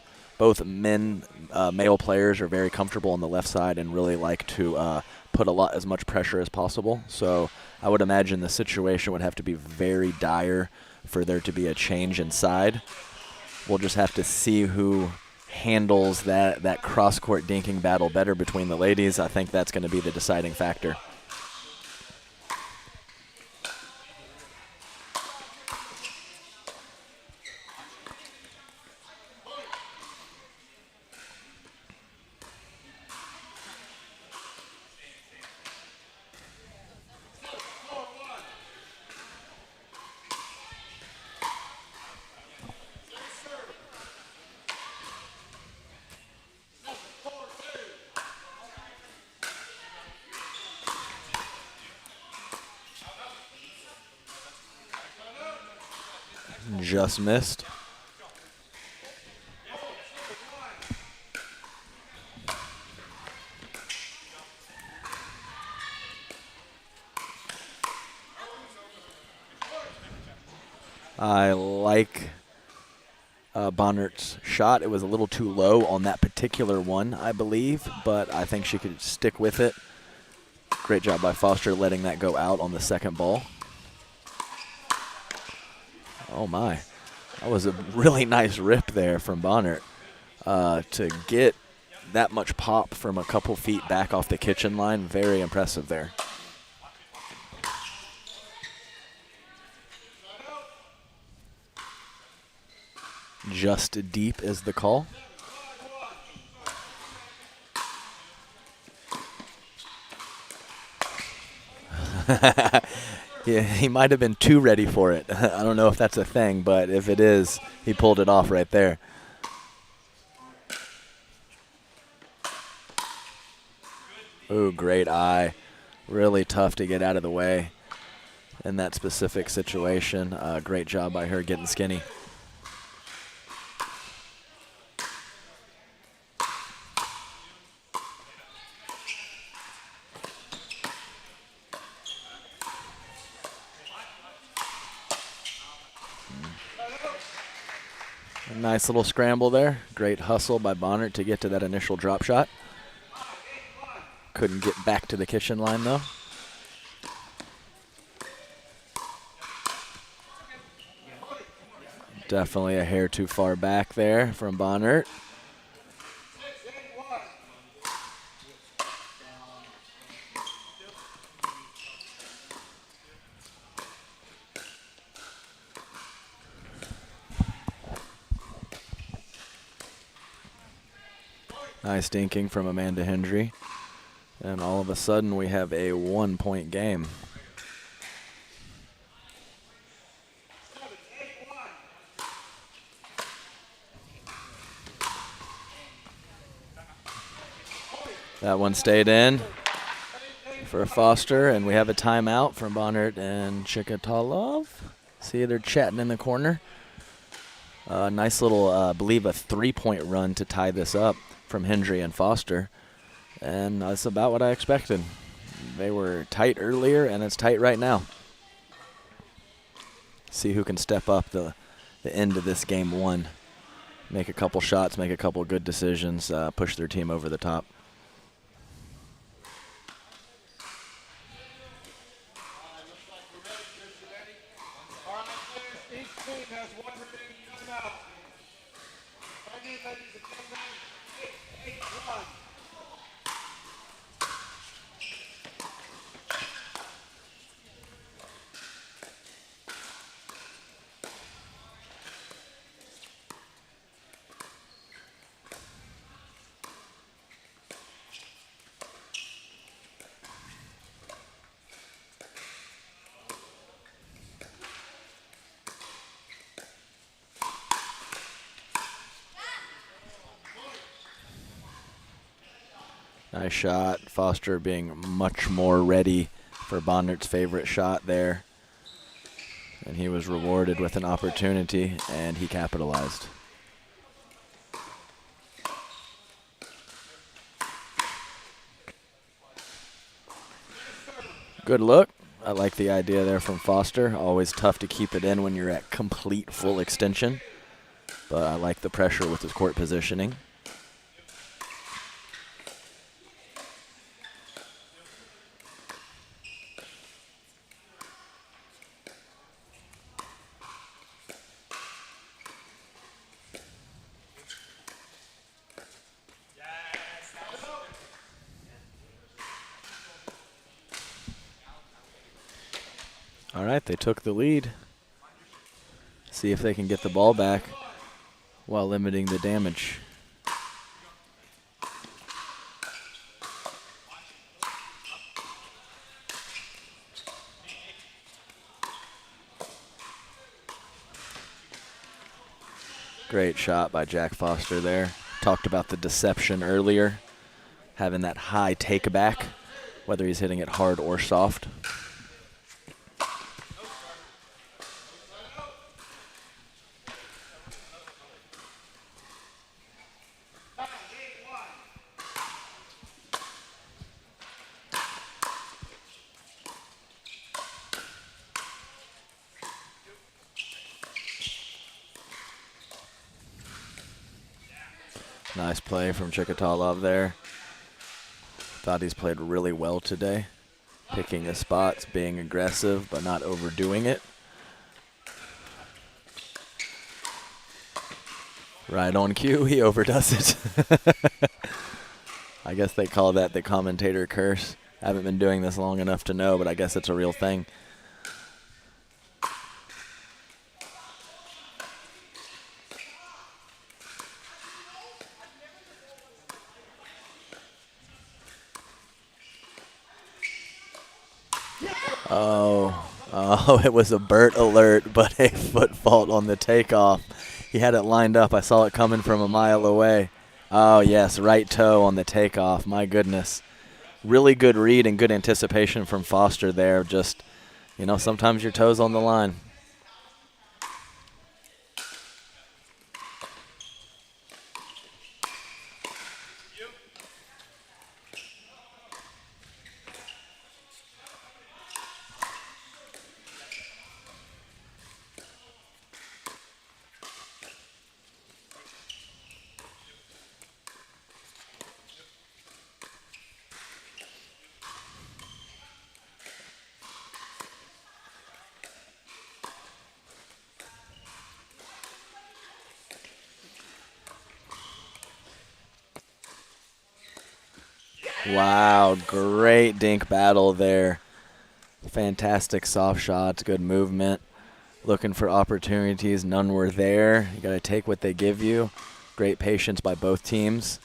male players are very comfortable on the left side and really like to put as much pressure as possible. So I would imagine the situation would have to be very dire for there to be a change inside. We'll just have to see who handles that cross-court dinking battle better between the ladies. I think that's going to be the deciding factor. Just missed. I like Bonnert's shot. It was a little too low on that particular one, I believe, but I think she could stick with it. Great job by Foster letting that go out on the second ball. Oh my, that was a really nice rip there from Bonnert. To get that much pop from a couple feet back off the kitchen line, very impressive there. Just deep is the call. Yeah, he might have been too ready for it. I don't know if that's a thing, but if it is, he pulled it off right there. Ooh, great eye. Really tough to get out of the way in that specific situation. Great job by her getting skinny. Nice little scramble there. Great hustle by Bonnert to get to that initial drop shot. Couldn't get back to the kitchen line, though. Definitely a hair too far back there from Bonnert. Nice dinking from Amanda Hendry. And all of a sudden we have a 1-point game. That one stayed in for Foster, and we have a timeout from Bonnert and Chikatalov. See, they're chatting in the corner. Nice little, I believe, a 3-point run to tie this up from Hendry and Foster. And that's about what I expected. They were tight earlier, and it's tight right now. See who can step up the end of this game one. Make a couple shots, make a couple good decisions, push their team over the top. Nice shot. Foster being much more ready for Bonnert's favorite shot there. And he was rewarded with an opportunity, and he capitalized. Good look. I like the idea there from Foster. Always tough to keep it in when you're at complete full extension. But I like the pressure with his court positioning. All right, they took the lead. See if they can get the ball back while limiting the damage. Great shot by Jack Foster there. Talked about the deception earlier, having that high take back, whether he's hitting it hard or soft. Nice play from Chikatalov there. Thought he's played really well today. Picking his spots, being aggressive, but not overdoing it. Right on cue, he overdoes it. I guess they call that the commentator curse. I haven't been doing this long enough to know, but I guess it's a real thing. Oh, it was a Burt alert, but a foot fault on the takeoff. He had it lined up. I saw it coming from a mile away. Oh, yes, right toe on the takeoff. My goodness. Really good read and good anticipation from Foster there. Just, sometimes your toe's on the line. Wow, great dink battle there. Fantastic soft shots, good movement. Looking for opportunities, none were there. You got to take what they give you. Great patience by both teams.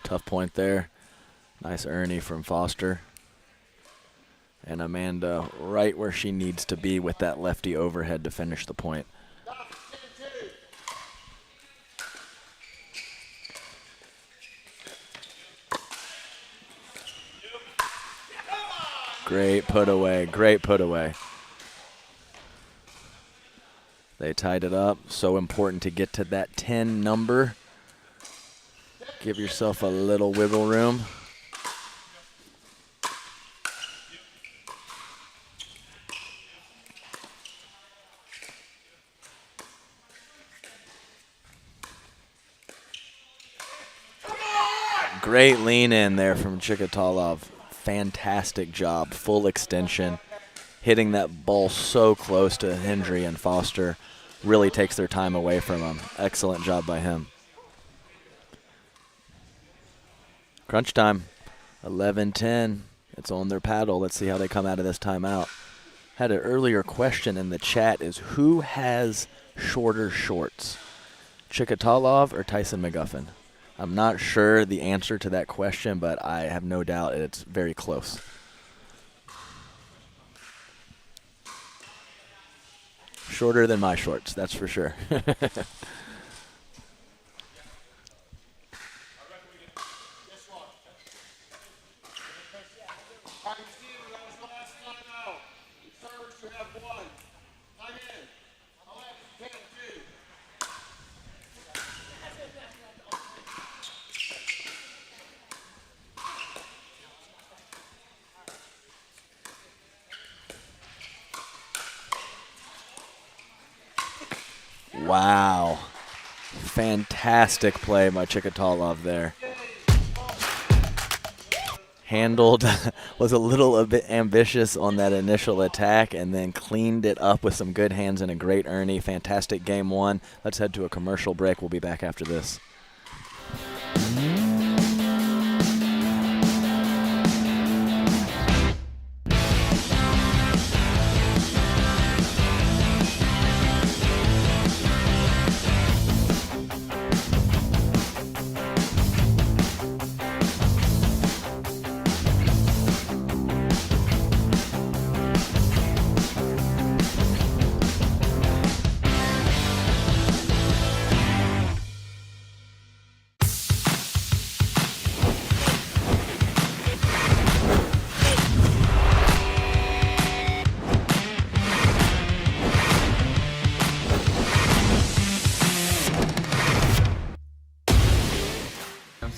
Tough point there. Nice Ernie from Foster. And Amanda right where she needs to be with that lefty overhead to finish the point. Great put away, great put away. They tied it up. So important to get to that 10 number. Give yourself a little wiggle room. Great lean in there from Chikatalov. Fantastic job. Full extension. Hitting that ball so close to Hendry and Foster really takes their time away from him. Excellent job by him. Crunch time, 11-10. It's on their paddle. Let's see how they come out of this timeout. Had an earlier question in the chat is who has shorter shorts, Chikatalov or Tyson McGuffin? I'm not sure the answer to that question, but I have no doubt it's very close. Shorter than my shorts, that's for sure. Wow. Fantastic play by Chikatalov there. Handled, was a little bit ambitious on that initial attack and then cleaned it up with some good hands and a great Ernie. Fantastic game one. Let's head to a commercial break. We'll be back after this.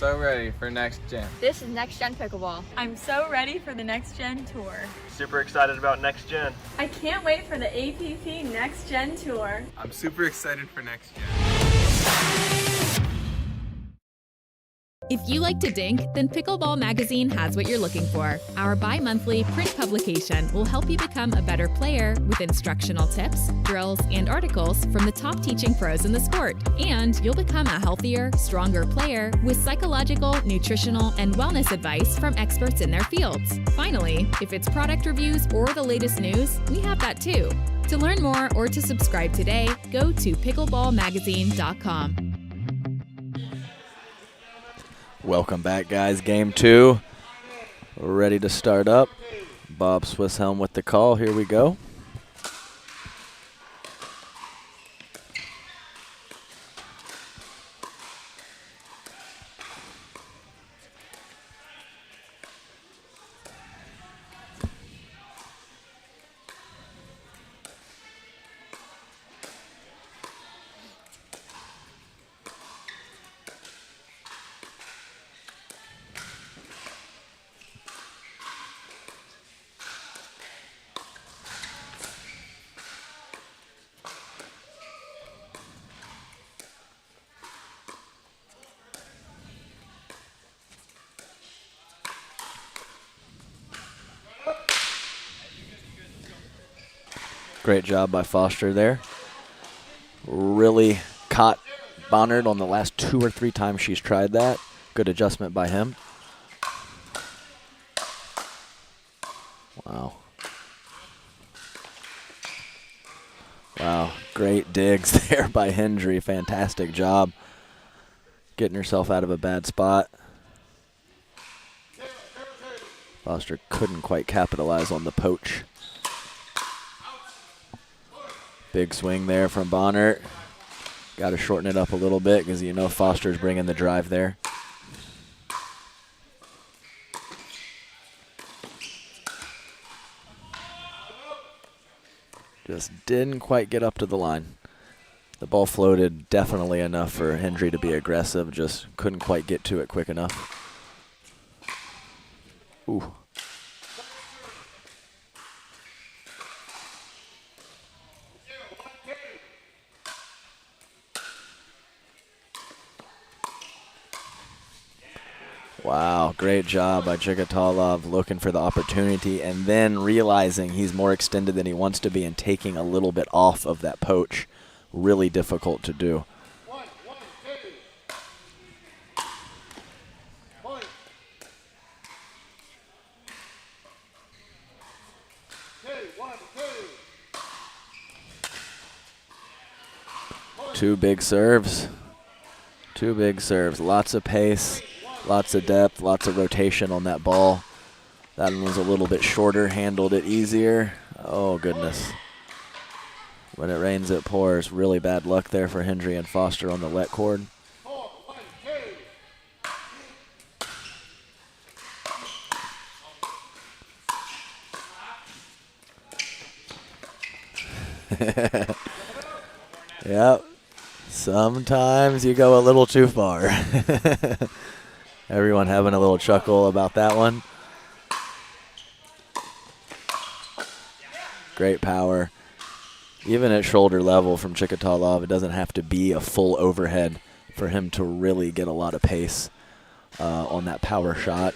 so ready for Next Gen. This is NextGen Pickleball. I'm so ready for the NextGen Tour. Super excited about Next Gen. I can't wait for the APP NextGen Tour. I'm super excited for Next Gen. If you like to dink, then Pickleball Magazine has what you're looking for. Our bi-monthly print publication will help you become a better player with instructional tips, drills, and articles from the top teaching pros in the sport. And you'll become a healthier, stronger player with psychological, nutritional, and wellness advice from experts in their fields. Finally, if it's product reviews or the latest news, we have that too. To learn more or to subscribe today, go to pickleballmagazine.com. Welcome back, guys. Game 2. We're ready to start up. Bob Swisshelm with the call. Here we go. Great job by Foster there. Really caught Bonnard on the last 2 or 3 times she's tried that. Good adjustment by him. Wow. Wow, great digs there by Hendry. Fantastic job getting herself out of a bad spot. Foster couldn't quite capitalize on the poach. Big swing there from Bonnert. Got to shorten it up a little bit because you know Foster's bringing the drive there. Just didn't quite get up to the line. The ball floated definitely enough for Hendry to be aggressive, just couldn't quite get to it quick enough. Ooh. Wow, great job by Chikatalov looking for the opportunity and then realizing he's more extended than he wants to be and taking a little bit off of that poach. Really difficult to do. Two big serves. Two big serves. Lots of pace. Lots of depth, lots of rotation on that ball. That one was a little bit shorter, handled it easier. Oh, goodness. When it rains, it pours. Really bad luck there for Hendry and Foster on the let cord. Yep. Sometimes you go a little too far. Everyone having a little chuckle about that one. Great power. Even at shoulder level from Chikatalov, it doesn't have to be a full overhead for him to really get a lot of pace on that power shot.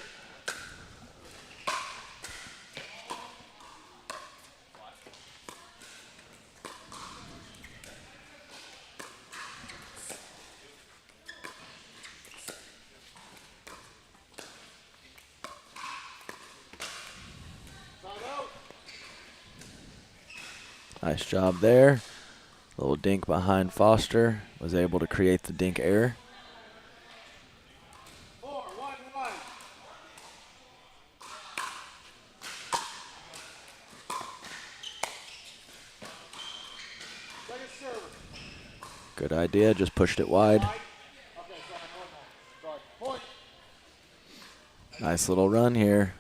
Nice job there. Little dink behind Foster. Was able to create the dink error. Good idea, just pushed it wide. Nice little run here.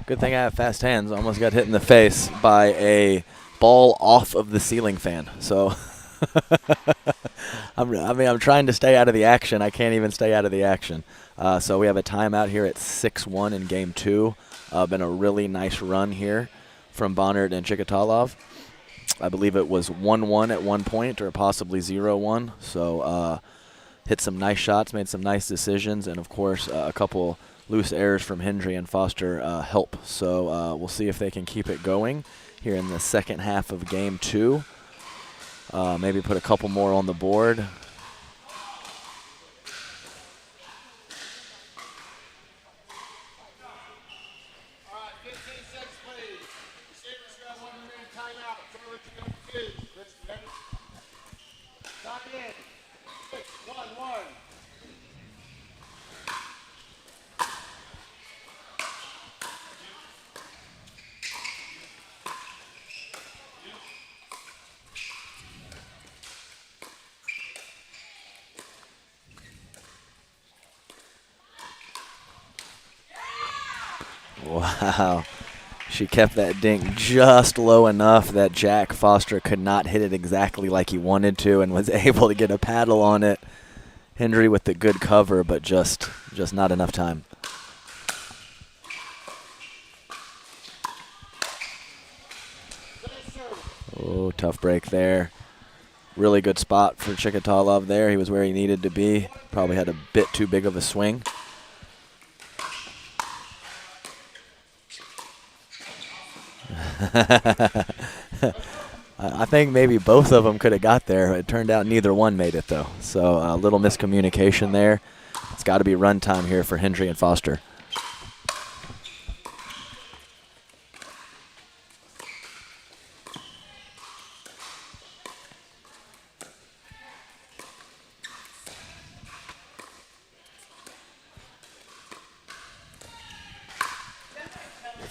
Good thing I have fast hands. Almost got hit in the face by a ball off of the ceiling fan. So I'm trying to stay out of the action. I can't even stay out of the action. So we have a timeout here at 6-1 in game 2. Been a really nice run here from Bonnert and Chikatalov. I believe it was 1-1 at one point, or possibly 0-1. So hit some nice shots, made some nice decisions, and of course a couple loose errors from Hendry and Foster help. So we'll see if they can keep it going here in the second half of game 2. Maybe put a couple more on the board. Wow. She kept that dink just low enough that Jack Foster could not hit it exactly like he wanted to and was able to get a paddle on it. Hendry with the good cover, but just not enough time. Oh, tough break there. Really good spot for Chikatalov there. He was where he needed to be. Probably had a bit too big of a swing. I think maybe both of them could have got there. It turned out neither one made it, though. So a little miscommunication there. It's got to be run time here for Hendry and Foster.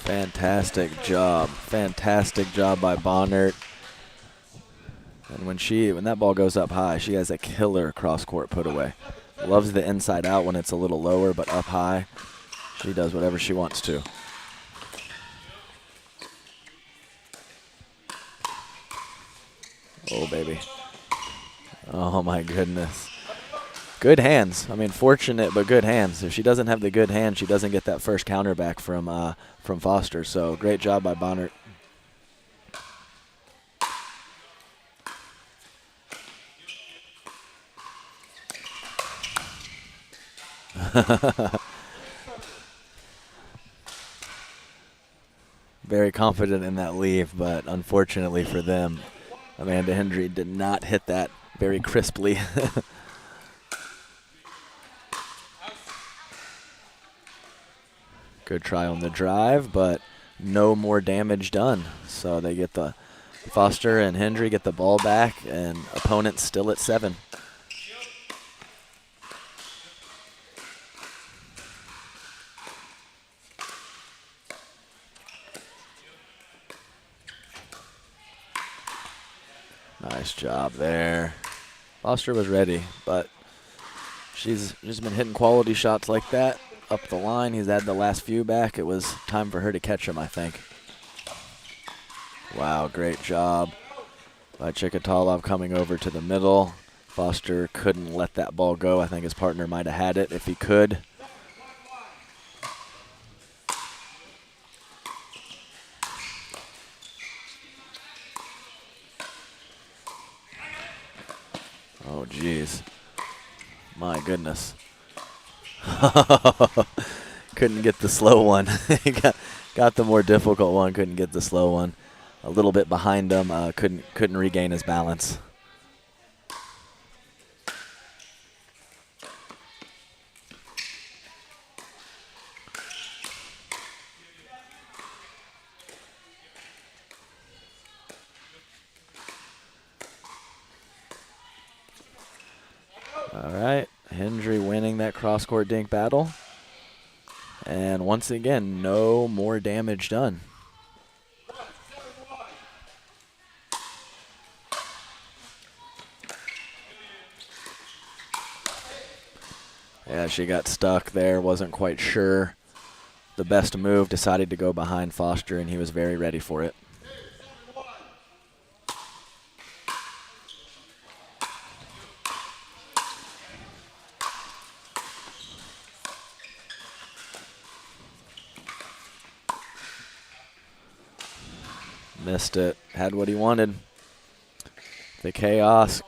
Fantastic job. Fantastic job by Bonnert. And when that ball goes up high, she has a killer cross-court put away. Loves the inside out when it's a little lower, but up high, she does whatever she wants to. Oh, baby. Oh, my goodness. Good hands. I mean, fortunate, but good hands. If she doesn't have the good hand, she doesn't get that first counter back from Foster. So great job by Bonnert. Very confident in that leave, but unfortunately for them, Amanda Hendry did not hit that very crisply. Good try on the drive, but no more damage done. So they get the Foster and Hendry get the ball back, and opponents still at 7. Nice job there. Foster was ready, but she's just been hitting quality shots like that up the line. He's had the last few back. It was time for her to catch him, I think. Wow, great job by Chikatalov coming over to the middle. Foster couldn't let that ball go. I think his partner might have had it if he could. Oh, geez. My goodness. Couldn't get the slow one. He got the more difficult one, couldn't get the slow one. A little bit behind him, couldn't regain his balance. All right, Hendry winning that cross-court dink battle. And once again, no more damage done. Yeah, she got stuck there, wasn't quite sure the best move, decided to go behind Foster, and he was very ready for it. Missed it. Had what he wanted. The chaos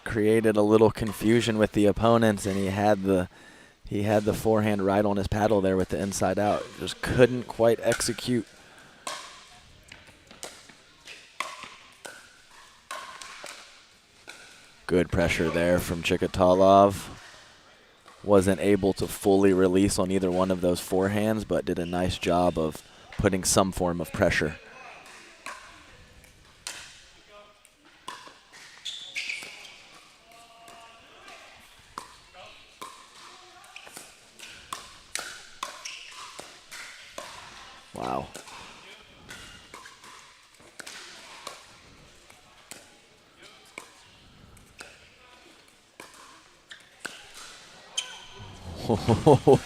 created a little confusion with the opponents, and he had the forehand right on his paddle there with the inside out. Just couldn't quite execute. Good pressure there from Chikatalov. Wasn't able to fully release on either one of those forehands, but did a nice job of putting some form of pressure. Wow.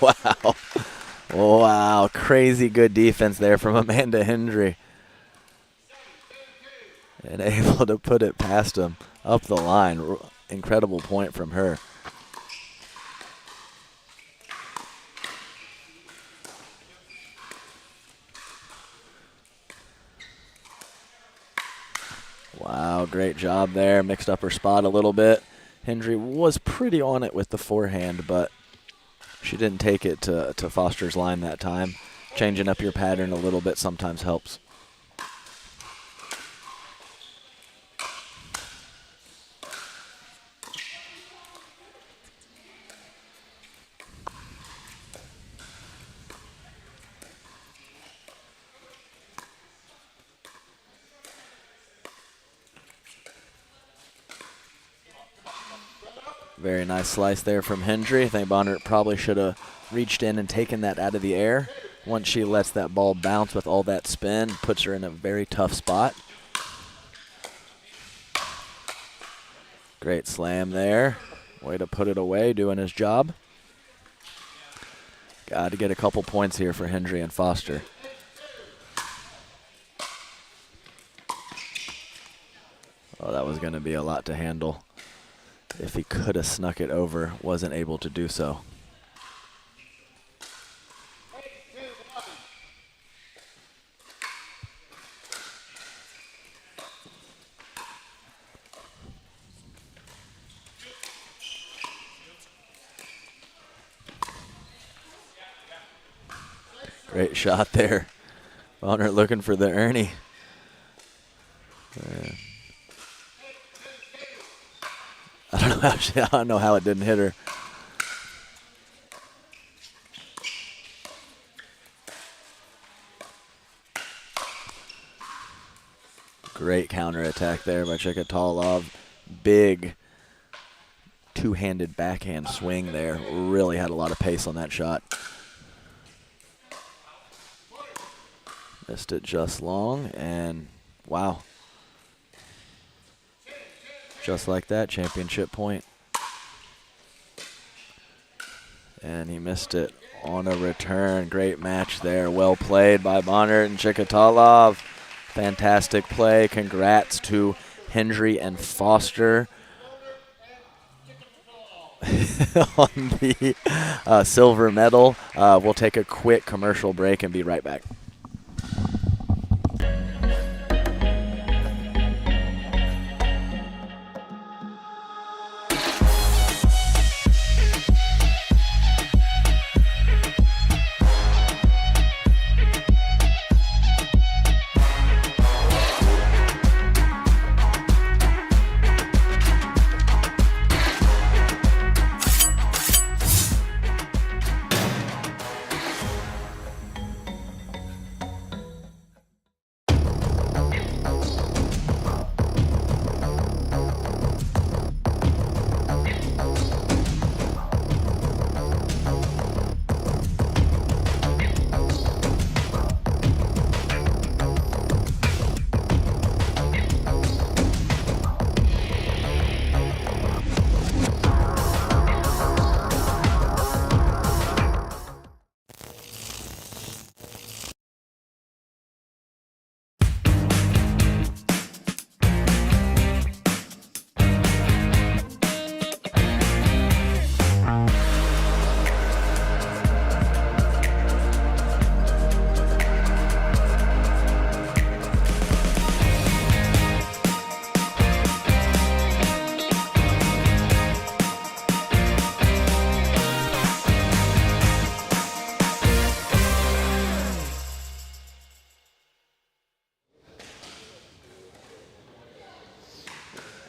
Wow. Wow. Crazy good defense there from Amanda Hendry. And able to put it past him up the line. Incredible point from her. Wow, great job there. Mixed up her spot a little bit. Hendry was pretty on it with the forehand, but she didn't take it to Foster's line that time. Changing up your pattern a little bit sometimes helps. Very nice slice there from Hendry. I think Bonner probably should have reached in and taken that out of the air. Once she lets that ball bounce with all that spin, puts her in a very tough spot. Great slam there. Way to put it away, doing his job. Got to get a couple points here for Hendry and Foster. Oh, that was going to be a lot to handle. If he could have snuck it over, wasn't able to do so. Great shot there. Bonner looking for the Ernie. I don't know how it didn't hit her. Great counterattack there by Chikatalov. Big two-handed backhand swing there. Really had a lot of pace on that shot. Missed it just long, and wow. Just like that, championship point. And he missed it on a return. Great match there. Well played by Bonner and Chikatalov. Fantastic play. Congrats to Hendry and Foster on the silver medal. We'll take a quick commercial break and be right back.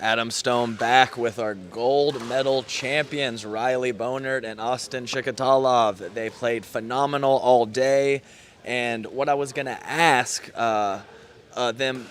Adam Stone back with our gold medal champions, Riley Bonert and Austin Chikatalov. They played phenomenal all day. And what I was going to ask them,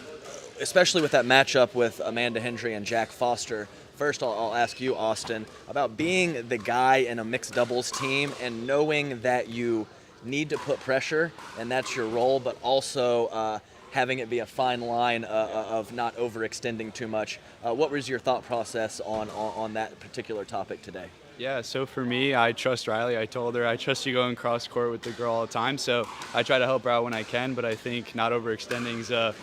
especially with that matchup with Amanda Hendry and Jack Foster, first I'll ask you, Austin, about being the guy in a mixed doubles team and knowing that you need to put pressure, and that's your role, but also having it be a fine line of not overextending too much. What was your thought process on that particular topic today? Yeah, so for me, I trust Riley. I told her I trust you going cross court with the girl all the time, so I try to help her out when I can, but I think not overextending is a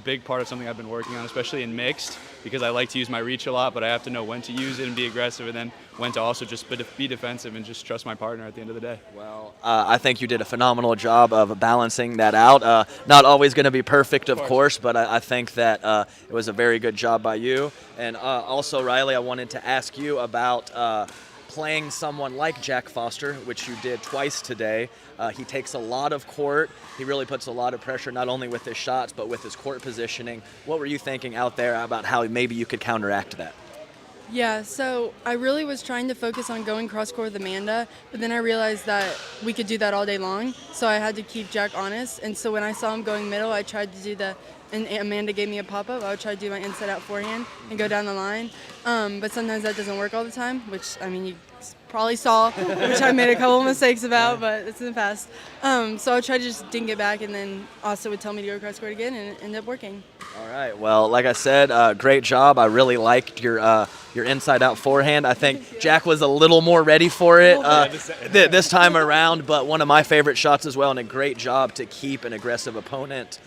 big part of something I've been working on, especially in mixed, because I like to use my reach a lot, but I have to know when to use it and be aggressive, and then when to also just be defensive and just trust my partner at the end of the day. Well, I think you did a phenomenal job of balancing that out. Not always going to be perfect, of course, but I think that it was a very good job by you. And also, Riley, I wanted to ask you about playing someone like Jack Foster, which you did twice today. He takes a lot of court. He really puts a lot of pressure, not only with his shots, but with his court positioning. What were you thinking out there about how maybe you could counteract that? Yeah, so I really was trying to focus on going cross-court with Amanda, but then I realized that we could do that all day long, so I had to keep Jack honest. And so when I saw him going middle, I tried to do and Amanda gave me a pop-up, I would try to do my inside-out forehand and go down the line. But sometimes that doesn't work all the time, which, I mean, you probably saw, which I made a couple of mistakes about, but it's in the past. So I tried to just dink it back, and then Austin would tell me to go cross-court again, and it ended up working. All right. Well, like I said, great job. I really liked your inside-out forehand. I think Jack was a little more ready for it this time around, but one of my favorite shots as well, and a great job to keep an aggressive opponent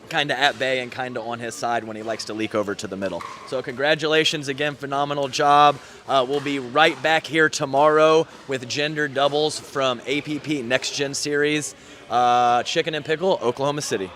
kind of at bay and kind of on his side when he likes to leak over to the middle. So congratulations again, phenomenal job. We'll be right back here tomorrow with gender doubles from APP Next Gen Series. Chicken and Pickle, Oklahoma City.